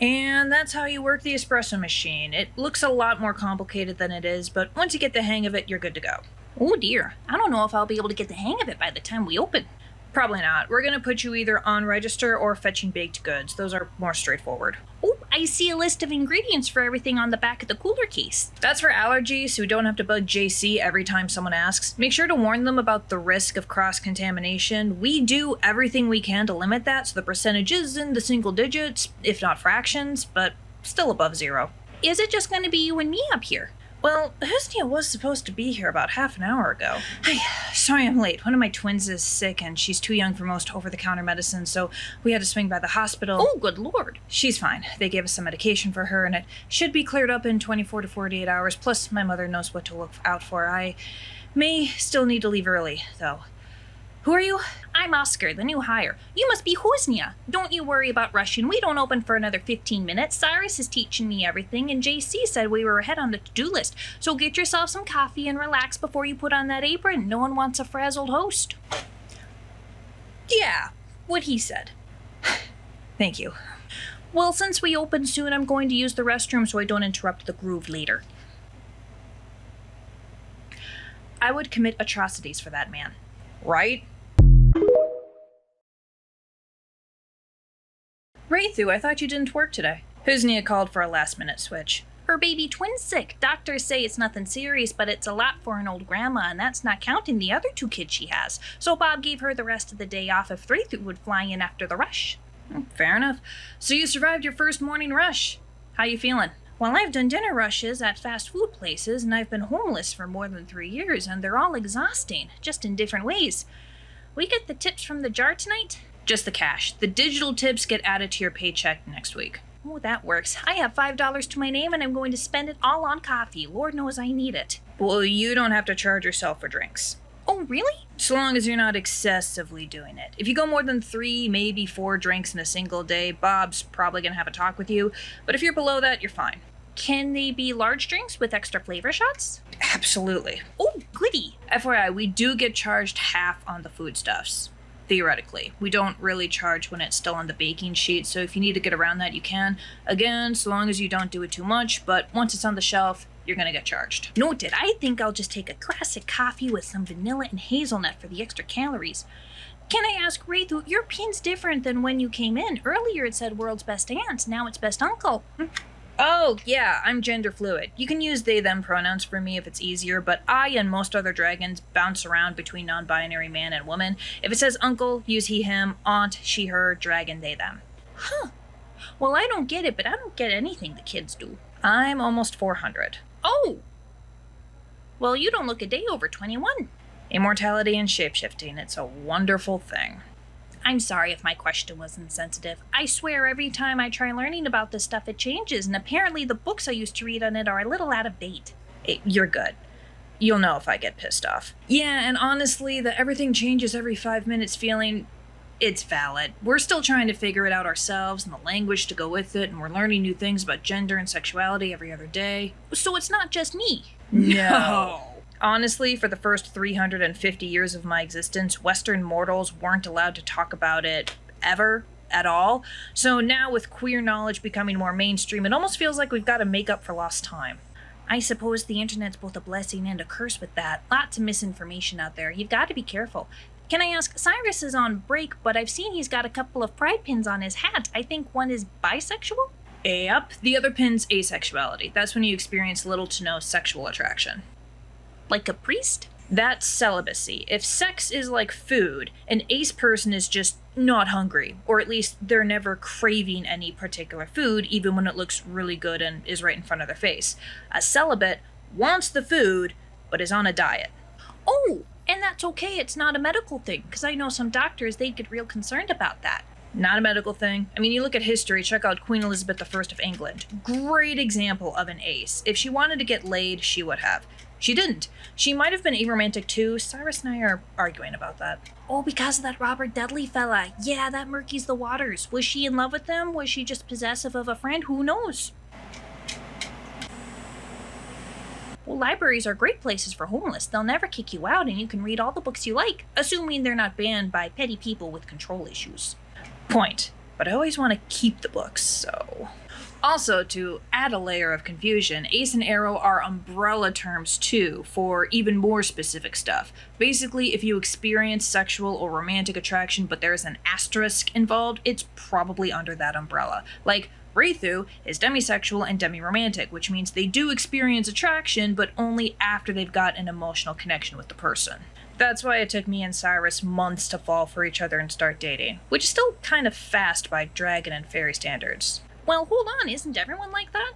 And that's how you work the espresso machine. It looks a lot more complicated than it is, but once you get the hang of it, you're good to go. Oh dear, I don't know if I'll be able to get the hang of it by the time we open. Probably not. We're going to put you either on register or fetching baked goods. Those are more straightforward. Oh, I see a list of ingredients for everything on the back of the cooler case. That's for allergies, so we don't have to bug JC every time someone asks. Make sure to warn them about the risk of cross-contamination. We do everything we can to limit that, so the percentage is in the single digits, if not fractions, but still above zero. Is it just going to be you and me up here? Well, Husnia was supposed to be here about half an hour ago. Sorry I'm late. One of my twins is sick and she's too young for most over-the-counter medicine, so we had to swing by the hospital. Oh, good lord. She's fine. They gave us some medication for her and it should be cleared up in 24 to 48 hours, plus my mother knows what to look out for. I may still need to leave early, though. Who are you? I'm Oscar, the new hire. You must be Husnia. Don't you worry about rushing. We don't open for another 15 minutes. Cyrus is teaching me everything, and JC said we were ahead on the to-do list. So get yourself some coffee and relax before you put on that apron. No one wants a frazzled host. Yeah, what he said. Thank you. Well, since we open soon, I'm going to use the restroom so I don't interrupt the groove later. I would commit atrocities for that man. Right? Raythu, I thought you didn't work today. Husnia called for a last-minute switch. Her baby twin's sick. Doctors say it's nothing serious, but it's a lot for an old grandma, and that's not counting the other 2 kids she has. So Bob gave her the rest of the day off if Raythu would fly in after the rush. Fair enough. So you survived your first morning rush. How you feeling? Well, I've done dinner rushes at fast food places, and I've been homeless for more than 3 years, and they're all exhausting, just in different ways. We get the tips from the jar tonight? Just the cash. The digital tips get added to your paycheck next week. Oh, that works. I have $5 to my name, and I'm going to spend it all on coffee. Lord knows I need it. Well, you don't have to charge yourself for drinks. Oh, really? So long as you're not excessively doing it. If you go more than 3, maybe 4 drinks in a single day, Bob's probably going to have a talk with you. But if you're below that, you're fine. Can they be large drinks with extra flavor shots? Absolutely. Oh, goody. FYI, we do get charged half on the foodstuffs. Theoretically. We don't really charge when it's still on the baking sheet, so if you need to get around that, you can. Again, so long as you don't do it too much, but once it's on the shelf, you're gonna get charged. Noted. I think I'll just take a classic coffee with some vanilla and hazelnut for the extra calories. Can I ask, Raythu, your pin's different than when you came in. Earlier it said world's best aunt, now it's best uncle. Oh, yeah, I'm gender fluid. You can use they, them pronouns for me if it's easier, but I and most other dragons bounce around between non-binary man and woman. If it says uncle, use he, him, aunt, she, her, dragon, they, them. Huh. Well, I don't get it, but I don't get anything the kids do. I'm almost 400. Oh! Well, you don't look a day over 21. Immortality and shapeshifting, it's a wonderful thing. I'm sorry if my question was insensitive. I swear every time I try learning about this stuff it changes, and apparently the books I used to read on it are a little out of date. You're good. You'll know if I get pissed off. Yeah, and honestly, the everything changes every 5 minutes feeling, it's valid. We're still trying to figure it out ourselves and the language to go with it, and we're learning new things about gender and sexuality every other day. So it's not just me. No. Honestly, for the first 350 years of my existence, Western mortals weren't allowed to talk about it ever, at all. So now with queer knowledge becoming more mainstream, it almost feels like we've got to make up for lost time. I suppose the internet's both a blessing and a curse with that. Lots of misinformation out there. You've got to be careful. Can I ask, Cyrus is on break, but I've seen he's got a couple of pride pins on his hat. I think one is bisexual? Yep. The other pin's asexuality. That's when you experience little to no sexual attraction. Like a priest? That's celibacy. If sex is like food, an ace person is just not hungry, or at least they're never craving any particular food, even when it looks really good and is right in front of their face. A celibate wants the food, but is on a diet. Oh, and that's okay, it's not a medical thing, because I know some doctors, they'd get real concerned about that. Not a medical thing. I mean, you look at history, check out Queen Elizabeth I of England. Great example of an ace. If she wanted to get laid, she would have. She didn't. She might have been aromantic too. Cyrus and I are arguing about that. Oh, because of that Robert Dudley fella. Yeah, that murkies the waters. Was she in love with him? Was she just possessive of a friend? Who knows? Well, libraries are great places for homeless. They'll never kick you out and you can read all the books you like, assuming they're not banned by petty people with control issues. Point. But I always want to keep the books, so... Also, to add a layer of confusion, ace and arrow are umbrella terms too, for even more specific stuff. Basically, if you experience sexual or romantic attraction but there's an asterisk involved, it's probably under that umbrella. Like, Raythu is demisexual and demi-romantic, which means they do experience attraction, but only after they've got an emotional connection with the person. That's why it took me and Cyrus months to fall for each other and start dating, which is still kind of fast by dragon and fairy standards. Well, hold on, isn't everyone like that?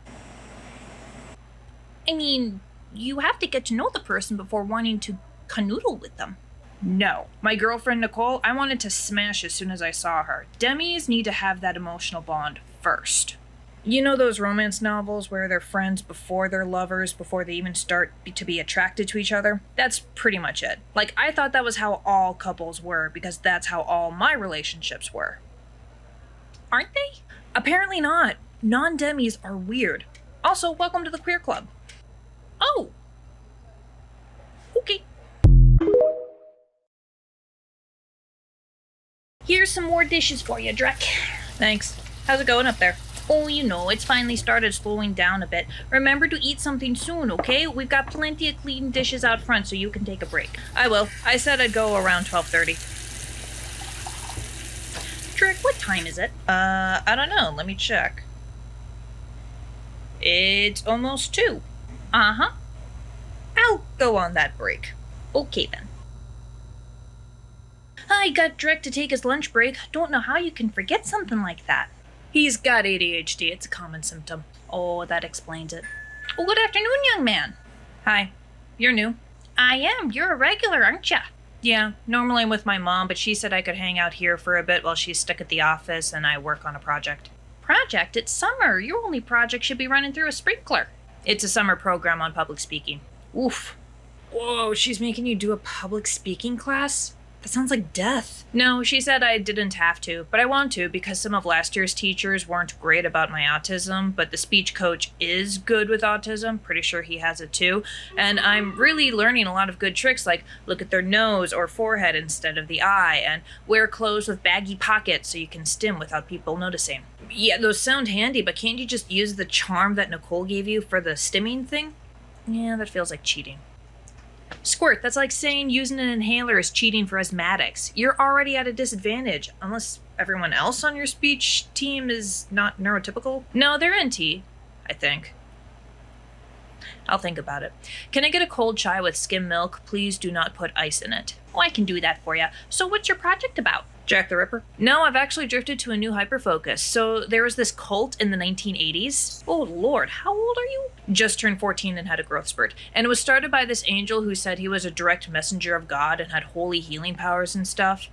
I mean, you have to get to know the person before wanting to canoodle with them. No. My girlfriend Nicole, I wanted to smash as soon as I saw her. Demis need to have that emotional bond first. You know those romance novels where they're friends before they're lovers, before they even start to be attracted to each other? That's pretty much it. Like, I thought that was how all couples were, because that's how all my relationships were. Aren't they? Apparently not. Non-demis are weird. Also, welcome to the queer club. Oh! Okay. Here's some more dishes for you, Drek. Thanks. How's it going up there? Oh, you know, it's finally started slowing down a bit. Remember to eat something soon, okay? We've got plenty of clean dishes out front so you can take a break. I will. I said I'd go around 12:30. Drek, what time is it? I don't know. Let me check. It's almost 2. Uh-huh. I'll go on that break. Okay, then. I got Drek to take his lunch break. Don't know how you can forget something like that. He's got ADHD. It's a common symptom. Oh, that explains it. Oh, good afternoon, young man. Hi. You're new. I am. You're a regular, aren't ya? Yeah, normally I'm with my mom, but she said I could hang out here for a bit while she's stuck at the office and I work on a project. Project? It's summer. Your only project should be running through a sprinkler. It's a summer program on public speaking. Oof. Whoa, she's making you do a public speaking class? That sounds like death. No, she said I didn't have to, but I want to because some of last year's teachers weren't great about my autism, but the speech coach is good with autism. Pretty sure he has it too. And I'm really learning a lot of good tricks like look at their nose or forehead instead of the eye and wear clothes with baggy pockets so you can stim without people noticing. Yeah, those sound handy, but can't you just use the charm that Nicole gave you for the stimming thing? Yeah, that feels like cheating. Squirt, that's like saying using an inhaler is cheating for asthmatics. You're already at a disadvantage, unless everyone else on your speech team is not neurotypical. No, they're NT, I think. I'll think about it. Can I get a cold chai with skim milk? Please do not put ice in it. Oh, I can do that for you. So what's your project about? Jack the Ripper? No, I've actually drifted to a new hyperfocus. So there was this cult in the 1980s. Oh lord, how old are you? Just turned 14 and had a growth spurt. And it was started by this angel who said he was a direct messenger of God and had holy healing powers and stuff.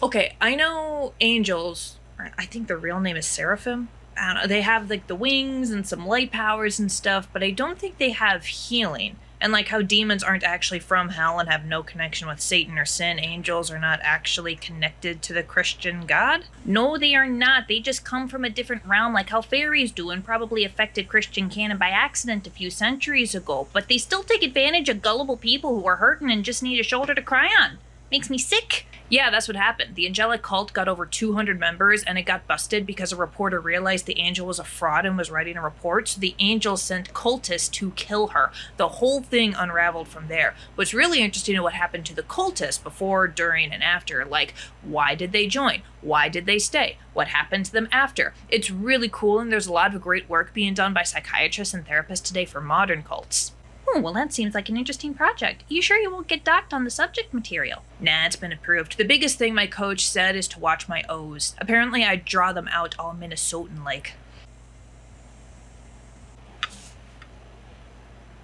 Okay, I know angels, I think the real name is seraphim. I don't know, they have like the wings and some light powers and stuff, but I don't think they have healing. And like how demons aren't actually from hell and have no connection with Satan or sin, angels are not actually connected to the Christian God? No, they are not. They just come from a different realm like how fairies do and probably affected Christian canon by accident a few centuries ago. But they still take advantage of gullible people who are hurting and just need a shoulder to cry on. Makes me sick. Yeah, that's what happened. The Angelic cult got over 200 members and it got busted because a reporter realized the angel was a fraud and was writing a report, so the angel sent cultists to kill her. The whole thing unraveled from there. What's really interesting is what happened to the cultists before, during, and after. Like, why did they join? Why did they stay? What happened to them after? It's really cool and there's a lot of great work being done by psychiatrists and therapists today for modern cults. Oh, well, that seems like an interesting project. You sure you won't get docked on the subject material? Nah, it's been approved. The biggest thing my coach said is to watch my O's. Apparently, I draw them out all Minnesotan-like.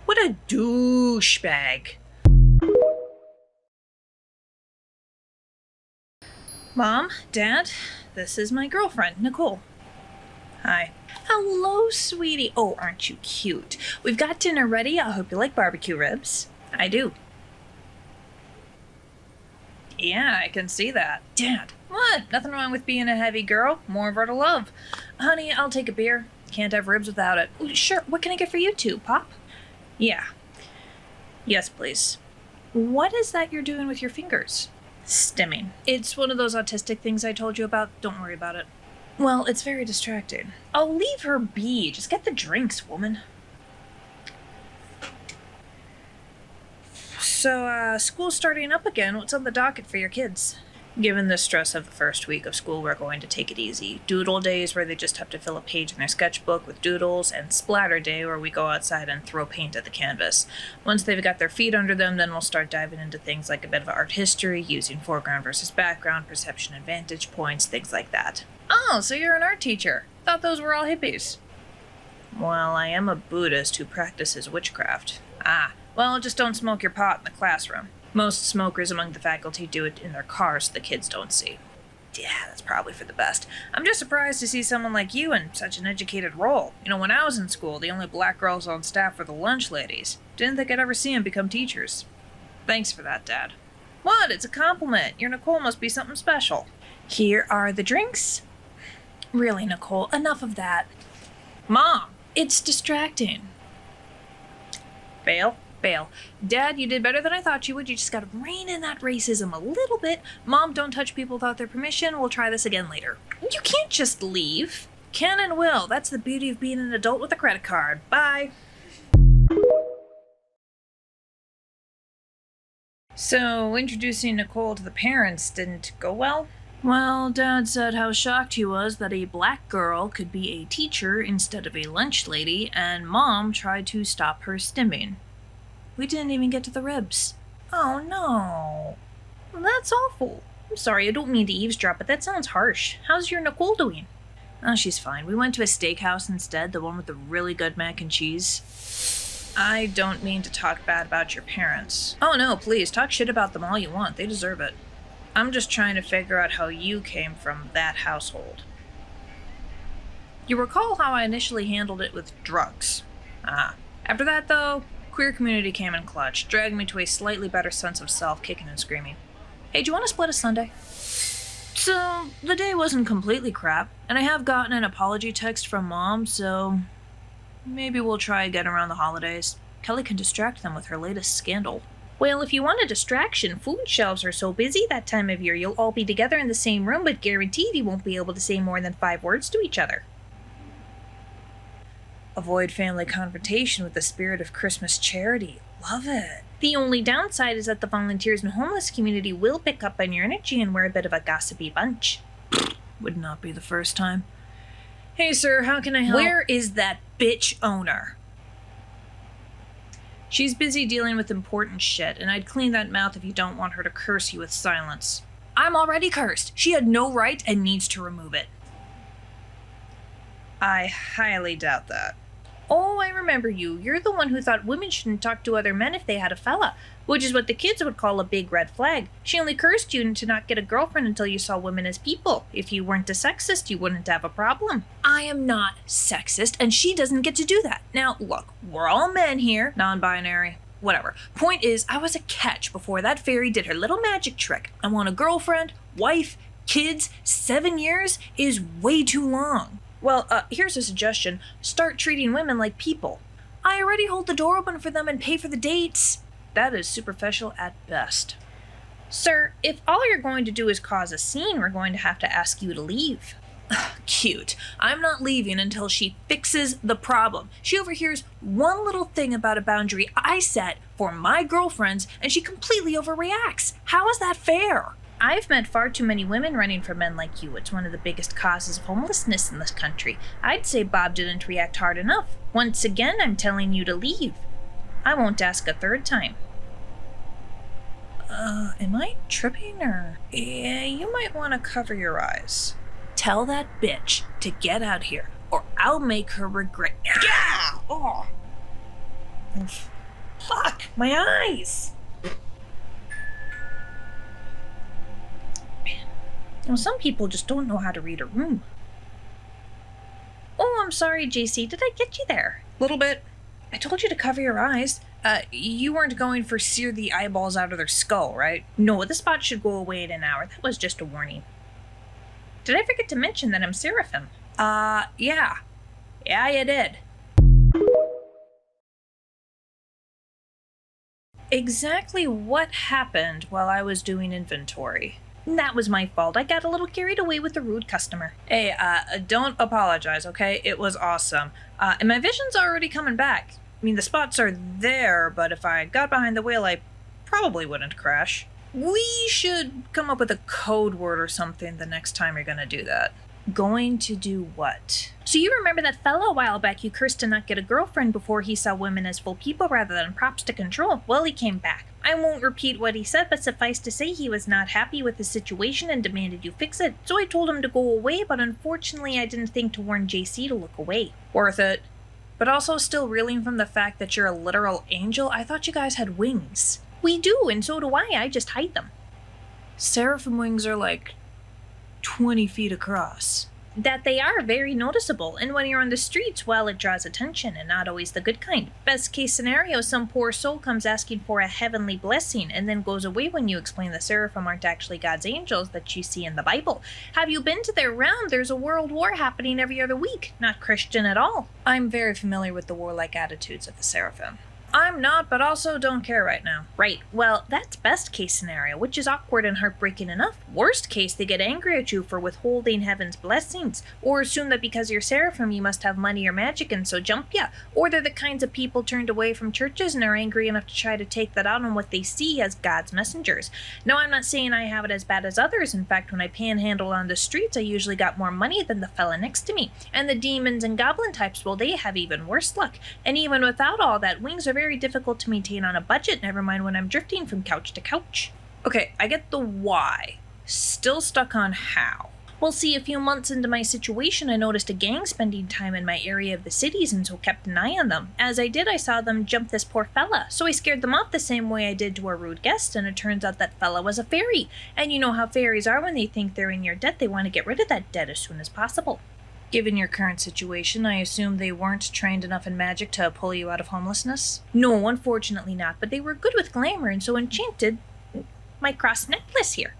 What a douchebag. Mom, Dad, this is my girlfriend, Nicole. Hi. Hello, sweetie. Oh, aren't you cute? We've got dinner ready. I hope you like barbecue ribs. I do. Yeah, I can see that. Dad, what? Nothing wrong with being a heavy girl. More of her to love. Honey, I'll take a beer. Can't have ribs without it. Sure, what can I get for you two, Pop? Yeah. Yes, please. What is that you're doing with your fingers? Stimming. It's one of those autistic things I told you about. Don't worry about it. Well, it's very distracting. Oh, leave her be. Just get the drinks, woman. So, school's starting up again. What's on the docket for your kids? Given the stress of the first week of school, we're going to take it easy. Doodle days where they just have to fill a page in their sketchbook with doodles, and splatter day where we go outside and throw paint at the canvas. Once they've got their feet under them, then we'll start diving into things like a bit of art history, using foreground versus background, perception and vantage points, things like that. Oh, so you're an art teacher. Thought those were all hippies. Well, I am a Buddhist who practices witchcraft. Ah, well, just don't smoke your pot in the classroom. Most smokers among the faculty do it in their cars so the kids don't see. Yeah, that's probably for the best. I'm just surprised to see someone like you in such an educated role. You know, when I was in school, the only black girls on staff were the lunch ladies. Didn't think I'd ever see them become teachers. Thanks for that, Dad. What? It's a compliment. Your Nicole must be something special. Here are the drinks. Really, Nicole, enough of that. Mom, it's distracting. Bail. Dad, you did better than I thought you would. You just gotta rein in that racism a little bit. Mom, don't touch people without their permission. We'll try this again later. You can't just leave. Can and will. That's the beauty of being an adult with a credit card. Bye. So, introducing Nicole to the parents didn't go well? Well, Dad said how shocked he was that a black girl could be a teacher instead of a lunch lady, and Mom tried to stop her stimming. We didn't even get to the ribs. Oh, no. Well, that's awful. I'm sorry, I don't mean to eavesdrop, but that sounds harsh. How's your Nicole doing? Oh, she's fine. We went to a steakhouse instead, the one with the really good mac and cheese. I don't mean to talk bad about your parents. Oh, no, please, talk shit about them all you want. They deserve it. I'm just trying to figure out how you came from that household. You recall how I initially handled it with drugs. After that, though, queer community came in clutch, dragged me to a slightly better sense of self, kicking and screaming. Hey, do you want to split a sundae? So, the day wasn't completely crap, and I have gotten an apology text from Mom, so maybe we'll try again around the holidays. Kelly can distract them with her latest scandal. Well, if you want a distraction, food shelves are so busy that time of year you'll all be together in the same room, but guaranteed you won't be able to say more than 5 words to each other. Avoid family confrontation with the spirit of Christmas charity. Love it. The only downside is that the volunteers and homeless community will pick up on your energy and we're a bit of a gossipy bunch. Would not be the first time. Hey, sir, how can I help? Where is that bitch owner? She's busy dealing with important shit, and I'd clean that mouth if you don't want her to curse you with silence. I'm already cursed. She had no right and needs to remove it. I highly doubt that. Oh, I remember you. You're the one who thought women shouldn't talk to other men if they had a fella, which is what the kids would call a big red flag. She only cursed you to not get a girlfriend until you saw women as people. If you weren't a sexist, you wouldn't have a problem. I am not sexist, and she doesn't get to do that. Now, look, we're all men here. Non-binary. Whatever. Point is, I was a catch before that fairy did her little magic trick. I want a girlfriend, wife, kids. 7 years is way too long. Well, here's a suggestion. Start treating women like people. I already hold the door open for them and pay for the dates. That is superficial at best. Sir, if all you're going to do is cause a scene, we're going to have to ask you to leave. Cute. I'm not leaving until she fixes the problem. She overhears one little thing about a boundary I set for my girlfriends, and she completely overreacts. How is that fair? I've met far too many women running from men like you. It's one of the biggest causes of homelessness in this country. I'd say Bob didn't react hard enough. Once again, I'm telling you to leave. I won't ask a third time. Am I tripping or? Yeah, you might want to cover your eyes. Tell that bitch to get out here, or I'll make her regret. Yeah! Oh. Fuck, my eyes! Man. Well, some people just don't know how to read a room. Oh, I'm sorry, JC. Did I get you there? Little bit. I told you to cover your eyes. You weren't going for sear the eyeballs out of their skull, right? No, the spot should go away in an hour. That was just a warning. Did I forget to mention that I'm Seraphim? Yeah. Yeah, you did. Exactly what happened while I was doing inventory? That was my fault. I got a little carried away with a rude customer. Hey, don't apologize, okay? It was awesome. And my vision's already coming back. I mean, the spots are there, but if I got behind the wheel, I probably wouldn't crash. We should come up with a code word or something the next time you're gonna do that. Going to do what? So you remember that fella a while back you cursed to not get a girlfriend before he saw women as full people rather than props to control? Well, he came back. I won't repeat what he said, but suffice to say he was not happy with the situation and demanded you fix it. So I told him to go away, but unfortunately I didn't think to warn JC to look away. Worth it. But also still reeling from the fact that you're a literal angel. I thought you guys had wings. We do, and so do I just hide them. Seraphim wings are like 20 feet across. That they are very noticeable, and when you're on the streets, well, it draws attention, and not always the good kind. Best case scenario, some poor soul comes asking for a heavenly blessing, and then goes away when you explain the seraphim aren't actually God's angels that you see in the Bible. Have you been to their realm? There's a world war happening every other week. Not Christian at all. I'm very familiar with the warlike attitudes of the seraphim. I'm not, but also don't care right now. Right, well, that's best case scenario, which is awkward and heartbreaking enough. Worst case, they get angry at you for withholding heaven's blessings, or assume that because you're seraphim you must have money or magic and so jump ya. Or they're the kinds of people turned away from churches and are angry enough to try to take that out on what they see as God's messengers. No, I'm not saying I have it as bad as others. In fact, when I panhandle on the streets, I usually got more money than the fella next to me. And the demons and goblin types, well, they have even worse luck. And even without all that, wings are very difficult to maintain on a budget, never mind when I'm drifting from couch to couch. Okay, I get the why. Still stuck on how. Well, see, a few months into my situation, I noticed a gang spending time in my area of the cities and so kept an eye on them. As I did, I saw them jump this poor fella, so I scared them off the same way I did to a rude guest, and it turns out that fella was a fairy. And you know how fairies are when they think they're in your debt, they want to get rid of that debt as soon as possible. Given your current situation, I assume they weren't trained enough in magic to pull you out of homelessness? No, unfortunately not, but they were good with glamour and so enchanted my cross necklace here.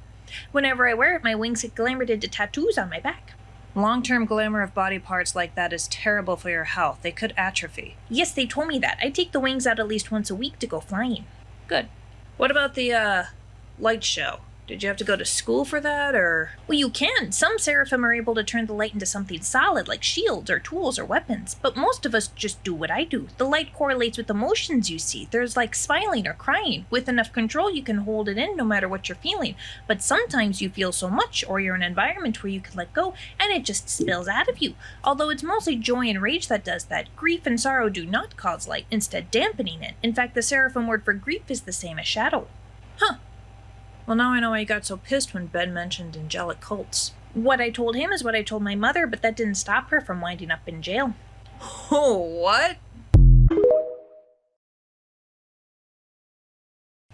Whenever I wear it, my wings get glamored into tattoos on my back. Long-term glamour of body parts like that is terrible for your health. They could atrophy. Yes, they told me that. I take the wings out at least once a week to go flying. Good. What about the, light show? Did you have to go to school for that, or? Well, you can. Some seraphim are able to turn the light into something solid, like shields or tools or weapons. But most of us just do what I do. The light correlates with emotions you see. There's like smiling or crying. With enough control, you can hold it in no matter what you're feeling. But sometimes you feel so much, or you're in an environment where you can let go, and it just spills out of you. Although it's mostly joy and rage that does that. Grief and sorrow do not cause light, instead dampening it. In fact, the seraphim word for grief is the same as shadow. Huh. Well, now I know why you got so pissed when Ben mentioned angelic cults. What I told him is what I told my mother, but that didn't stop her from winding up in jail. Oh, what?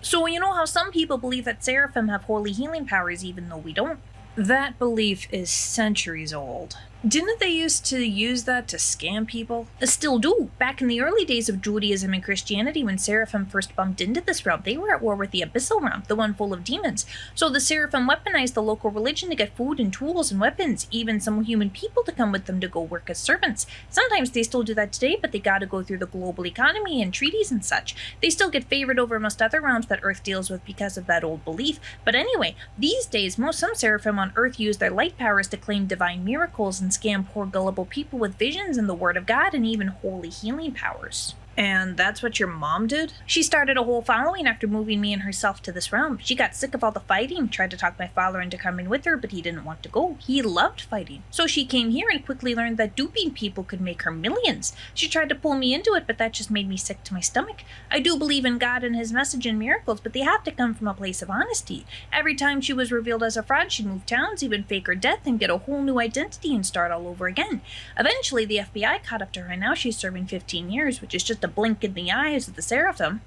So you know how some people believe that seraphim have holy healing powers even though we don't? That belief is centuries old. Didn't they used to use that to scam people? Still do. Back in the early days of Judaism and Christianity, when seraphim first bumped into this realm, they were at war with the abyssal realm, the one full of demons. So the seraphim weaponized the local religion to get food and tools and weapons, even some human people to come with them to go work as servants. Sometimes they still do that today, but they gotta go through the global economy and treaties and such. They still get favored over most other realms that Earth deals with because of that old belief. But anyway, these days, some seraphim on Earth use their light powers to claim divine miracles and scam poor gullible people with visions and the word of God and even holy healing powers. And that's what your mom did? She started a whole following after moving me and herself to this realm. She got sick of all the fighting, tried to talk my father into coming with her, but he didn't want to go. He loved fighting. So she came here and quickly learned that duping people could make her millions. She tried to pull me into it, but that just made me sick to my stomach. I do believe in God and his message and miracles, but they have to come from a place of honesty. Every time she was revealed as a fraud, she'd move towns, even fake her death, and get a whole new identity and start all over again. Eventually, the FBI caught up to her, and now she's serving 15 years, which is just a blink in the eyes of the seraphim.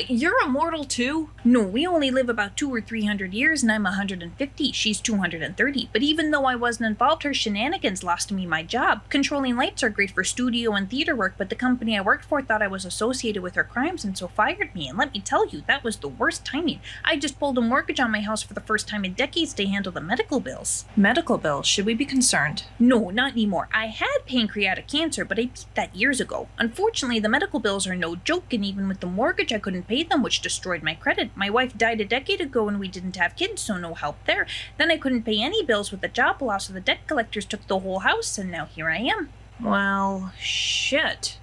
You're immortal too? No, we only live about 200 or 300 years, and I'm 150. She's 230. But even though I wasn't involved, her shenanigans lost me my job. Controlling lights are great for studio and theater work, but the company I worked for thought I was associated with her crimes and so fired me. And let me tell you, that was the worst timing. I just pulled a mortgage on my house for the first time in decades to handle the medical bills. Medical bills? Should we be concerned? No, not anymore. I had pancreatic cancer, but I beat that years ago. Unfortunately, the medical bills are no joke, and even with the mortgage, I couldn't pay them, which destroyed my credit. My wife died a decade ago and we didn't have kids, so no help there. Then I couldn't pay any bills with the job loss, so the debt collectors took the whole house, and now here I am. Well, shit.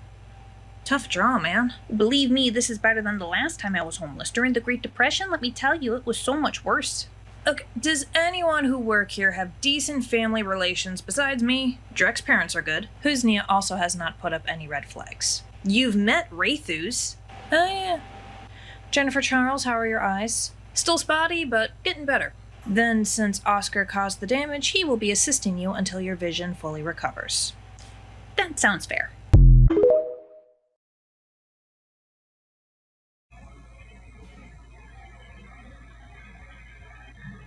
Tough draw, man. Believe me, this is better than the last time I was homeless. During the Great Depression, let me tell you, it was so much worse. Okay, does anyone who work here have decent family relations besides me? Drek's parents are good. Husnia also has not put up any red flags. You've met Raythus. Oh yeah. Jennifer Charles, how are your eyes? Still spotty, but getting better. Then, since Oscar caused the damage, he will be assisting you until your vision fully recovers. That sounds fair.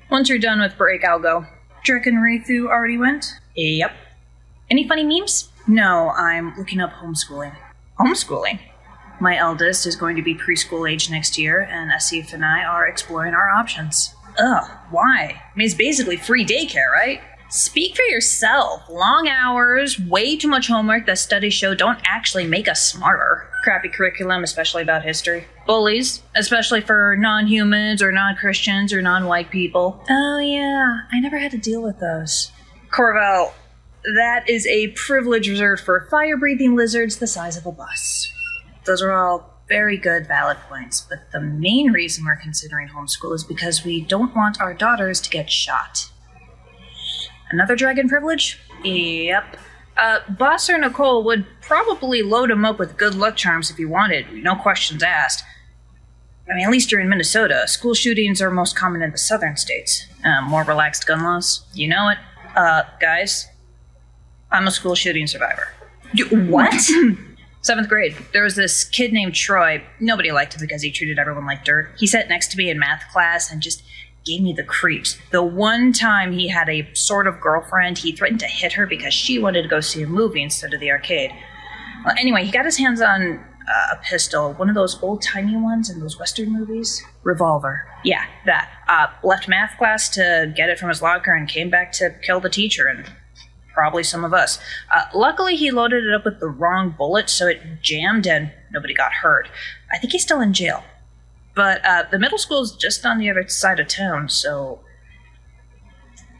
Once you're done with break, I'll go. Drek and Raythu already went? Yep. Any funny memes? No, I'm looking up homeschooling. Homeschooling? My eldest is going to be preschool age next year, and Asif and I are exploring our options. Ugh, why? I mean, it's basically free daycare, right? Speak for yourself. Long hours, way too much homework that studies show don't actually make us smarter. Crappy curriculum, especially about history. Bullies, especially for non-humans or non-Christians or non-white people. Oh yeah, I never had to deal with those. Corval, that is a privilege reserved for fire-breathing lizards the size of a bus. Those are all very good, valid points, but the main reason we're considering homeschool is because we don't want our daughters to get shot. Another dragon privilege? Yep. Boss or Nicole would probably load him up with good luck charms if he wanted, no questions asked. I mean, at least you're in Minnesota. School shootings are most common in the southern states. More relaxed gun laws. You know it. Guys, I'm a school shooting survivor. What? 7th grade. There was this kid named Troy. Nobody liked him because he treated everyone like dirt. He sat next to me in math class and just gave me the creeps. The one time he had a sort of girlfriend, he threatened to hit her because she wanted to go see a movie instead of the arcade. Well, anyway, he got his hands on a pistol, one of those old-timey ones in those Western movies. Revolver. Yeah, that. Left math class to get it from his locker and came back to kill the teacher and probably some of us. Luckily, he loaded it up with the wrong bullet, so it jammed and nobody got hurt. I think he's still in jail. But the middle school's just on the other side of town, so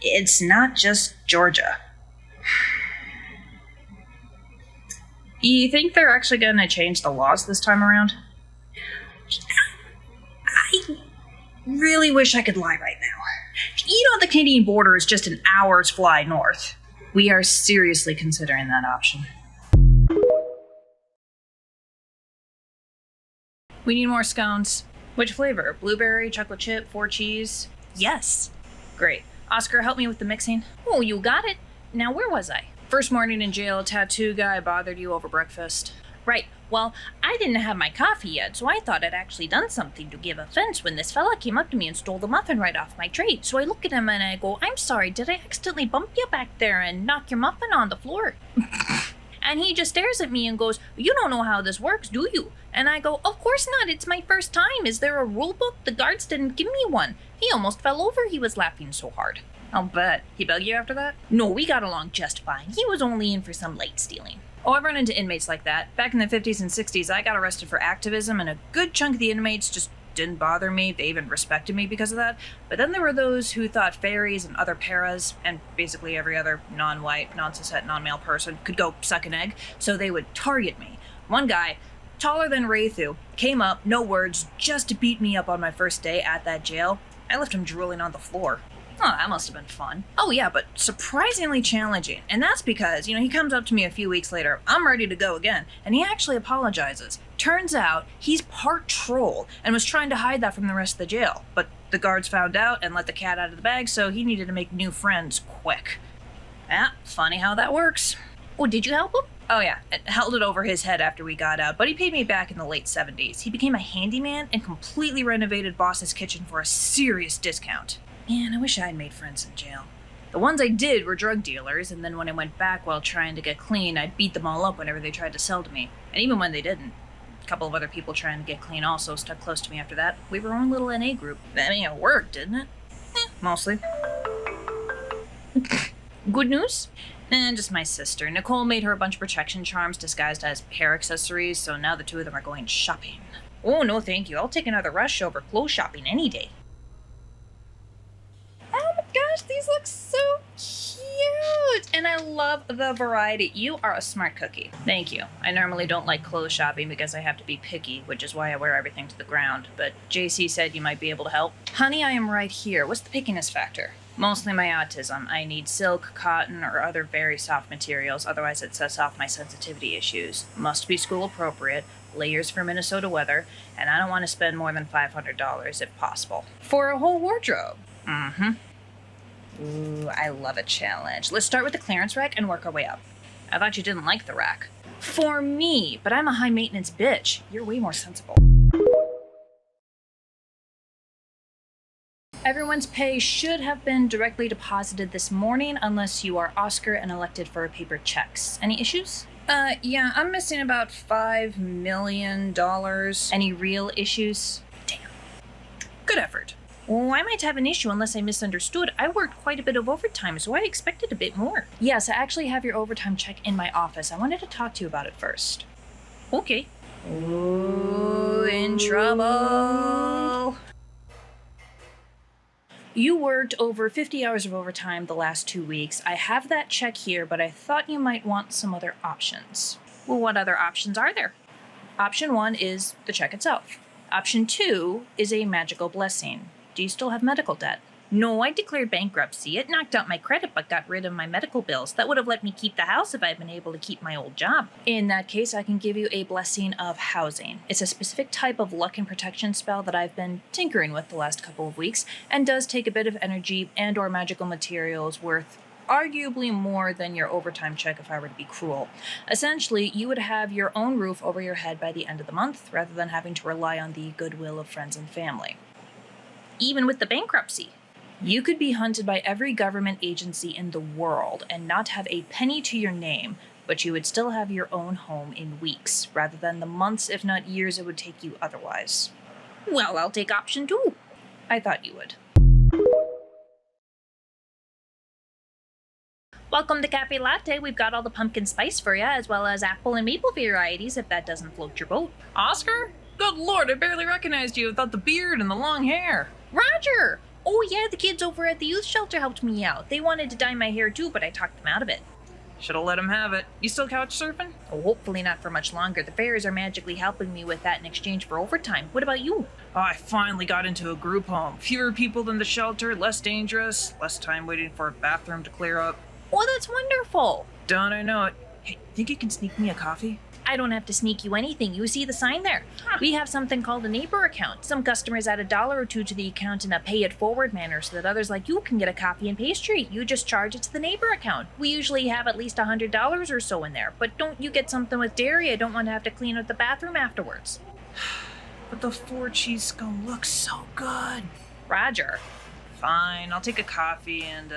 it's not just Georgia. You think they're actually going to change the laws this time around? I really wish I could lie right now. You know, the Canadian border is just an hour's fly north. We are seriously considering that option. We need more scones. Which flavor? Blueberry, chocolate chip, 4 cheese? Yes. Great. Oscar, help me with the mixing. Oh, you got it. Now, where was I? First morning in jail, a tattoo guy bothered you over breakfast. Right. Well, I didn't have my coffee yet, so I thought I'd actually done something to give offense when this fella came up to me and stole the muffin right off my tray. So I look at him and I go, "I'm sorry, did I accidentally bump you back there and knock your muffin on the floor?" And he just stares at me and goes, "You don't know how this works, do you?" And I go, "Of course not, it's my first time. Is there a rule book? The guards didn't give me one." He almost fell over, he was laughing so hard. I'll bet. He bugged you after that? No, we got along just fine. He was only in for some light stealing. Oh, I've run into inmates like that. Back in the 50s and 60s, I got arrested for activism, and a good chunk of the inmates just didn't bother me. They even respected me because of that. But then there were those who thought fairies and other paras, and basically every other non-white, non-cishet, non-male person could go suck an egg, so they would target me. One guy, taller than Raythu, came up, no words, just to beat me up on my first day at that jail. I left him drooling on the floor. Oh, that must have been fun. Oh yeah, but surprisingly challenging. And that's because, he comes up to me a few weeks later, I'm ready to go again, and he actually apologizes. Turns out, he's part troll, and was trying to hide that from the rest of the jail. But the guards found out and let the cat out of the bag, so he needed to make new friends quick. Yeah, funny how that works. Oh, did you help him? Oh yeah, it held it over his head after we got out, but he paid me back in the late 70s. He became a handyman and completely renovated Boss's kitchen for a serious discount. Man, I wish I'd made friends in jail. The ones I did were drug dealers, and then when I went back while trying to get clean, I'd beat them all up whenever they tried to sell to me. And even when they didn't. A couple of other people trying to get clean also stuck close to me after that. We were our own little NA group. I mean, it worked, didn't it? Mostly. Good news? Just my sister. Nicole made her a bunch of protection charms disguised as hair accessories, so now the two of them are going shopping. Oh, no thank you. I'll take another rush over clothes shopping any day. Oh my gosh, these look so cute! And I love the variety. You are a smart cookie. Thank you. I normally don't like clothes shopping because I have to be picky, which is why I wear everything to the ground. But JC said you might be able to help. Honey, I am right here. What's the pickiness factor? Mostly my autism. I need silk, cotton, or other very soft materials, otherwise it sets off my sensitivity issues. Must be school appropriate, layers for Minnesota weather, and I don't want to spend more than $500 if possible. For a whole wardrobe. Mm-hmm. Ooh, I love a challenge. Let's start with the clearance rack and work our way up. I thought you didn't like the rack. For me, but I'm a high-maintenance bitch. You're way more sensible. Everyone's pay should have been directly deposited this morning unless you are Oscar and elected for paper checks. Any issues? Yeah, I'm missing about $5 million. Any real issues? Damn. Good effort. Well, I might have an issue unless I misunderstood. I worked quite a bit of overtime, so I expected a bit more. Yes, I actually have your overtime check in my office. I wanted to talk to you about it first. Okay. Ooh, in trouble. You worked over 50 hours of overtime the last 2 weeks. I have that check here, but I thought you might want some other options. Well, what other options are there? Option 1 is the check itself. Option 2 is a magical blessing. Do you still have medical debt? No, I declared bankruptcy. It knocked out my credit but got rid of my medical bills. That would have let me keep the house if I'd been able to keep my old job. In that case, I can give you a blessing of housing. It's a specific type of luck and protection spell that I've been tinkering with the last couple of weeks, and does take a bit of energy and or magical materials worth arguably more than your overtime check if I were to be cruel. Essentially, you would have your own roof over your head by the end of the month, rather than having to rely on the goodwill of friends and family. Even with the bankruptcy, you could be hunted by every government agency in the world and not have a penny to your name, but you would still have your own home in weeks, rather than the months, if not years, it would take you otherwise. Well, I'll take option 2. I thought you would. Welcome to CaFae Latte. We've got all the pumpkin spice for you, as well as apple and maple varieties, if that doesn't float your boat. Oscar? Good lord, I barely recognized you without the beard and the long hair. Roger! Oh yeah, the kids over at the youth shelter helped me out. They wanted to dye my hair too, but I talked them out of it. Should've let him have it. You still couch surfing? Oh, hopefully not for much longer. The fairies are magically helping me with that in exchange for overtime. What about you? Oh, I finally got into a group home. Fewer people than the shelter, less dangerous, less time waiting for a bathroom to clear up. Oh, that's wonderful! Don't I know it. Hey, think you can sneak me a coffee? I don't have to sneak you anything. You see the sign there? We have something called a neighbor account. Some customers add $1 or $2 to the account in a pay-it-forward manner so that others like you can get a coffee and pastry. You just charge it to the neighbor account. We usually have at least $100 or so in there. But don't you get something with dairy? I don't want to have to clean up the bathroom afterwards. But the 4-cheese scone looks so good. Roger. Fine, I'll take a coffee and,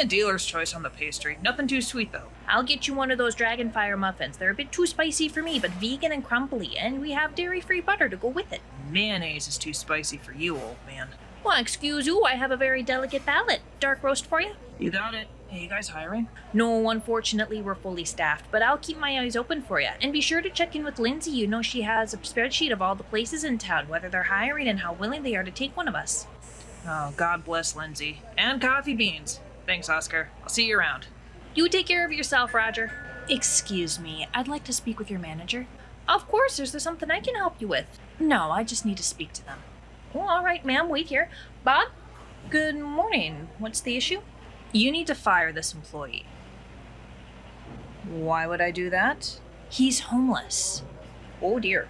dealer's choice on the pastry. Nothing too sweet, though. I'll get you one of those Dragonfire muffins. They're a bit too spicy for me, but vegan and crumbly, and we have dairy-free butter to go with it. Mayonnaise is too spicy for you, old man. Well, excuse you, I have a very delicate palate. Dark roast for you? You got it. Hey, you guys hiring? No, unfortunately, we're fully staffed, but I'll keep my eyes open for you. And be sure to check in with Lindsay. You know she has a spreadsheet of all the places in town, whether they're hiring and how willing they are to take one of us. Oh, God bless Lindsay. And coffee beans. Thanks, Oscar. I'll see you around. You take care of yourself, Roger. Excuse me, I'd like to speak with your manager. Of course, is there something I can help you with? No, I just need to speak to them. Well, all right, ma'am, wait here. Bob? Good morning. What's the issue? You need to fire this employee. Why would I do that? He's homeless. Oh dear.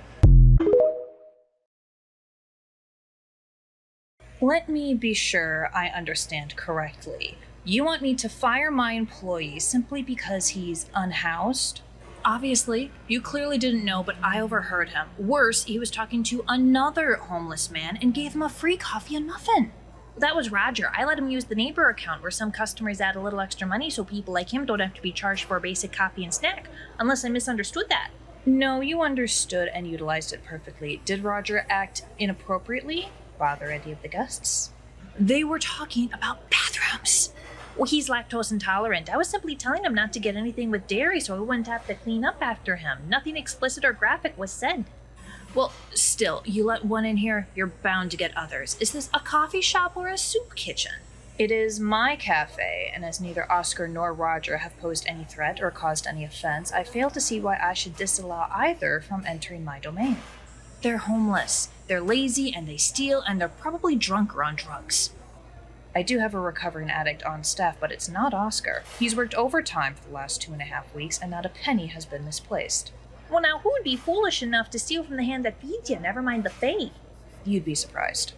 Let me be sure I understand correctly. You want me to fire my employee simply because he's unhoused? Obviously, you clearly didn't know, but I overheard him. Worse, he was talking to another homeless man and gave him a free coffee and muffin. That was Roger. I let him use the neighbor account where some customers add a little extra money so people like him don't have to be charged for a basic coffee and snack, unless I misunderstood that. No, you understood and utilized it perfectly. Did Roger act inappropriately? Bother any of the guests? They were talking about bathrooms. Well, he's lactose intolerant. I was simply telling him not to get anything with dairy so he wouldn't have to clean up after him. Nothing explicit or graphic was said. Well, still, you let one in here, you're bound to get others. Is this a coffee shop or a soup kitchen? It is my cafe, and as neither Oscar nor Roger have posed any threat or caused any offense, I fail to see why I should disallow either from entering my domain. They're homeless, they're lazy, and they steal, and they're probably drunk or on drugs. I do have a recovering addict on staff, but it's not Oscar. He's worked overtime for the last 2.5 weeks, and not a penny has been misplaced. Well, now, who would be foolish enough to steal from the hand that feeds you, never mind the faith? You'd be surprised.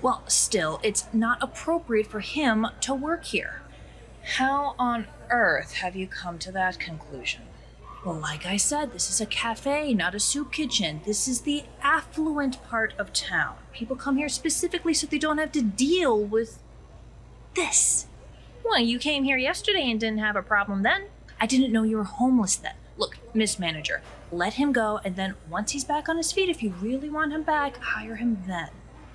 Well, still, it's not appropriate for him to work here. How on earth have you come to that conclusion? Well, like I said, this is a cafe, not a soup kitchen. This is the affluent part of town. People come here specifically so they don't have to deal with this. Well, you came here yesterday and didn't have a problem then. I didn't know you were homeless then. Look, Miss Manager, let him go, and then once he's back on his feet, if you really want him back, hire him then.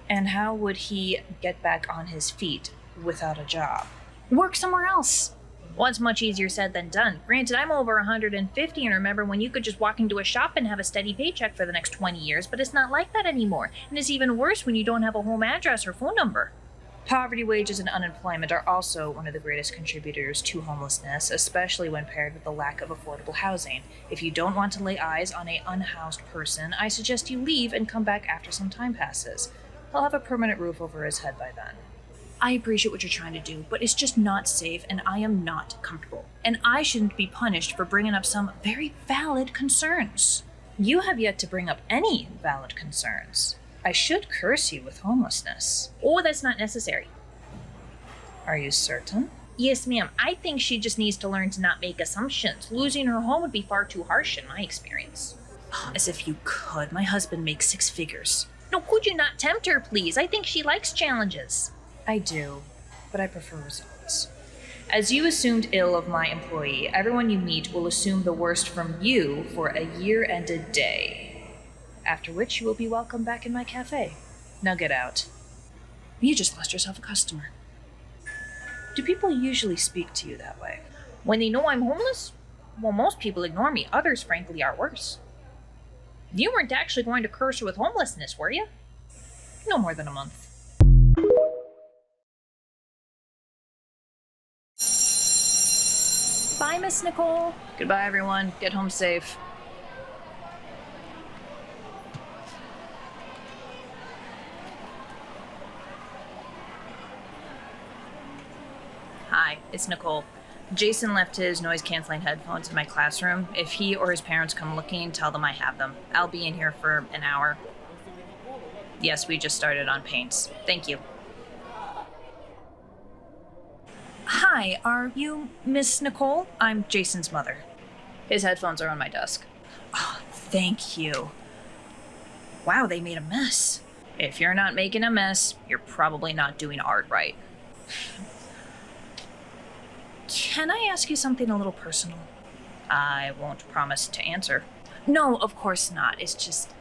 And how would he get back on his feet without a job? Work somewhere else. Well, it's much easier said than done. Granted, I'm over 150 and remember when you could just walk into a shop and have a steady paycheck for the next 20 years, but it's not like that anymore. And it's even worse when you don't have a home address or phone number. Poverty, wages, and unemployment are also one of the greatest contributors to homelessness, especially when paired with the lack of affordable housing. If you don't want to lay eyes on an unhoused person, I suggest you leave and come back after some time passes. He'll have a permanent roof over his head by then. I appreciate what you're trying to do, but it's just not safe, and I am not comfortable. And I shouldn't be punished for bringing up some very valid concerns. You have yet to bring up any valid concerns. I should curse you with homelessness. Oh, that's not necessary. Are you certain? Yes, ma'am. I think she just needs to learn to not make assumptions. Losing her home would be far too harsh in my experience. As if you could. My husband makes 6 figures. No, could you not tempt her, please? I think she likes challenges. I do, but I prefer results. As you assumed ill of my employee, everyone you meet will assume the worst from you for a year and a day. After which you will be welcome back in my cafe. Now get out. You just lost yourself a customer. Do people usually speak to you that way? When they know I'm homeless? Well, most people ignore me. Others, frankly, are worse. You weren't actually going to curse her with homelessness, were you? No more than a month. Bye, Miss Nicole. Goodbye, everyone. Get home safe. Hi, it's Nicole. Jason left his noise-canceling headphones in my classroom. If he or his parents come looking, tell them I have them. I'll be in here for an hour. Yes, we just started on paints. Thank you. Hi, are you Miss Nicole? I'm Jason's mother. His headphones are on my desk. Oh, thank you. Wow, they made a mess. If you're not making a mess, you're probably not doing art right. Can I ask you something a little personal? I won't promise to answer. No, of course not. It's just...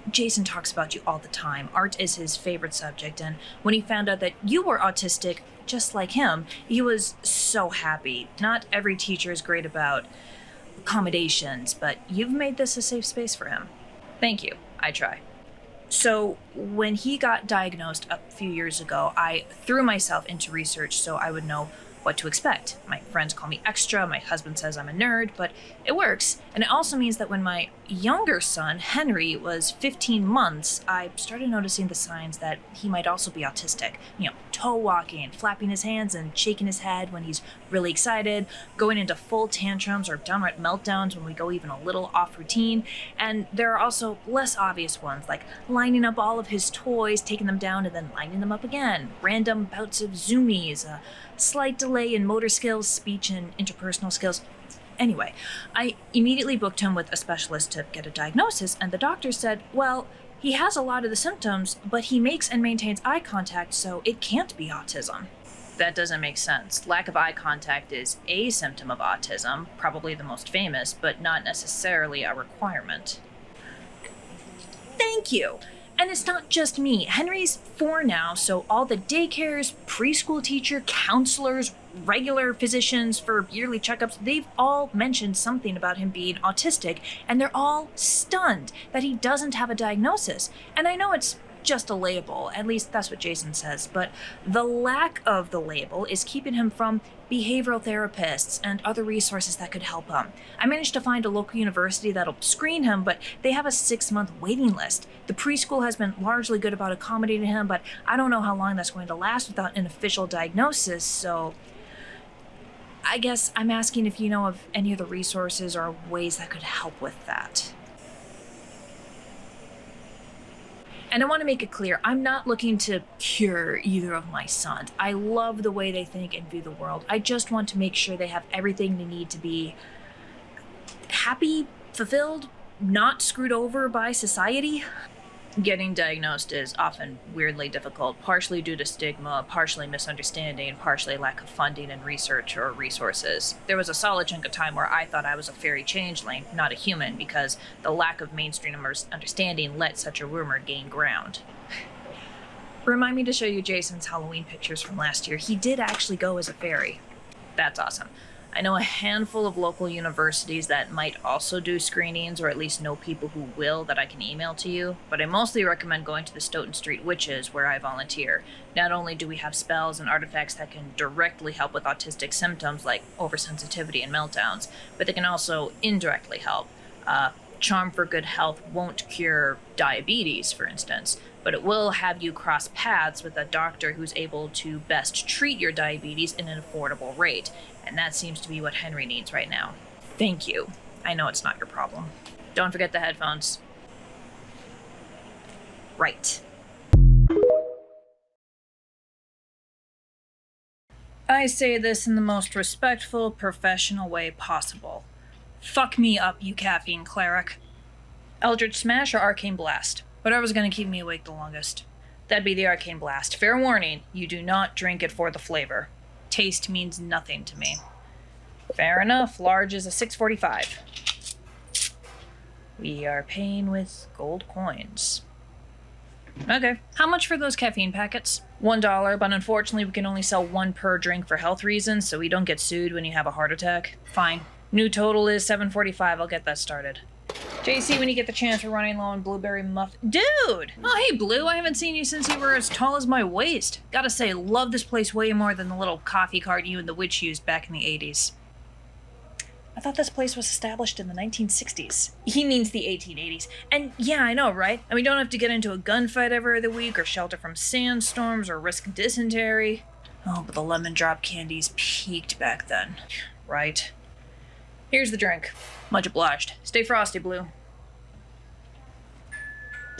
Jason talks about you all the time. Art is his favorite subject, and when he found out that you were autistic, just like him, he was so happy. Not every teacher is great about accommodations, but you've made this a safe space for him. Thank you. I try. So, when he got diagnosed a few years ago, I threw myself into research so I would know what to expect. My friends call me extra, my husband says I'm a nerd, but it works. And it also means that when my younger son, Henry, was 15 months, I started noticing the signs that he might also be autistic. Toe walking, flapping his hands and shaking his head when he's really excited, going into full tantrums or downright meltdowns when we go even a little off routine. And there are also less obvious ones, like lining up all of his toys, taking them down and then lining them up again, random bouts of zoomies, a slight delay in motor skills, speech and interpersonal skills. Anyway, I immediately booked him with a specialist to get a diagnosis, and the doctor said, well, he has a lot of the symptoms, but he makes and maintains eye contact, so it can't be autism. That doesn't make sense. Lack of eye contact is a symptom of autism, probably the most famous, but not necessarily a requirement. Thank you! And it's not just me. Henry's 4 now, so all the daycares, preschool teacher, counselors, regular physicians for yearly checkups, they've all mentioned something about him being autistic, and they're all stunned that he doesn't have a diagnosis. And I know it's just a label, at least that's what Jason says, but the lack of the label is keeping him from behavioral therapists and other resources that could help him. I managed to find a local university that'll screen him, but they have a 6-month waiting list. The preschool has been largely good about accommodating him, but I don't know how long that's going to last without an official diagnosis, so I guess I'm asking if you know of any of the resources or ways that could help with that. And I want to make it clear, I'm not looking to cure either of my sons. I love the way they think and view the world. I just want to make sure they have everything they need to be happy, fulfilled, not screwed over by society. Getting diagnosed is often weirdly difficult, partially due to stigma, partially misunderstanding, partially lack of funding and research or resources. There was a solid chunk of time where I thought I was a fairy changeling, not a human, because the lack of mainstream understanding let such a rumor gain ground. Remind me to show you Jason's Halloween pictures from last year. He did actually go as a fairy. That's awesome. I know a handful of local universities that might also do screenings, or at least know people who will, that I can email to you, but I mostly recommend going to the Stoughton Street Witches, where I volunteer. Not only do we have spells and artifacts that can directly help with autistic symptoms like oversensitivity and meltdowns, but they can also indirectly help. Charm for Good Health won't cure diabetes, for instance, but it will have you cross paths with a doctor who's able to best treat your diabetes in an affordable rate. And that seems to be what Henry needs right now. Thank you. I know it's not your problem. Don't forget the headphones. Right. I say this in the most respectful, professional way possible. Fuck me up, you caffeine cleric. Eldritch Smash or Arcane Blast? Whatever's gonna keep me awake the longest. That'd be the Arcane Blast. Fair warning, you do not drink it for the flavor. Taste means nothing to me. Fair enough, large is a 645. We are paying with gold coins. Okay, how much for those caffeine packets? $1, but unfortunately we can only sell 1 per drink for health reasons, so we don't get sued when you have a heart attack. Fine. New total is $7.45. I'll get that started. JC, when you get the chance, we're running low on blueberry muff. Dude! Oh, hey, Blue. I haven't seen you since you were as tall as my waist. Gotta say, love this place way more than the little coffee cart you and the witch used back in the 80s. I thought this place was established in the 1960s. He means the 1880s. And yeah, I know, right? And we don't have to get into a gunfight every other week or shelter from sandstorms or risk dysentery. Oh, but the lemon drop candies peaked back then. Right. Here's the drink. Much obliged. Stay frosty, Blue.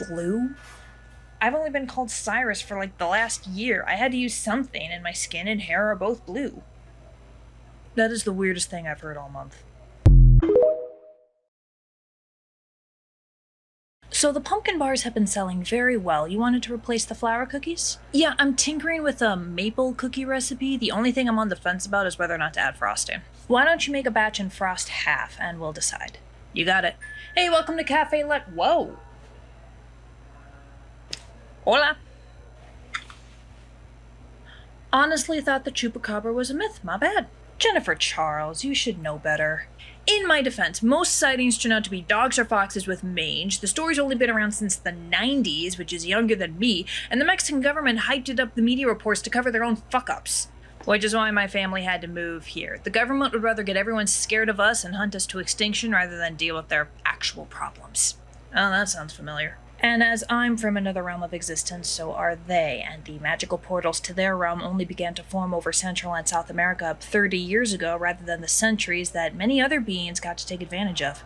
Blue? I've only been called Cyrus for like the last year. I had to use something, and my skin and hair are both blue. That is the weirdest thing I've heard all month. So the pumpkin bars have been selling very well. You wanted to replace the flour cookies? Yeah, I'm tinkering with a maple cookie recipe. The only thing I'm on the fence about is whether or not to add frosting. Why don't you make a batch and frost half, and we'll decide. You got it. Hey, welcome to CaFae Latte. Whoa. Hola. Honestly thought the Chupacabra was a myth. My bad. Jennifer Charles, you should know better. In my defense, most sightings turn out to be dogs or foxes with mange. The story's only been around since the 90s, which is younger than me, and the Mexican government hyped it up the media reports to cover their own fuck-ups. Which is why my family had to move here. The government would rather get everyone scared of us and hunt us to extinction rather than deal with their actual problems. Oh, that sounds familiar. And as I'm from another realm of existence, so are they, and the magical portals to their realm only began to form over Central and South America 30 years ago rather than the centuries that many other beings got to take advantage of.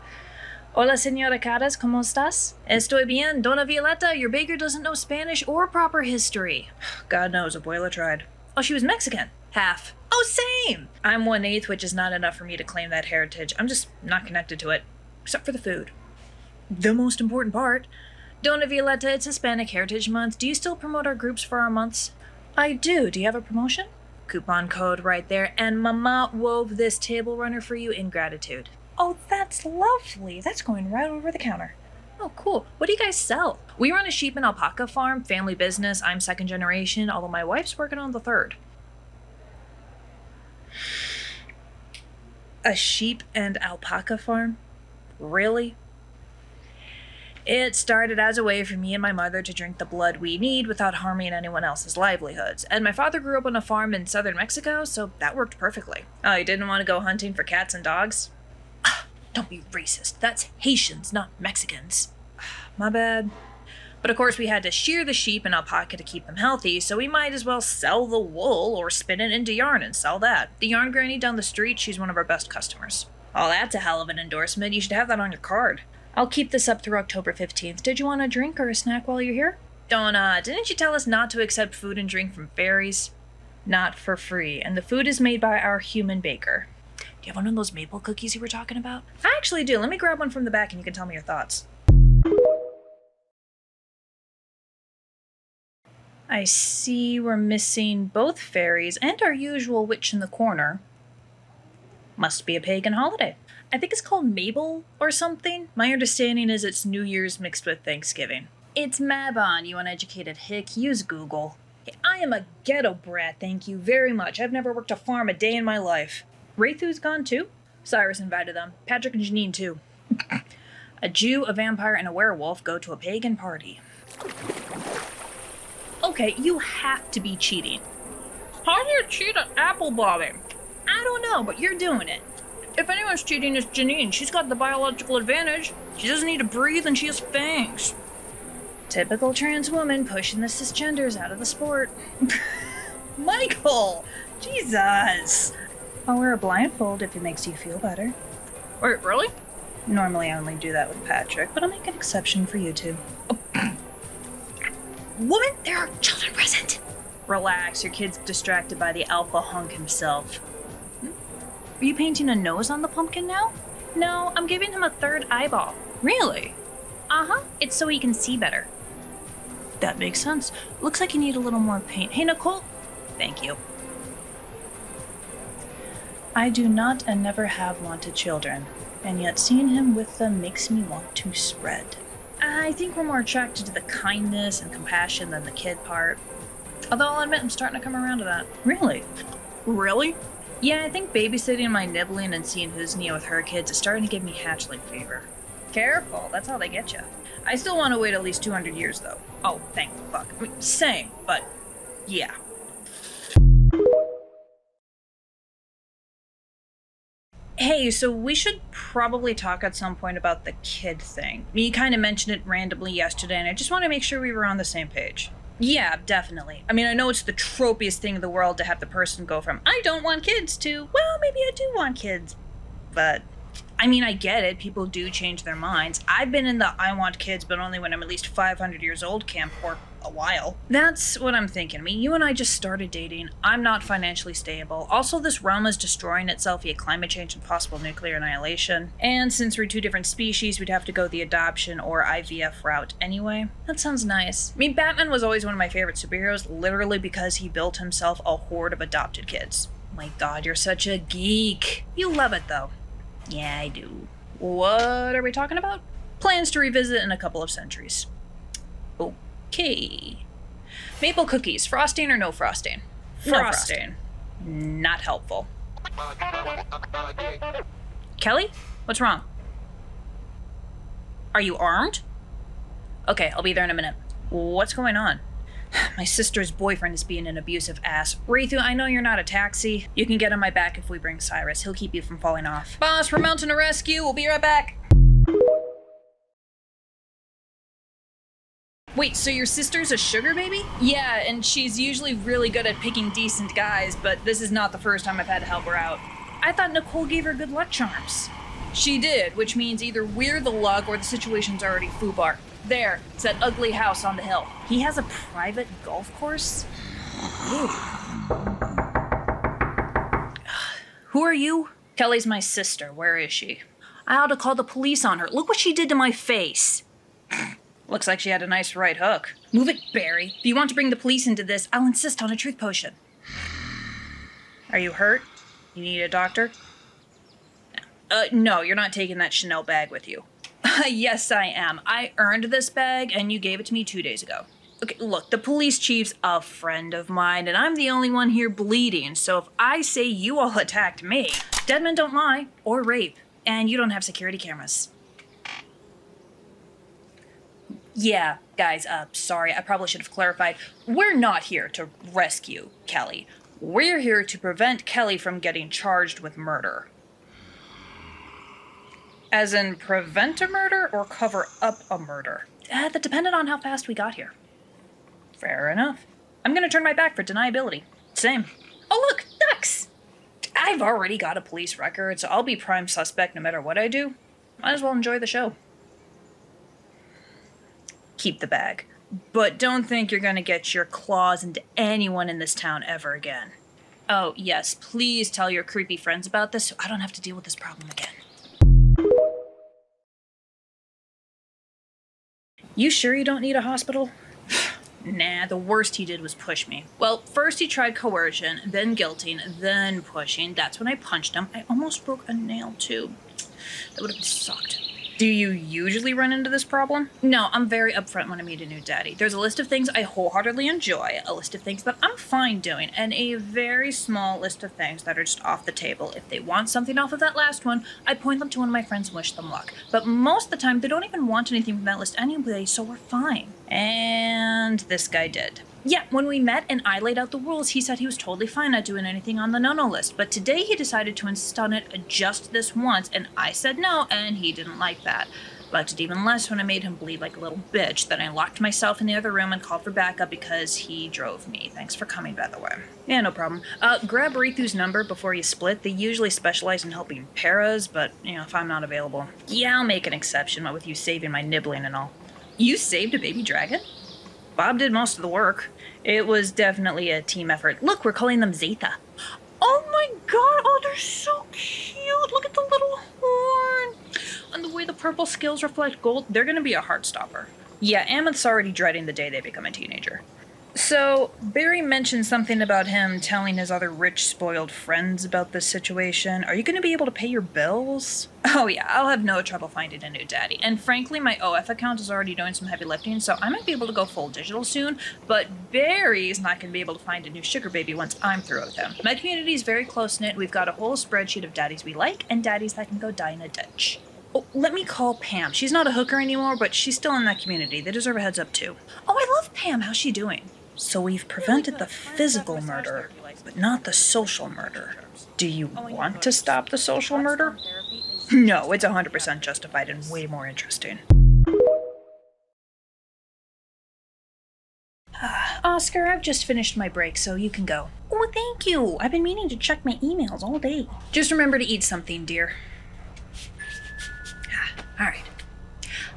Hola, señora Caras, ¿cómo estás? Estoy bien, Dona Violeta. Your baker doesn't know Spanish or proper history. God knows, Abuela tried. Oh, she was Mexican. Half. Oh, same! I'm 1/8, which is not enough for me to claim that heritage. I'm just not connected to it. Except for the food. The most important part. Dona Violeta, it's Hispanic Heritage Month. Do you still promote our groups for our months? I do. Do you have a promotion? Coupon code right there. And Mama wove this table runner for you in gratitude. Oh, that's lovely. That's going right over the counter. Oh, cool. What do you guys sell? We run a sheep and alpaca farm, family business. I'm second generation, although my wife's working on the third. A sheep and alpaca farm? Really? It started as a way for me and my mother to drink the blood we need without harming anyone else's livelihoods. And my father grew up on a farm in southern Mexico, so that worked perfectly. Oh, you didn't want to go hunting for cats and dogs? Don't be racist. That's Haitians, not Mexicans. My bad. But of course we had to shear the sheep and alpaca to keep them healthy, so we might as well sell the wool or spin it into yarn and sell that. The yarn granny down the street, she's one of our best customers. Oh, that's a hell of an endorsement. You should have that on your card. I'll keep this up through October 15th. Did you want a drink or a snack while you're here? Donna, didn't you tell us not to accept food and drink from Fairies? Not for free, and the food is made by our human baker. Do you have one of those maple cookies you were talking about? I actually do. Let me grab one from the back and you can tell me your thoughts. I see we're missing both fairies and our usual witch in the corner. Must be a pagan holiday. I think it's called Mabel or something. My understanding is it's New Year's mixed with Thanksgiving. It's Mabon, you uneducated hick. Use Google. Hey, I am a ghetto brat, thank you very much. I've never worked a farm a day in my life. Raythu's gone too? Cyrus invited them. Patrick and Janine too. A Jew, a vampire, and a werewolf go to a pagan party. Okay, you have to be cheating. How do you cheat at apple bobbing? I don't know, but you're doing it. If anyone's cheating, it's Janine. She's got the biological advantage. She doesn't need to breathe and she has fangs. Typical trans woman pushing the cisgenders out of the sport. Michael! Jesus! I'll wear a blindfold if it makes you feel better. Wait, really? Normally I only do that with Patrick, but I'll make an exception for you two. Woman, there are children present! Relax, your kid's distracted by the alpha hunk himself. Are you painting a nose on the pumpkin now? No, I'm giving him a third eyeball. Really? Uh-huh, it's so he can see better. That makes sense. Looks like you need a little more paint. Hey, Nicole. Thank you. I do not and never have wanted children, and yet seeing him with them makes me want to spread. I think we're more attracted to the kindness and compassion than the kid part. Although I'll admit I'm starting to come around to that. Really? Really? Yeah, I think babysitting my nibbling and seeing who's Nia with her kids is starting to give me hatchling fever. Careful, that's how they get you. I still want to wait at least 200 years, though. Oh, thank fuck. I mean, same, but yeah. Hey, so we should probably talk at some point about the kid thing. You kind of mentioned it randomly yesterday, and I just want to make sure we were on the same page. Yeah, definitely. I mean, I know it's the tropiest thing in the world to have the person go from, I don't want kids, to, well, maybe I do want kids. But, I mean, I get it. People do change their minds. I've been in the I want kids, but only when I'm at least 500 years old camp for a while. That's what I'm thinking. I mean, you and I just started dating. I'm not financially stable. Also, this realm is destroying itself via climate change and possible nuclear annihilation. And since we're two different species, we'd have to go the adoption or IVF route anyway. That sounds nice. I mean, Batman was always one of my favorite superheroes, literally because he built himself a horde of adopted kids. My God, you're such a geek. You love it, though. Yeah, I do. What are we talking about? Plans to revisit in a couple of centuries. Okay. Maple cookies, frosting or no frosting? Frosting. Not helpful. Kelly? What's wrong? Are you armed? Okay, I'll be there in a minute. What's going on? My sister's boyfriend is being an abusive ass. Raythu, I know you're not a taxi. You can get on my back if we bring Cyrus. He'll keep you from falling off. Boss, we're mounting a rescue. We'll be right back. Wait, so your sister's a sugar baby? Yeah, and she's usually really good at picking decent guys, but this is not the first time I've had to help her out. I thought Nicole gave her good luck charms. She did, which means either we're the luck or the situation's already foobar. There, it's that ugly house on the hill. He has a private golf course? Ew. Who are you? Kelly's my sister. Where is she? I ought to call the police on her. Look what she did to my face. Looks like she had a nice right hook. Move it, Barry. If you want to bring the police into this, I'll insist on a truth potion. Are you hurt? You need a doctor? No, you're not taking that Chanel bag with you. Yes, I am. I earned this bag, and you gave it to me 2 days ago. Okay, look, the police chief's a friend of mine, and I'm the only one here bleeding, so if I say you all attacked me, dead men don't lie or rape, and you don't have security cameras. Yeah, guys, sorry, I probably should have clarified. We're not here to rescue Kelly. We're here to prevent Kelly from getting charged with murder. As in prevent a murder or cover up a murder? That depended on how fast we got here. Fair enough. I'm gonna turn my back for deniability. Same. Oh look, ducks! I've already got a police record, so I'll be prime suspect no matter what I do. Might as well enjoy the show. Keep the bag. But don't think you're gonna get your claws into anyone in this town ever again. Oh, yes, please tell your creepy friends about this so I don't have to deal with this problem again. You sure you don't need a hospital? Nah, the worst he did was push me. Well, first he tried coercion, then guilting, then pushing. That's when I punched him. I almost broke a nail, too. That would have sucked. Do you usually run into this problem? No, I'm very upfront when I meet a new daddy. There's a list of things I wholeheartedly enjoy, a list of things that I'm fine doing, and a very small list of things that are just off the table. If they want something off of that last one, I point them to one of my friends and wish them luck. But most of the time, they don't even want anything from that list anyway, so we're fine. And this guy did. Yeah, when we met and I laid out the rules, he said he was totally fine not doing anything on the no-no list. But today he decided to insist on it just this once, and I said no, and he didn't like that. Liked it even less when I made him bleed like a little bitch. Then I locked myself in the other room and called for backup because he drove me. Thanks for coming, by the way. Yeah, no problem. Grab Rithu's number before you split. They usually specialize in helping paras, but, if I'm not available. Yeah, I'll make an exception, what with you saving my nibbling and all. You saved a baby dragon? Bob did most of the work. It was definitely a team effort. Look, we're calling them Zeta. Oh my god, oh, they're so cute. Look at the little horn. And the way the purple scales reflect gold, they're gonna be a heart stopper. Yeah, Ameth's already dreading the day they become a teenager. So, Barry mentioned something about him telling his other rich, spoiled friends about this situation. Are you going to be able to pay your bills? Oh yeah, I'll have no trouble finding a new daddy. And frankly, my OF account is already doing some heavy lifting, so I might be able to go full digital soon, but Barry's not going to be able to find a new sugar baby once I'm through with him. My community is very close-knit. We've got a whole spreadsheet of daddies we like and daddies that can go die in a ditch. Oh, let me call Pam. She's not a hooker anymore, but she's still in that community. They deserve a heads up too. Oh, I love Pam. How's she doing? So we've prevented the physical murder, but not the social murder. Do you want to stop the social murder? No, it's 100% justified and way more interesting. Oscar, I've just finished my break, so you can go. Oh, thank you. I've been meaning to check my emails all day. Just remember to eat something, dear. All right.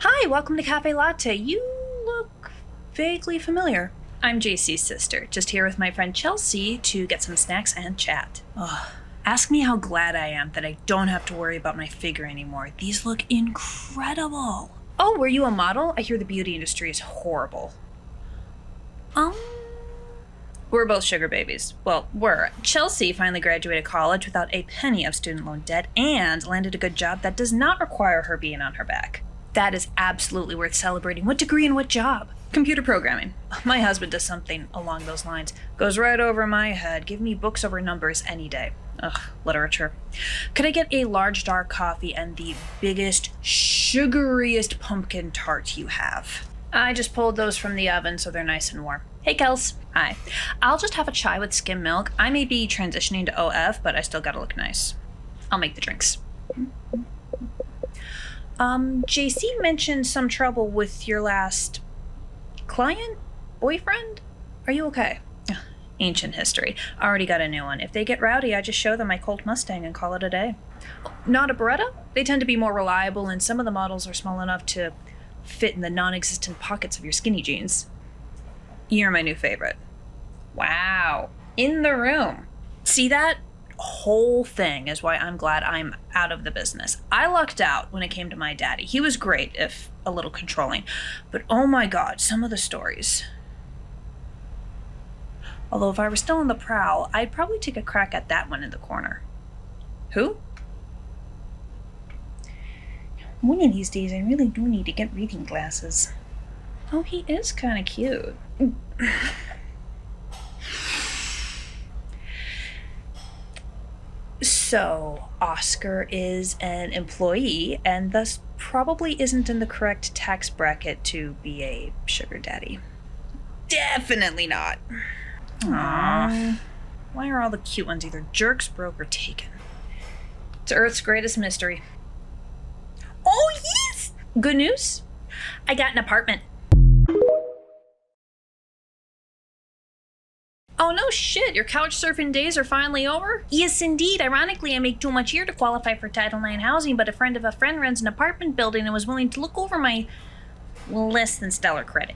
Hi, welcome to CaFae Latte. You look vaguely familiar. I'm JC's sister, just here with my friend Chelsea to get some snacks and chat. Ugh. Ask me how glad I am that I don't have to worry about my figure anymore. These look incredible. Oh, were you a model? I hear the beauty industry is horrible. We're both sugar babies. Well, Chelsea finally graduated college without a penny of student loan debt and landed a good job that does not require her being on her back. That is absolutely worth celebrating. What degree and what job? Computer programming. My husband does something along those lines. Goes right over my head. Give me books over numbers any day. Ugh, literature. Could I get a large dark coffee and the biggest, sugariest pumpkin tart you have? I just pulled those from the oven so they're nice and warm. Hey, Kels. Hi. I'll just have a chai with skim milk. I may be transitioning to OF, but I still gotta look nice. I'll make the drinks. JC mentioned some trouble with your last client? Boyfriend? Are you okay? Ancient history. Already got a new one. If they get rowdy, I just show them my Colt Mustang and call it a day. Not a Beretta? They tend to be more reliable, and some of the models are small enough to fit in the non-existent pockets of your skinny jeans. You're my new favorite. Wow. In the room. See that? Whole thing is why I'm glad I'm out of the business. I lucked out when it came to my daddy. He was great, if a little controlling. But oh my god, some of the stories. Although if I were still on the prowl, I'd probably take a crack at that one in the corner. Who? One of these days I really do need to get reading glasses. Oh, he is kind of cute. So, Oscar is an employee and thus probably isn't in the correct tax bracket to be a sugar daddy. Definitely not. Aww. Why are all the cute ones either jerks, broke, or taken? It's Earth's greatest mystery. Oh, yes! Good news? I got an apartment. Oh no shit, your couch surfing days are finally over? Yes indeed, ironically I make too much here to qualify for Title IX housing, but a friend of a friend runs an apartment building and was willing to look over my less than stellar credit.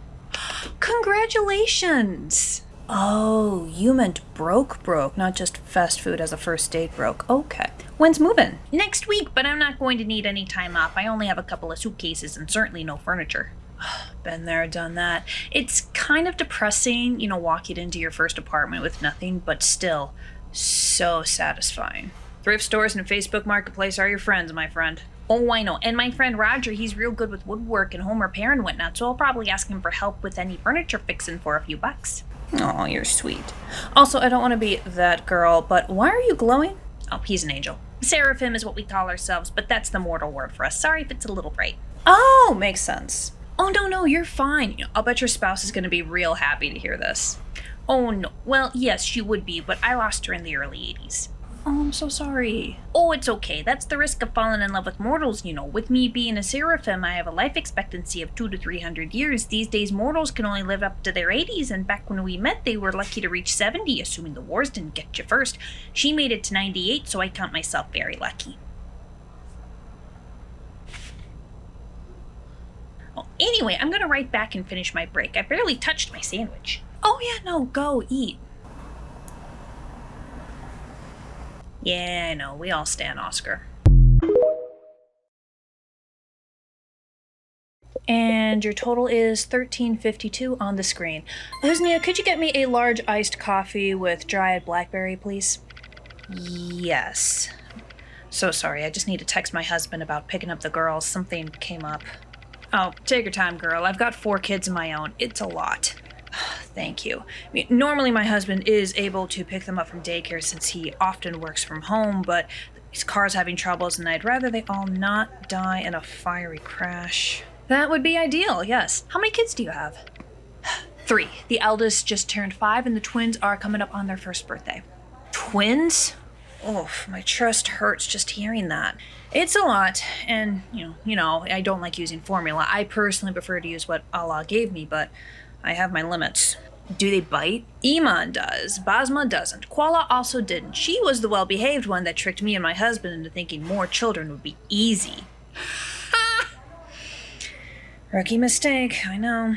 Congratulations! Oh, you meant broke, not just fast food as a first date broke. Okay. When's moving? Next week, but I'm not going to need any time off. I only have a couple of suitcases and certainly no furniture. Been there, done that. It's kind of depressing, walking into your first apartment with nothing, but still so satisfying. Thrift stores and Facebook Marketplace are your friends, my friend. Oh, I know. And my friend Roger, he's real good with woodwork and home repair and whatnot, so I'll probably ask him for help with any furniture fixing for a few bucks. Oh, you're sweet. Also, I don't want to be that girl, but why are you glowing? Oh, he's an angel. Seraphim is what we call ourselves, but that's the mortal word for us. Sorry if it's a little bright. Oh, makes sense. Oh, no, you're fine. I'll bet your spouse is going to be real happy to hear this. Oh, no. Well, yes, she would be, but I lost her in the early 80s. Oh, I'm so sorry. Oh, it's okay. That's the risk of falling in love with mortals, With me being a seraphim, I have a life expectancy of 200 to 300 years. These days, mortals can only live up to their 80s, and back when we met, they were lucky to reach 70, assuming the wars didn't get you first. She made it to 98, so I count myself very lucky. Oh, anyway, I'm gonna write back and finish my break. I barely touched my sandwich. Oh yeah, no, go eat. Yeah, I know. We all stan Oscar. And your total is $13.52 on the screen. Husnia, could you get me a large iced coffee with dried blackberry, please? Yes. So sorry, I just need to text my husband about picking up the girls. Something came up. Oh, take your time, girl. I've got 4 kids of my own. It's a lot. Thank you. Normally my husband is able to pick them up from daycare since he often works from home, but his car's having troubles and I'd rather they all not die in a fiery crash. That would be ideal, yes. How many kids do you have? 3. The eldest just turned 5 and the twins are coming up on their first birthday. Twins? Oh, my chest hurts just hearing that. It's a lot, and, I don't like using formula. I personally prefer to use what Allah gave me, but I have my limits. Do they bite? Iman does. Basma doesn't. Kuala also didn't. She was the well-behaved one that tricked me and my husband into thinking more children would be easy. Rookie mistake, I know.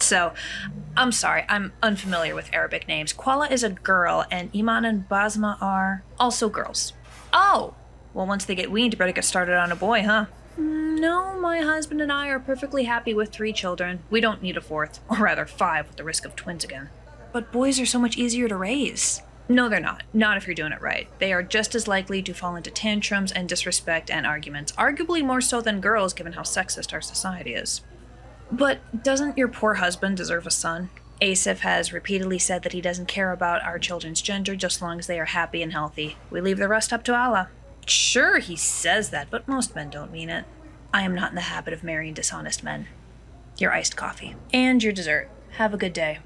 So, I'm sorry, I'm unfamiliar with Arabic names. Kuala is a girl, and Iman and Basma are also girls. Oh! Well, once they get weaned, you better get started on a boy, huh? No, my husband and I are perfectly happy with 3 children. We don't need a 4th, or rather 5 with the risk of twins again. But boys are so much easier to raise. No, they're not. Not if you're doing it right. They are just as likely to fall into tantrums and disrespect and arguments, arguably more so than girls given how sexist our society is. But doesn't your poor husband deserve a son? Asif has repeatedly said that he doesn't care about our children's gender just as long as they are happy and healthy. We leave the rest up to Allah. Sure, he says that, but most men don't mean it. I am not in the habit of marrying dishonest men. Your iced coffee. And your dessert. Have a good day.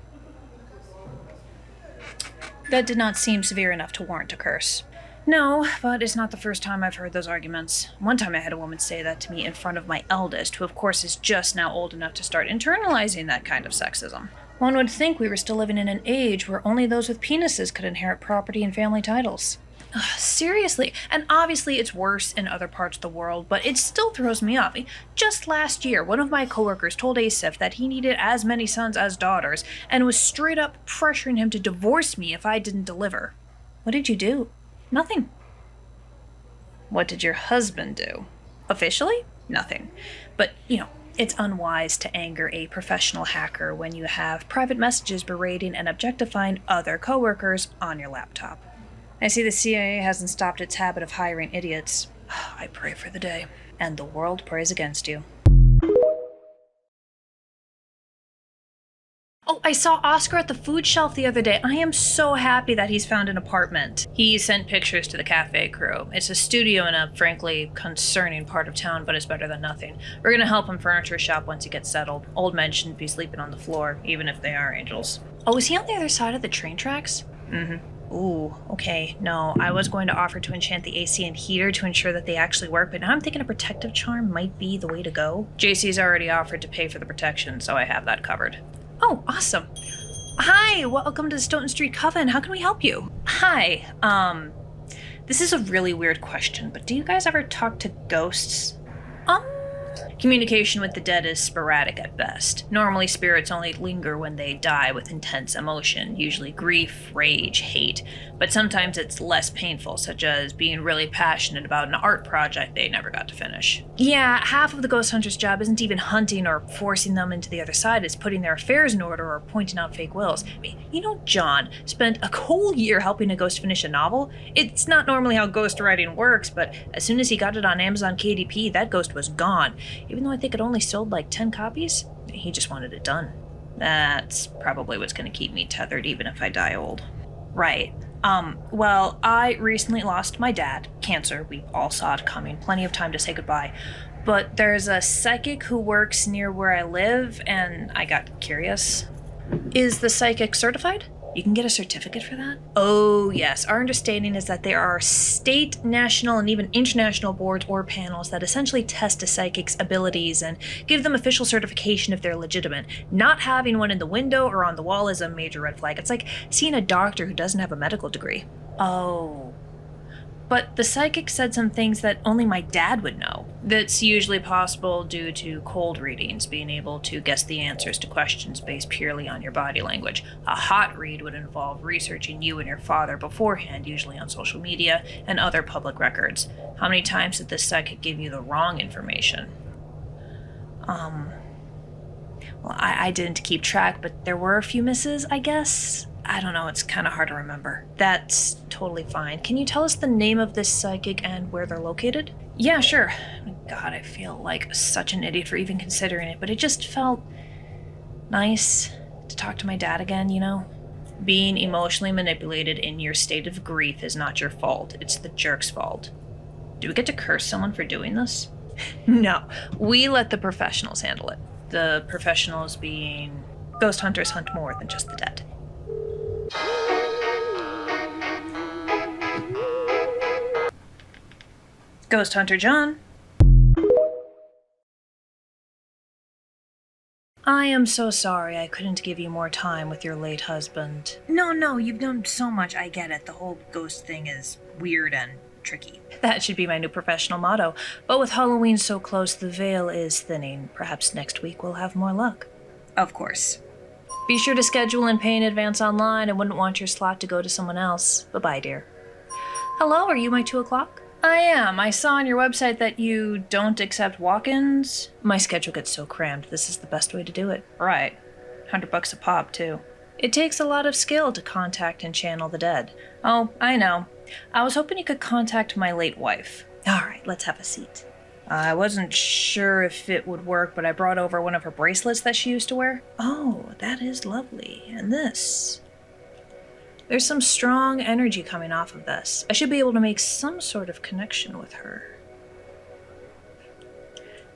That did not seem severe enough to warrant a curse. No, but it's not the first time I've heard those arguments. One time I had a woman say that to me in front of my eldest, who of course is just now old enough to start internalizing that kind of sexism. One would think we were still living in an age where only those with penises could inherit property and family titles. Seriously, and obviously it's worse in other parts of the world, but it still throws me off. Just last year, one of my coworkers told Asif that he needed as many sons as daughters, and was straight up pressuring him to divorce me if I didn't deliver. What did you do? Nothing. What did your husband do? Officially? Nothing. But, it's unwise to anger a professional hacker when you have private messages berating and objectifying other coworkers on your laptop. I see the CIA hasn't stopped its habit of hiring idiots. I pray for the day. And the world prays against you. Oh, I saw Oscar at the food shelf the other day. I am so happy that he's found an apartment. He sent pictures to the cafe crew. It's a studio in a, frankly, concerning part of town, but it's better than nothing. We're gonna help him furniture shop once he gets settled. Old men shouldn't be sleeping on the floor, even if they are angels. Oh, is he on the other side of the train tracks? Mm-hmm. Ooh, okay. No, I was going to offer to enchant the AC and heater to ensure that they actually work, but now I'm thinking a protective charm might be the way to go. JC's already offered to pay for the protection, so I have that covered. Oh, awesome. Hi, welcome to Stoughton Street Coven. How can we help you? Hi, this is a really weird question, but do you guys ever talk to ghosts? Communication with the dead is sporadic at best. Normally, spirits only linger when they die with intense emotion, usually grief, rage, hate, but sometimes it's less painful, such as being really passionate about an art project they never got to finish. Yeah, half of the ghost hunter's job isn't even hunting or forcing them into the other side, it's putting their affairs in order or pointing out fake wills. I mean, John spent a whole year helping a ghost finish a novel. It's not normally how ghost writing works, but as soon as he got it on Amazon KDP, that ghost was gone. Even though I think it only sold like 10 copies, he just wanted it done. That's probably what's going to keep me tethered even if I die old. Right. Well, I recently lost my dad. Cancer. We all saw it coming. Plenty of time to say goodbye. But there's a psychic who works near where I live, and I got curious. Is the psychic certified? You can get a certificate for that? Oh, yes. Our understanding is that there are state, national, and even international boards or panels that essentially test a psychic's abilities and give them official certification if they're legitimate. Not having one in the window or on the wall is a major red flag. It's like seeing a doctor who doesn't have a medical degree. Oh. But the psychic said some things that only my dad would know. That's usually possible due to cold readings, being able to guess the answers to questions based purely on your body language. A hot read would involve researching you and your father beforehand, usually on social media and other public records. How many times did this psychic give you the wrong information? Well, I didn't keep track, but there were a few misses, I guess. I don't know, it's kind of hard to remember. That's totally fine. Can you tell us the name of this psychic and where they're located? Yeah, sure. God, I feel like such an idiot for even considering it, but it just felt nice to talk to my dad again, Being emotionally manipulated in your state of grief is not your fault. It's the jerk's fault. Do we get to curse someone for doing this? No, we let the professionals handle it. The professionals being... Ghost hunters hunt more than just the dead. Ghost Hunter John. I am so sorry I couldn't give you more time with your late husband. No, you've done so much, I get it. The whole ghost thing is weird and tricky. That should be my new professional motto. But with Halloween so close, the veil is thinning. Perhaps next week we'll have more luck. Of course. Be sure to schedule and pay in advance online. I wouldn't want your slot to go to someone else. Bye-bye, dear. Hello, are you my 2 o'clock? I am. I saw on your website that you don't accept walk-ins. My schedule gets so crammed. This is the best way to do it. Right. $100 a pop, too. It takes a lot of skill to contact and channel the dead. Oh, I know. I was hoping you could contact my late wife. All right, let's have a seat. I wasn't sure if it would work, but I brought over one of her bracelets that she used to wear. Oh, that is lovely. And this? There's some strong energy coming off of this. I should be able to make some sort of connection with her.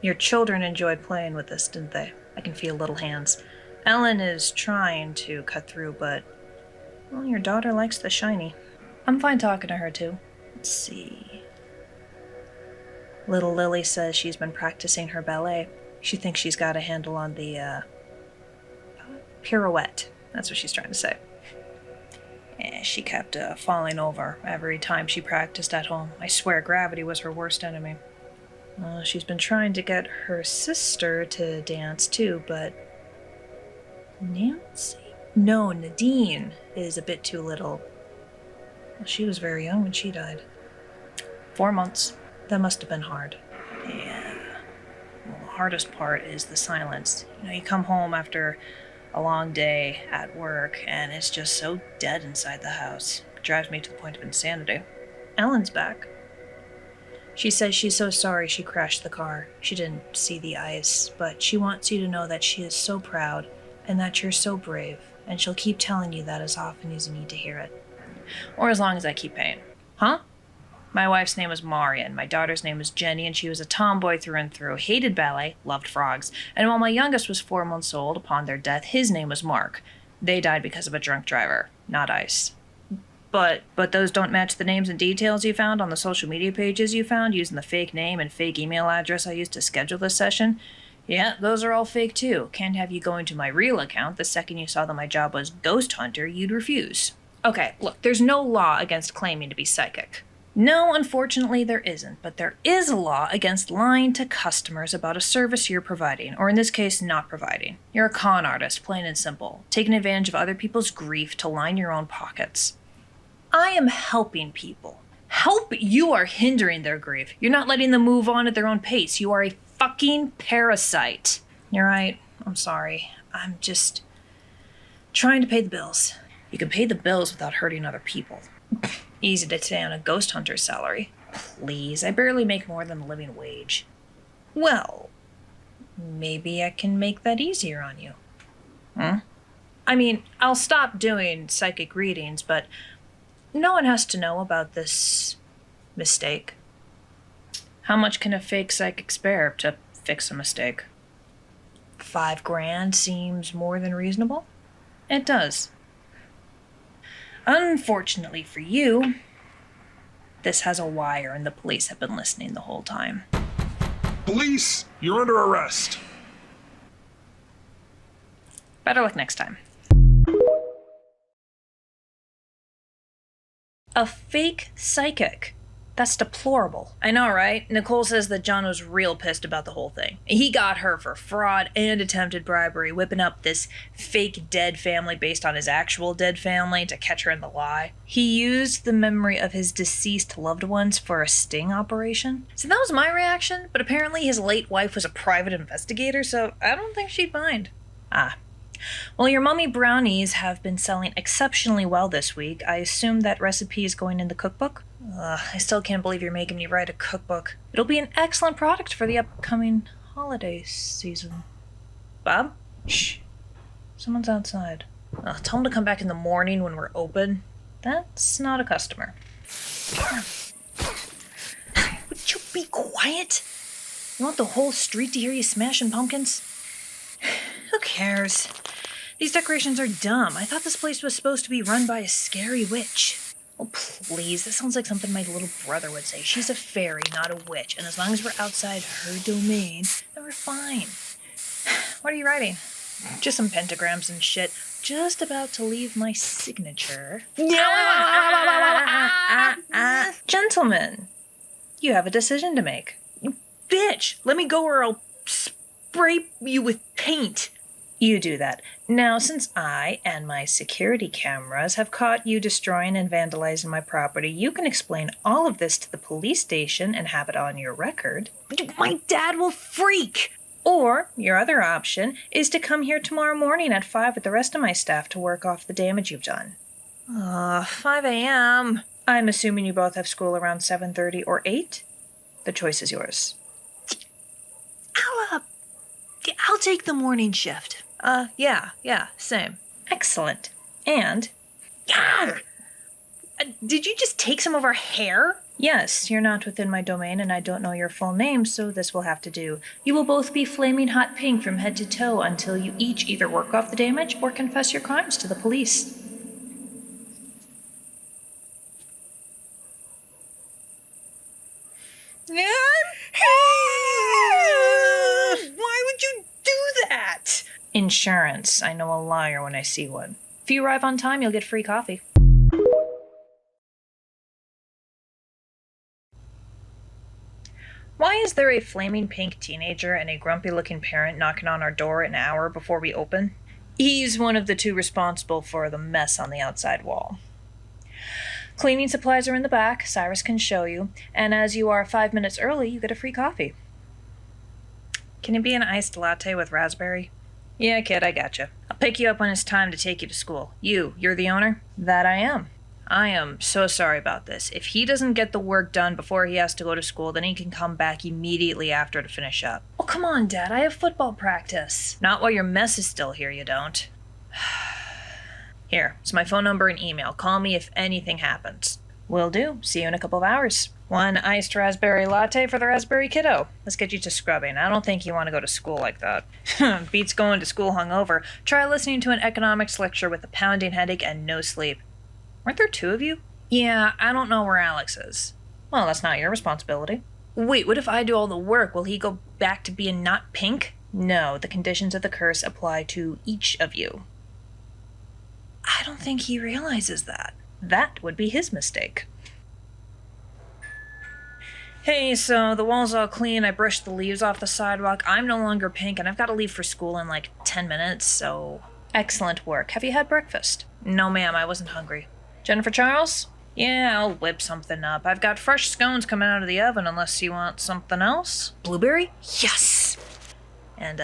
Your children enjoyed playing with this, didn't they? I can feel little hands. Ellen is trying to cut through, but, well, your daughter likes the shiny. I'm fine talking to her, too. Let's see. Little Lily says she's been practicing her ballet. She thinks she's got a handle on the, pirouette. That's what she's trying to say. And she kept falling over every time she practiced at home. I swear gravity was her worst enemy. She's been trying to get her sister to dance too, but Nancy? No, Nadine is a bit too little. Well, she was very young when she died. 4 months. That must have been hard. Yeah. Well, the hardest part is the silence. You know, you come home after a long day at work, and it's just so dead inside the house. It drives me to the point of insanity. Ellen's back. She says she's so sorry she crashed the car. She didn't see the ice, but she wants you to know that she is so proud and that you're so brave, and she'll keep telling you that as often as you need to hear it. Or as long as I keep paying. Huh? My wife's name was Marian, my daughter's name was Jenny, and she was a tomboy through and through, hated ballet, loved frogs. And while my youngest was 4 months old, upon their death, his name was Mark. They died because of a drunk driver, not ice. But those don't match the names and details you found on the social media pages you found using the fake name and fake email address I used to schedule this session? Yeah, those are all fake too. Can't have you going to my real account. The second you saw that my job was ghost hunter, you'd refuse. Okay, look, there's no law against claiming to be psychic. No, unfortunately there isn't, but there is a law against lying to customers about a service you're providing, or in this case, not providing. You're a con artist, plain and simple, taking advantage of other people's grief to line your own pockets. I am helping people. Help? You are hindering their grief. You're not letting them move on at their own pace. You are a fucking parasite. You're right. I'm sorry. I'm just trying to pay the bills. You can pay the bills without hurting other people. Easy to stay on a ghost hunter's salary. Please, I barely make more than the living wage. Well, maybe I can make that easier on you. Huh? I mean, I'll stop doing psychic readings, but no one has to know about this mistake. How much can a fake psychic spare to fix a mistake? $5,000 seems more than reasonable? It does. Unfortunately for you, this has a wire and the police have been listening the whole time. Police, you're under arrest. Better luck next time. A fake psychic. That's deplorable. I know, right? Nicole says that John was real pissed about the whole thing. He got her for fraud and attempted bribery, whipping up this fake dead family based on his actual dead family to catch her in the lie. He used the memory of his deceased loved ones for a sting operation. So that was my reaction, but apparently his late wife was a private investigator, so I don't think she'd mind. Well, your mummy brownies have been selling exceptionally well this week. I assume that recipe is going in the cookbook? I still can't believe you're making me write a cookbook. It'll be an excellent product for the upcoming holiday season. Bob? Shh. Someone's outside. Tell him to come back in the morning when we're open. That's not a customer. Would you be quiet? You want the whole street to hear you smashing pumpkins? Who cares? These decorations are dumb. I thought this place was supposed to be run by a scary witch. Oh, please. That sounds like something my little brother would say. She's a fairy, not a witch. And as long as we're outside her domain, then we're fine. What are you writing? Just some pentagrams and shit. Just about to leave my signature. Gentlemen, you have a decision to make. Bitch, let me go or I'll spray you with paint. You do that. Now, since I and my security cameras have caught you destroying and vandalizing my property, you can explain all of this to the police station and have it on your record. My dad will freak! Or, your other option is to come here tomorrow morning at 5 with the rest of my staff to work off the damage you've done. 5 a.m. I'm assuming you both have school around 7:30 or 8? The choice is yours. I'll take the morning shift. Yeah, same. Excellent. And... did you just take some of our hair? Yes, you're not within my domain and I don't know your full name, so this will have to do. You will both be flaming hot pink from head to toe until you each either work off the damage or confess your crimes to the police. Why would you do that? Insurance. I know a liar when I see one. If you arrive on time, you'll get free coffee. Why is there a flaming pink teenager and a grumpy-looking parent knocking on our door an hour before we open? He's one of the two responsible for the mess on the outside wall. Cleaning supplies are in the back, Cyrus can show you, and as you are 5 minutes early, you get a free coffee. Can it be an iced latte with raspberry? Yeah, kid, I gotcha. I'll pick you up when it's time to take you to school. You're the owner? That I am. I am so sorry about this. If he doesn't get the work done before he has to go to school, then he can come back immediately after to finish up. Oh, come on, Dad, I have football practice. Not while your mess is still here, you don't. Here, it's my phone number and email. Call me if anything happens. Will do. See you in a couple of hours. One iced raspberry latte for the raspberry kiddo. Let's get you to scrubbing. I don't think you want to go to school like that. Beats going to school hungover. Try listening to an economics lecture with a pounding headache and no sleep. Weren't there two of you? Yeah, I don't know where Alex is. Well, that's not your responsibility. Wait, what if I do all the work? Will he go back to being not pink? No, the conditions of the curse apply to each of you. I don't think he realizes that. That would be his mistake. Hey, so the wall's all clean. I brushed the leaves off the sidewalk. I'm no longer pink, and I've got to leave for school in like 10 minutes, so... Excellent work. Have you had breakfast? No, ma'am, I wasn't hungry. Jennifer Charles? Yeah, I'll whip something up. I've got fresh scones coming out of the oven unless you want something else. Blueberry? Yes! And,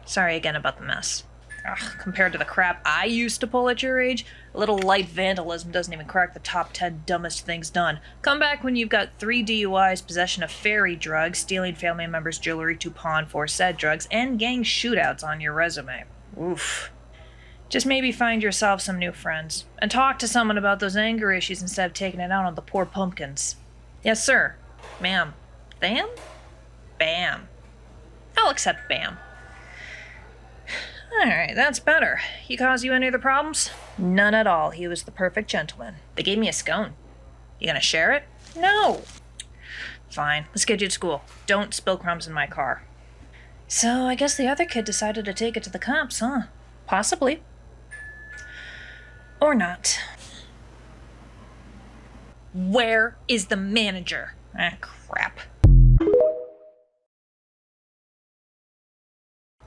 sorry again about the mess. Ugh, compared to the crap I used to pull at your age, a little light vandalism doesn't even crack the top 10 dumbest things done. Come back when you've got 3 DUIs, possession of fairy drugs, stealing family members' jewelry to pawn for said drugs, and gang shootouts on your resume. Oof. Just maybe find yourself some new friends, and talk to someone about those anger issues instead of taking it out on the poor pumpkins. Yes, sir. Ma'am. Bam? Bam. I'll accept bam. Alright, that's better. He caused you any other problems? None at all. He was the perfect gentleman. They gave me a scone. You gonna share it? No. Fine. Let's get you to school. Don't spill crumbs in my car. So, I guess the other kid decided to take it to the cops, huh? Possibly. Or not. Where is the manager? Ah, crap.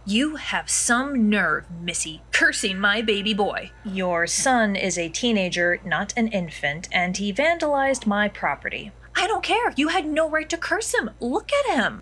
You have some nerve, Missy, cursing my baby boy. Your son is a teenager, not an infant, and he vandalized my property. I don't care. You had no right to curse him. Look at him.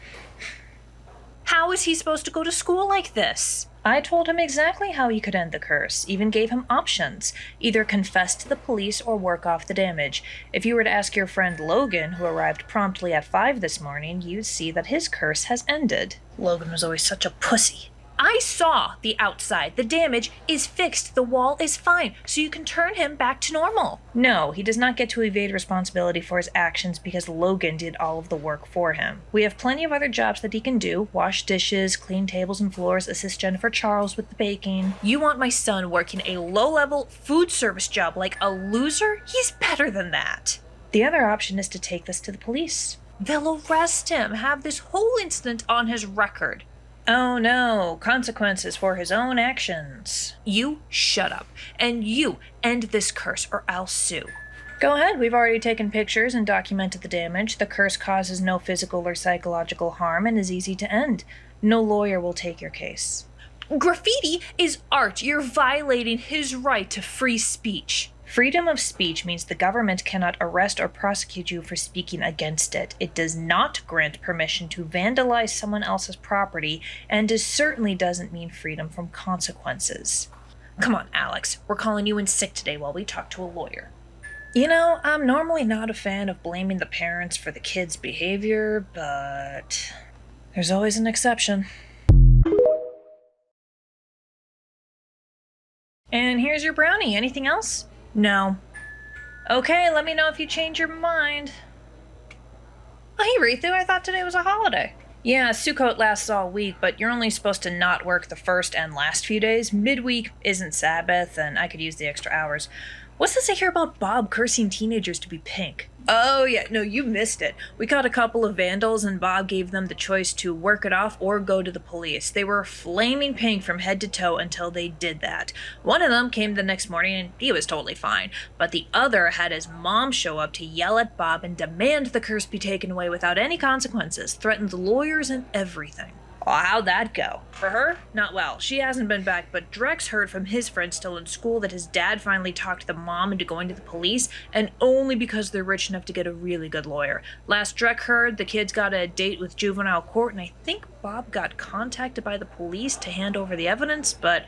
How is he supposed to go to school like this? I told him exactly how he could end the curse, even gave him options. Either confess to the police or work off the damage. If you were to ask your friend Logan, who arrived promptly at 5 this morning, you'd see that his curse has ended. Logan was always such a pussy. I saw the outside. The damage is fixed. The wall is fine, so you can turn him back to normal. No, he does not get to evade responsibility for his actions because Logan did all of the work for him. We have plenty of other jobs that he can do. Wash dishes, clean tables and floors, assist Jennifer Charles with the baking. You want my son working a low-level food service job like a loser? He's better than that. The other option is to take this to the police. They'll arrest him, have this whole incident on his record. Oh no, consequences for his own actions. You shut up, and you end this curse or I'll sue. Go ahead, we've already taken pictures and documented the damage. The curse causes no physical or psychological harm and is easy to end. No lawyer will take your case. Graffiti is art. You're violating his right to free speech. Freedom of speech means the government cannot arrest or prosecute you for speaking against it. It does not grant permission to vandalize someone else's property, and it certainly doesn't mean freedom from consequences. Come on, Alex. We're calling you in sick today while we talk to a lawyer. You know, I'm normally not a fan of blaming the parents for the kids' behavior, but there's always an exception. And here's your brownie. Anything else? No. Okay, let me know if you change your mind. Oh, hey, Ritu, I thought today was a holiday. Yeah, Sukkot lasts all week, but you're only supposed to not work the first and last few days. Midweek isn't Sabbath, and I could use the extra hours. What's this I hear about Bob cursing teenagers to be pink? Oh, yeah, no, you missed it. We caught a couple of vandals, and Bob gave them the choice to work it off or go to the police. They were flaming pink from head to toe until they did that. One of them came the next morning, and he was totally fine. But the other had his mom show up to yell at Bob and demand the curse be taken away without any consequences, threatened lawyers and everything. Oh, how'd that go? For her? Not well. She hasn't been back, but Drex heard from his friend still in school that his dad finally talked the mom into going to the police, and only because they're rich enough to get a really good lawyer. Last Drex heard, the kids got a date with juvenile court, and I think Bob got contacted by the police to hand over the evidence, but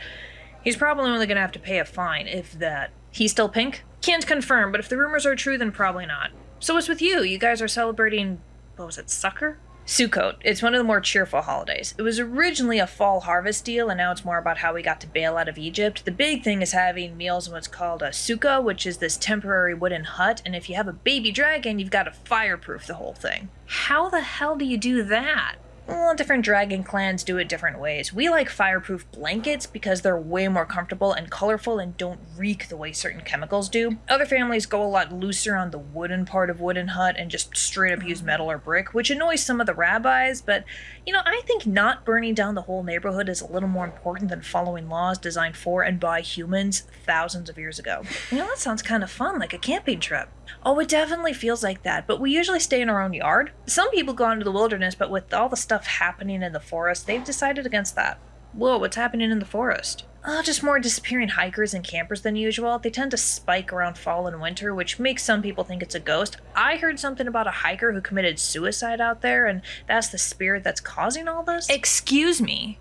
he's probably only gonna have to pay a fine, if that. He's still pink? Can't confirm, but if the rumors are true, then probably not. So what's with you? You guys are celebrating, what was it, Sukkot? Sukkot. It's one of the more cheerful holidays. It was originally a fall harvest deal, and now it's more about how we got to bail out of Egypt. The big thing is having meals in what's called a sukkah, which is this temporary wooden hut, and if you have a baby dragon, you've got to fireproof the whole thing. How the hell do you do that? Well, different dragon clans do it different ways. We like fireproof blankets because they're way more comfortable and colorful and don't reek the way certain chemicals do. Other families go a lot looser on the wooden part of wooden hut and just straight up use metal or brick, which annoys some of the rabbis, but I think not burning down the whole neighborhood is a little more important than following laws designed for and by humans thousands of years ago. That sounds kind of fun, like a camping trip. Oh, it definitely feels like that, but we usually stay in our own yard. Some people go into the wilderness, but with all the stuff happening in the forest, they've decided against that. Whoa, what's happening in the forest? Just more disappearing hikers and campers than usual. They tend to spike around fall and winter, which makes some people think it's a ghost. I heard something about a hiker who committed suicide out there, and that's the spirit that's causing all this. Excuse me?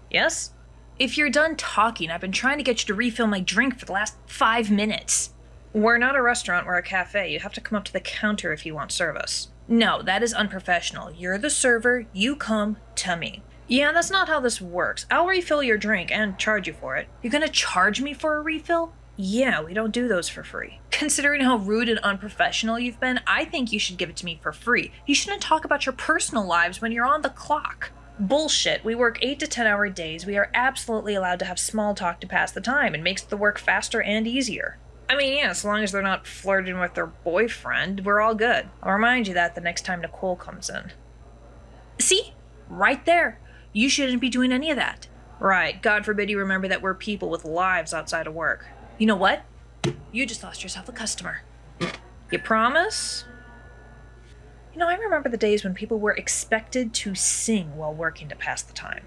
Yes? If you're done talking, I've been trying to get you to refill my drink for the last 5 minutes. We're not a restaurant, we're a cafe. You have to come up to the counter if you want service. No, that is unprofessional. You're the server, you come to me. Yeah, that's not how this works. I'll refill your drink and charge you for it. You're gonna charge me for a refill? Yeah, we don't do those for free. Considering how rude and unprofessional you've been, I think you should give it to me for free. You shouldn't talk about your personal lives when you're on the clock. Bullshit. We work 8 to 10 hour days. We are absolutely allowed to have small talk to pass the time. It makes the work faster and easier. As long as they're not flirting with their boyfriend, we're all good. I'll remind you that the next time Nicole comes in. See? Right there. You shouldn't be doing any of that. Right. God forbid you remember that we're people with lives outside of work. You know what? You just lost yourself a customer. You promise? I remember the days when people were expected to sing while working to pass the time.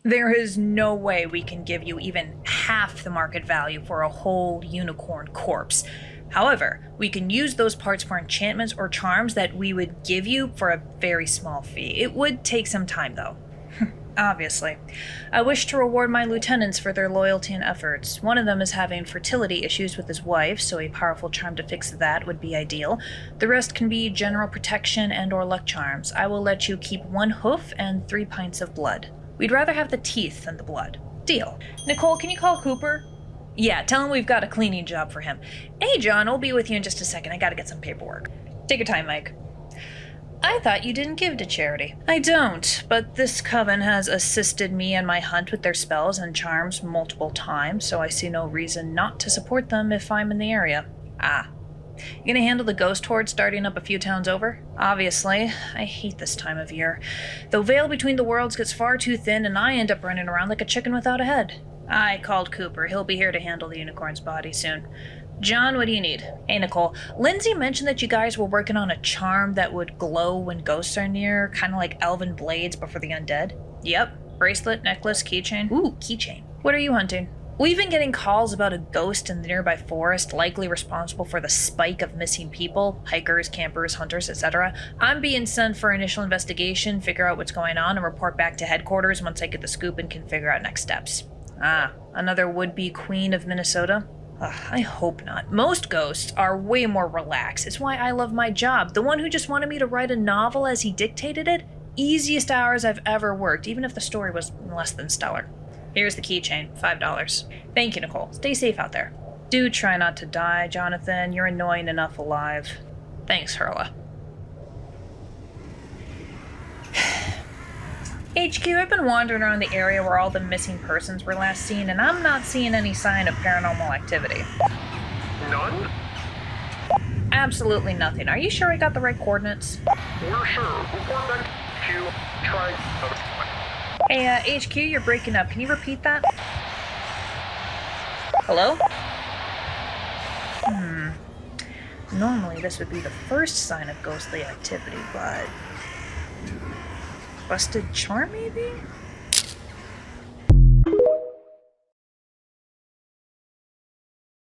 There is no way we can give you even half the market value for a whole unicorn corpse. However, we can use those parts for enchantments or charms that we would give you for a very small fee. It would take some time, though. Obviously. I wish to reward my lieutenants for their loyalty and efforts. One of them is having fertility issues with his wife, so a powerful charm to fix that would be ideal. The rest can be general protection and or luck charms. I will let you keep 1 hoof and 3 pints of blood. We'd rather have the teeth than the blood. Deal. Nicole, can you call Cooper? Yeah, tell him we've got a cleaning job for him. Hey, John, I'll be with you in just a second. I gotta get some paperwork. Take your time, Mike. I thought you didn't give to charity. I don't, but this coven has assisted me and my hunt with their spells and charms multiple times, so I see no reason not to support them if I'm in the area. You gonna handle the ghost horde starting up a few towns over? Obviously. I hate this time of year. The veil between the worlds gets far too thin, and I end up running around like a chicken without a head. I called Cooper. He'll be here to handle the unicorn's body soon. John, what do you need? Hey, Nicole. Lindsay mentioned that you guys were working on a charm that would glow when ghosts are near, kind of like elven blades but for the undead. Yep. Bracelet, necklace, keychain. Ooh, keychain. What are you hunting? We've been getting calls about a ghost in the nearby forest, likely responsible for the spike of missing people, hikers, campers, hunters, etc. I'm being sent for initial investigation, figure out what's going on, and report back to headquarters once I get the scoop and can figure out next steps. Another would-be queen of Minnesota? I hope not. Most ghosts are way more relaxed. It's why I love my job. The one who just wanted me to write a novel as he dictated it? Easiest hours I've ever worked, even if the story was less than stellar. Here's the keychain, $5. Thank you, Nicole. Stay safe out there. Do try not to die, Jonathan. You're annoying enough alive. Thanks, Hurla. HQ, I've been wandering around the area where all the missing persons were last seen, and I'm not seeing any sign of paranormal activity. None? Absolutely nothing. Are you sure I got the right coordinates? We're sure. Report back to try. Hey, HQ, you're breaking up. Can you repeat that? Hello? Normally this would be the first sign of ghostly activity, but... Busted charm, maybe?